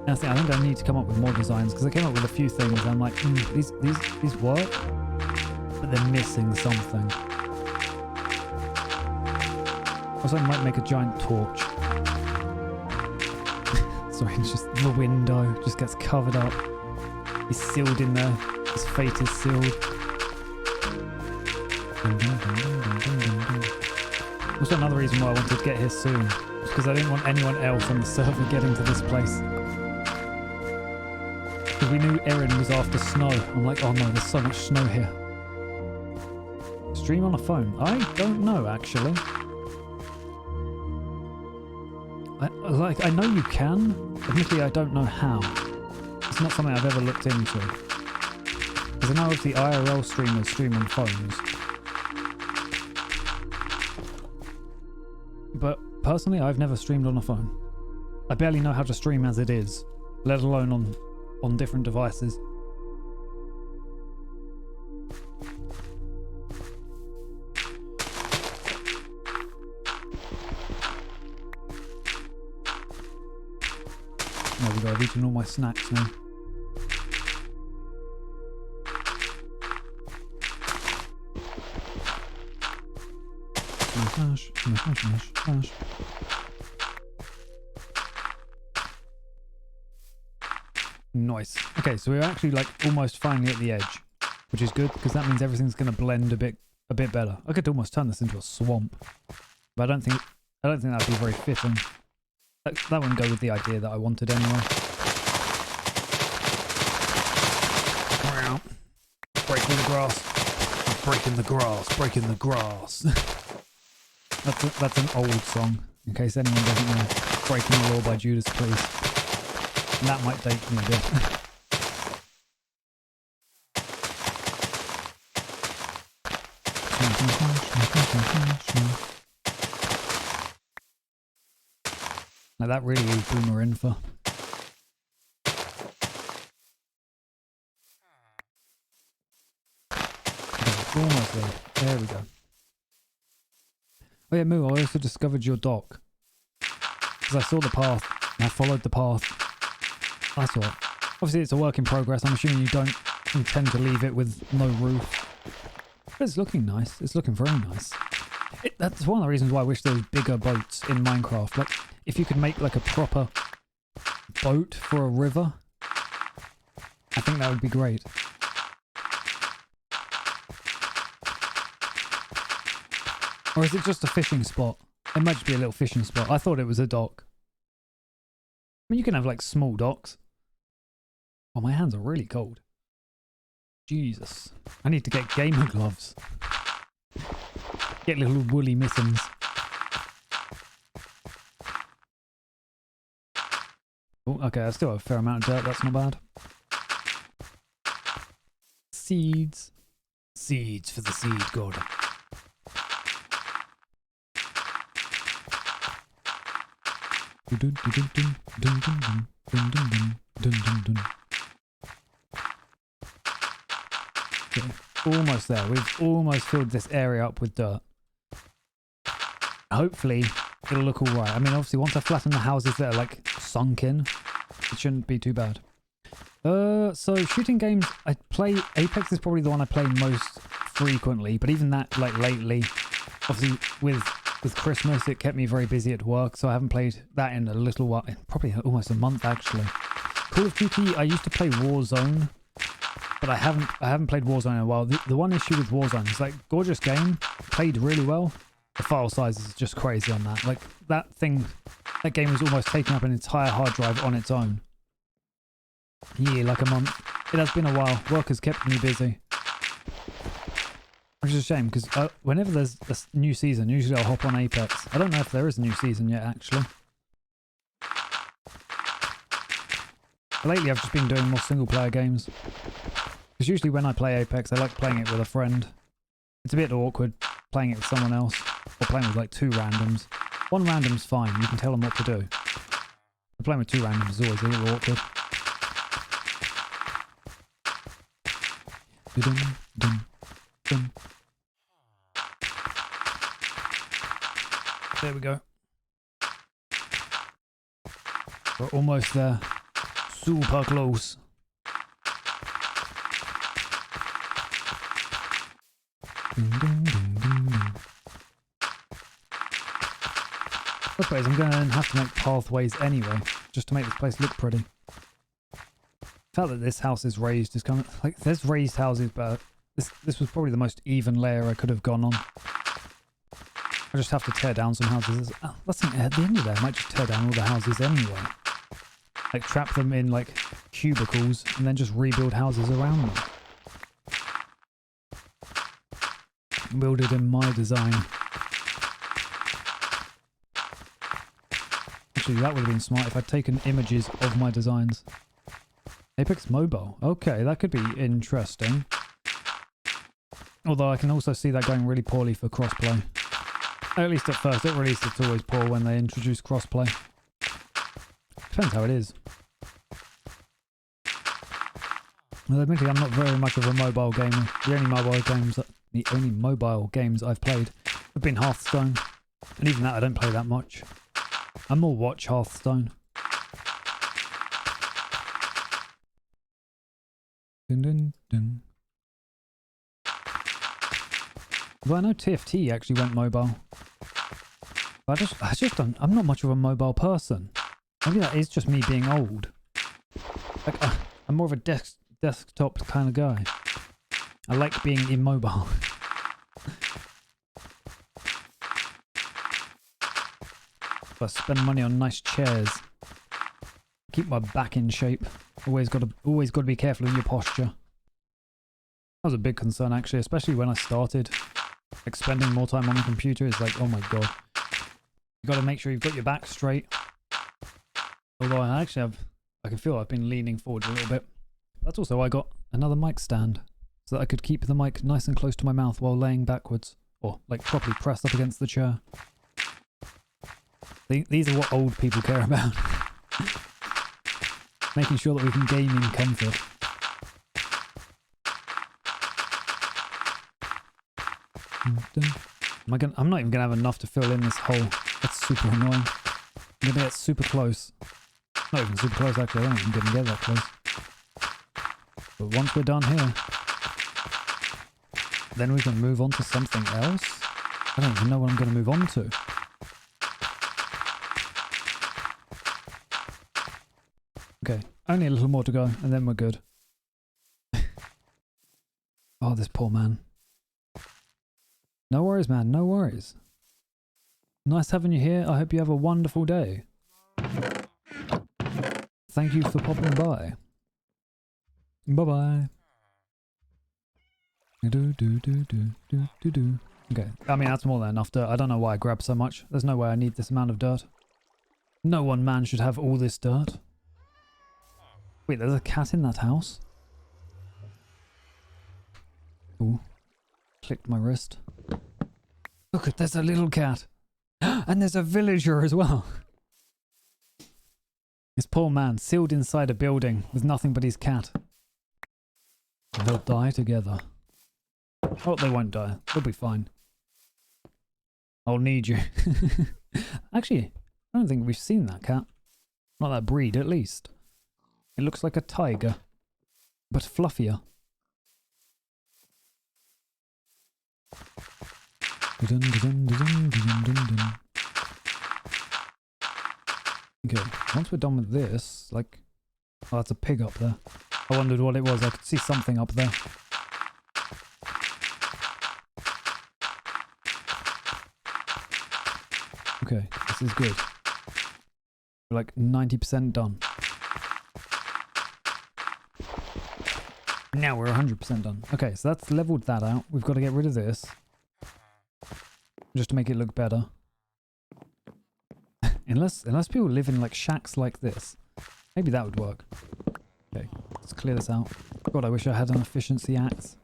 And I think I need to come up with more designs because I came up with a few things and I'm like, these work, but they're missing something. Also, I might make a giant torch. Sorry, it's just the window just gets covered up. He's sealed in there. His fate is sealed. Also, another reason why I wanted to get here soon is because I didn't want anyone else on the server getting to this place. Because we knew Erin was after snow. I'm like, oh no, there's so much snow here. Stream on a phone? I don't know, actually. I know you can. Admittedly, I don't know how. It's not something I've ever looked into. Because I know obviously IRL streamers stream on phones. But personally, I've never streamed on a phone. I barely know how to stream as it is, let alone on different devices. There we go, I've eaten all my snacks now. Mash. Nice. Okay, so we're actually like almost finally at the edge, which is good because that means everything's going to blend a bit better. I could almost turn this into a swamp, but I don't think that'd be very fitting. That wouldn't go with the idea that I wanted anyway. Breaking the grass. Breaking the grass. That's an old song, in case anyone doesn't know. Breaking the Law by Judas Priest. And that might date me a bit. Now that really is Boomer Info. Okay, almost there. There we go. Oh yeah, Moo, I also discovered your dock. Because I saw the path, and I followed the path. That's what. Obviously it's a work in progress. I'm assuming you don't intend to leave it with no roof. But it's looking nice. It's looking very nice. That's one of the reasons why I wish there was bigger boats in Minecraft. Like, if you could make like a proper boat for a river, I think that would be great. Or is it just a fishing spot? It might just be a little fishing spot. I thought it was a dock. I mean, you can have like small docks. Oh, my hands are really cold. Jesus. I need to get gamer gloves. Get little woolly mittens. Oh, okay, I still have a fair amount of dirt. That's not bad. Seeds. Seeds for the seed god. Okay, almost there. We've almost filled this area up with dirt. Hopefully it'll look all right. I mean, obviously once I flatten the houses that are like sunk in, it shouldn't be too bad. So shooting games, I play Apex is probably the one I play most frequently, but even that, like lately, obviously with Christmas, it kept me very busy at work, so I haven't played that in a little while, probably almost a month actually. Call of Duty, I used to play Warzone, but I haven't played Warzone in a while. The one issue with Warzone is like gorgeous game, played really well. The file size is just crazy on that. Like that game was almost taking up an entire hard drive on its own. Yeah, like a month. It has been a while. Work has kept me busy. Which is a shame, because whenever there's a new season, usually I'll hop on Apex. I don't know if there is a new season yet, actually. Lately, I've just been doing more single-player games. Because usually when I play Apex, I like playing it with a friend. It's a bit awkward playing it with someone else, or playing with like two randoms. One random's fine, you can tell them what to do. But playing with two randoms is always a little awkward. Dun, dun, dun. There we go. We're almost there. Super close. Dun, dun, dun, dun, dun. Anyways, I'm going to have to make pathways anyway, just to make this place look pretty. The fact that this house is raised is kind of like, there's raised houses, but this was probably the most even layer I could have gone on. I just have to tear down some houses. Oh, that's at the end of the day, I might just tear down all the houses anyway. Like trap them in like cubicles and then just rebuild houses around them. Build it in my design. Actually, that would have been smart if I'd taken images of my designs. Apex Mobile. Okay, that could be interesting. Although I can also see that going really poorly for crossplay. At least at first. At least it's always poor when they introduce crossplay. Depends how it is. Well, admittedly, I'm not very much of a mobile gamer. The only mobile games I've played have been Hearthstone. And even that I don't play that much. I'm more watch Hearthstone. Dun, dun, dun. Well, I know TFT actually went mobile. But I'm not much of a mobile person. Maybe that is just me being old. Like, I'm more of a desktop kind of guy. I like being immobile. I spend money on nice chairs. Keep my back in shape. Always got to be careful of your posture. That was a big concern actually, especially when I started. Like spending more time on the computer is like, oh my god. You got to make sure you've got your back straight. Although I can feel I've been leaning forward a little bit. That's also why I got another mic stand, so that I could keep the mic nice and close to my mouth while laying backwards, or like properly pressed up against the chair. These are what old people care about. Making sure that we can game in comfort. I'm not even gonna have enough to fill in this hole. That's super annoying. I'm gonna get super close. Not even super close actually, I don't even gonna get that close. But once we're done here, then we can move on to something else. I don't even know what I'm gonna move on to. Okay, only a little more to go and then we're good. Oh, this poor man. No worries, man, no worries. Nice having you here. I hope you have a wonderful day. Thank you for popping by. Bye-bye. Okay, I mean, that's more than enough dirt. I don't know why I grabbed so much. There's no way I need this amount of dirt. No one man should have all this dirt. Wait, there's a cat in that house? Ooh. Clicked my wrist. Look, there's a little cat. And there's a villager as well. This poor man sealed inside a building with nothing but his cat. They'll die together. Oh, they won't die. They'll be fine. I'll need you. Actually, I don't think we've seen that cat. Not that breed, at least. It looks like a tiger. but fluffier. Okay, once we're done with this, like... Oh, that's a pig up there. I wondered what it was. I could see something up there. Okay, this is good. We're like 90% done. Now we're 100% done. Okay, so that's leveled that out. We've got to get rid of this. Just to make it look better. unless people live in like shacks like this. Maybe that would work. Okay, let's clear this out. God, I wish I had an efficiency axe.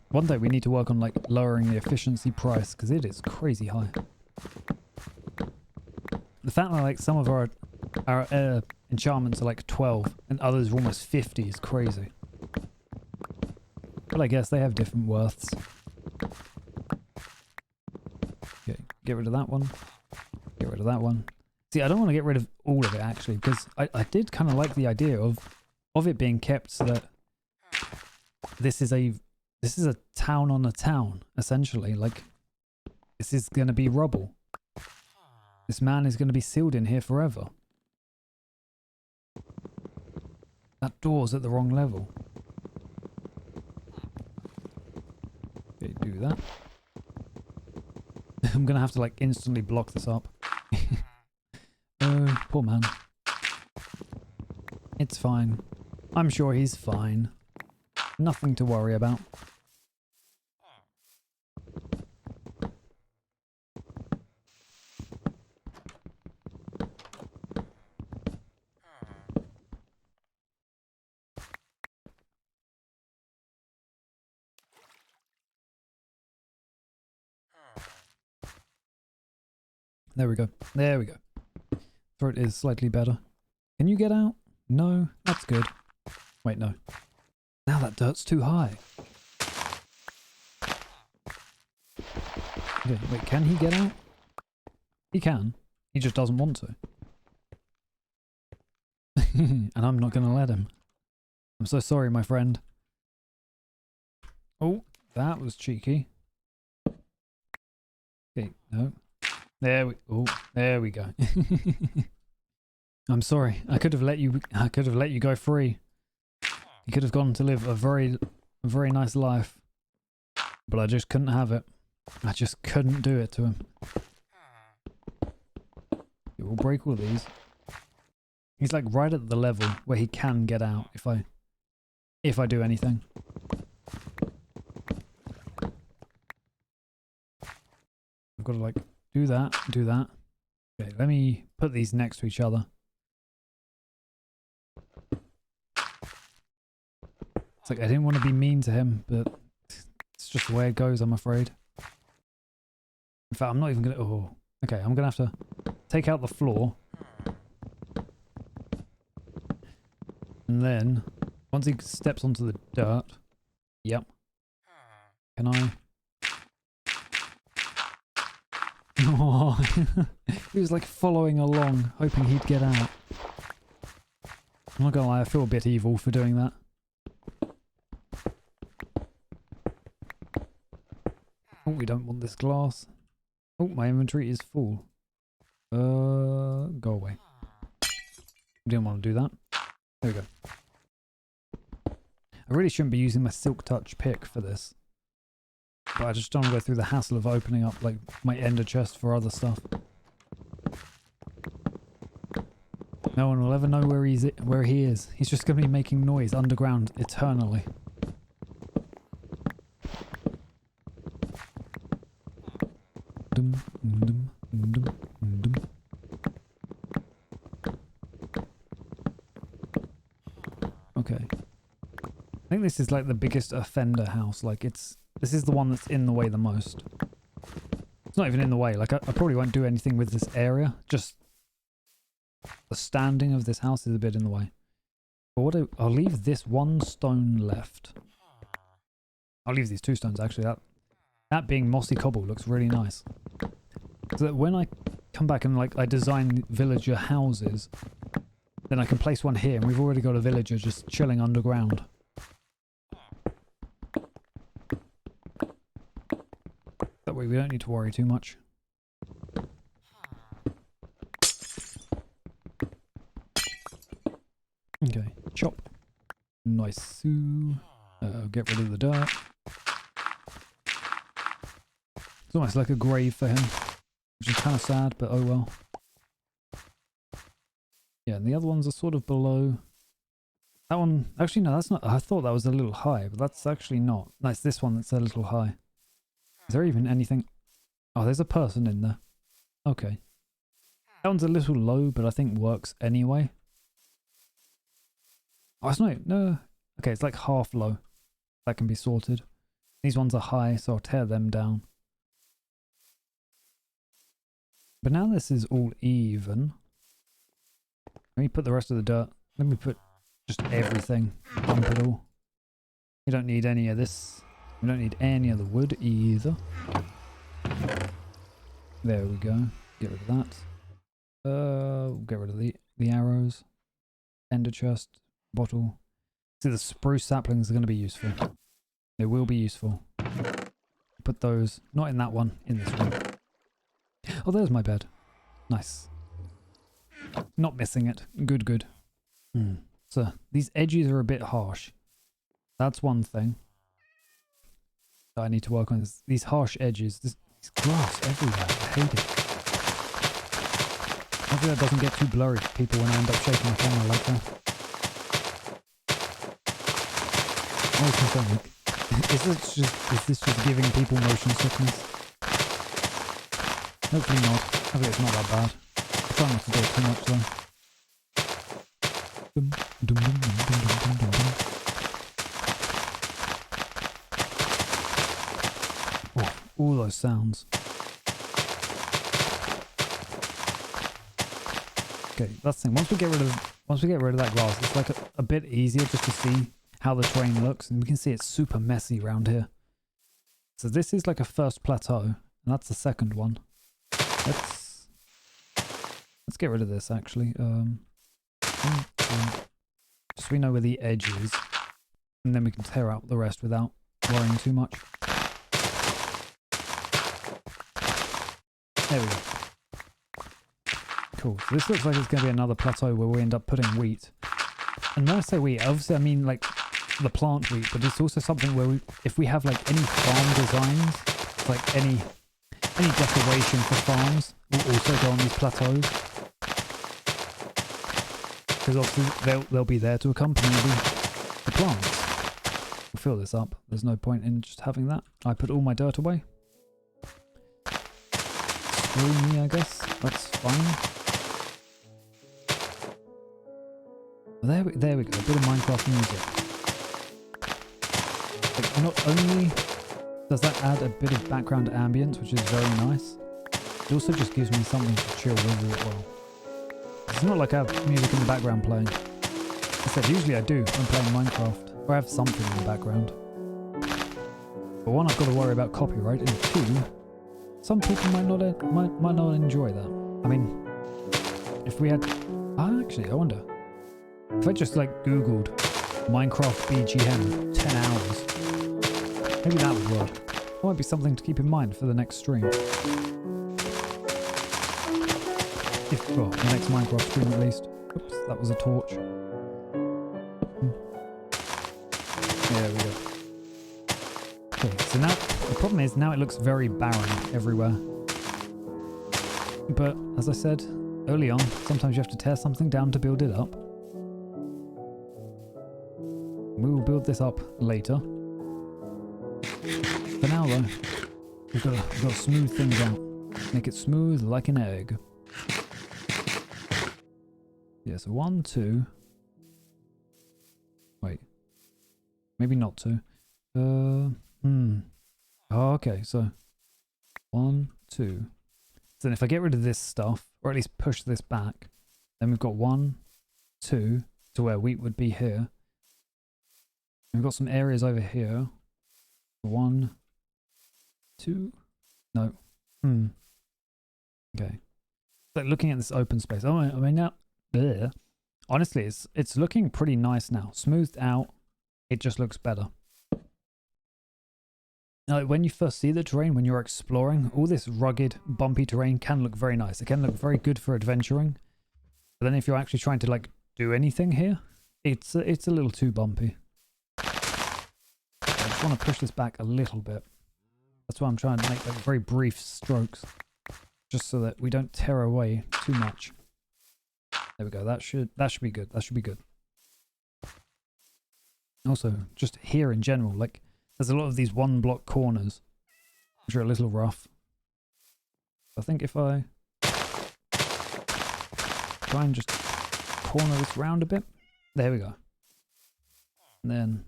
One day we need to work on like lowering the efficiency price because it is crazy high. The fact that like some of our enchantments are like 12 and others are almost 50 is crazy. But I guess they have different worths. Okay, get rid of that one. Get rid of that one. See, I don't want to get rid of all of it actually, because I did kind of like the idea of it being kept so that this is a town on a town, essentially. Like, this is going to be rubble. This man is going to be sealed in here forever. That door's at the wrong level. Okay, do that. I'm going to have to like instantly block this up. Oh, poor man. It's fine. I'm sure he's fine. Nothing to worry about. There we go. There we go. Throat is slightly better. Can you get out? No, that's good. Wait, no. Now that dirt's too high. Okay, wait, can he get out? He can. He just doesn't want to. And I'm not going to let him. I'm so sorry, my friend. Oh, that was cheeky. Okay, no. There we go. I'm sorry. I could have let you go free. You could have gone to live a very nice life. But I just couldn't have it. I just couldn't do it to him. It will break all of these. He's like right at the level where he can get out if I do anything. I've got to like do that, do that. Okay, let me put these next to each other. It's like I didn't want to be mean to him, but it's just the way it goes, I'm afraid. In fact, I'm not even gonna... Oh, okay, I'm gonna have to take out the floor. And then, once he steps onto the dirt... Yep. Can I... Oh, he was like following along, hoping he'd get out. I'm not gonna lie, I feel a bit evil for doing that. Oh, we don't want this glass. Oh, my inventory is full. Go away. Didn't want to do that. There we go. I really shouldn't be using my Silk Touch pick for this. But I just don't want to go through the hassle of opening up like my ender chest for other stuff. No one will ever know where he is. He's just going to be making noise underground eternally. Okay. I think this is like the biggest offender house. Like this is the one that's in the way the most. It's not even in the way. Like I probably won't do anything with this area. Just the standing of this house is a bit in the way. But I'll leave this one stone left. I'll leave these two stones actually. That being mossy cobble looks really nice. So that when I come back and like I design villager houses, then I can place one here and we've already got a villager just chilling underground. way we don't need to worry too much. Okay, chop. Nice. Get rid of the dirt. It's almost like a grave for him, which is kind of sad, but oh well. Yeah, and the other ones are sort of below. That one, actually no, that's not, I thought that was a little high, but that's actually not. That's this one that's a little high. Is there even anything? Oh, there's a person in there. Okay. That one's a little low, but I think works anyway. Oh, it's not, no. Okay, it's like half low. That can be sorted. These ones are high, so I'll tear them down. But now this is all even. Let me put the rest of the dirt. Let me put just everything. Dump it all. You don't need any of this. We don't need any of the wood either. There we go. Get rid of that. Get rid of the arrows. Ender chest. Bottle. See, the spruce saplings are going to be useful. They will be useful. Put those, not in that one, in this one. Oh, there's my bed. Nice. Not missing it. Good, good. So, these edges are a bit harsh. That's one thing that I need to work on. Is these harsh edges. There's grass everywhere. I hate it. Hopefully that doesn't get too blurry for people when I end up shaking my camera like that. I was concerned, like, is this just giving people motion sickness? Hopefully not. Hopefully it's not that bad. I try not to do it too much though. Dum, dum, dum, dum, dum, dum, dum, dum. Oh, all those sounds. Okay, that's the thing. Once we get rid of that grass, it's like a bit easier just to see how the terrain looks, and we can see it's super messy around here. So this is like a first plateau, and that's the second one. Let's get rid of this actually. Just so we know where the edge is, and then we can tear out the rest without worrying too much. There we go. Cool. So this looks like it's going to be another plateau where we end up putting wheat. And when I say wheat, obviously I mean like the plant wheat, but it's also something where if we have like any farm designs, like any decoration for farms, will also go on these plateaus. Because obviously they'll be there to accompany the plants. We'll fill this up. There's no point in just having that. I put all my dirt away. Screw me, I guess. That's fine. There we go, a bit of Minecraft music. Like, not only does that add a bit of background ambience, which is very nice, it also just gives me something to chill with as well. It's not like I have music in the background playing. I said usually I do when playing Minecraft, or I have something in the background. But one, I've got to worry about copyright, and two, some people might not enjoy that. I mean, if we had... actually, I wonder... If I just like Googled Minecraft BGM 10 hours, maybe that would work. That might be something to keep in mind for the next stream. Well, the next Minecraft stream at least. Oops, that was a torch. There we go. Okay, so now, the problem is now it looks very barren everywhere. But, as I said early on, sometimes you have to tear something down to build it up. We will build this up later. For now though, we've got to smooth things out. Make it smooth like an egg. Yeah, so 1, 2. Wait. Maybe not 2. Oh, okay, so 1, 2. So then if I get rid of this stuff, or at least push this back, then we've got 1, 2 to where wheat would be here. We've got some areas over here. 1, 2. No. Okay. Like looking at this open space. Oh, I mean now. Bleh. Honestly, it's looking pretty nice now. Smoothed out. It just looks better. When you first see the terrain, when you're exploring, all this rugged, bumpy terrain can look very nice. It can look very good for adventuring. But then if you're actually trying to like do anything here, it's a little too bumpy. I just want to push this back a little bit. That's why I'm trying to make like very brief strokes, just so that we don't tear away too much. There we go. That should be good. That should be good. Also, just here in general, like there's a lot of these one block corners, which are a little rough. I think if I try and just corner this round a bit, there we go. And then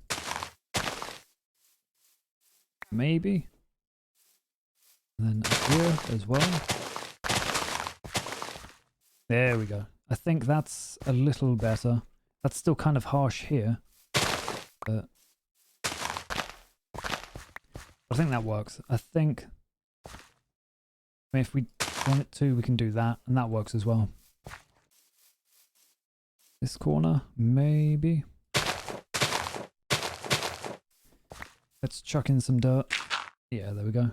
maybe, and then up here as well. There we go. I think that's a little better. That's still kind of harsh here, but I think that works. I mean, if we want it to, we can do that, and that works as well. This corner, maybe. Let's chuck in some dirt. Yeah, there we go.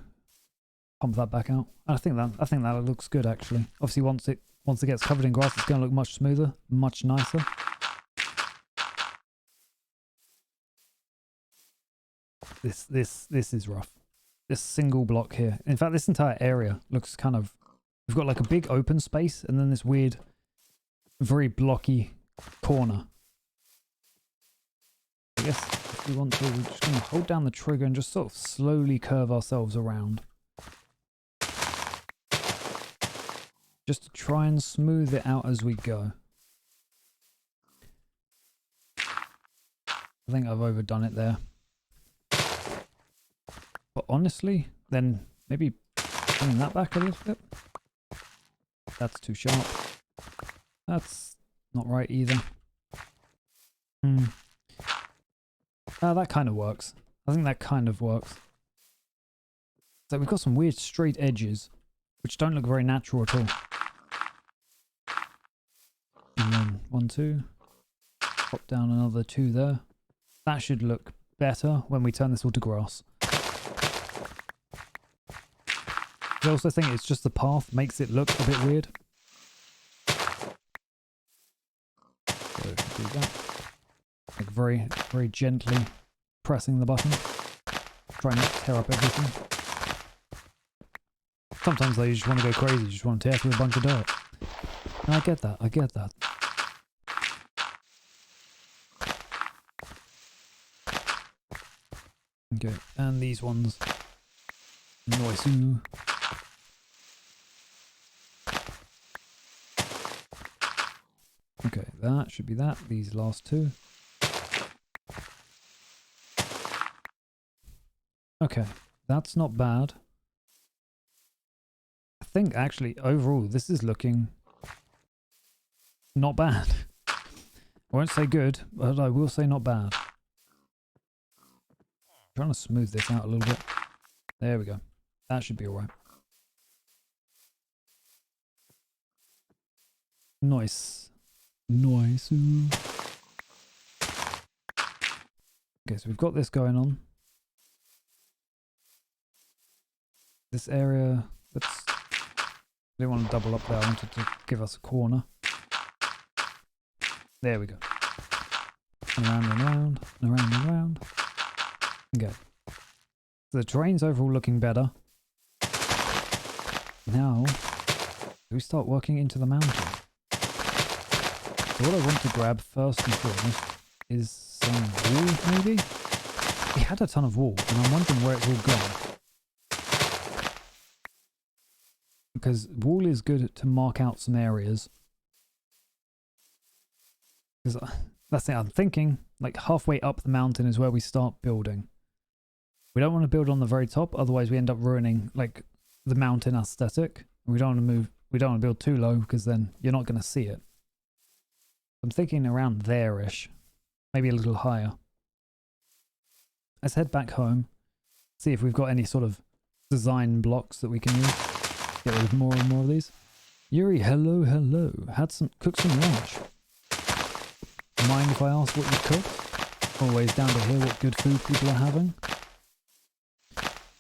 Pump that back out. I think that looks good actually. Obviously, once it gets covered in grass, it's going to look much smoother, much nicer. This is rough. This single block here. In fact, this entire area looks kind of... We've got like a big open space and then this weird, very blocky corner. I guess if we want to, we're just going to hold down the trigger and just sort of slowly curve ourselves around. Just to try and smooth it out as we go. I think I've overdone it there. But honestly, then maybe bring that back a little bit. That's too sharp. That's not right either. That kind of works. I think that kind of works. So we've got some weird straight edges, which don't look very natural at all. And then 1, 2. Pop down another 2 there. That should look better when we turn this all to grass. I also think it's just the path makes it look a bit weird. So do that. Like very, very gently pressing the button. Try not to tear up everything. Sometimes though you just want to go crazy, you just want to tear through a bunch of dirt. And I get that, I get that. Okay, and these ones. Nice. Okay, that should be that. These last 2. Okay, that's not bad. I think actually overall this is looking not bad. I won't say good, but I will say not bad. I'm trying to smooth this out a little bit. There we go. That should be alright. Nice. Nice. Okay, so we've got this going on. This area, I didn't want to double up there, I wanted to give us a corner. There we go. And around and around, and around and around. Okay. So the terrain's overall looking better. Now, we start working into the mountain. So what I want to grab first and foremost is some wool, maybe? We had a ton of wool, and I'm wondering where it's all gone. Because wool is good to mark out some areas. Because that's it, I'm thinking, like halfway up the mountain is where we start building. We don't want to build on the very top, otherwise we end up ruining like the mountain aesthetic. We don't want to build too low because then you're not going to see it. I'm thinking around there-ish, maybe a little higher. Let's head back home, see if we've got any sort of design blocks that we can use. Get rid of more and more of these. Yuri, hello, hello. Cooked some lunch. Mind if I ask what you cooked? Always down to hear what good food people are having.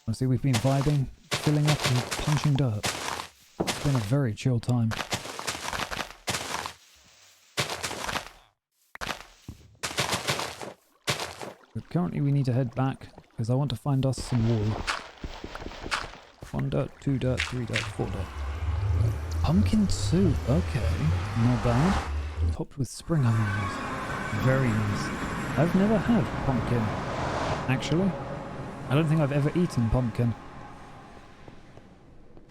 Honestly, we've been vibing, filling up and punching dirt. It's been a very chill time. But currently we need to head back because I want to find us some wool. 1 dirt, 2 dirt, 3 dirt, 4 dirt. Pumpkin soup, okay, not bad. Topped with spring onions. Very nice. I've never had pumpkin, actually. I don't think I've ever eaten pumpkin.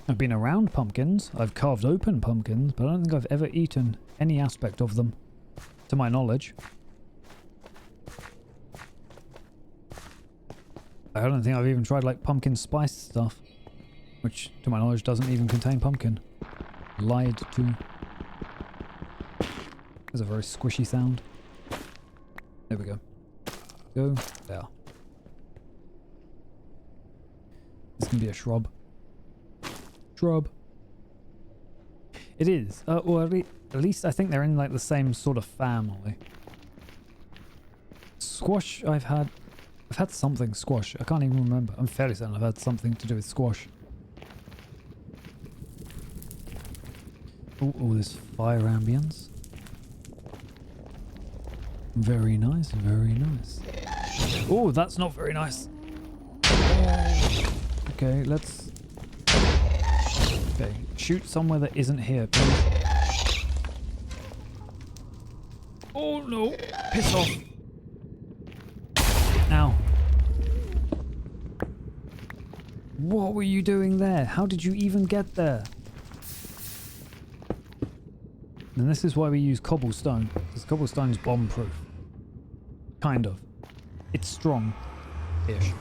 I've been around pumpkins, I've carved open pumpkins, but I don't think I've ever eaten any aspect of them, to my knowledge. I don't think I've even tried like pumpkin spice stuff, which to my knowledge doesn't even contain pumpkin. Lied to. There's a very squishy sound. There we go. Go there. This can be a shrub. Shrub. It is. Well, at least I think they're in like the same sort of family. Squash, I've had something squash. I can't even remember. I'm fairly certain I've had something to do with squash. Oh, this fire ambience. Very nice, very nice. Oh, that's not very nice. Okay, let's... Okay, shoot somewhere that isn't here, please. Oh no! Piss off! Ow. What were you doing there? How did you even get there? And this is why we use cobblestone, because cobblestone's bomb-proof. Kind of. It's strong-ish.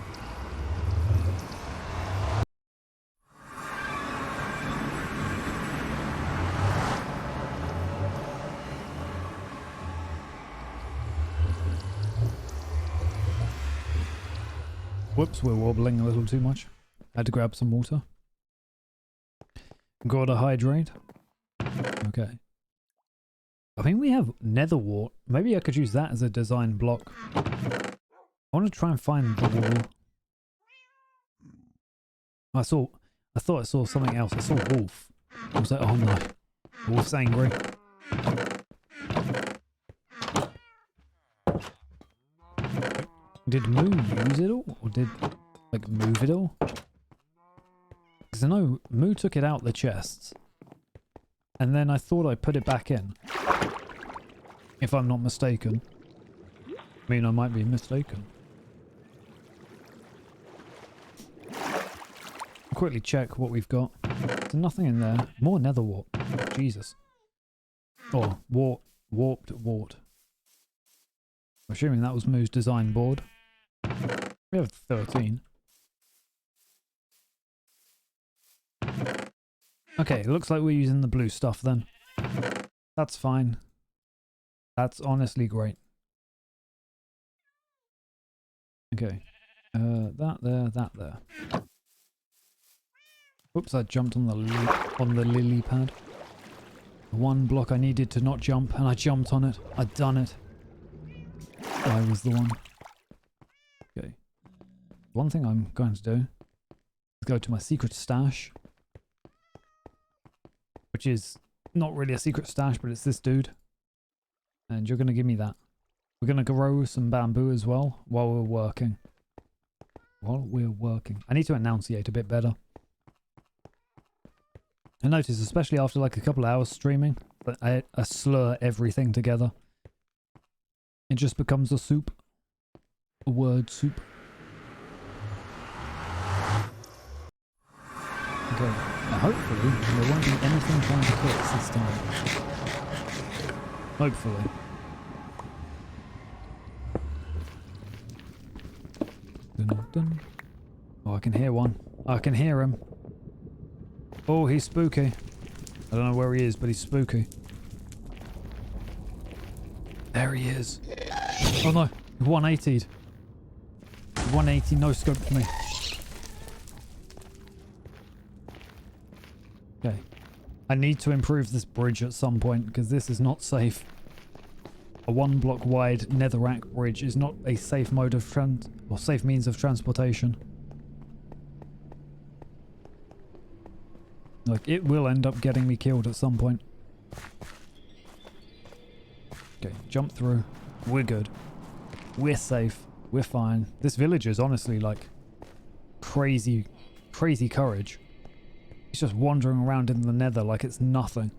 Whoops, we're wobbling a little too much. Had to grab some water. Gotta hydrate. Okay. I think we have nether wart. Maybe I could use that as a design block. I want to try and find the wall. I thought I saw something else. I saw a wolf. I was like, oh no. The wolf's angry. Did Moo use it all? Or did, like, move it all? Because I know Moo took it out the chests. And then I thought I put it back in. If I'm not mistaken. I mean, I might be mistaken. I'll quickly check what we've got. There's nothing in there. More nether wart. Jesus. Oh, warped wart. I'm assuming that was Moo's design board. We have 13. Okay, looks like we're using the blue stuff then. That's fine. That's honestly great. Okay. That there. Oops, I jumped on the lily pad. The one block I needed to not jump, and I jumped on it. I'd done it. I was the one. Okay. One thing I'm going to do is go to my secret stash. Which is not really a secret stash, but it's this dude. And you're going to give me that. We're going to grow some bamboo as well while we're working. I need to enunciate a bit better. I notice, especially after like a couple of hours streaming, that I slur everything together. It just becomes a soup. A word soup. Okay. Now hopefully there won't be anything trying to kill us this time. Hopefully. Dun, dun. Oh, I can hear one. I can hear him. Oh, he's spooky. I don't know where he is, but he's spooky. There he is. Oh no, 180'd. 180 no scope for me. Okay. I need to improve this bridge at some point because this is not safe. A 1 block wide netherrack bridge is not a safe mode of safe means of transportation. Like, it will end up getting me killed at some point. Okay, jump through. We're good. We're safe. We're fine. This village is honestly like crazy, crazy courage. He's just wandering around in the nether like it's nothing.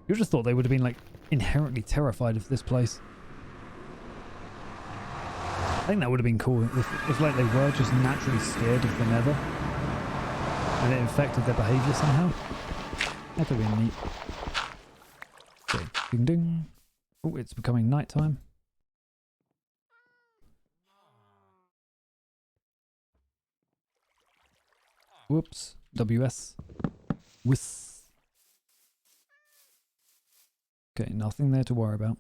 You just thought they would have been like inherently terrified of this place. I think that would have been cool if like they were just naturally scared of the nether and it affected their behavior somehow. That could have been neat. Okay, ding ding. Oh, it's becoming nighttime. Whoops. WS. Whis. Okay, nothing there to worry about.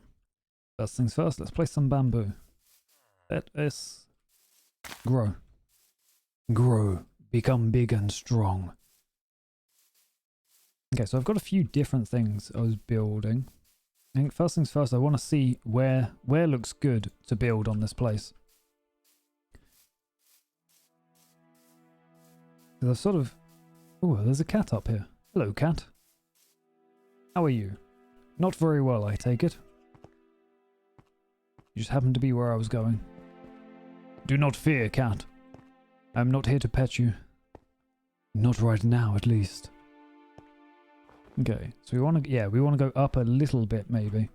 First things first, let's place some bamboo. Let us grow. Grow. Become big and strong. Okay, so I've got a few different things I was building. I think first things first, I want to see where looks good to build on this place. Because I've sort of... Oh, there's a cat up here. Hello, cat. How are you? Not very well, I take it. You just happened to be where I was going. Do not fear, cat. I'm not here to pet you. Not right now, at least. Okay, so we want to, yeah, we want to go up a little bit, maybe.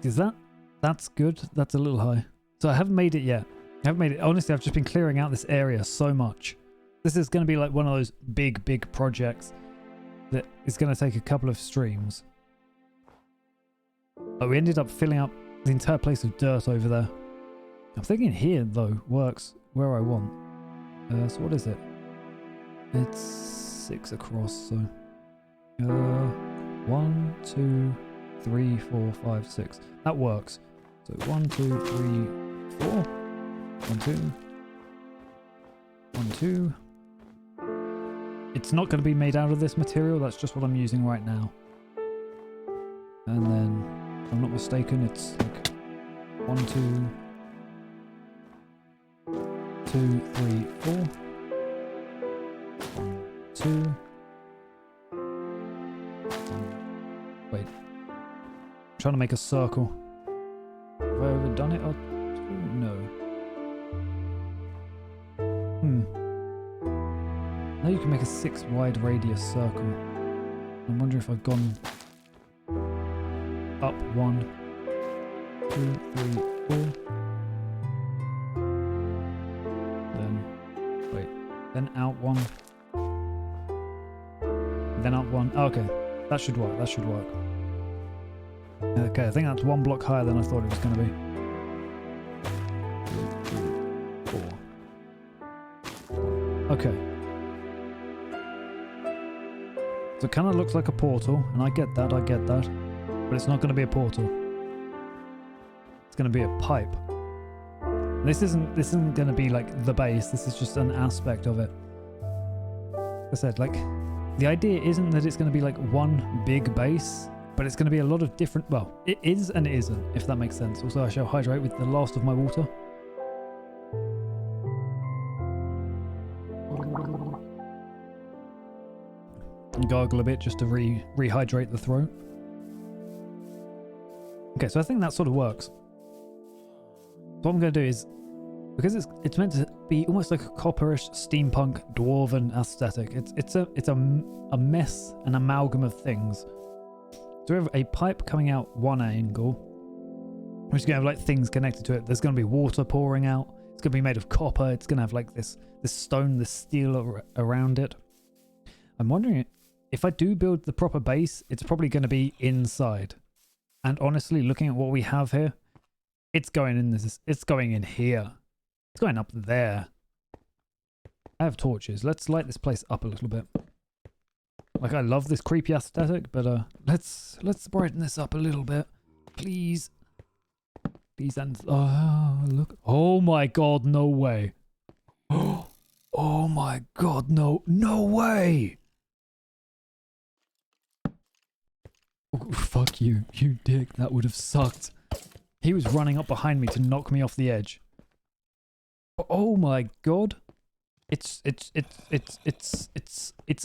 Is that's good? That's a little high. So I haven't made it yet. I haven't made it. Honestly, I've just been clearing out this area so much. This is going to be like one of those big projects that is going to take a couple of streams. Oh, we ended up filling up the entire place with dirt over there. I'm thinking here, though, works where I want. So what is it? It's 6 across, so... 1, 2, 3, 4, 5, 6. That works. So 1, 2, 3, 4. 1, 2. 1, 2. It's not going to be made out of this material, that's just what I'm using right now. And then, if I'm not mistaken, it's like 1, 2, 2, 3, 4. 1, 2. Wait. I'm trying to make a circle. Have I overdone it? Or no. Now you can make a 6 wide radius circle. I'm wondering if I've gone up 1, 2, 3, 4. Then, wait, then out 1. Then up 1. Oh, okay, that should work, that should work. Okay, I think that's 1 block higher than I thought it was going to be. 2, 3, 4. Okay. So it kind of looks like a portal, and I get that, but it's not going to be a portal. It's going to be a pipe. This isn't going to be like the base. This is just an aspect of it. Like I said, like the idea isn't that it's going to be like one big base, but it's going to be a lot of different. Well, it is and it isn't, if that makes sense. Also, I shall hydrate with the last of my water. And gargle a bit just to rehydrate the throat. Okay, so I think that sort of works. What I'm going to do is, because it's meant to be almost like a copperish steampunk dwarven aesthetic. It's a mess, an amalgam of things. So we have a pipe coming out one angle, which is going to have like things connected to it. There's going to be water pouring out. It's going to be made of copper. It's going to have like this stone, this steel around it. I'm wondering if I do build the proper base, it's probably going to be inside. And honestly, looking at what we have here, it's going in this. It's going in here. It's going up there. I have torches. Let's light this place up a little bit. Like, I love this creepy aesthetic, but let's brighten this up a little bit, please. Please, and oh look! Oh my God! No way! Oh my God! No way! Oh, fuck you, you dick! That would have sucked. He was running up behind me to knock me off the edge. Oh my God! It's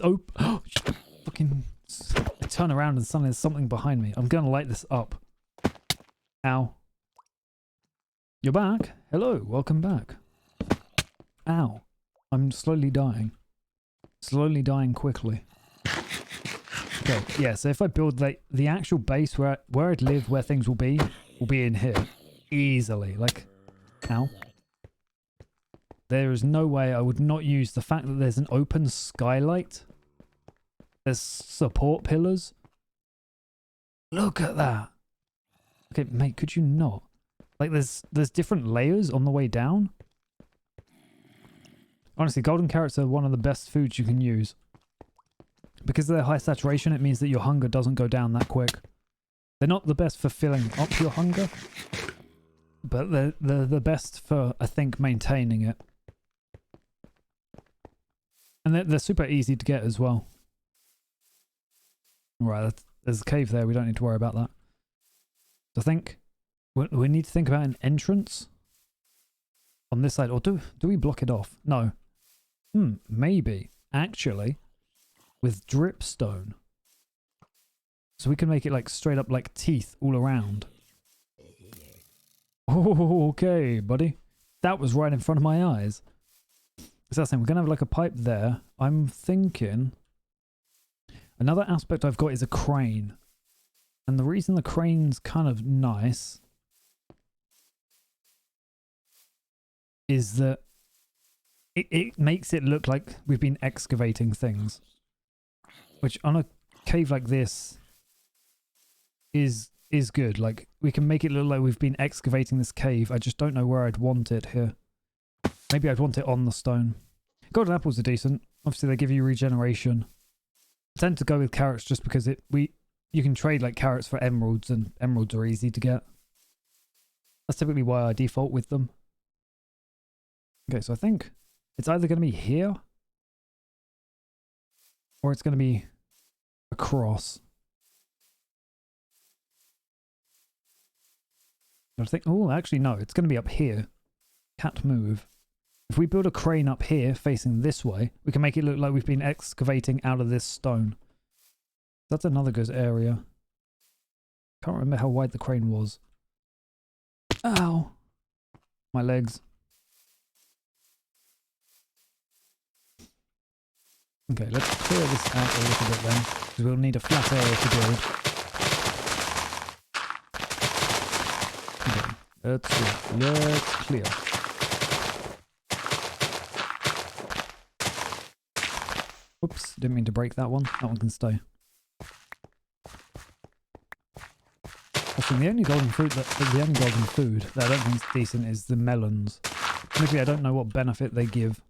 open. Fucking I turn around and suddenly there's something behind me. I'm gonna light this up. Ow. You're back? Hello, welcome back. Ow. I'm slowly dying. Slowly dying quickly. Okay, yeah, so if I build the actual base where I'd live, where things will be in here. Easily. Like, ow. There is no way I would not use the fact that there's an open skylight. There's support pillars. Look at that. Okay, mate, could you not? Like, there's different layers on the way down. Honestly, golden carrots are one of the best foods you can use. Because of their high saturation, it means that your hunger doesn't go down that quick. They're not the best for filling up your hunger. But they're the best for, I think, maintaining it. And they're super easy to get as well. Right, there's a cave there. We don't need to worry about that. So I think we need to think about an entrance on this side. Or do we block it off? No. Maybe. Actually, with dripstone. So we can make it like straight up like teeth all around. Oh, okay, buddy. That was right in front of my eyes. So that's the thing. We're going to have like a pipe there. I'm thinking... Another aspect I've got is a crane. And the reason the crane's kind of nice is that it makes it look like we've been excavating things. Which on a cave like this is good. Like, we can make it look like we've been excavating this cave. I just don't know where I'd want it here. Maybe I'd want it on the stone. Golden apples are decent. Obviously, they give you regeneration. I tend to go with carrots just because you can trade like carrots for emeralds, and emeralds are easy to get. That's typically why I default with them. Okay, so I think it's either going to be here or it's going to be across. I think, oh, actually no, it's going to be up here. Can't move. If we build a crane up here facing this way, we can make it look like we've been excavating out of this stone. That's another good area. Can't remember how wide the crane was. Ow. My legs. Okay, let's clear this out a little bit then, because we'll need a flat area to build. Okay, let's clear. Oops, didn't mean to break that one. That one can stay. The only golden food that I don't think is decent is the melons. Maybe I don't know what benefit they give.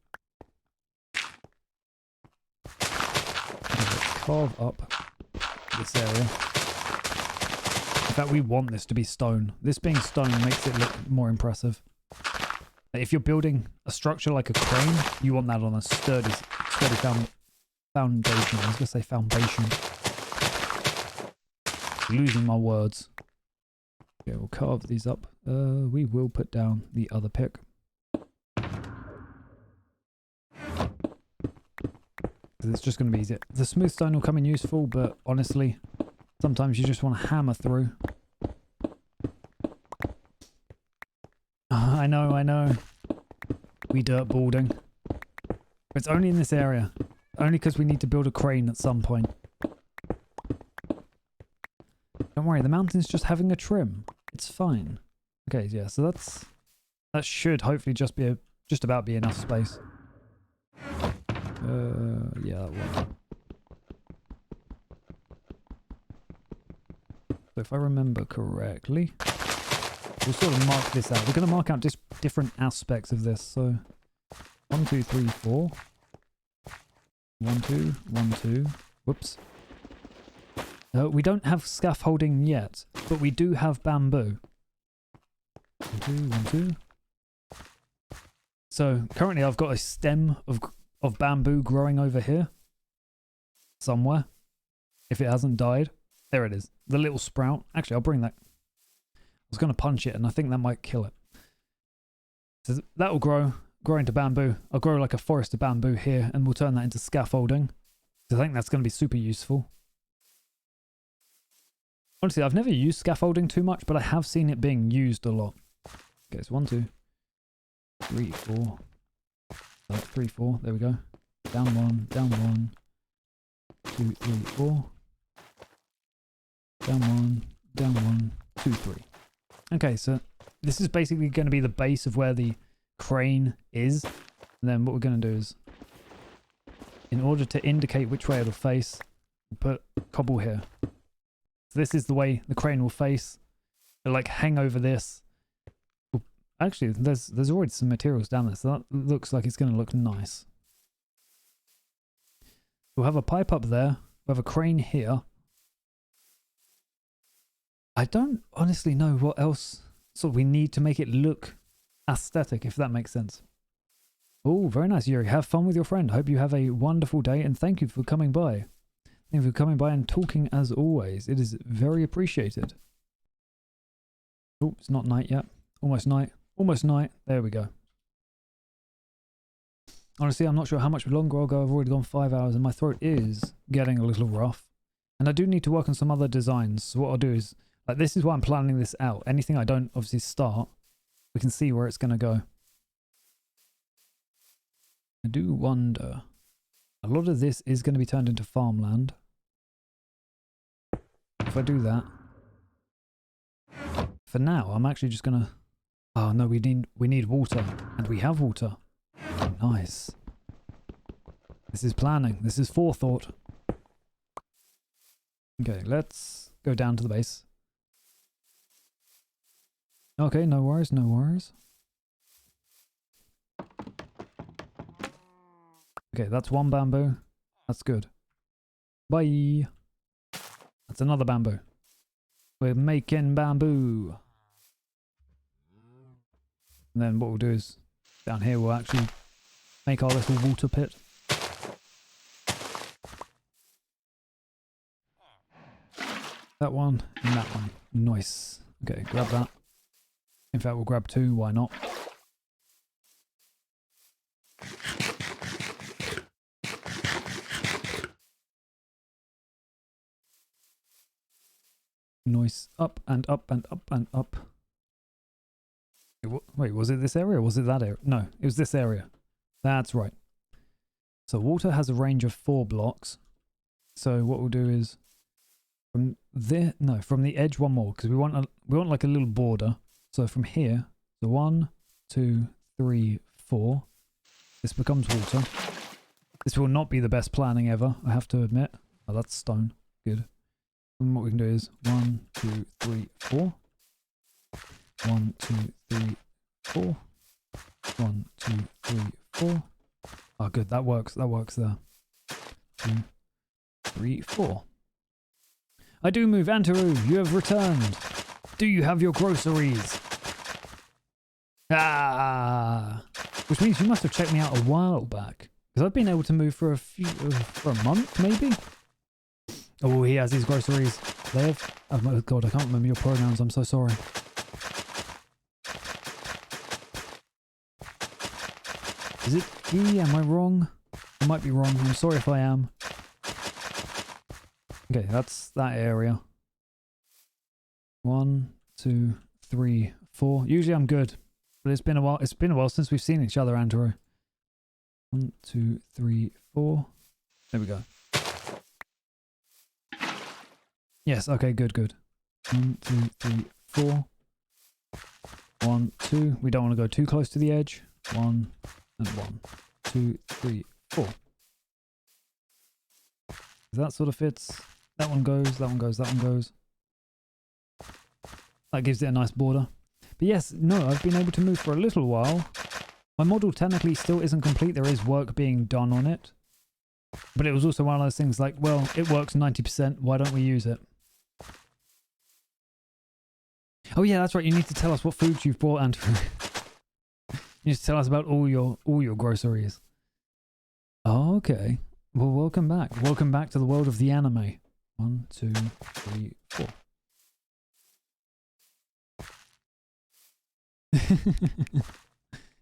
Let's carve up this area. In fact, we want this to be stone. This being stone makes it look more impressive. If you're building a structure like a crane, you want that on a sturdy foundation. I was going to say foundation. Losing my words. Okay, we'll carve these up. We will put down the other pick. It's just going to be easy. The smooth stone will come in useful, but honestly, sometimes you just want to hammer through. I know. We dirtbalding. It's only in this area. Only because we need to build a crane at some point. Don't worry, the mountain's just having a trim. It's fine. Okay, yeah, so that should hopefully just about be enough space. Yeah, that will. So if I remember correctly, we'll sort of mark this out. We're going to mark out just different aspects of this. So 1, 2, 3, 4. 1, 2, 1, 2. Whoops. We don't have scaffolding yet, but we do have bamboo. 1, 2, 1, 2. So currently I've got a stem of bamboo growing over here. Somewhere. If it hasn't died. There it is. The little sprout. Actually, I'll bring that. I was going to punch it and I think that might kill it. So that will grow. grow into bamboo. I'll grow like a forest of bamboo here and we'll turn that into scaffolding. I think that's going to be super useful. Honestly, I've never used scaffolding too much, but I have seen it being used a lot. Okay, so 1, 2, 3, 4. 3, 4. There we go. Down 1, down 1. 2, 3, 4. Down 1, down 1, 2, 3. Okay, so this is basically going to be the base of where the crane is. And then what we're going to do is, in order to indicate which way it'll face, we'll put cobble here. So this is the way the crane will face. It'll like hang over this. Actually, there's already some materials down there, so that looks like it's going to look nice. We'll have a pipe up there. We'll have a crane here. I don't honestly know what else sort of we need to make it look aesthetic, if that makes sense. Oh, very nice, Yuri. Have fun with your friend. Hope you have a wonderful day, and thank you for coming by. Thank you for coming by and talking as always. It is very appreciated. Oh, it's not night yet. Almost night. Almost night. There we go. Honestly, I'm not sure how much longer I'll go. I've already gone 5 hours and my throat is getting a little rough. And I do need to work on some other designs. So what I'll do is, like, this is why I'm planning this out. Anything I don't obviously start, we can see where it's going to go. I do wonder, a lot of this is going to be turned into farmland. If I do that, for now, I'm actually just going to, oh no, we need water, and we have water. Nice. This is planning. This is forethought. Okay, let's go down to the base. Okay, no worries, no worries. Okay, that's one bamboo. That's good. Bye. That's another bamboo. We're making bamboo. And then what we'll do is, down here we'll actually make our little water pit. That one and that one. Nice. Okay, grab that. In fact, we'll grab 2. Why not? Nice. Up and up and up and up. Wait, was it this area or was it that area? No, it was this area. That's right. So water has a range of 4 blocks. So what we'll do is from there, no, from the edge one more, because we want like a little border. So from here, so 1, 2, 3, 4. This becomes water. This will not be the best planning ever, I have to admit. Oh, that's stone. Good. And what we can do is 1, 2, 3, 4. 1, 2, 3, 4. 1, 2, 3, 4. Oh, good. That works. That works there. 2, 3, 4. I do move, Antaru. You have returned. Do you have your groceries? Ah, which means you must have checked me out a while back, because I've been able to move for for a month, maybe. Oh, he has his groceries. They have. Oh my god, I can't remember your pronouns. I'm so sorry. Is it he? Am I wrong? I might be wrong. I'm sorry if I am. Okay, that's that area. 1, 2, 3, 4. Usually I'm good, but it's been a while. It's been a while since we've seen each other, Andrew. 1, 2, 3, 4. There we go. Yes. Okay. Good. Good. 1, 2, 3, 4. 1, 2. We don't want to go too close to the edge. 1 and 1, 2, 3, 4. That sort of fits. That one goes. That one goes. That one goes. That gives it a nice border. But yes, no, I've been able to move for a little while. My model technically still isn't complete. There is work being done on it. But it was also one of those things like, well, it works 90%. Why don't we use it? Oh yeah, that's right. You need to tell us what foods you've bought, Andrew. You need to tell us about all your groceries. Oh, okay. Well, welcome back. Welcome back to the world of the anime. 1, 2, 3, 4.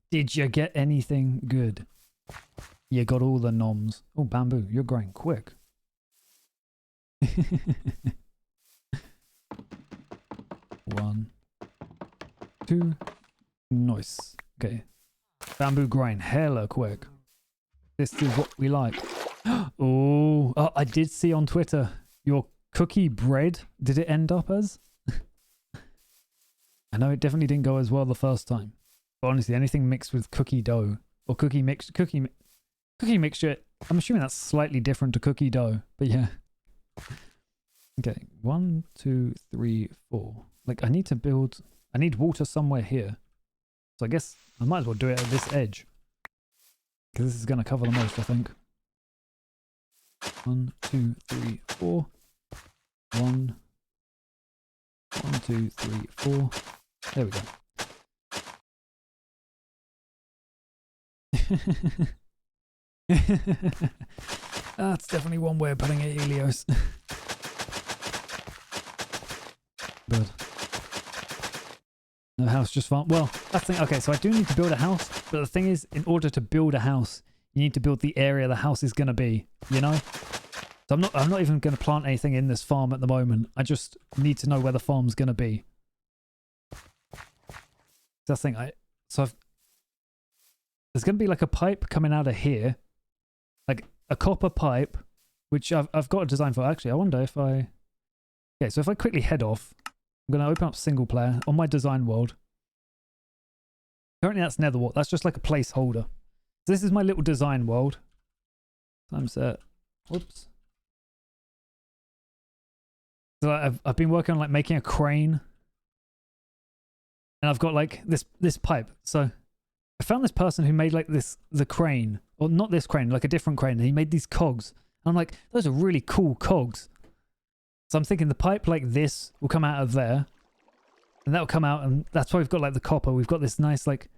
Did you get anything good? You got all the noms. Oh, bamboo, you're growing quick. 1, 2. Nice. Okay. Bamboo growing hella quick. This is what we like. Oh, I did see on Twitter your cookie bread. Did it end up as? I know it definitely didn't go as well the first time. But honestly, anything mixed with cookie dough or cookie mixture, I'm assuming that's slightly different to cookie dough. But yeah. Okay, 1, 2, 3, 4. Like I need water somewhere here. So I guess I might as well do it at this edge. Because this is going to cover the most, I think. 1, 2, 3, 4. 1, 2, 3, 4. There we go. That's definitely one way of putting it, Helios. But no house, just farm. Well, that's the thing. Okay, so I do need to build a house, but the thing is, in order to build a house, you need to build the area the house is going to be, you know? So I'm not even going to plant anything in this farm at the moment. I just need to know where the farm's going to be. That's the thing. There's going to be like a pipe coming out of here, like a copper pipe, which I've got a design for. Actually, I wonder if okay, so if I quickly head off, I'm going to open up single player on my design world. Currently that's Netherwart. That's just like a placeholder. So this is my little design world. Time set. Whoops. So I've been working on like making a crane. And I've got like this pipe. So I found this person who made like the crane. Or not this crane, like a different crane. And he made these cogs. And I'm like, those are really cool cogs. So I'm thinking the pipe like this will come out of there. And that'll come out, and that's why we've got like the copper. We've got this nice like...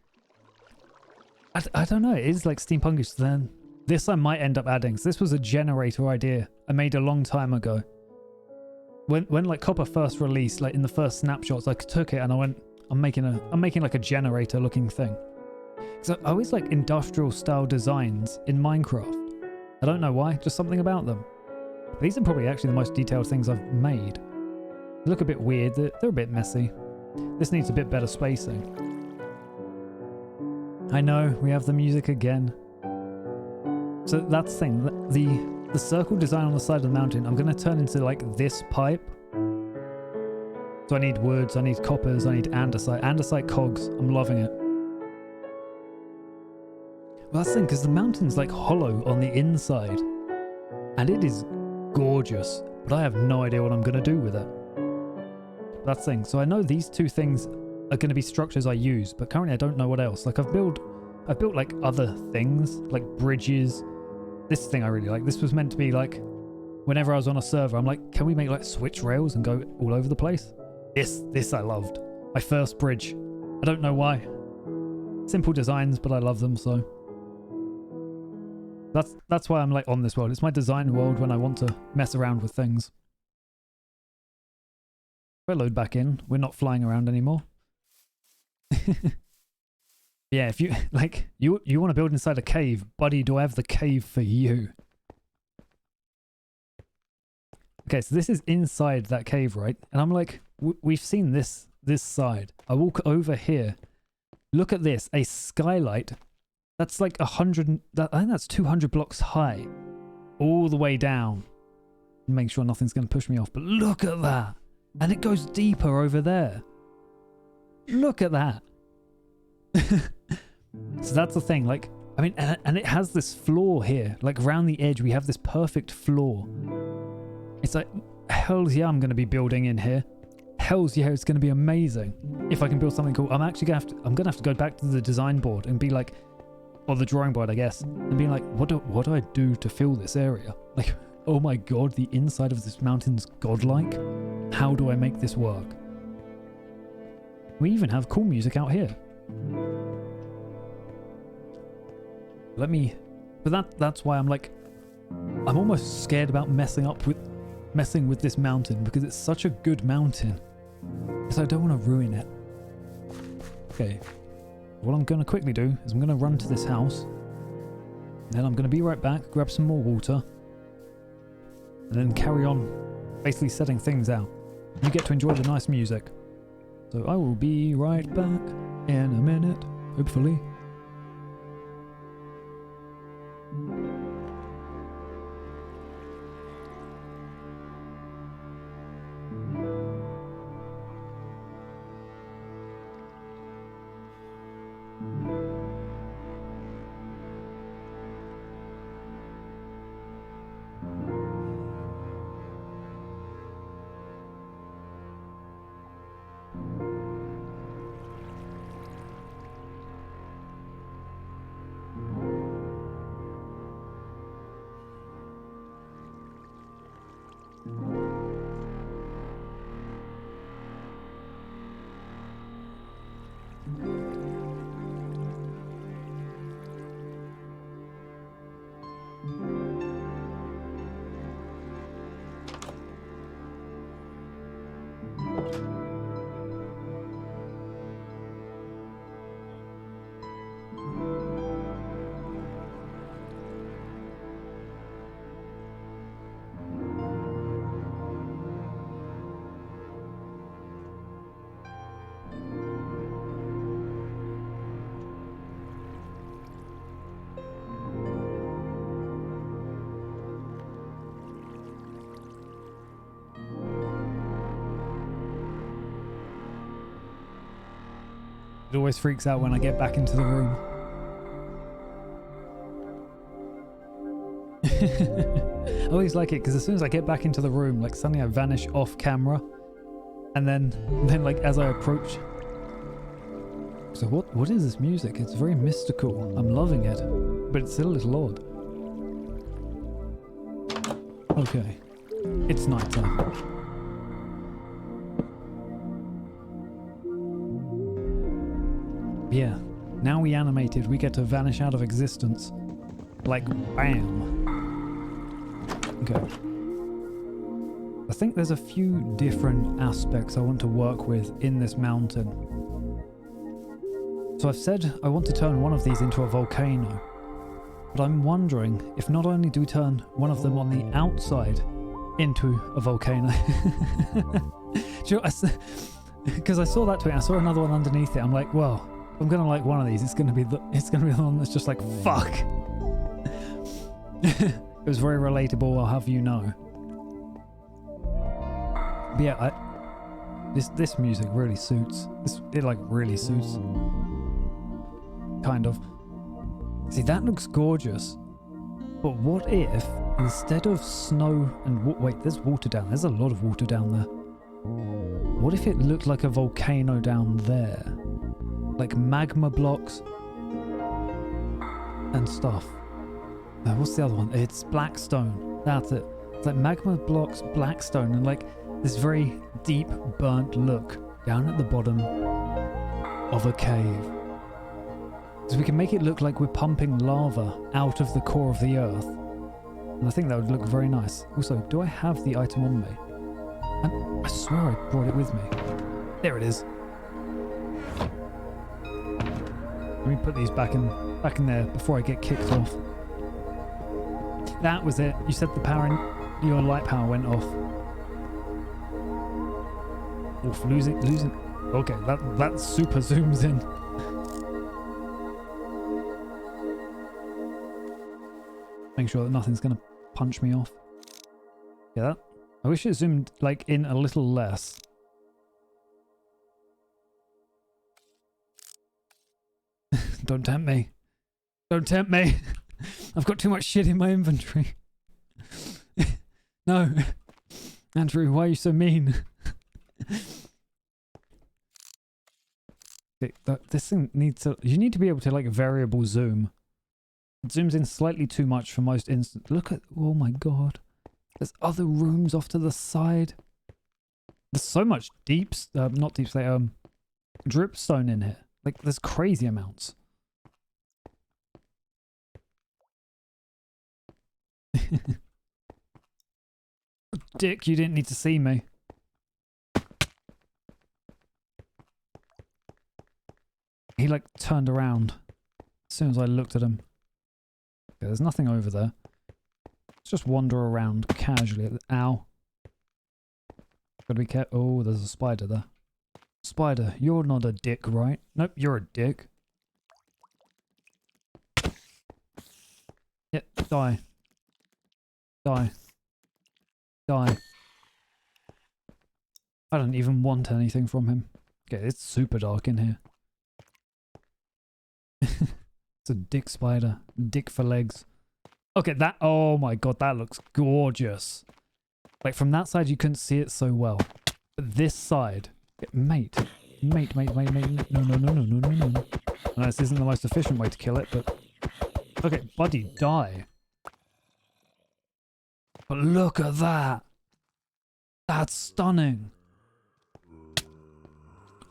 I don't know, it is like steampunkish. Then this I might end up adding. So this was a generator idea I made a long time ago. When like copper first released, like in the first snapshots, I took it and I went, I'm making like a generator looking thing. So I always like industrial style designs in Minecraft. I don't know why, just something about them. But these are probably actually the most detailed things I've made. They look a bit weird, they're a bit messy. This needs a bit better spacing. I know, we have the music again. So that's the thing, the circle design on the side of the mountain, I'm going to turn into like this pipe. So I need woods, I need coppers, I need andesite. Andesite cogs, I'm loving it. Well, that's the thing, because the mountain's like hollow on the inside. And it is gorgeous, but I have no idea what I'm going to do with it. That's the thing. So I know these two things are going to be structures I use, but currently I don't know what else. Like I've built like other things, like bridges. This thing I really like. This was meant to be like, whenever I was on a server, I'm like, can we make like switch rails and go all over the place? This I loved. My first bridge. I don't know why. Simple designs, but I love them, so. That's why I'm like on this world. It's my design world when I want to mess around with things. If I load back in, we're not flying around anymore. Yeah, if you like you want to build inside a cave, buddy, do I have the cave for you? Okay, so this is inside that cave, right? And I'm like, we've seen this side. I walk over here. Look at this, a skylight. That's like 100, I think that's 200 blocks high. All the way down. Make sure nothing's going to push me off. But look at that. And it goes deeper over there. Look at that. So that's the thing. Like, I mean, and it has this floor here. Like around the edge, we have this perfect floor. It's like, hells yeah, I'm going to be building in here. Hells yeah, it's going to be amazing. If I can build something cool. I'm actually going to have to go back to the design board and be like, or the drawing board, I guess, and be like, what do I do to fill this area? Like, oh my god, the inside of this mountain's godlike. How do I make this work? We even have cool music out here. But that's why I'm like, I'm almost scared about messing with this mountain because it's such a good mountain. So I don't want to ruin it. Okay. What I'm going to quickly do is I'm going to run to this house. Then I'm going to be right back, grab some more water. And then carry on basically setting things out. You get to enjoy the nice music. So I will be right back in a minute, hopefully. It always freaks out when I get back into the room. I always like it because as soon as I get back into the room, like suddenly I vanish off camera, and then like as I approach. So what is this music? It's very mystical. I'm loving it, but it's still a little odd. Okay, it's nighttime. Yeah, now we animated, we get to vanish out of existence. Like, bam. Okay. I think there's a few different aspects I want to work with in this mountain. So I've said I want to turn one of these into a volcano. But I'm wondering if not only do we turn one of them on the outside into a volcano. Because I saw that tweet, I saw another one underneath it. I'm like, well, I'm gonna like one of these. It's gonna be the one that's just like fuck. It was very relatable. I'll have you know. But yeah, this music really suits. It like really suits. Kind of. See, that looks gorgeous. But what if instead of snow and wait, there's water down. There's a lot of water down there. What if it looked like a volcano down there? Like magma blocks and stuff. What's the other one? It's Blackstone. That's it. It's like magma blocks, Blackstone, and like this very deep burnt look down at the bottom of a cave. So we can make it look like we're pumping lava out of the core of the earth. And I think that would look very nice. Also, do I have the item on me? I swear I brought it with me. There it is. Let me put these back in there before I get kicked off. That was it. You said the power in your light power went off. Oof, losing. Okay, that super zooms in. Make sure that nothing's gonna punch me off. Yeah, that. I wish it zoomed like in a little less. Don't tempt me. Don't tempt me. I've got too much shit in my inventory. No. Andrew, why are you so mean? This thing needs to... You need to be able to like variable zoom. It zooms in slightly too much for most instances. Look at... Oh my god. There's other rooms off to the side. There's so much not deep slate, dripstone in here. Like, there's crazy amounts. Dick, you didn't need to see me. He like turned around as soon as I looked at him. Okay, there's nothing over there. Let's just wander around casually. Ow. Gotta be careful. Oh, there's a spider there. Spider, you're not a dick, right? Nope, you're a dick. Yep, die. Die. Die. I don't even want anything from him. Okay, it's super dark in here. It's a dick spider. Dick for legs. Okay, that... Oh my god, that looks gorgeous. Like, from that side, you couldn't see it so well. But this side... Mate. Mate. No. No, this isn't the most efficient way to kill it, but... Okay, buddy, die. But look at that. That's stunning.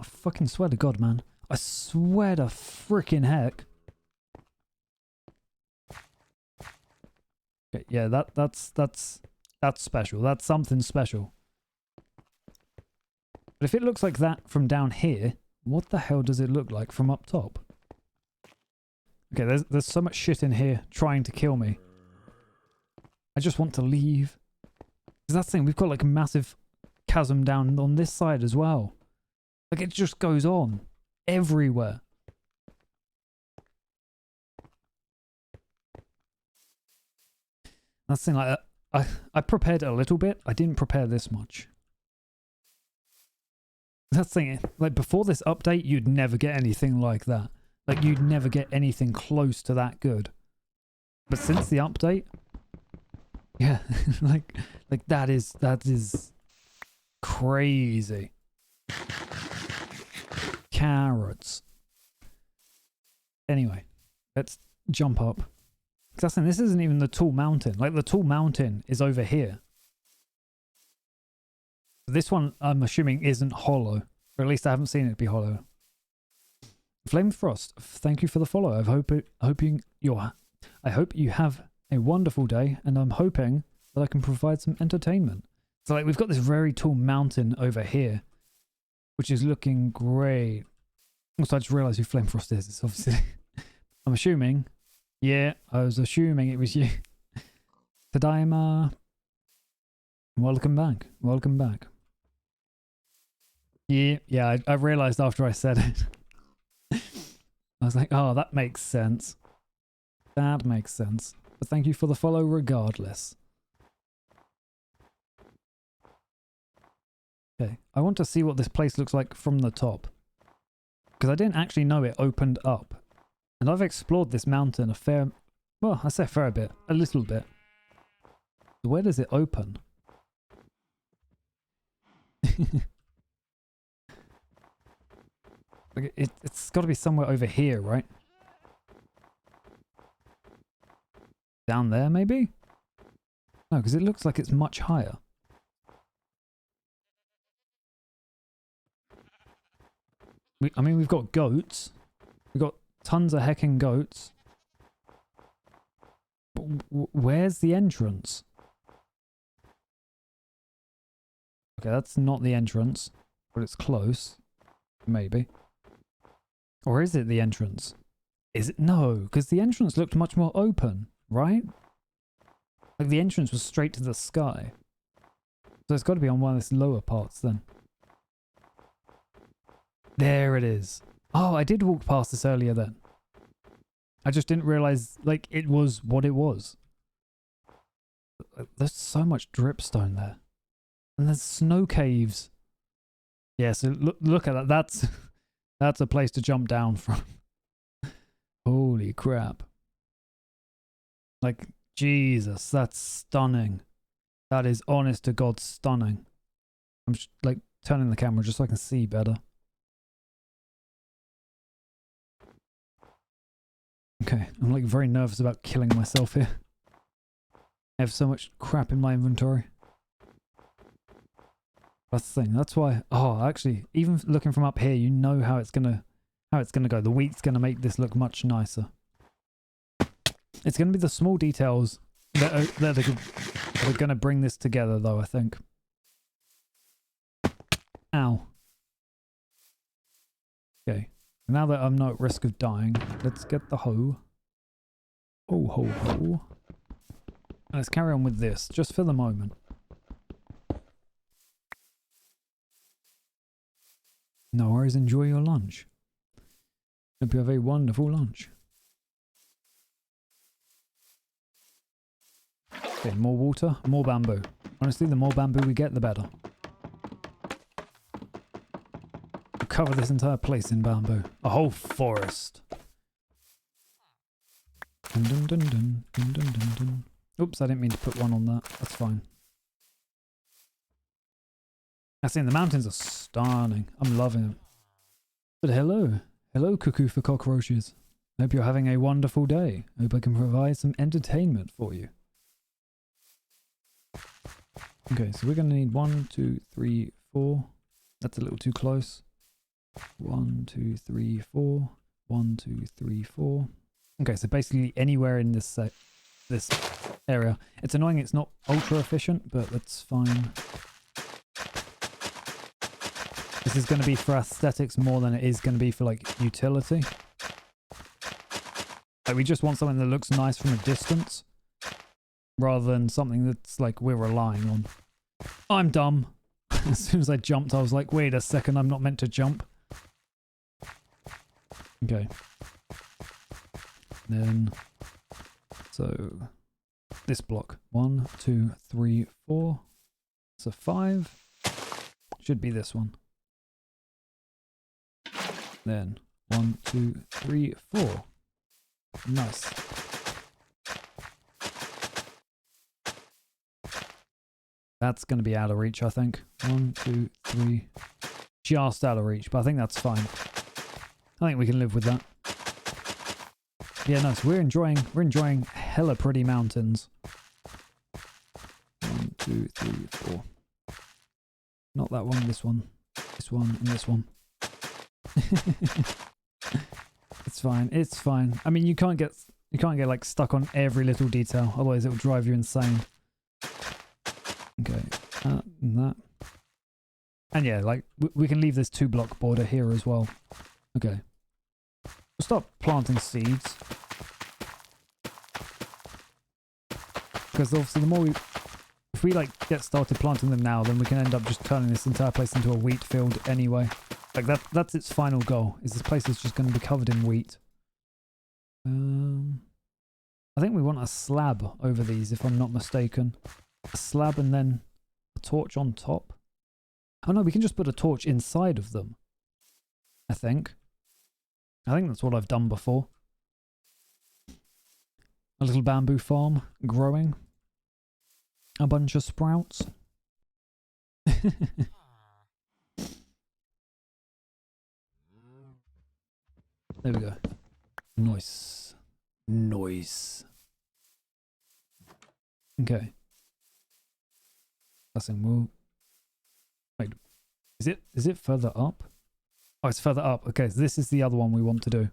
I fucking swear to God, man. I swear to freaking heck. Okay, yeah, that's special. That's something special. But if it looks like that from down here, what the hell does it look like from up top? Okay, there's so much shit in here trying to kill me. I just want to leave. Because that's the thing, we've got like a massive chasm down on this side as well. Like, it just goes on everywhere. That's the thing, like, I prepared a little bit. I didn't prepare this much. That's the thing, like, before this update, you'd never get anything like that. Like, you'd never get anything close to that good. But since the update, yeah, like that is crazy. Carrots. Anyway, let's jump up. Because this isn't even the tall mountain. Like, the tall mountain is over here. This one, I'm assuming, isn't hollow. Or at least I haven't seen it be hollow. Flame Frost, thank you for the follow. I hope you have a wonderful day, and I'm hoping that I can provide some entertainment. So, like, we've got this very tall mountain over here, which is looking great. Also, I just realised who Flame Frost is. It's obviously... I'm assuming... Yeah, I was assuming it was you. Tadaima. Welcome back. Welcome back. Yeah, I realised after I said it. I was like, oh, that makes sense. That makes sense. But thank you for the follow regardless. Okay, I want to see what this place looks like from the top. Because I didn't actually know it opened up. And I've explored this mountain a fair... Well, I say a fair bit. A little bit. Where does it open? Like, it's got to be somewhere over here, right? Down there, maybe? No, because it looks like it's much higher. I mean, we've got goats. We've got tons of hecking goats. But where's the entrance? Okay, that's not the entrance, but it's close. Maybe. Or is it the entrance? Is it? No, because the entrance looked much more open, right? Like, the entrance was straight to the sky. So it's got to be on one of these lower parts then. There it is. Oh, I did walk past this earlier then. I just didn't realize, like, it was what it was. There's so much dripstone there. And there's snow caves. Yeah, so look at that. That's a place to jump down from. Holy crap. Like, Jesus, that's stunning. That is honest to God stunning. I'm just, like, turning the camera just so I can see better. Okay, I'm like very nervous about killing myself here. I have so much crap in my inventory. That's the thing. That's why. Oh, actually, even looking from up here, you know how it's gonna go. The wheat's gonna make this look much nicer. It's gonna be the small details that are gonna bring this together, though. I think. Ow. Okay. Now that I'm not at risk of dying, let's get the hoe. Oh, ho, ho. Let's carry on with this, just for the moment. No worries, enjoy your lunch. Hope you have a wonderful lunch. Okay, more water, more bamboo. Honestly, the more bamboo we get, the better. We'll cover this entire place in bamboo. A whole forest. Dun, dun, dun, dun, dun, dun, dun, dun. Oops, I didn't mean to put one on that. That's fine. I see, the mountains are stunning. I'm loving them. But hello. Hello, cuckoo for cockroaches. Hope you're having a wonderful day. Hope I can provide some entertainment for you. Okay, so we're going to need 1, 2, 3, 4. That's a little too close. 1, 2, 3, 4. 1, 2, 3, 4. Okay, so basically anywhere in this area. It's annoying it's not ultra efficient, but that's fine. This is going to be for aesthetics more than it is going to be for like utility. Like we just want something that looks nice from a distance rather than something that's like we're relying on. I'm dumb. As soon as I jumped, I was like, wait a second, I'm not meant to jump. Okay. Then, so this block. 1, 2, 3, 4. So 5. Should be this one. Then 1, 2, 3, 4. Nice. That's going to be out of reach, I think. 1, 2, 3. Just out of reach, but I think that's fine. I think we can live with that. Yeah, nice. We're enjoying hella pretty mountains. 1, 2, 3, 4. Not that one, this one, and this one. It's fine. It's fine. I mean, you can't get like stuck on every little detail, otherwise it will drive you insane. Okay, and that. And yeah, like we can leave this 2-block border here as well. Okay. We'll start planting seeds. Because obviously the more if we like get started planting them now, then we can end up just turning this entire place into a wheat field anyway. Like that's its final goal, is this place is just going to be covered in wheat. I think we want a slab over these, if I'm not mistaken. A slab and then a torch on top. Oh no, we can just put a torch inside of them. I think that's what I've done before. A little bamboo farm growing. A bunch of sprouts. There we go. Nice. Nice. Okay. We'll... Wait. Is it further up? Oh, it's further up. Okay, so this is the other one we want to do.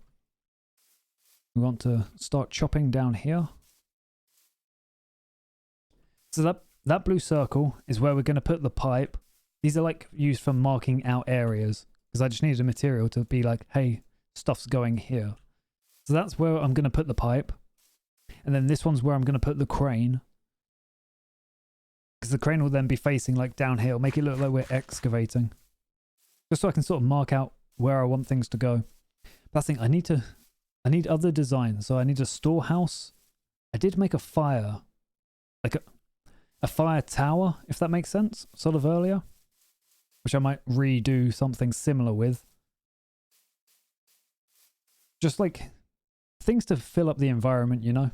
We want to start chopping down here. So that blue circle is where we're going to put the pipe. These are like used for marking out areas. Because I just needed a material to be like, hey, stuff's going here. So that's where I'm going to put the pipe. And then this one's where I'm going to put the crane. Because the crane will then be facing like downhill. Make it look like we're excavating. Just so I can sort of mark out where I want things to go. But I think I need other designs. So I need a storehouse. I did make a fire. Like a fire tower, if that makes sense, sort of earlier. Which I might redo something similar with. Just like things to fill up the environment, you know?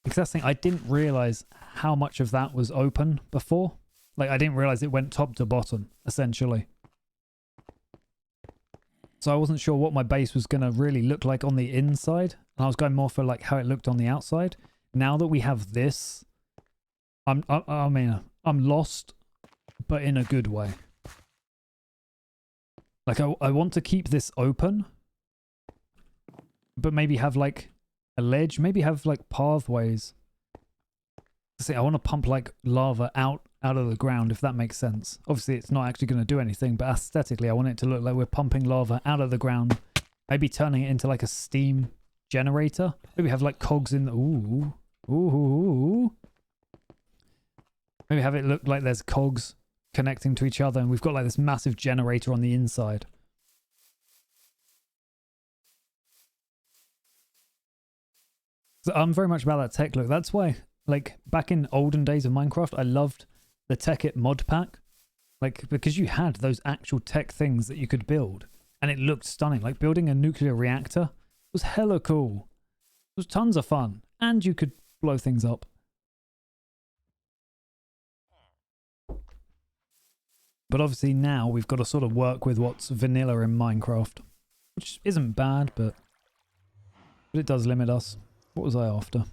Because that's the thing, I didn't realize how much of that was open before. Like, I didn't realize it went top to bottom, essentially. So I wasn't sure what my base was going to really look like on the inside. And I was going more for like how it looked on the outside. Now that we have this, I'm lost, but in a good way. Like, I want to keep this open, but maybe have like a ledge, maybe have like pathways. See, I want to pump like lava out out of the ground, if that makes sense. Obviously, it's not actually going to do anything, but aesthetically, I want it to look like we're pumping lava out of the ground. Maybe turning it into like a steam generator. Maybe have like cogs in the... Ooh. Ooh. Maybe have it look like there's cogs connecting to each other and we've got like this massive generator on the inside. So I'm very much about that tech look. That's why, like, back in olden days of Minecraft, I loved the Tekkit mod pack. Like, because you had those actual tech things that you could build and it looked stunning. Like building a nuclear reactor was hella cool. It was tons of fun and you could blow things up. But obviously now we've got to sort of work with what's vanilla in Minecraft, which isn't bad, but it does limit us. What was I after?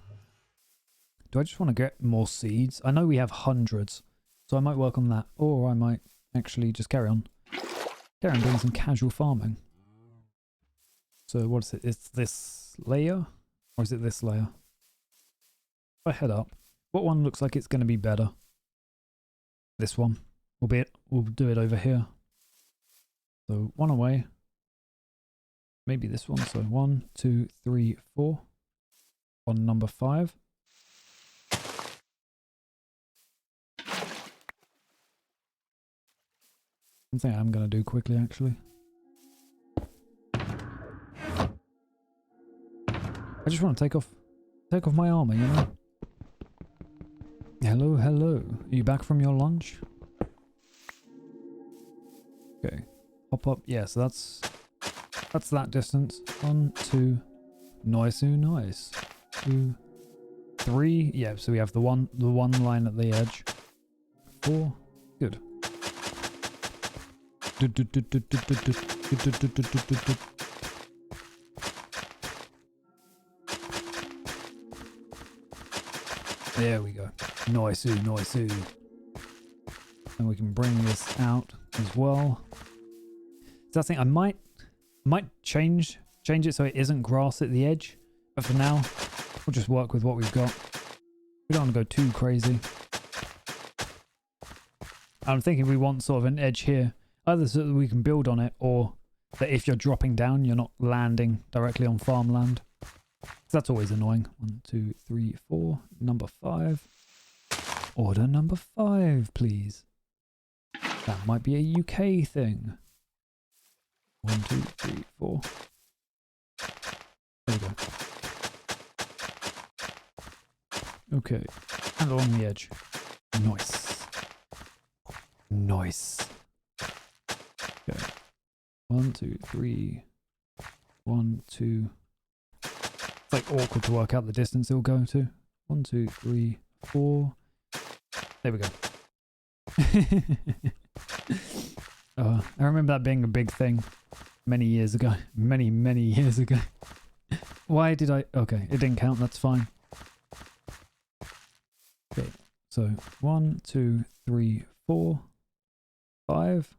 Do I just want to get more seeds? I know we have hundreds, so I might work on that. Or I might actually just carry on. Carry on doing some casual farming. So what is it? It's this layer? Or is it this layer? If I head up, what one looks like it's going to be better? This one. We'll do it over here. So one away. Maybe this one. So 1, 2, 3, 4. On number 5. Something I'm going to do quickly, actually. I just want to take off my armor, you know? Hello, hello. Are you back from your lunch? Okay. Hop up. Yeah, so that's that distance. 1, 2. Nice, nice. 2, 3. Yeah, so we have the one line at the edge. 4. Good. There we go. Nice, nice. And we can bring this out as well. So I think I might change it so it isn't grass at the edge. But for now, we'll just work with what we've got. We don't want to go too crazy. I'm thinking we want sort of an edge here. Either so that we can build on it, or that if you're dropping down, you're not landing directly on farmland. So that's always annoying. 1, 2, 3, 4. Number 5. Order number 5, please. That might be a UK thing. 1, 2, 3, 4. There we go. Okay. And along the edge. Nice. Nice. Okay. 1, 2, 3. 1, 2. It's like awkward to work out the distance it'll go to. 1, 2, 3, 4. There we go. I remember that being a big thing many years ago. Many years ago. Why did I... Okay, it didn't count. That's fine. Okay, so 1, 2, 3, 4, 5.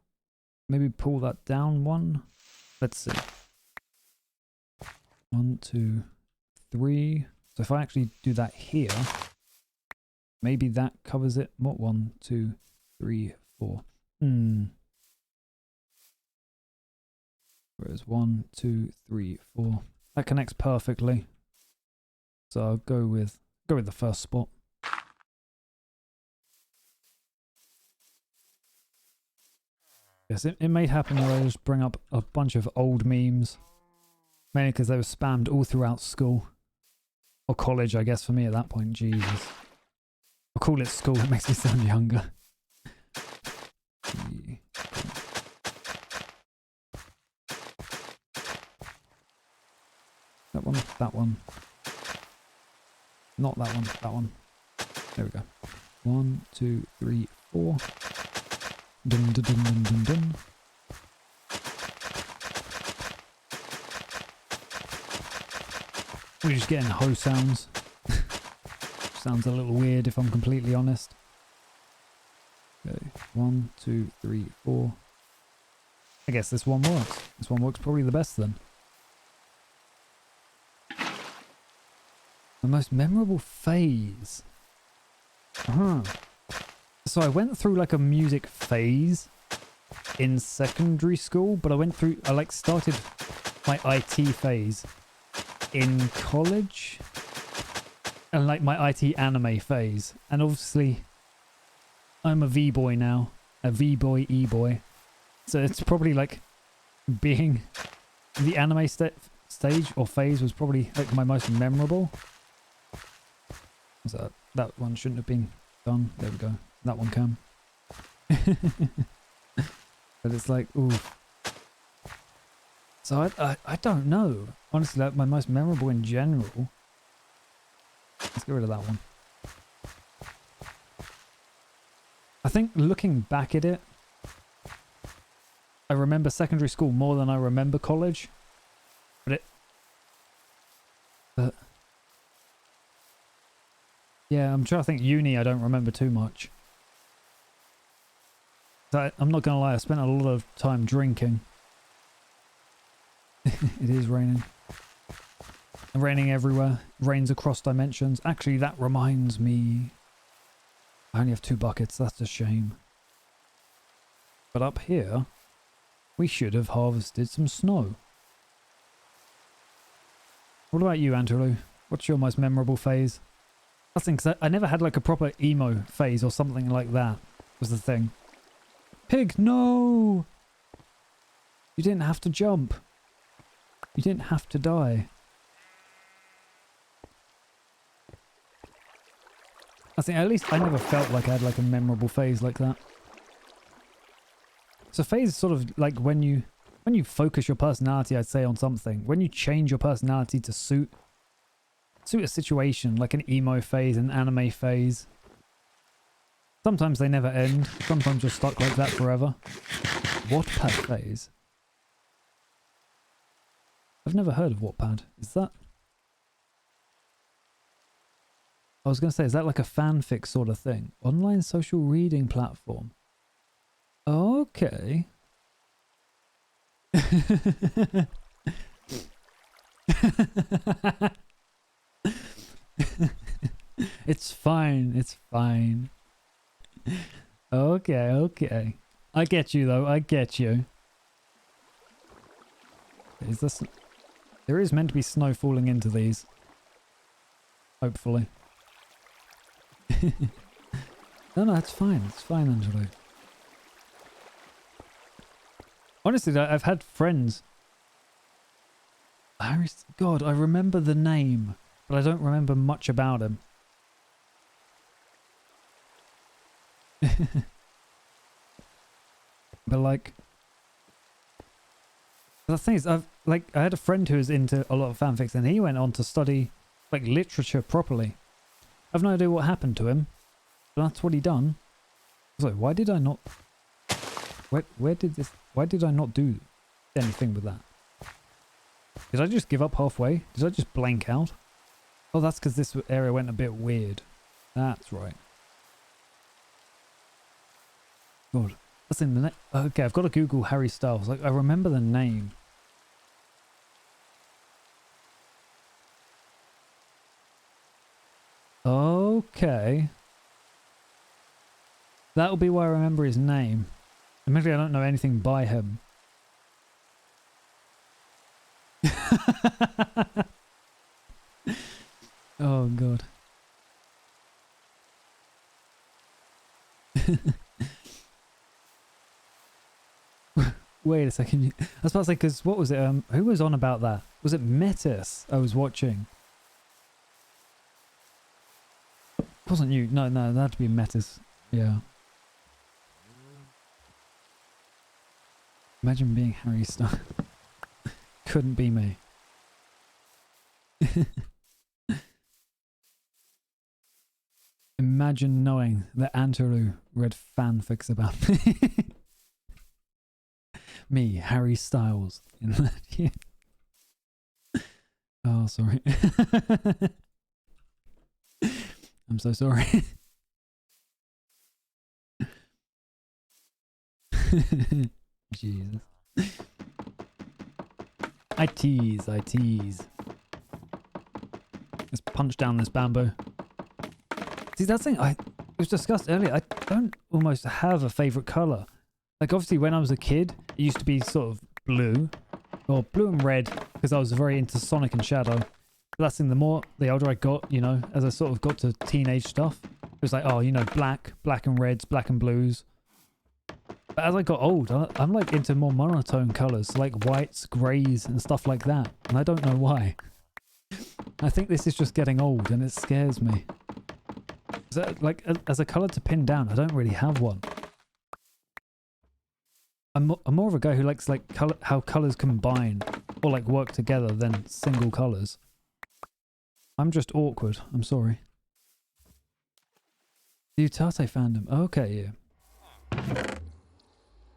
Maybe pull that down 1. Let's see. 1, 2, 3. So if I actually do that here, maybe that covers it. What? 1, 2, 3, 4. Whereas 1, 2, 3, 4. That connects perfectly. So I'll go with the first spot. Yes, it may happen that I just bring up a bunch of old memes. Mainly because they were spammed all throughout school. Or college, I guess, for me at that point. Jesus. I'll call it school, it makes me sound younger. That one, that one. Not that one, that one. There we go. 1, 2, 3, 4. Dun dun dun dun dun dun. We're just getting hoe sounds. Sounds a little weird if I'm completely honest. Okay, 1, 2, 3, 4. I guess this one works. This one works probably the best then. The most memorable phase. The So I went through like a music phase in secondary school, but I like started my IT phase in college and like my IT anime phase. And obviously I'm a V-boy now, a V-boy, E-boy. So it's probably like being the anime stage or phase was probably like my most memorable. So that one shouldn't have been done. There we go. That one can. But it's like, ooh. So I don't know. Honestly, like my most memorable in general. Let's get rid of that one. I think looking back at it, I remember secondary school more than I remember college. But yeah, I'm trying to think uni I don't remember too much. So I'm not going to lie, I spent a lot of time drinking. It is raining. Raining everywhere. Rains across dimensions. Actually, that reminds me. I only have 2 buckets. That's a shame. But up here, we should have harvested some snow. What about you, Anterlu? What's your most memorable phase? I think I never had like a proper emo phase or something like that was the thing. Pig, no! You didn't have to jump. You didn't have to die. I think at least I never felt like I had like a memorable phase like that. So phase is sort of like when you focus your personality, I'd say, on something. When you change your personality to suit a situation, like an emo phase, an anime phase. Sometimes they never end. Sometimes you're stuck like that forever. Wattpad phase? I've never heard of Wattpad. Is that... I was going to say, is that like a fanfic sort of thing? Online social reading platform. Okay. It's fine. It's fine. Okay, okay. I get you though. I get you. Is this... There is meant to be snow falling into these. Hopefully. No, it's fine. It's fine, Angelo. Honestly, I've had friends. God, I remember the name, but I don't remember much about him. But like, the thing is, I had a friend who was into a lot of fanfics, and he went on to study like literature properly. I've no idea what happened to him, but that's what he done. I was like, why did I not? Why did I not do anything with that? Did I just give up halfway? Did I just blank out? Oh, that's because this area went a bit weird. That's right. God, that's in the name. Okay, I've got to Google Harry Styles. Like, I remember the name. Okay. That'll be why I remember his name. Admittedly, I don't know anything by him. Oh, God. Wait a second. I was about to say, because what was it? Who was on about that? Was it Metis I was watching? It wasn't you. No, that had to be Metis. Yeah. Imagine being Harry Styles. Couldn't be me. Imagine knowing that Antaru read fanfics about me. Me, Harry Styles. In that year. Oh, sorry. I'm so sorry. Jesus. I tease. Let's punch down this bamboo. See, that's the thing. was discussed earlier, I don't almost have a favorite color. Like obviously when I was a kid, it used to be sort of blue or blue and red because I was very into Sonic and Shadow. But that's in the older I got, you know, as I sort of got to teenage stuff, it was like, oh, you know, black and reds, black and blues. But as I got old, I'm like into more monotone colors, like whites, grays, and stuff like that. And I don't know why. I think this is just getting old and it scares me. So, like, as a color to pin down, I don't really have one. I'm more of a guy who likes like how colors combine or like work together than single colors. I'm just awkward. I'm sorry. The Utate fandom. Okay, yeah.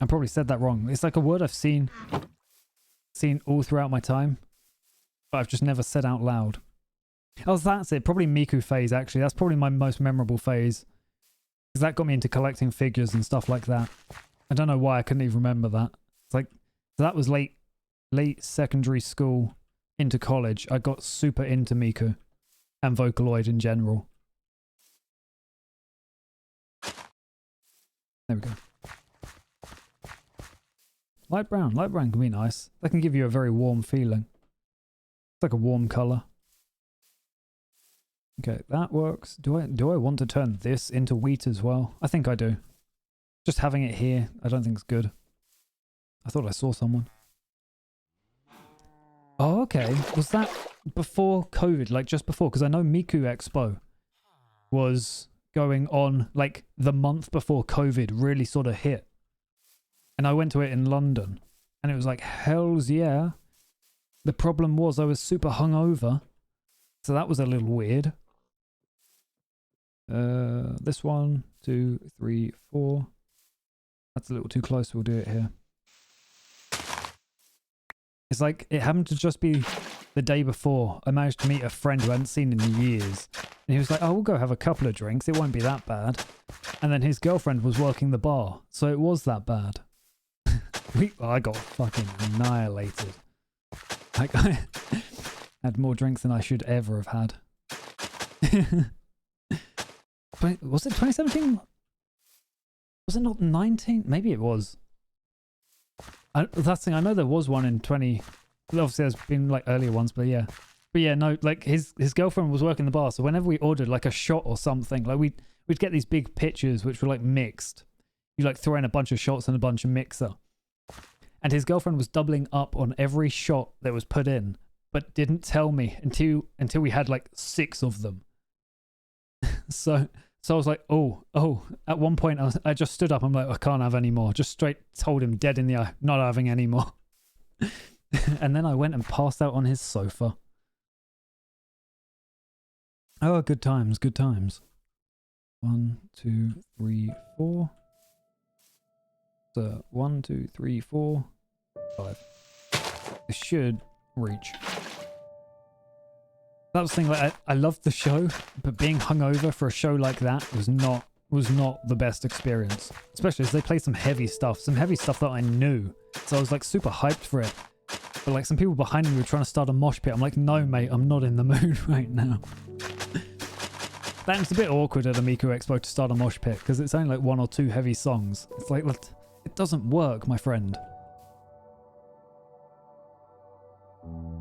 I probably said that wrong. It's like a word I've seen all throughout my time, but I've just never said out loud. Oh, that's it. Probably Miku phase, actually. That's probably my most memorable phase. Because that got me into collecting figures and stuff like that. I don't know why I couldn't even remember that. It's like, so that was late secondary school into college. I got super into Miku and Vocaloid in general. There we go. Light brown can be nice. That can give you a very warm feeling. It's like a warm color. Okay, that works. Do I want to turn this into wheat as well? I think I do. Just having it here, I don't think it's good. I thought I saw someone. Oh, okay. Was that before COVID? Like just before? Because I know Miku Expo was going on like the month before COVID really sort of hit. And I went to it in London. And it was like, hells yeah. The problem was I was super hungover. So that was a little weird. This 1, 2, 3, 4. That's a little too close. We'll do it here. It's like it happened to just be the day before. I managed to meet a friend who I hadn't seen in years. And he was like, oh, we'll go have a couple of drinks. It won't be that bad. And then his girlfriend was working the bar. So it was that bad. I got fucking annihilated. Like I had more drinks than I should ever have had. Was it 2017? Was it not 19? Maybe it was. That's the thing. I know there was one in 20. Obviously, there's been like earlier ones, but yeah. But yeah, no. Like his girlfriend was working the bar, so whenever we ordered like a shot or something, like we'd get these big pitchers which were like mixed. You like throw in a bunch of shots and a bunch of mixer. And his girlfriend was doubling up on every shot that was put in, but didn't tell me until we had like 6 of them. So I was like, oh. At one point, I just stood up. I'm like, I can't have any more. Just straight told him dead in the eye, not having any more. And then I went and passed out on his sofa. Oh, good times, good times. 1, 2, 3, 4. So 1, 2, 3, 4, 5. This should reach. That was the thing, like I loved the show, but being hungover for a show like that was not the best experience. Especially as they played some heavy stuff that I knew. So I was like super hyped for it. But like some people behind me were trying to start a mosh pit. I'm like, no mate, I'm not in the mood right now. That's a bit awkward at a Miku Expo to start a mosh pit because it's only like 1 or 2 heavy songs. It's like, it doesn't work, my friend.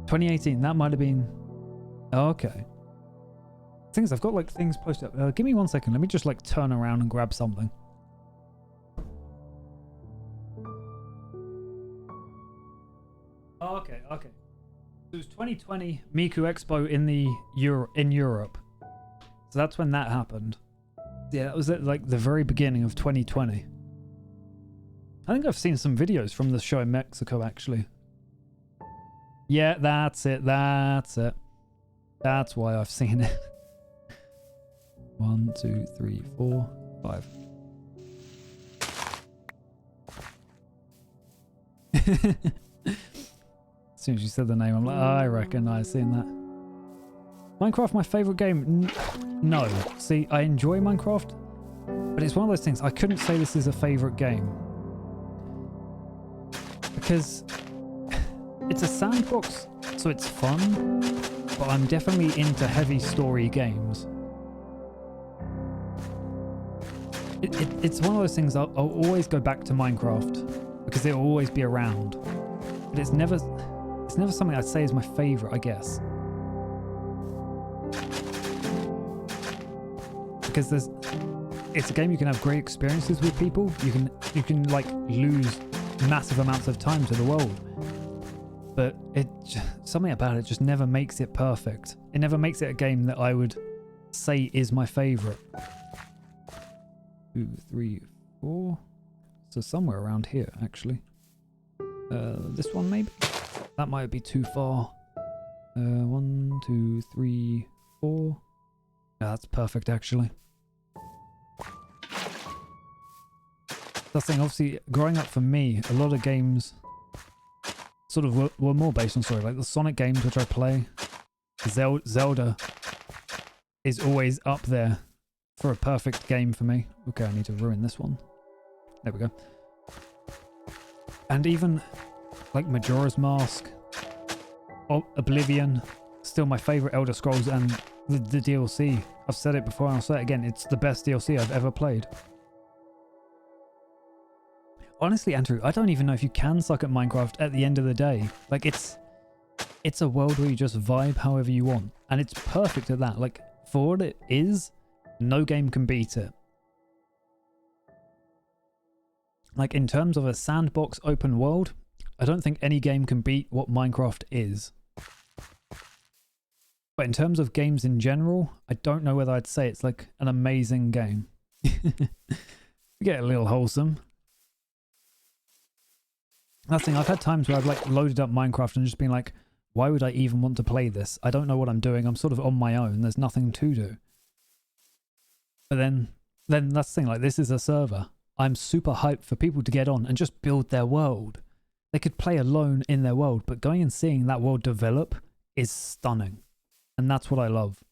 2018, that might have been... Oh, okay. Things I've got like things posted up. Give me 1 second. Let me just like turn around and grab something. Oh, okay. It was 2020 Miku Expo in Europe. So that's when that happened. Yeah, that was at like the very beginning of 2020. I think I've seen some videos from the show in Mexico actually. Yeah, that's it. That's why I've seen it. 1, 2, 3, 4, 5. As soon as you said the name, I'm like, oh, I recognize seeing that. Minecraft, my favorite game? No. See, I enjoy Minecraft, but it's one of those things. I couldn't say this is a favorite game because it's a sandbox, so it's fun, but I'm definitely into heavy story games. It's one of those things I'll always go back to Minecraft because it'll always be around. But it's never something I'd say is my favorite, I guess. Because it's a game you can have great experiences with people. You can like lose massive amounts of time to the world. But something about it just never makes it perfect. It never makes it a game that I would say is my favorite. 2, 3, 4. So somewhere around here, actually. This one maybe? That might be too far. 1, 2, 3, 4. Yeah, that's perfect actually. That's the thing, obviously, growing up for me, a lot of games sort of were more based on story. Like the Sonic games which I play, Zelda is always up there for a perfect game for me. Okay, I need to ruin this one. There we go. And even like Majora's Mask, Oblivion, still my favorite Elder Scrolls, and the DLC. I've said it before and I'll say it again, it's the best DLC I've ever played. Honestly, Andrew, I don't even know if you can suck at Minecraft at the end of the day. Like, it's a world where you just vibe however you want. And it's perfect at that. Like, for what it is, no game can beat it. Like, in terms of a sandbox open world, I don't think any game can beat what Minecraft is. But in terms of games in general, I don't know whether I'd say it's like an amazing game. Get a little wholesome. That's the thing, I've had times where I've like loaded up Minecraft and just been like, why would I even want to play this? I don't know what I'm doing. I'm sort of on my own. There's nothing to do. But then that's the thing, like this is a server. I'm super hyped for people to get on and just build their world. They could play alone in their world, but going and seeing that world develop is stunning. And that's what I love.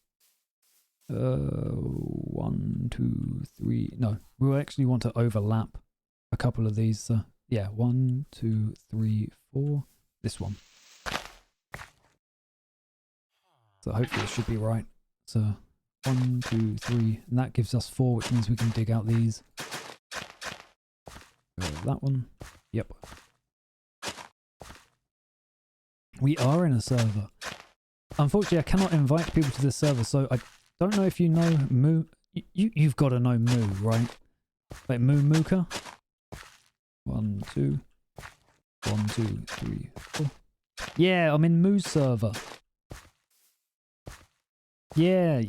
1, 2, 3. No, we actually want to overlap a couple of these. Yeah, 1, 2, 3, 4. This one. So hopefully it should be right. So 1, 2, 3, and that gives us 4, which means we can dig out these. That one. Yep. We are in a server. Unfortunately, I cannot invite people to this server, so I don't know if you know Moo. You've got to know Moo, right? Like Moo Mooka. 1, 2. 1, 2, 3, 4. Yeah, I'm in Moo's server. Yeah.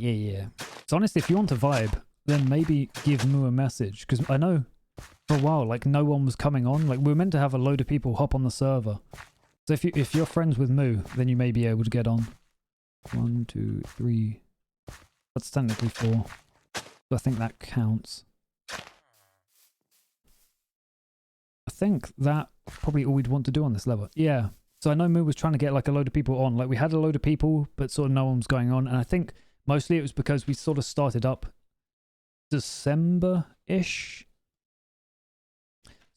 So honestly, if you want to vibe, then maybe give Moo a message. Because I know for a while, like no one was coming on. Like we were meant to have a load of people hop on the server. So if you're friends with Moo, then you may be able to get on. 1, 2, 3. That's technically 4. So I think that counts. I think that probably all we'd want to do on this level. Yeah. So I know Moo was trying to get like a load of people on. Like we had a load of people, but sort of no one was going on. And I think mostly it was because we sort of started up December-ish.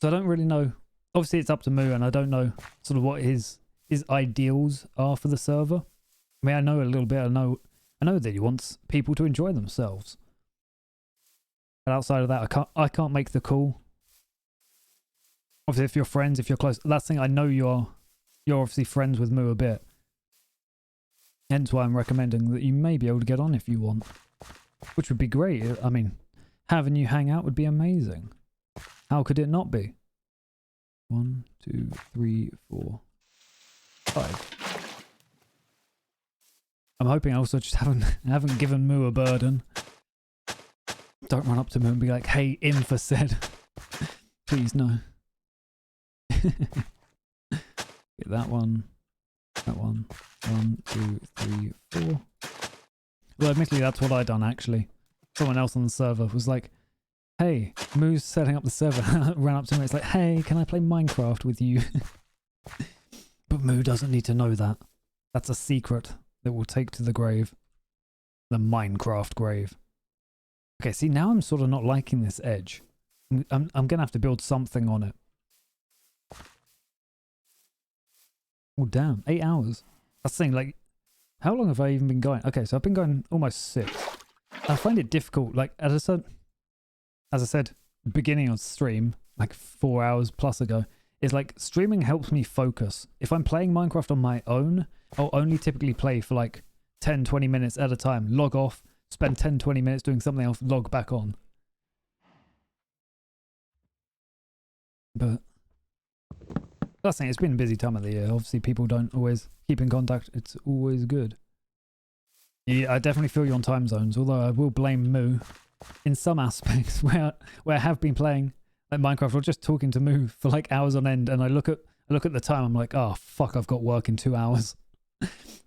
So I don't really know. Obviously it's up to Moo, and I don't know sort of what his ideals are for the server. I mean, I know a little bit. I know that he wants people to enjoy themselves. But outside of that, I can't make the call. Obviously, if you're friends, if you're close, that's the thing. I know you're obviously friends with Moo a bit. Hence why I'm recommending that you may be able to get on if you want, which would be great. I mean, having you hang out would be amazing. How could it not be? 1, 2, 3, 4, 5. I'm hoping I also just haven't given Moo a burden. Don't run up to Moo and be like, "Hey, Infa said." Please no. Get that one. That one. 1, 2, 3, 4. Well, admittedly, that's what I done actually. Someone else on the server was like, "Hey, Moo's setting up the server." Ran up to me. It's like, "Hey, can I play Minecraft with you?" But Moo doesn't need to know that. That's a secret that we'll take to the grave. The Minecraft grave. Okay, see, now I'm sort of not liking this edge. I'm gonna have to build something on it. Oh damn, 8 hours. That's the thing, like, how long have I even been going? Okay, so I've been going almost 6. I find it difficult, like, at a certain... as I said, beginning of stream, like 4 hours plus ago, is like streaming helps me focus. If I'm playing Minecraft on my own, I'll only typically play for like 10-20 minutes at a time, log off, spend 10-20 minutes doing something else, log back on. But that's the thing, it's been a busy time of the year. Obviously people don't always keep in contact. It's always good. Yeah, I definitely feel you on time zones, although I will blame Moo in some aspects where I have been playing like Minecraft or just talking to Moo for like hours on end, and I look at the time, I'm like, oh fuck, I've got work in 2 hours.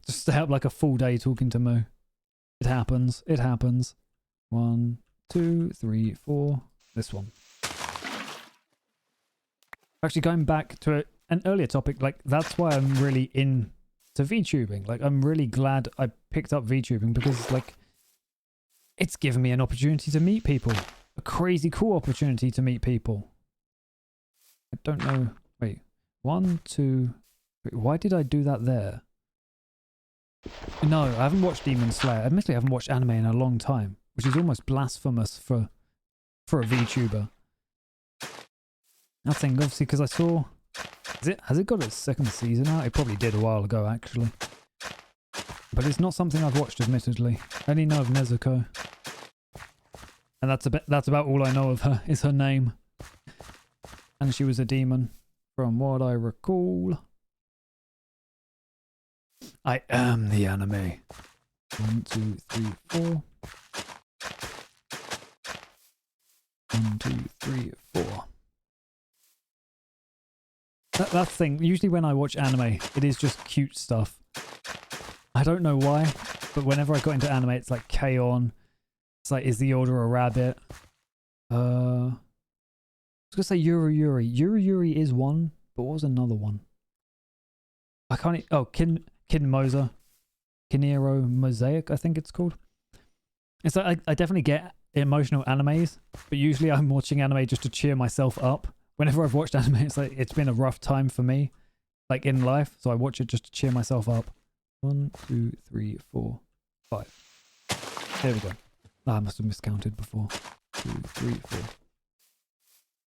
Just stay up like a full day talking to Moo. It happens. It happens. 1, 2, 3, 4. This one. Actually, going back to an earlier topic, like that's why I'm really into VTubing. Like I'm really glad I picked up VTubing because like it's given me an opportunity to meet people. A crazy cool opportunity to meet people. I don't know. Wait. 1, 2. Wait, why did I do that there? No, I haven't watched Demon Slayer. Admittedly, I haven't watched anime in a long time, which is almost blasphemous for a VTuber. That thing, obviously, because I saw... Has it got its second season out? It probably did a while ago, actually. But it's not something I've watched, admittedly. I only know of Nezuko. And that's about all I know of her, is her name. And she was a demon, from what I recall. I am the anime. 1, 2, 3, 4. 1, 2, 3, 4. That's the thing. Usually when I watch anime, it is just cute stuff. I don't know why, but whenever I got into anime, it's like K-On! It's like, is the order a rabbit? I was gonna say Yuri Yuri. Yuri Yuri is one, but what was another one? I can't... Oh, Kin Moza. Kinero Mosaic, I think it's called. It's like I definitely get emotional animes, but usually I'm watching anime just to cheer myself up. Whenever I've watched anime, it's like it's been a rough time for me, like in life, so I watch it just to cheer myself up. 1, 2, 3, 4, 5. There we go. Oh, I must have miscounted before. 2, 3, 4.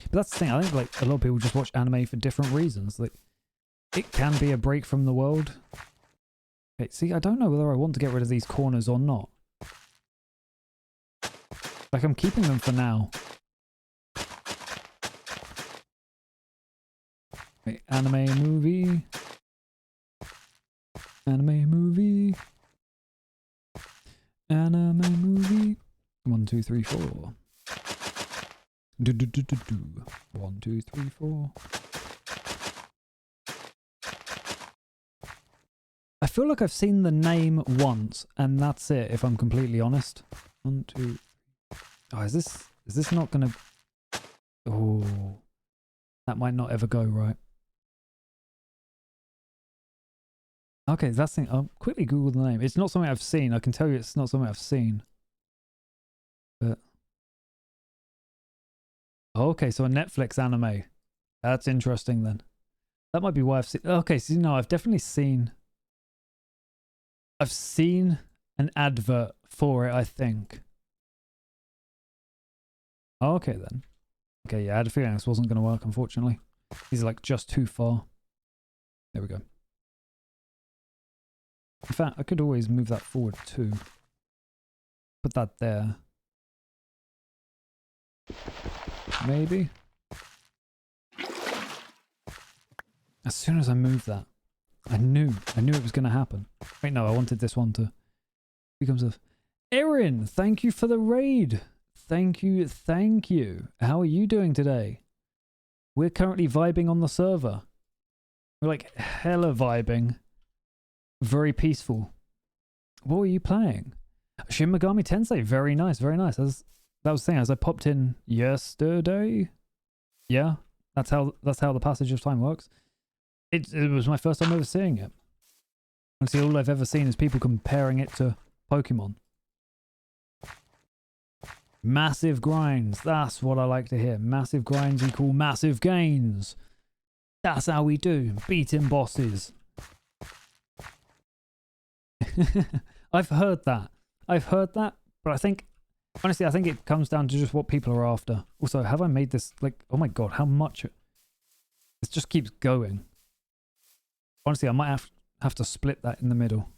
But that's the thing. I think like a lot of people just watch anime for different reasons. Like it can be a break from the world. Okay, see, I don't know whether I want to get rid of these corners or not. Like I'm keeping them for now. Wait, anime movie. Anime movie. Anime movie. 1, 2, 3, 4. 1, 2, 3, 4. I feel like I've seen the name once, and that's it, if I'm completely honest. 1, 2. Oh, is this not gonna... Oh. That might not ever go right. Okay, that's the thing. I'll quickly Google the name. It's not something I've seen. I can tell you it's not something I've seen. But... Okay, so a Netflix anime. That's interesting then. That might be why I've seen... Okay, so no, I've definitely seen... I've seen an advert for it, I think. Okay then. Okay, yeah, I had a feeling this wasn't going to work, unfortunately. These are like just too far. There we go. In fact, I could always move that forward too. Put that there. Maybe. As soon as I moved that, I knew it was going to happen. Wait, no, I wanted this one to becomes a... Erin, thank you for the raid. Thank you, thank you. How are you doing today? We're currently vibing on the server. We're like hella vibing. Very peaceful. What were you playing? Shin Megami Tensei, very nice, very nice. That was the thing, as I popped in yesterday. Yeah, that's how the passage of time works. It was my first time ever seeing it. Honestly, all I've ever seen is people comparing it to Pokemon. Massive grinds. That's what I like to hear. Massive grinds equal massive gains. That's how we do. Beating bosses. I've heard that. But I think Honestly, I think it comes down to just what people are after. Also, have I made this, like, oh my god, how much? This just keeps going. Honestly, I might have to split that in the middle.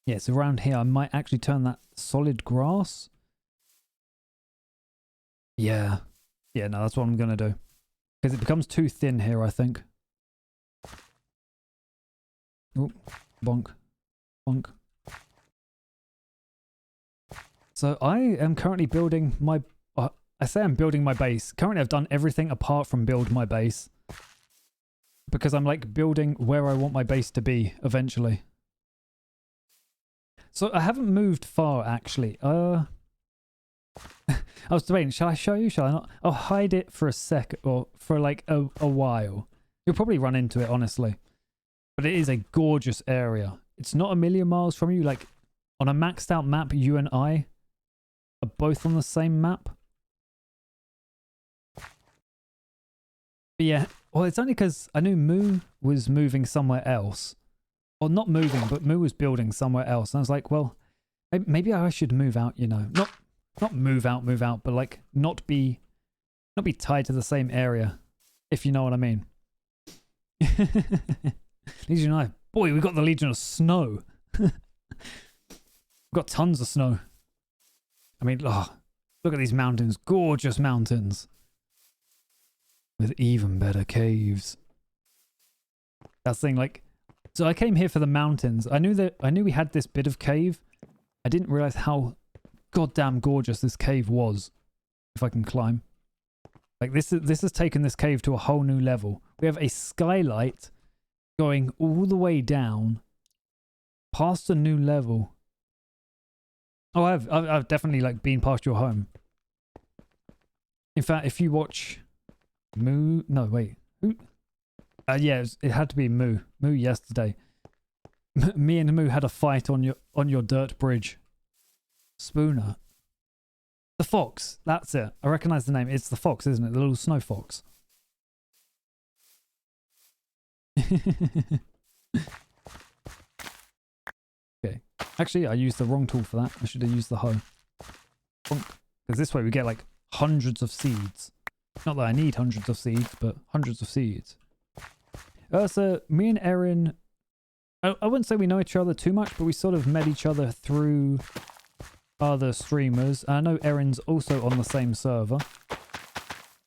Yeah, it's around here. I might actually turn that solid grass. Yeah. Yeah, no, that's what I'm going to do. Because it becomes too thin here, I think. Oh, bonk. Bonk. So I am currently building my... I say I'm building my base. Currently, I've done everything apart from build my base. Because I'm, like, building where I want my base to be eventually. So I haven't moved far, actually. I was debating, shall I show you? Shall I not? I'll hide it for a sec, or for like a while. You'll probably run into it, honestly. But it is a gorgeous area. It's not a million miles from you. Like, on a maxed out map, you and I are both on the same map. But yeah, well, it's only because I knew Moo was moving somewhere else. Well, not moving, but Moo was building somewhere else. And I was like, well, maybe I should move out, you know. Not move out, but like not be tied to the same area, if you know what I mean. Legion of, boy, we got the Legion of Snow. We've got tons of snow. I mean, oh, look at these mountains, gorgeous mountains. With even better caves. That's the thing, like, so I came here for the mountains. I knew we had this bit of cave. I didn't realize how goddamn gorgeous this cave was. If I can climb. Like, this has taken this cave to a whole new level. We have a skylight going all the way down past a new level. Oh, I've definitely like been past your home. In fact, if you watch Moo, no wait, who? Yeah, it had to be Moo yesterday. Me and Moo had a fight on your dirt bridge. Spooner. The fox. That's it. I recognize the name. It's the fox, isn't it? The little snow fox. Okay. Actually, I used the wrong tool for that. I should have used the hoe. Because this way we get like hundreds of seeds. Not that I need hundreds of seeds, but hundreds of seeds. So me and Erin, I wouldn't say we know each other too much, but we sort of met each other through other streamers. I know Erin's also on the same server.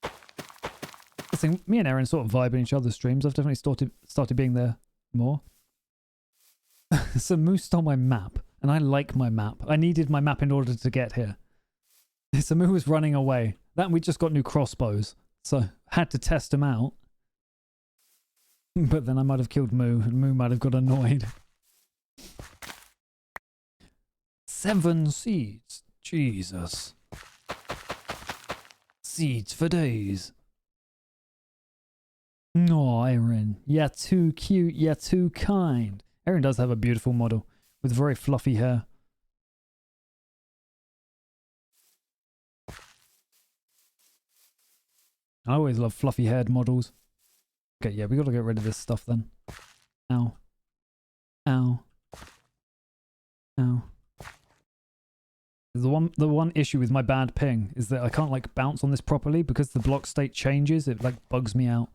I think me and Erin sort of vibe in each other's streams. I've definitely started being there more. So Moose stole my map, and I like my map. I needed my map in order to get here. So Moo was running away. That we just got new crossbows, so had to test him out. But then I might have killed Moo, and Moo might have got annoyed. 7 seeds. Jesus. Seeds for days. No, Erin. You're too cute. You're too kind. Erin does have a beautiful model with very fluffy hair. I always love fluffy haired models. Okay, yeah, we gotta get rid of this stuff then. Ow. Ow. Ow. The one issue with my bad ping is that I can't like bounce on this properly because the block state changes. It like bugs me out.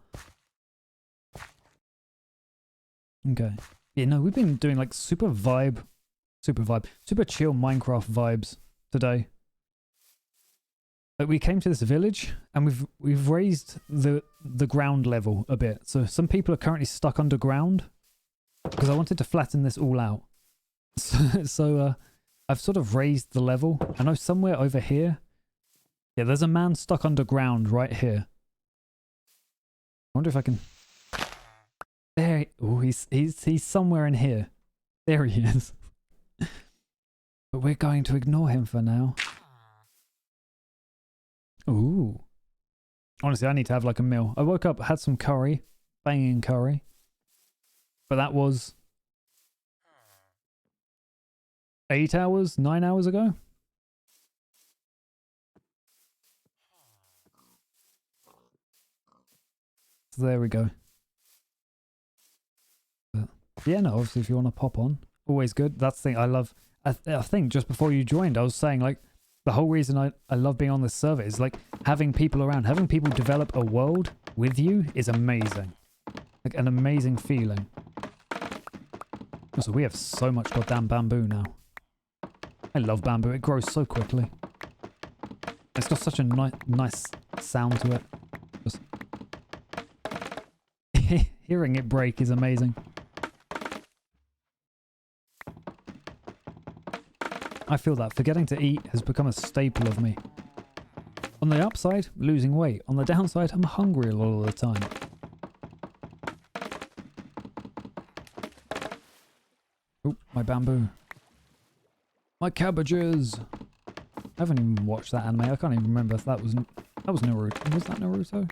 Okay. Yeah, no, we've been doing like super chill Minecraft vibes today. Like we came to this village and we've raised the ground level a bit. So some people are currently stuck underground because I wanted to flatten this all out. So I've sort of raised the level. I know somewhere over here. Yeah, there's a man stuck underground right here. I wonder if I can. There. Oh, he's somewhere in here. There he is. But we're going to ignore him for now. Ooh. Honestly, I need to have like a meal. I woke up, had some curry. Banging curry. But that was 8 hours, 9 hours ago. So there we go. But yeah, no, obviously if you want to pop on, always good. That's the thing I love I think just before you joined, I was saying like the whole reason I love being on this server is like having people around, having people develop a world with you is amazing. Like an amazing feeling. Also, we have so much goddamn bamboo now. I love bamboo. It grows so quickly. It's got such a nice sound to it. Just hearing it break is amazing. I feel that forgetting to eat has become a staple of me. On the upside, losing weight. On the downside, I'm hungry a lot of the time. Oh, my bamboo. My cabbages! I haven't even watched that anime. I can't even remember if that was Naruto. Was that Naruto?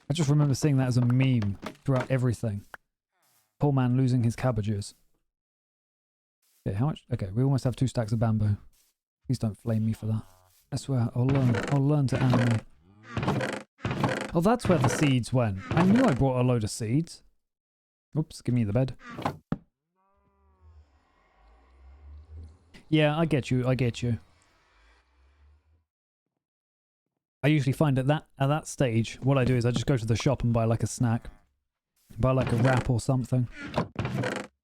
I just remember seeing that as a meme throughout everything. Poor man losing his cabbages. Okay, how much? Okay, we almost have 2 stacks of bamboo. Please don't flame me for that. I swear, I'll learn to animate. Oh, that's where the seeds went. I knew I brought a load of seeds. Oops, give me the bed. Yeah, I get you, I get you. I usually find at that stage, what I do is I just go to the shop and buy like a snack. Buy like a wrap or something.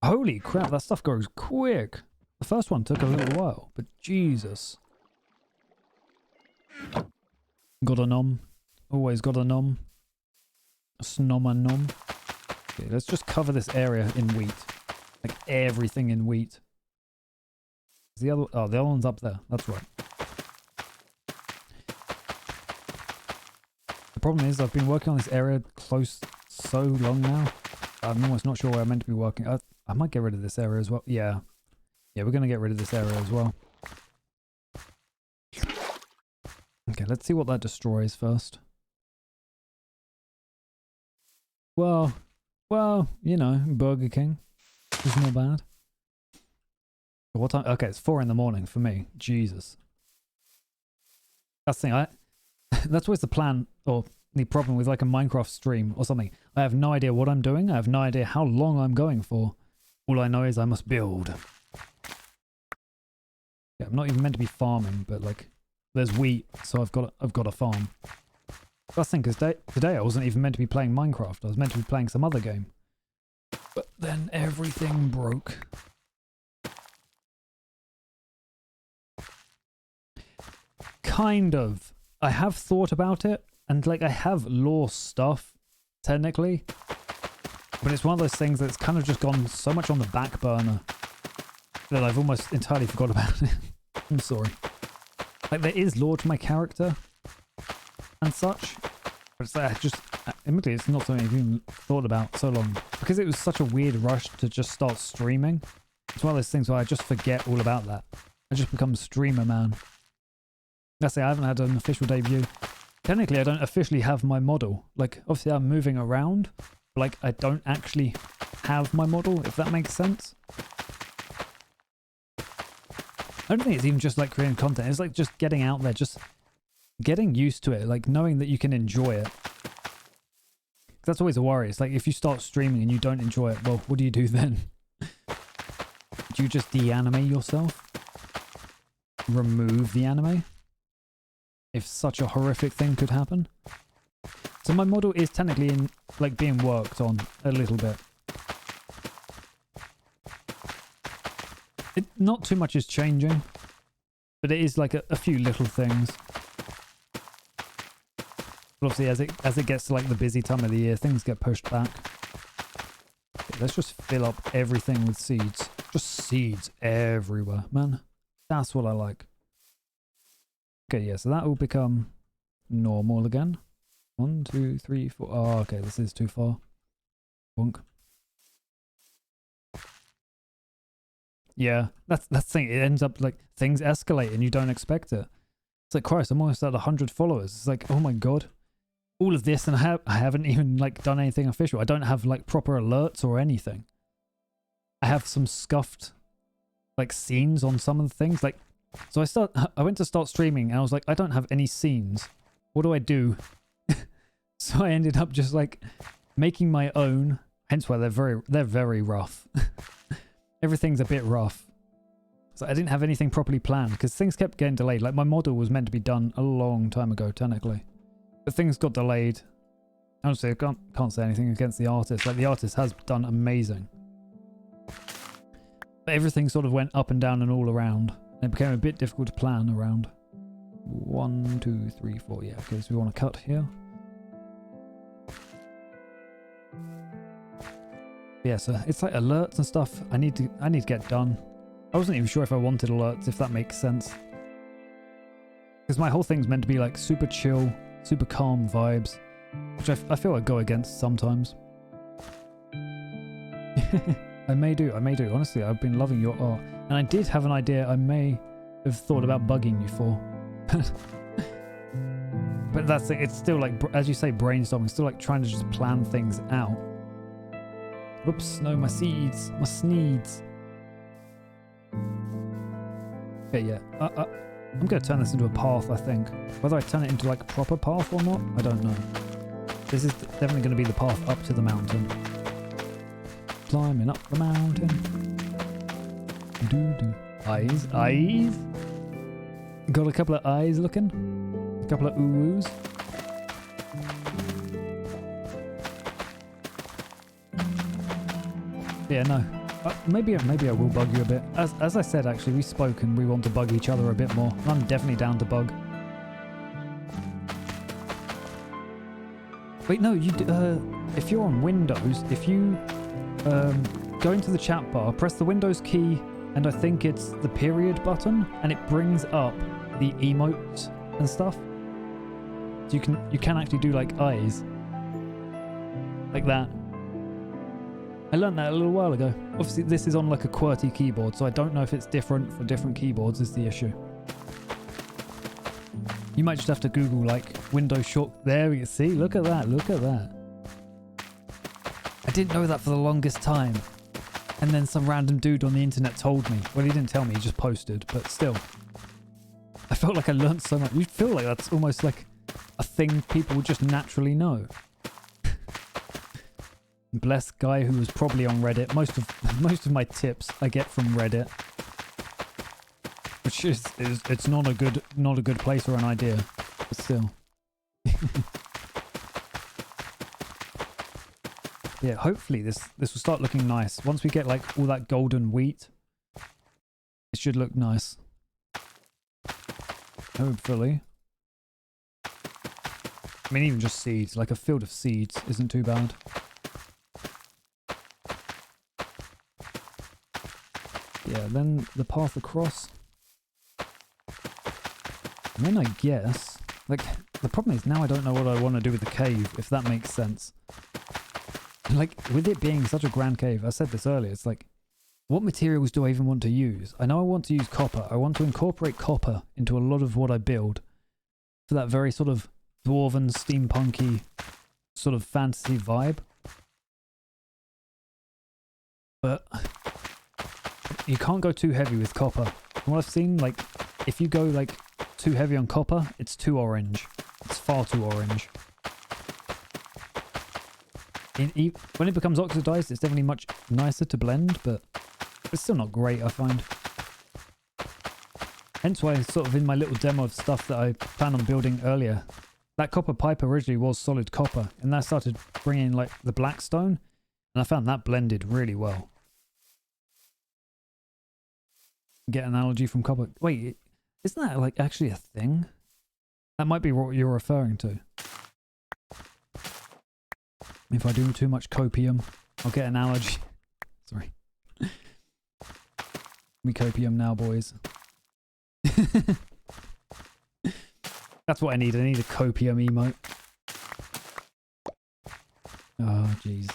Holy crap, that stuff grows quick. The first one took a little while, but Jesus. Got a nom. Always got a nom. A snom and nom. Okay, let's just cover this area in wheat. Like everything in wheat. The other one's up there. That's right. The problem is I've been working on this area close so long now. I'm almost not sure where I'm meant to be working. I might get rid of this area as well. Yeah. Yeah, we're going to get rid of this area as well. Okay, let's see what that destroys first. Well, you know, Burger King is not bad. What time? Okay, it's 4 in the morning for me. Jesus. That's the thing. That's always the plan or the problem with like a Minecraft stream or something. I have no idea what I'm doing. I have no idea how long I'm going for. All I know is I must build. Yeah, I'm not even meant to be farming, but like there's wheat, so I've got a farm. That's the thing, because today I wasn't even meant to be playing Minecraft. I was meant to be playing some other game. But then everything broke. Kind of. I have thought about it, and like I have lost stuff, technically. But it's one of those things that's kind of just gone so much on the back burner that I've almost entirely forgot about it. I'm sorry. Like there is lore to my character and such, but it's like admittedly it's not something I've even thought about so long. Because it was such a weird rush to just start streaming. It's one of those things where I just forget all about that. I just become streamer man. That's it, I haven't had an official debut. Technically, I don't officially have my model. Like, obviously I'm moving around, but like, I don't actually have my model, if that makes sense. I don't think it's even just like creating content. It's like just getting out there, just getting used to it, like knowing that you can enjoy it. That's always a worry. It's like if you start streaming and you don't enjoy it, well, what do you do then? Do you just de-anime yourself? Remove the anime? If such a horrific thing could happen. So my model is technically in, like, being worked on a little bit. Not too much is changing, but it is like a few little things. But obviously as it gets to like the busy time of the year, things get pushed back. Okay, let's just fill up everything with seeds. Just seeds everywhere, man. That's what I like. Okay, yeah, so that will become normal again. 1, 2, 3, 4. Oh, okay, this is too far. Bonk. Yeah, that's the thing. It ends up like things escalate and you don't expect it. It's like, Christ, I'm almost at 100 followers. It's like, oh my god. All of this and I haven't even like done anything official. I don't have like proper alerts or anything. I have some scuffed like scenes on some of the things. Like, so I went to start streaming and I was like, I don't have any scenes. What do I do? So I ended up just like making my own. Hence why they're very rough. Everything's a bit rough. So I didn't have anything properly planned because things kept getting delayed. Like my model was meant to be done a long time ago, technically. But things got delayed. Honestly, I can't say anything against the artist. Like the artist has done amazing. But everything sort of went up and down and all around. And it became a bit difficult to plan around. 1, 2, 3, 4. Yeah, okay, so we want to cut here. Yeah, so it's like alerts and stuff I need to get done. I wasn't even sure if I wanted alerts, if that makes sense. Because my whole thing's meant to be like super chill, super calm vibes, which I feel I go against sometimes. I may do. Honestly, I've been loving your art. And I did have an idea I may have thought about bugging you for. But that's it. It's still like, as you say, brainstorming. Still like trying to just plan things out. Whoops, no, my seeds. My sneeds. Okay, yeah. I'm going to turn this into a path, I think. Whether I turn it into like a proper path or not, I don't know. This is definitely going to be the path up to the mountain. Climbing up the mountain. Doo-doo. Eyes. Eyes. Got a couple of eyes looking. A couple of ooh-woos. Yeah, no. Maybe I will bug you a bit. As I said, actually, we spoke and we want to bug each other a bit more. I'm definitely down to bug. Wait, no, you. If you're on Windows, if you go into the chat bar, press the Windows key, and I think it's the period button, and it brings up the emotes and stuff. So you can actually do like eyes, like that. I learned that a little while ago. Obviously, this is on like a QWERTY keyboard, so I don't know if it's different for different keyboards is the issue. You might just have to Google like Windows short. There we go. See, look at that. Look at that. I didn't know that for the longest time. And then some random dude on the internet told me. Well, he didn't tell me, he just posted, but still. I felt like I learned so much. You feel like that's almost like a thing people would just naturally know. Blessed guy who was probably on Reddit. Most of my tips I get from Reddit, which is it's not a good place or an idea, but still. Yeah, hopefully this will start looking nice once we get like all that golden wheat. It should look nice. Hopefully. I mean, even just seeds, like a field of seeds, isn't too bad. Yeah, then the path across. And then I guess, like, the problem is now I don't know what I want to do with the cave, if that makes sense. Like, with it being such a grand cave, I said this earlier, it's like, what materials do I even want to use? I know I want to use copper. I want to incorporate copper into a lot of what I build for that very sort of dwarven, steampunky sort of fantasy vibe. But you can't go too heavy with copper. From what I've seen, like, if you go, like, too heavy on copper, it's too orange. It's far too orange. When it becomes oxidized, it's definitely much nicer to blend, but it's still not great, I find. Hence why, sort of in my little demo of stuff that I plan on building earlier, that copper pipe originally was solid copper, and then I started bringing in, like, the black stone, and I found that blended really well. Get analogy from copper. Wait, isn't that like actually a thing? That might be what you're referring to. If I do too much copium, I'll get analogy. Sorry. We copium now, boys. That's what I need. I need a copium emote. Oh, jeez.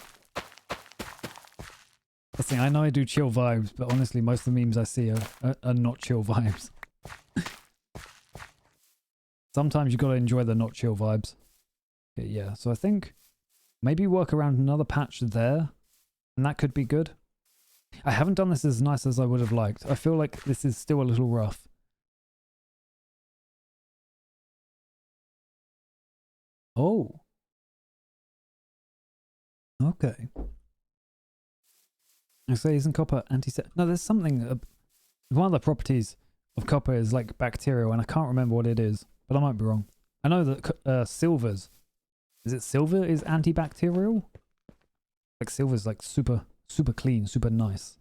That's the thing, I know I do chill vibes, but honestly, most of the memes I see are not chill vibes. Sometimes you gotta enjoy the not chill vibes. Okay, yeah, so I think maybe work around another patch there, and that could be good. I haven't done this as nice as I would have liked. I feel like this is still a little rough. Oh. Okay. I say, isn't copper anti-set? No, there's something One of the properties of copper is like bacterial, and I can't remember what it is, but I might be wrong. I know that silver's, is it silver is antibacterial? Like silver's like super clean, super nice.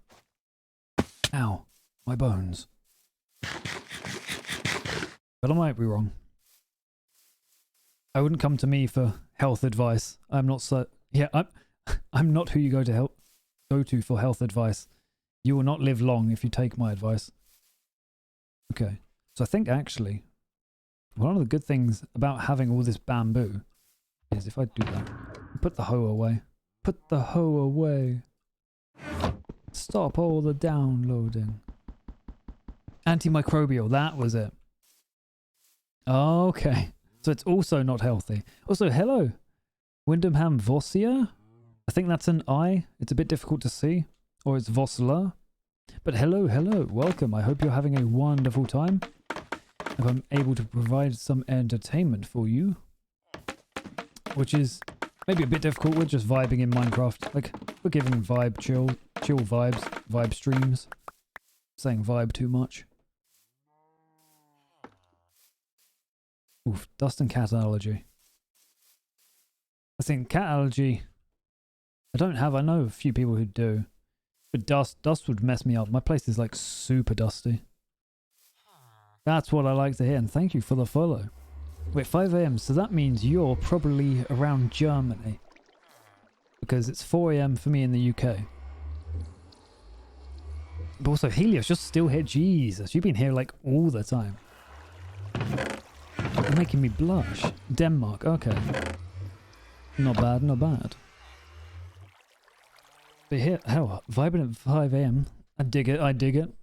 Ow, my bones. But I might be wrong. I wouldn't come to me for health advice. I'm not so, yeah, I'm not who you go to for health advice. You will not live long if you take my advice. Okay, so I think actually one of the good things about having all this bamboo is if I do that, put the hoe away. Put the hoe away. Stop all the downloading. Antimicrobial, that was it. Okay, so it's also not healthy. Also, hello, Wyndham Vossia. I think that's an I. It's a bit difficult to see. Or it's Vosla. But hello, welcome. I hope you're having a wonderful time. If I'm able to provide some entertainment for you. Which is maybe a bit difficult. We're just vibing in Minecraft. Like, we're giving vibe chill vibes, vibe streams. Saying vibe too much. Oof, dust and cat allergy. I think cat allergy, I know a few people who do. But dust would mess me up. My place is like super dusty. That's what I like to hear, and thank you for the follow. Wait, 5 AM, so that means you're probably around Germany. Because it's 4 AM for me in the UK. But also, Helios, you're still here. Jesus, you've been here like all the time. You're making me blush. Denmark, okay. Not bad, not bad. But here, hell, vibing at 5 AM. I dig it, I dig it.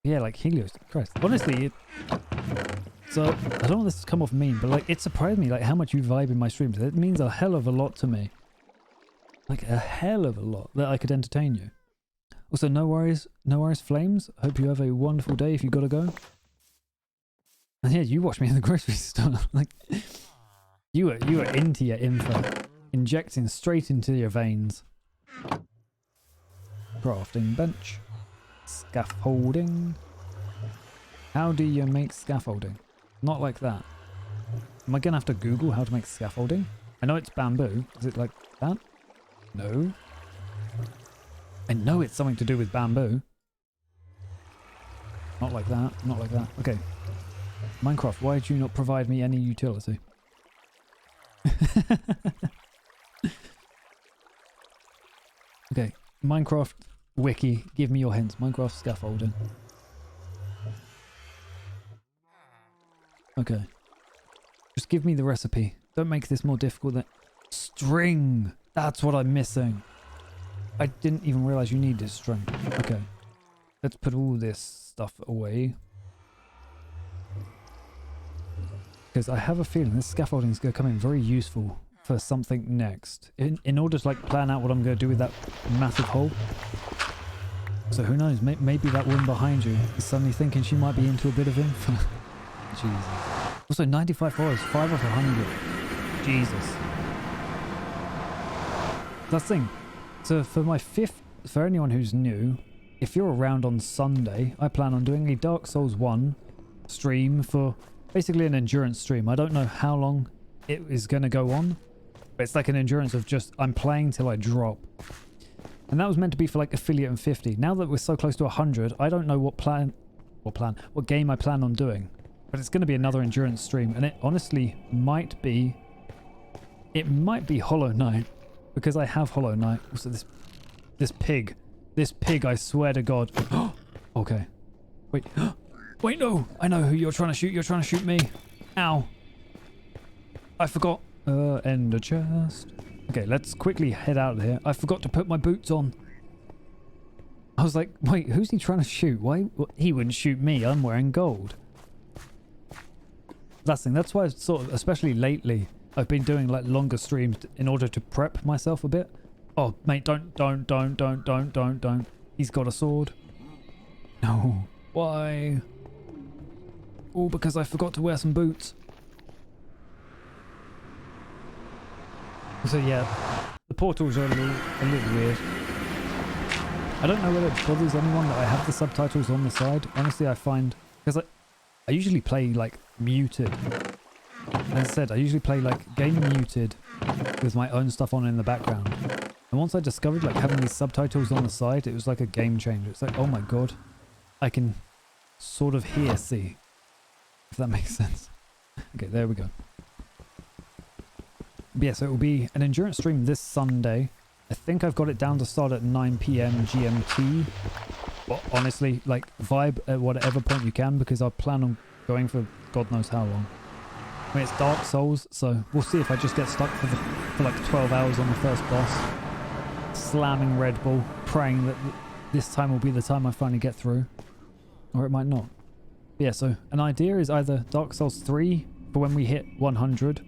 Yeah, like Helios, Christ. Honestly, so I don't want this to come off mean, but like it surprised me like how much you vibe in my streams. It means a hell of a lot to me. Like a hell of a lot that I could entertain you. Also, no worries, Flames. Hope you have a wonderful day if you gotta go. And yeah, you watch me in the grocery store. Like you were into your info, injecting straight into your veins. Crafting bench. Scaffolding. How do you make scaffolding? Not like that. Am I gonna have to Google how to make scaffolding? I know it's bamboo. Is it like that? No. I know it's something to do with bamboo. Not like that. Not like that. Okay. Minecraft, why did you not provide me any utility? Okay. Minecraft wiki, give me your hints. Minecraft scaffolding. Okay. Just give me the recipe. Don't make this more difficult than... String! That's what I'm missing. I didn't even realize you needed string. Okay. Let's put all this stuff away. Because I have a feeling this scaffolding is going to come in very useful for something next. In order to like plan out what I'm going to do with that massive hole. So who knows, maybe that woman behind you is suddenly thinking she might be into a bit of info. Jesus. Also 95 followers, 5 off 100. Jesus. That's the thing. So for anyone who's new, if you're around on Sunday, I plan on doing a Dark Souls 1 stream for basically an endurance stream. I don't know how long it is going to go on, but it's like an endurance of just, I'm playing till I drop. And that was meant to be for like affiliate and 50. Now that we're so close to 100, I don't know what game I plan on doing. But it's going to be another endurance stream, and it honestly might be Hollow Knight, because I have Hollow Knight. Also this pig, I swear to God. Okay. Wait. Wait, no! I know who you're trying to shoot. You're trying to shoot me. Ow. I forgot. Ender chest. Okay, let's quickly head out of here. I forgot to put my boots on. I was like, wait, who's he trying to shoot? Why? He wouldn't shoot me. I'm wearing gold. That's the thing. That's why sort of, especially lately, I've been doing like longer streams in order to prep myself a bit. Oh, mate, don't. He's got a sword. No. Why? All because I forgot to wear some boots. So yeah, the portals are a little weird. I don't know whether it bothers anyone that I have the subtitles on the side. Honestly, I find, because I usually play like muted. As I said, I usually play like game muted with my own stuff on in the background. And once I discovered like having these subtitles on the side, it was like a game changer. It's like, oh my god, I can sort of see, if that makes sense. Okay, there we go. But yeah, so it will be an endurance stream this Sunday. I think I've got it down to start at 9 PM GMT. But honestly, like, vibe at whatever point you can, because I plan on going for God knows how long. I mean, it's Dark Souls, so we'll see if I just get stuck for like 12 hours on the first boss. Slamming Red Bull, praying that this time will be the time I finally get through. Or it might not. But yeah, so an idea is either Dark Souls 3 for when we hit 100,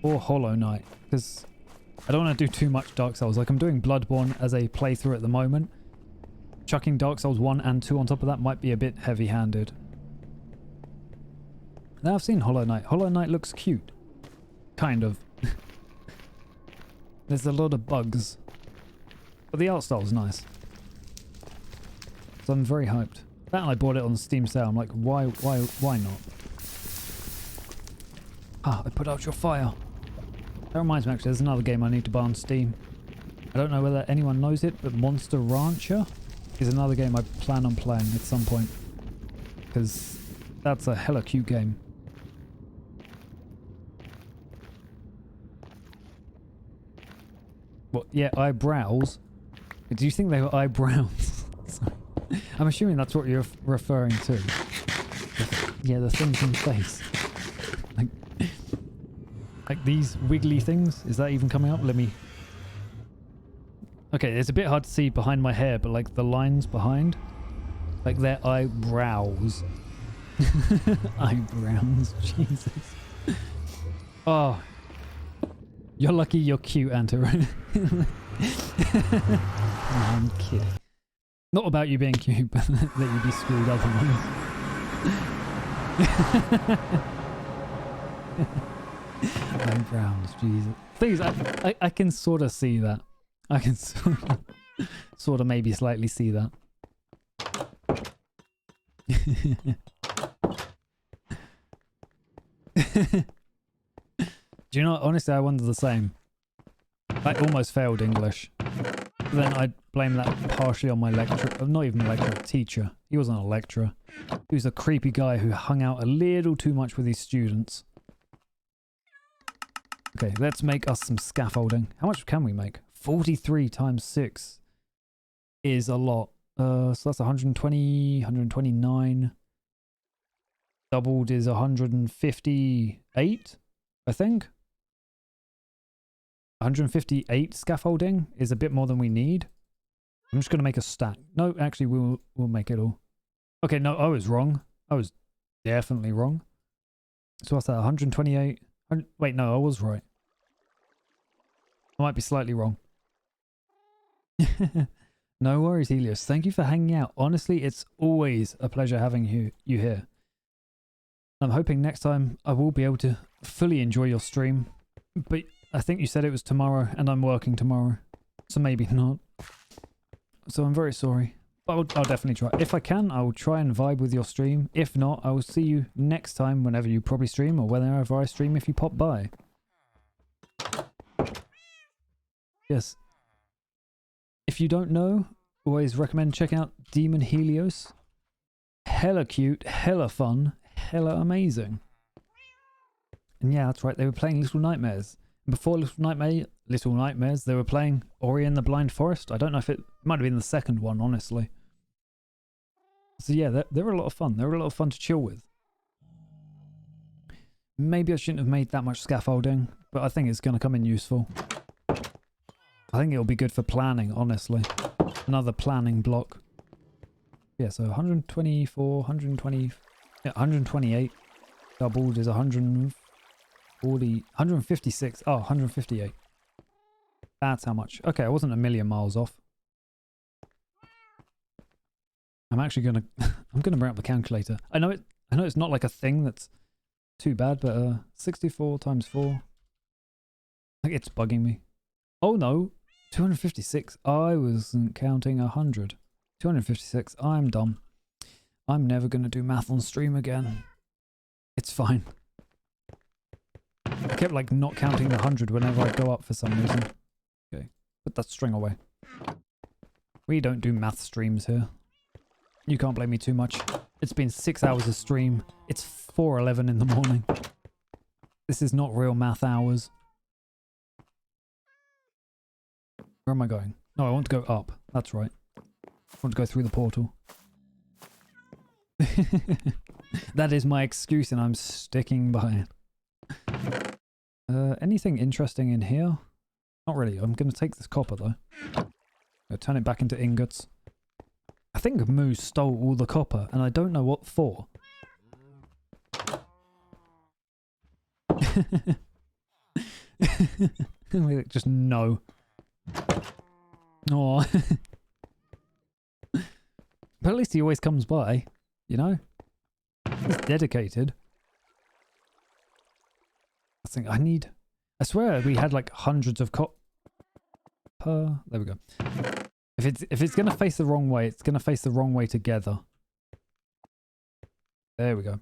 or Hollow Knight, because I don't want to do too much Dark Souls. Like, I'm doing Bloodborne as a playthrough at the moment. Chucking Dark Souls 1 and 2 on top of that might be a bit heavy-handed. Now I've seen Hollow Knight. Hollow Knight looks cute. Kind of. There's a lot of bugs. But the art style's nice. So I'm very hyped. That and I bought it on Steam sale. I'm like, why not? Ah, I put out your fire. That reminds me, actually, there's another game I need to buy on Steam. I don't know whether anyone knows it, but Monster Rancher is another game I plan on playing at some point. Because that's a hella cute game. What? Yeah, eyebrows? Do you think they were eyebrows? I'm assuming that's what you're referring to. Yeah, the things in the face. Like these wiggly things? Is that even coming up? Let me... Okay, it's a bit hard to see behind my hair, but like the lines behind, like they're eyebrows. Eyebrows, Jesus. Oh. You're lucky you're cute, Anta, right? No, I'm kidding. Not about you being cute, but that you'd be screwed otherwise. Eyebrows, Jesus. Please, I can sort of see that. I can sort of maybe slightly see that. Do you know, honestly, I wonder the same. I almost failed English. But then I'd blame that partially on my lecturer. Not even a lecturer, teacher. He wasn't a lecturer. He was a creepy guy who hung out a little too much with his students. Okay, let's make us some scaffolding. How much can we make? 43 times 6 is a lot. So that's 120, 129. Doubled is 158, I think. 158 scaffolding is a bit more than we need. I'm just going to make a stack. No, actually, we'll make it all. Okay, no, I was wrong. I was definitely wrong. So what's that? 128? Wait, no, I was right. I might be slightly wrong. No worries, Helios. Thank you for hanging out. Honestly, it's always a pleasure having you here. I'm hoping next time I will be able to fully enjoy your stream. But I think you said it was tomorrow, and I'm working tomorrow. So maybe not. So I'm very sorry. But I'll definitely try. If I can, I will try and vibe with your stream. If not, I will see you next time whenever you probably stream, or whenever I stream if you pop by. Yes. If you don't know, always recommend checking out Demon Helios. Hella cute, hella fun, hella amazing. And yeah, that's right, they were playing Little Nightmares. Before Little Nightmares, they were playing Ori and the Blind Forest. I don't know if it might have been the second one, honestly. So yeah, they're a lot of fun. They're a lot of fun to chill with. Maybe I shouldn't have made that much scaffolding, but I think it's going to come in useful. I think it'll be good for planning, honestly. Another planning block. Yeah, so 124, 120, yeah, 128. Doubled is 140, 156. Oh, 158. That's how much. Okay, I wasn't a million miles off. I'm actually gonna I'm gonna bring up the calculator. I know it's not like a thing that's too bad, but 64 times 4. Like, it's bugging me. Oh no, 256. I wasn't counting 100. 256. I'm dumb. I'm never going to do math on stream again. It's fine. I kept like not counting the 100 whenever I go up for some reason. Okay, put that string away. We don't do math streams here. You can't blame me too much. It's been 6 hours of stream. It's 4:11 in the morning. This is not real math hours. Where am I going? No, I want to go up. That's right. I want to go through the portal. That is my excuse and I'm sticking by it. Anything interesting in here? Not really. I'm going to take this copper though. I'll turn it back into ingots. I think Moo stole all the copper and I don't know what for. Just no. Oh. But at least he always comes by, you know? He's dedicated. I swear we had like hundreds of copper. There we go. If it's gonna face the wrong way, it's gonna face the wrong way together. There we go.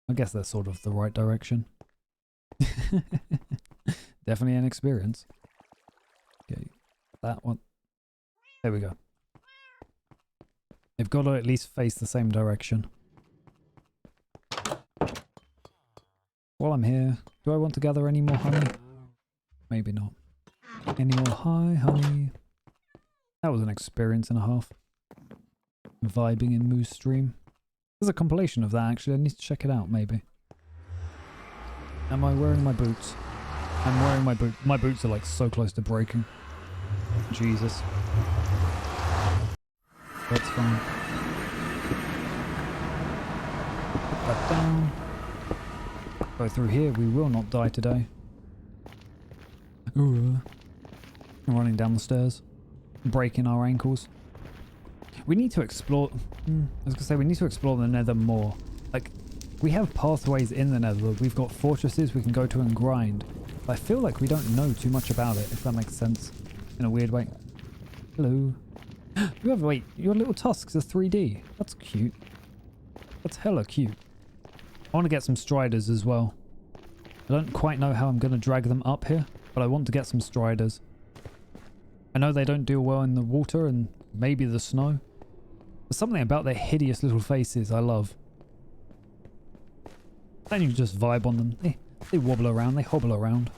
I guess that's sort of the right direction. Definitely an experience. Okay, that one. There we go. They've got to at least face the same direction. While I'm here, do I want to gather any more honey? Maybe not. Any more honey? That was an experience and a half. Vibing in Moo's stream. There's a compilation of that actually, I need to check it out maybe. Am I wearing my boots? I'm wearing my boots. My boots are like so close to breaking. Jesus. That's fine. Put that down. Go through here, we will not die today. Ooh. I'm running down the stairs. Breaking our ankles. We need to explore... I was gonna say, we need to explore the nether more. Like, we have pathways in the nether. We've got fortresses we can go to and grind. But I feel like we don't know too much about it, if that makes sense. In a weird way. Hello. Wait, your little tusks are 3D. That's cute. That's hella cute. I want to get some striders as well. I don't quite know how I'm going to drag them up here, but I want to get some striders. I know they don't do well in the water and maybe the snow. There's something about their hideous little faces I love. Then you just vibe on them. They wobble around, they hobble around.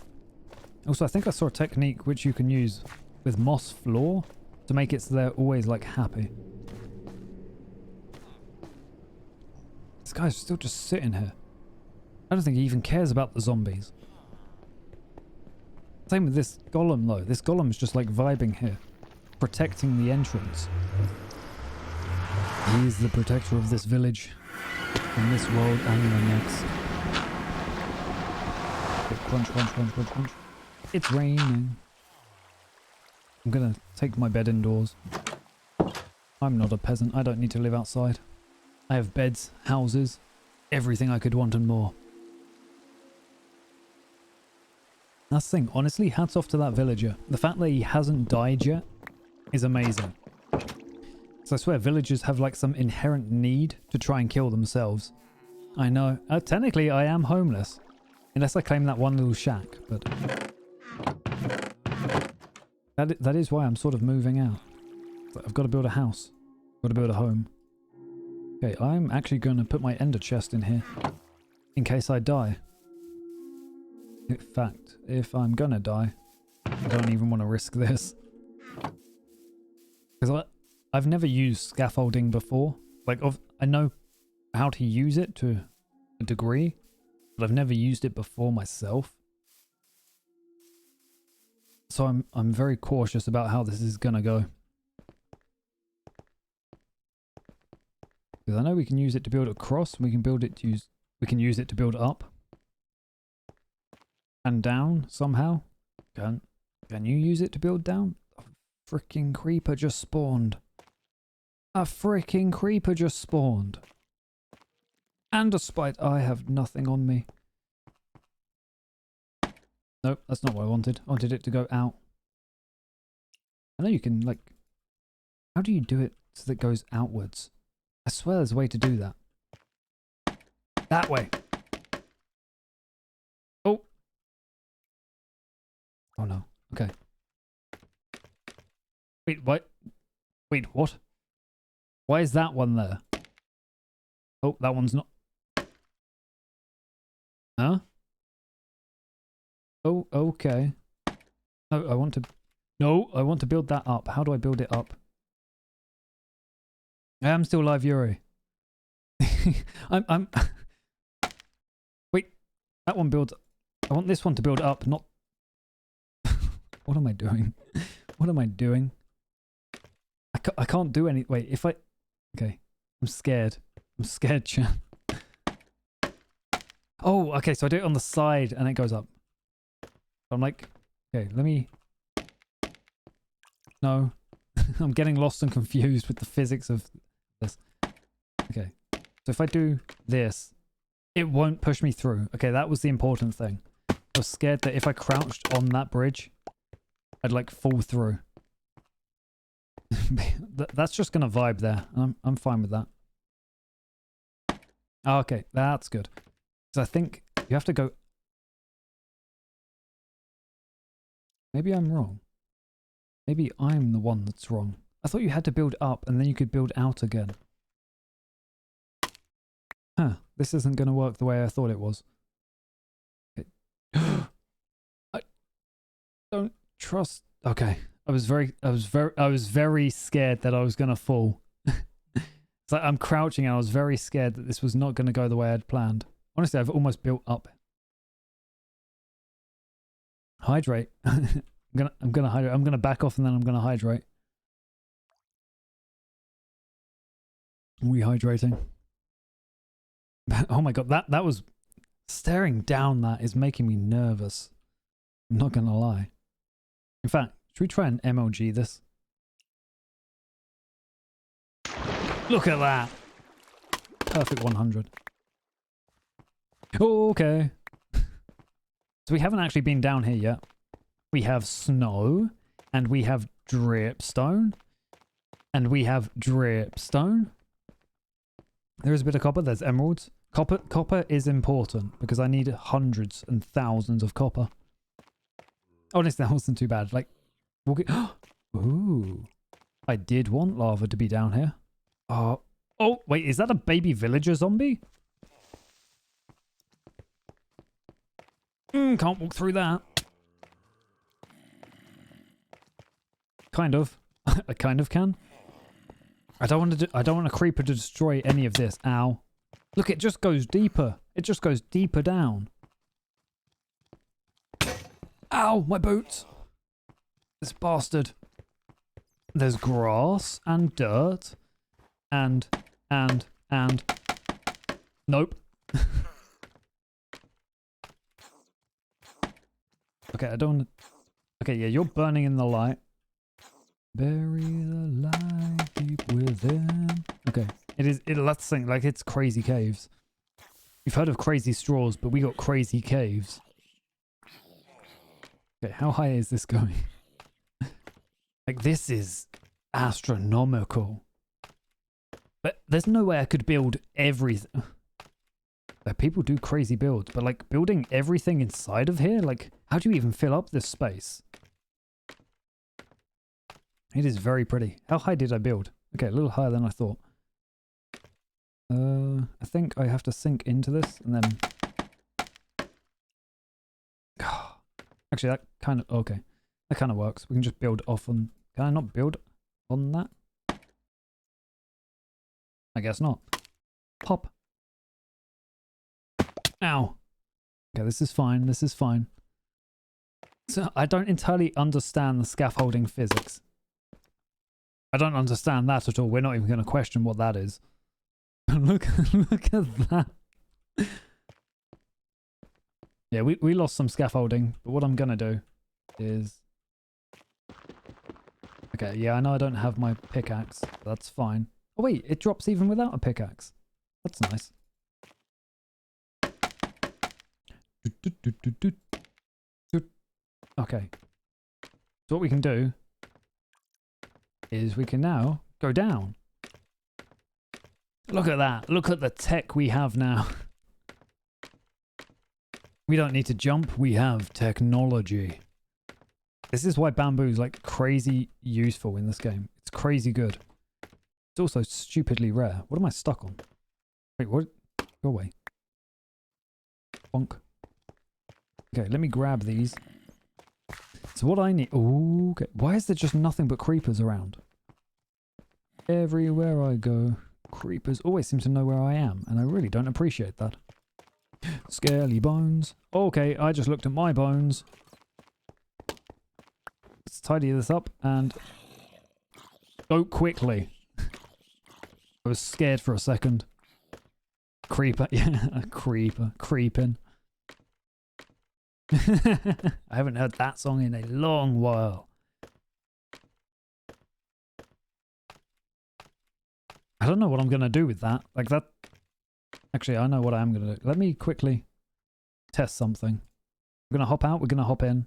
Also, I think I saw a technique which you can use with moss floor to make it so they're always like happy. This guy's still just sitting here. I don't think he even cares about the zombies. Same with this golem though. This golem's just like vibing here. Protecting the entrance. He's the protector of this village. In this world and in the next. Okay, crunch, crunch, crunch, crunch, crunch. It's raining. I'm gonna take my bed indoors. I'm not a peasant. I don't need to live outside. I have beds, houses, everything I could want and more. That's the thing. Honestly, hats off to that villager. The fact that he hasn't died yet is amazing. So I swear villagers have like some inherent need to try and kill themselves. I know. Technically, I am homeless. Unless I claim that one little shack, but... That is why I'm sort of moving out. I've got to build a house. I've got to build a home. Okay, I'm actually going to put my ender chest in here. In case I die. In fact, if I'm going to die, I don't even want to risk this. Because I've never used scaffolding before. Like, I know how to use it to a degree, but I've never used it before myself. So I'm very cautious about how this is gonna go. Because I know we can use it to build across, and we can use it to build up. And down somehow. Can you use it to build down? A freaking creeper just spawned. A freaking creeper just spawned. And a spider. I have nothing on me. Nope, that's not what I wanted. I wanted it to go out. I know you can, like, How do you do it so that it goes outwards? I swear there's a way to do that. That way. Oh. Oh no. Okay. Wait, what? Wait, what? Why is that one there? Oh, that one's not. Huh? Oh, okay. No, I want to... No, I want to build that up. How do I build it up? I am still live, Yuri. I'm... Wait, that one builds... I want this one to build up, not... What am I doing? What am I doing? I can't do any... Wait, if I... Okay. I'm scared. I'm scared, chat. Oh, okay, so I do it on the side and it goes up. I'm like... Okay, let me... No. I'm getting lost and confused with the physics of this. Okay. So if I do this, it won't push me through. Okay, that was the important thing. I was scared that if I crouched on that bridge, I'd like fall through. That's just gonna vibe there. I'm fine with that. Oh, okay, that's good. Because I think you have to go... Maybe I'm wrong. Maybe I'm the one that's wrong. I thought you had to build up and then you could build out again. Huh, this isn't going to work the way I thought it was. I don't trust... Okay, I was very scared that I was going to fall. It's like I'm crouching and I was very scared that this was not going to go the way I'd planned. Honestly, I've almost built up. Hydrate. I'm gonna hydrate. I'm gonna back off and then I'm gonna hydrate. Rehydrating. Oh my god, that was staring down. That is making me nervous. I'm not gonna lie. In fact, should we try and MLG this? Look at that. Perfect 100. Oh, okay. So we haven't actually been down here yet. We have snow, and we have dripstone, and we have dripstone. There is a bit of copper. There's emeralds. Copper is important because I need hundreds and thousands of copper. Honestly, that wasn't too bad. Like, ooh, I did want lava to be down here. Oh, wait, is that a baby villager zombie? Can't walk through that. Kind of. I kind of can. I don't want a creeper to destroy any of this. Ow. Look, it just goes deeper. It just goes deeper down. Ow, my boots. This bastard. There's grass and dirt and nope. Okay, I don't... Okay, yeah, you're burning in the light. Bury the light deep within. Okay, let's think like it's crazy caves. You've heard of crazy straws, but we got crazy caves. Okay, how high is this going? Like, this is astronomical. But there's no way I could build everything. Like, people do crazy builds, but like building everything inside of here, like, how do you even fill up this space? It is very pretty. How high did I build? Okay, a little higher than I thought. I think I have to sink into this and then... Actually, that kind of... Okay. That kind of works. We can just build off on... Can I not build on that? I guess not. Pop. Ow. Okay, this is fine. This is fine. So I don't entirely understand the scaffolding physics. I don't understand that at all. We're not even going to question what that is. look at that. Yeah, we lost some scaffolding, but what I'm going to do is... Okay, yeah, I know I don't have my pickaxe. That's fine. Oh wait, it drops even without a pickaxe. That's nice. Okay. So what we can do is we can now go down. Look at that. Look at the tech we have now. We don't need to jump. We have technology. This is why bamboo is like crazy useful in this game. It's crazy good. It's also stupidly rare. What am I stuck on? Wait, what? Go away. Bonk. Okay, let me grab these. So what I need... Ooh, okay. Why is there just nothing but creepers around? Everywhere I go, creepers always seem to know where I am, and I really don't appreciate that. Scaly bones. Okay, I just looked at my bones. Let's tidy this up and go quickly. I was scared for a second. Creeper. Yeah, a creeper. Creeping. I haven't heard that song in a long while. I don't know what I'm going to do with that. Like that. Actually, I know what I am going to do. Let me quickly test something. We're going to hop out. We're going to hop in.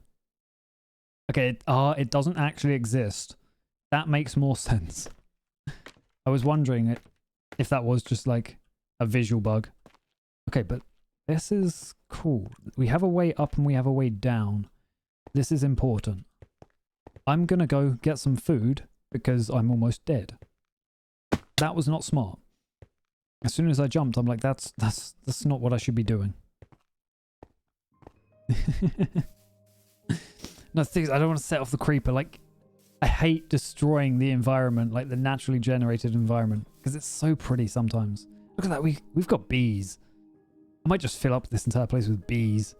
Okay. It doesn't actually exist. That makes more sense. I was wondering if that was just like a visual bug. Okay, but this is cool. We have a way up and we have a way down. This is important. I'm going to go get some food because I'm almost dead. That was not smart. As soon as I jumped, I'm like, that's not what I should be doing. No, things I don't want to set off the creeper. Like, I hate destroying the environment, like the naturally generated environment, because it's so pretty sometimes. Look at that, we've got bees. I might just fill up this entire place with bees.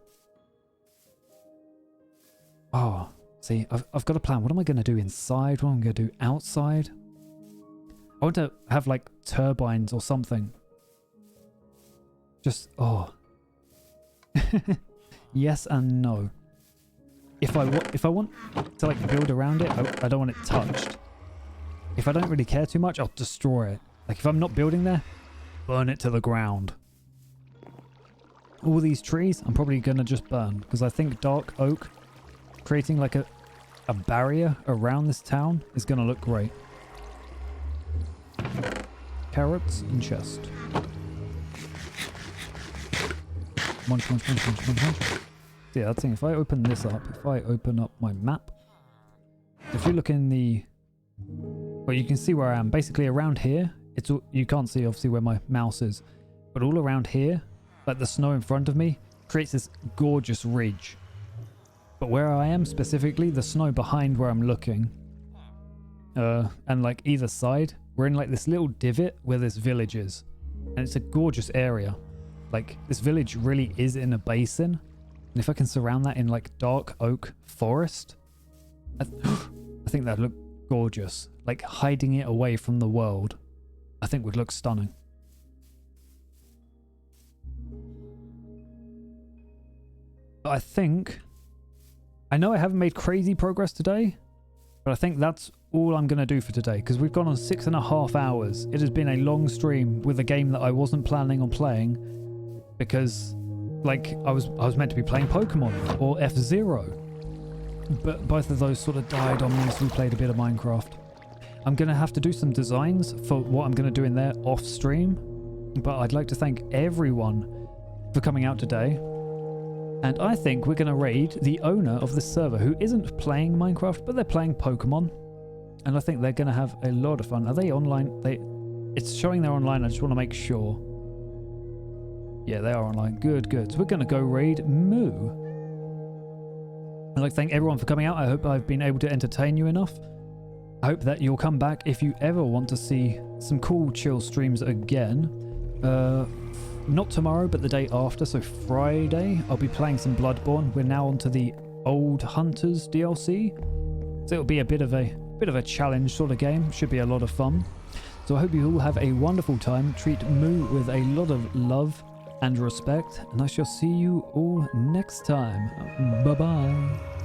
Oh, see, I've got a plan. What am I going to do inside? What am I going to do outside? I want to have like turbines or something. Just, oh. Yes and no. If I want to like build around it, I don't want it touched. If I don't really care too much, I'll destroy it. Like if I'm not building there, burn it to the ground. All these trees, I'm probably going to just burn because I think dark oak creating like a barrier around this town is going to look great. Carrots and chest. Munch, munch, munch, munch, munch, munch. Yeah, that's the thing. If I open this up, if I open up my map, if you look in the... Well, you can see where I am. Basically, around here, it's all, you can't see, obviously, where my mouse is. But all around here, like the snow in front of me, creates this gorgeous ridge. But where I am specifically, the snow behind where I'm looking, and like either side, we're in like this little divot where this village is. And it's a gorgeous area. Like, this village really is in a basin. And if I can surround that in like dark oak forest, I think that'd look gorgeous. Like hiding it away from the world, I think would look stunning. But I know I haven't made crazy progress today, but I think that's all I'm going to do for today because we've gone on 6.5 hours. It has been a long stream with a game that I wasn't planning on playing because like I was meant to be playing Pokemon or F-Zero, but both of those sort of died on me, so we played a bit of Minecraft. I'm going to have to do some designs for what I'm going to do in there off stream, but I'd like to thank everyone for coming out today. And I think we're going to raid the owner of this server who isn't playing Minecraft, but they're playing Pokemon. And I think they're going to have a lot of fun. Are they online? It's showing they're online. I just want to make sure. Yeah, they are online. Good, good. So we're going to go raid Moo. I'd like to thank everyone for coming out. I hope I've been able to entertain you enough. I hope that you'll come back if you ever want to see some cool chill streams again. Not tomorrow, but the day after, so Friday, I'll be playing some Bloodborne. We're now onto the Old Hunters DLC, so it'll be a bit of a challenge sort of game. Should be a lot of fun. So I hope you all have a wonderful time. Treat Moo with a lot of love and respect, and I shall see you all next time. Bye bye.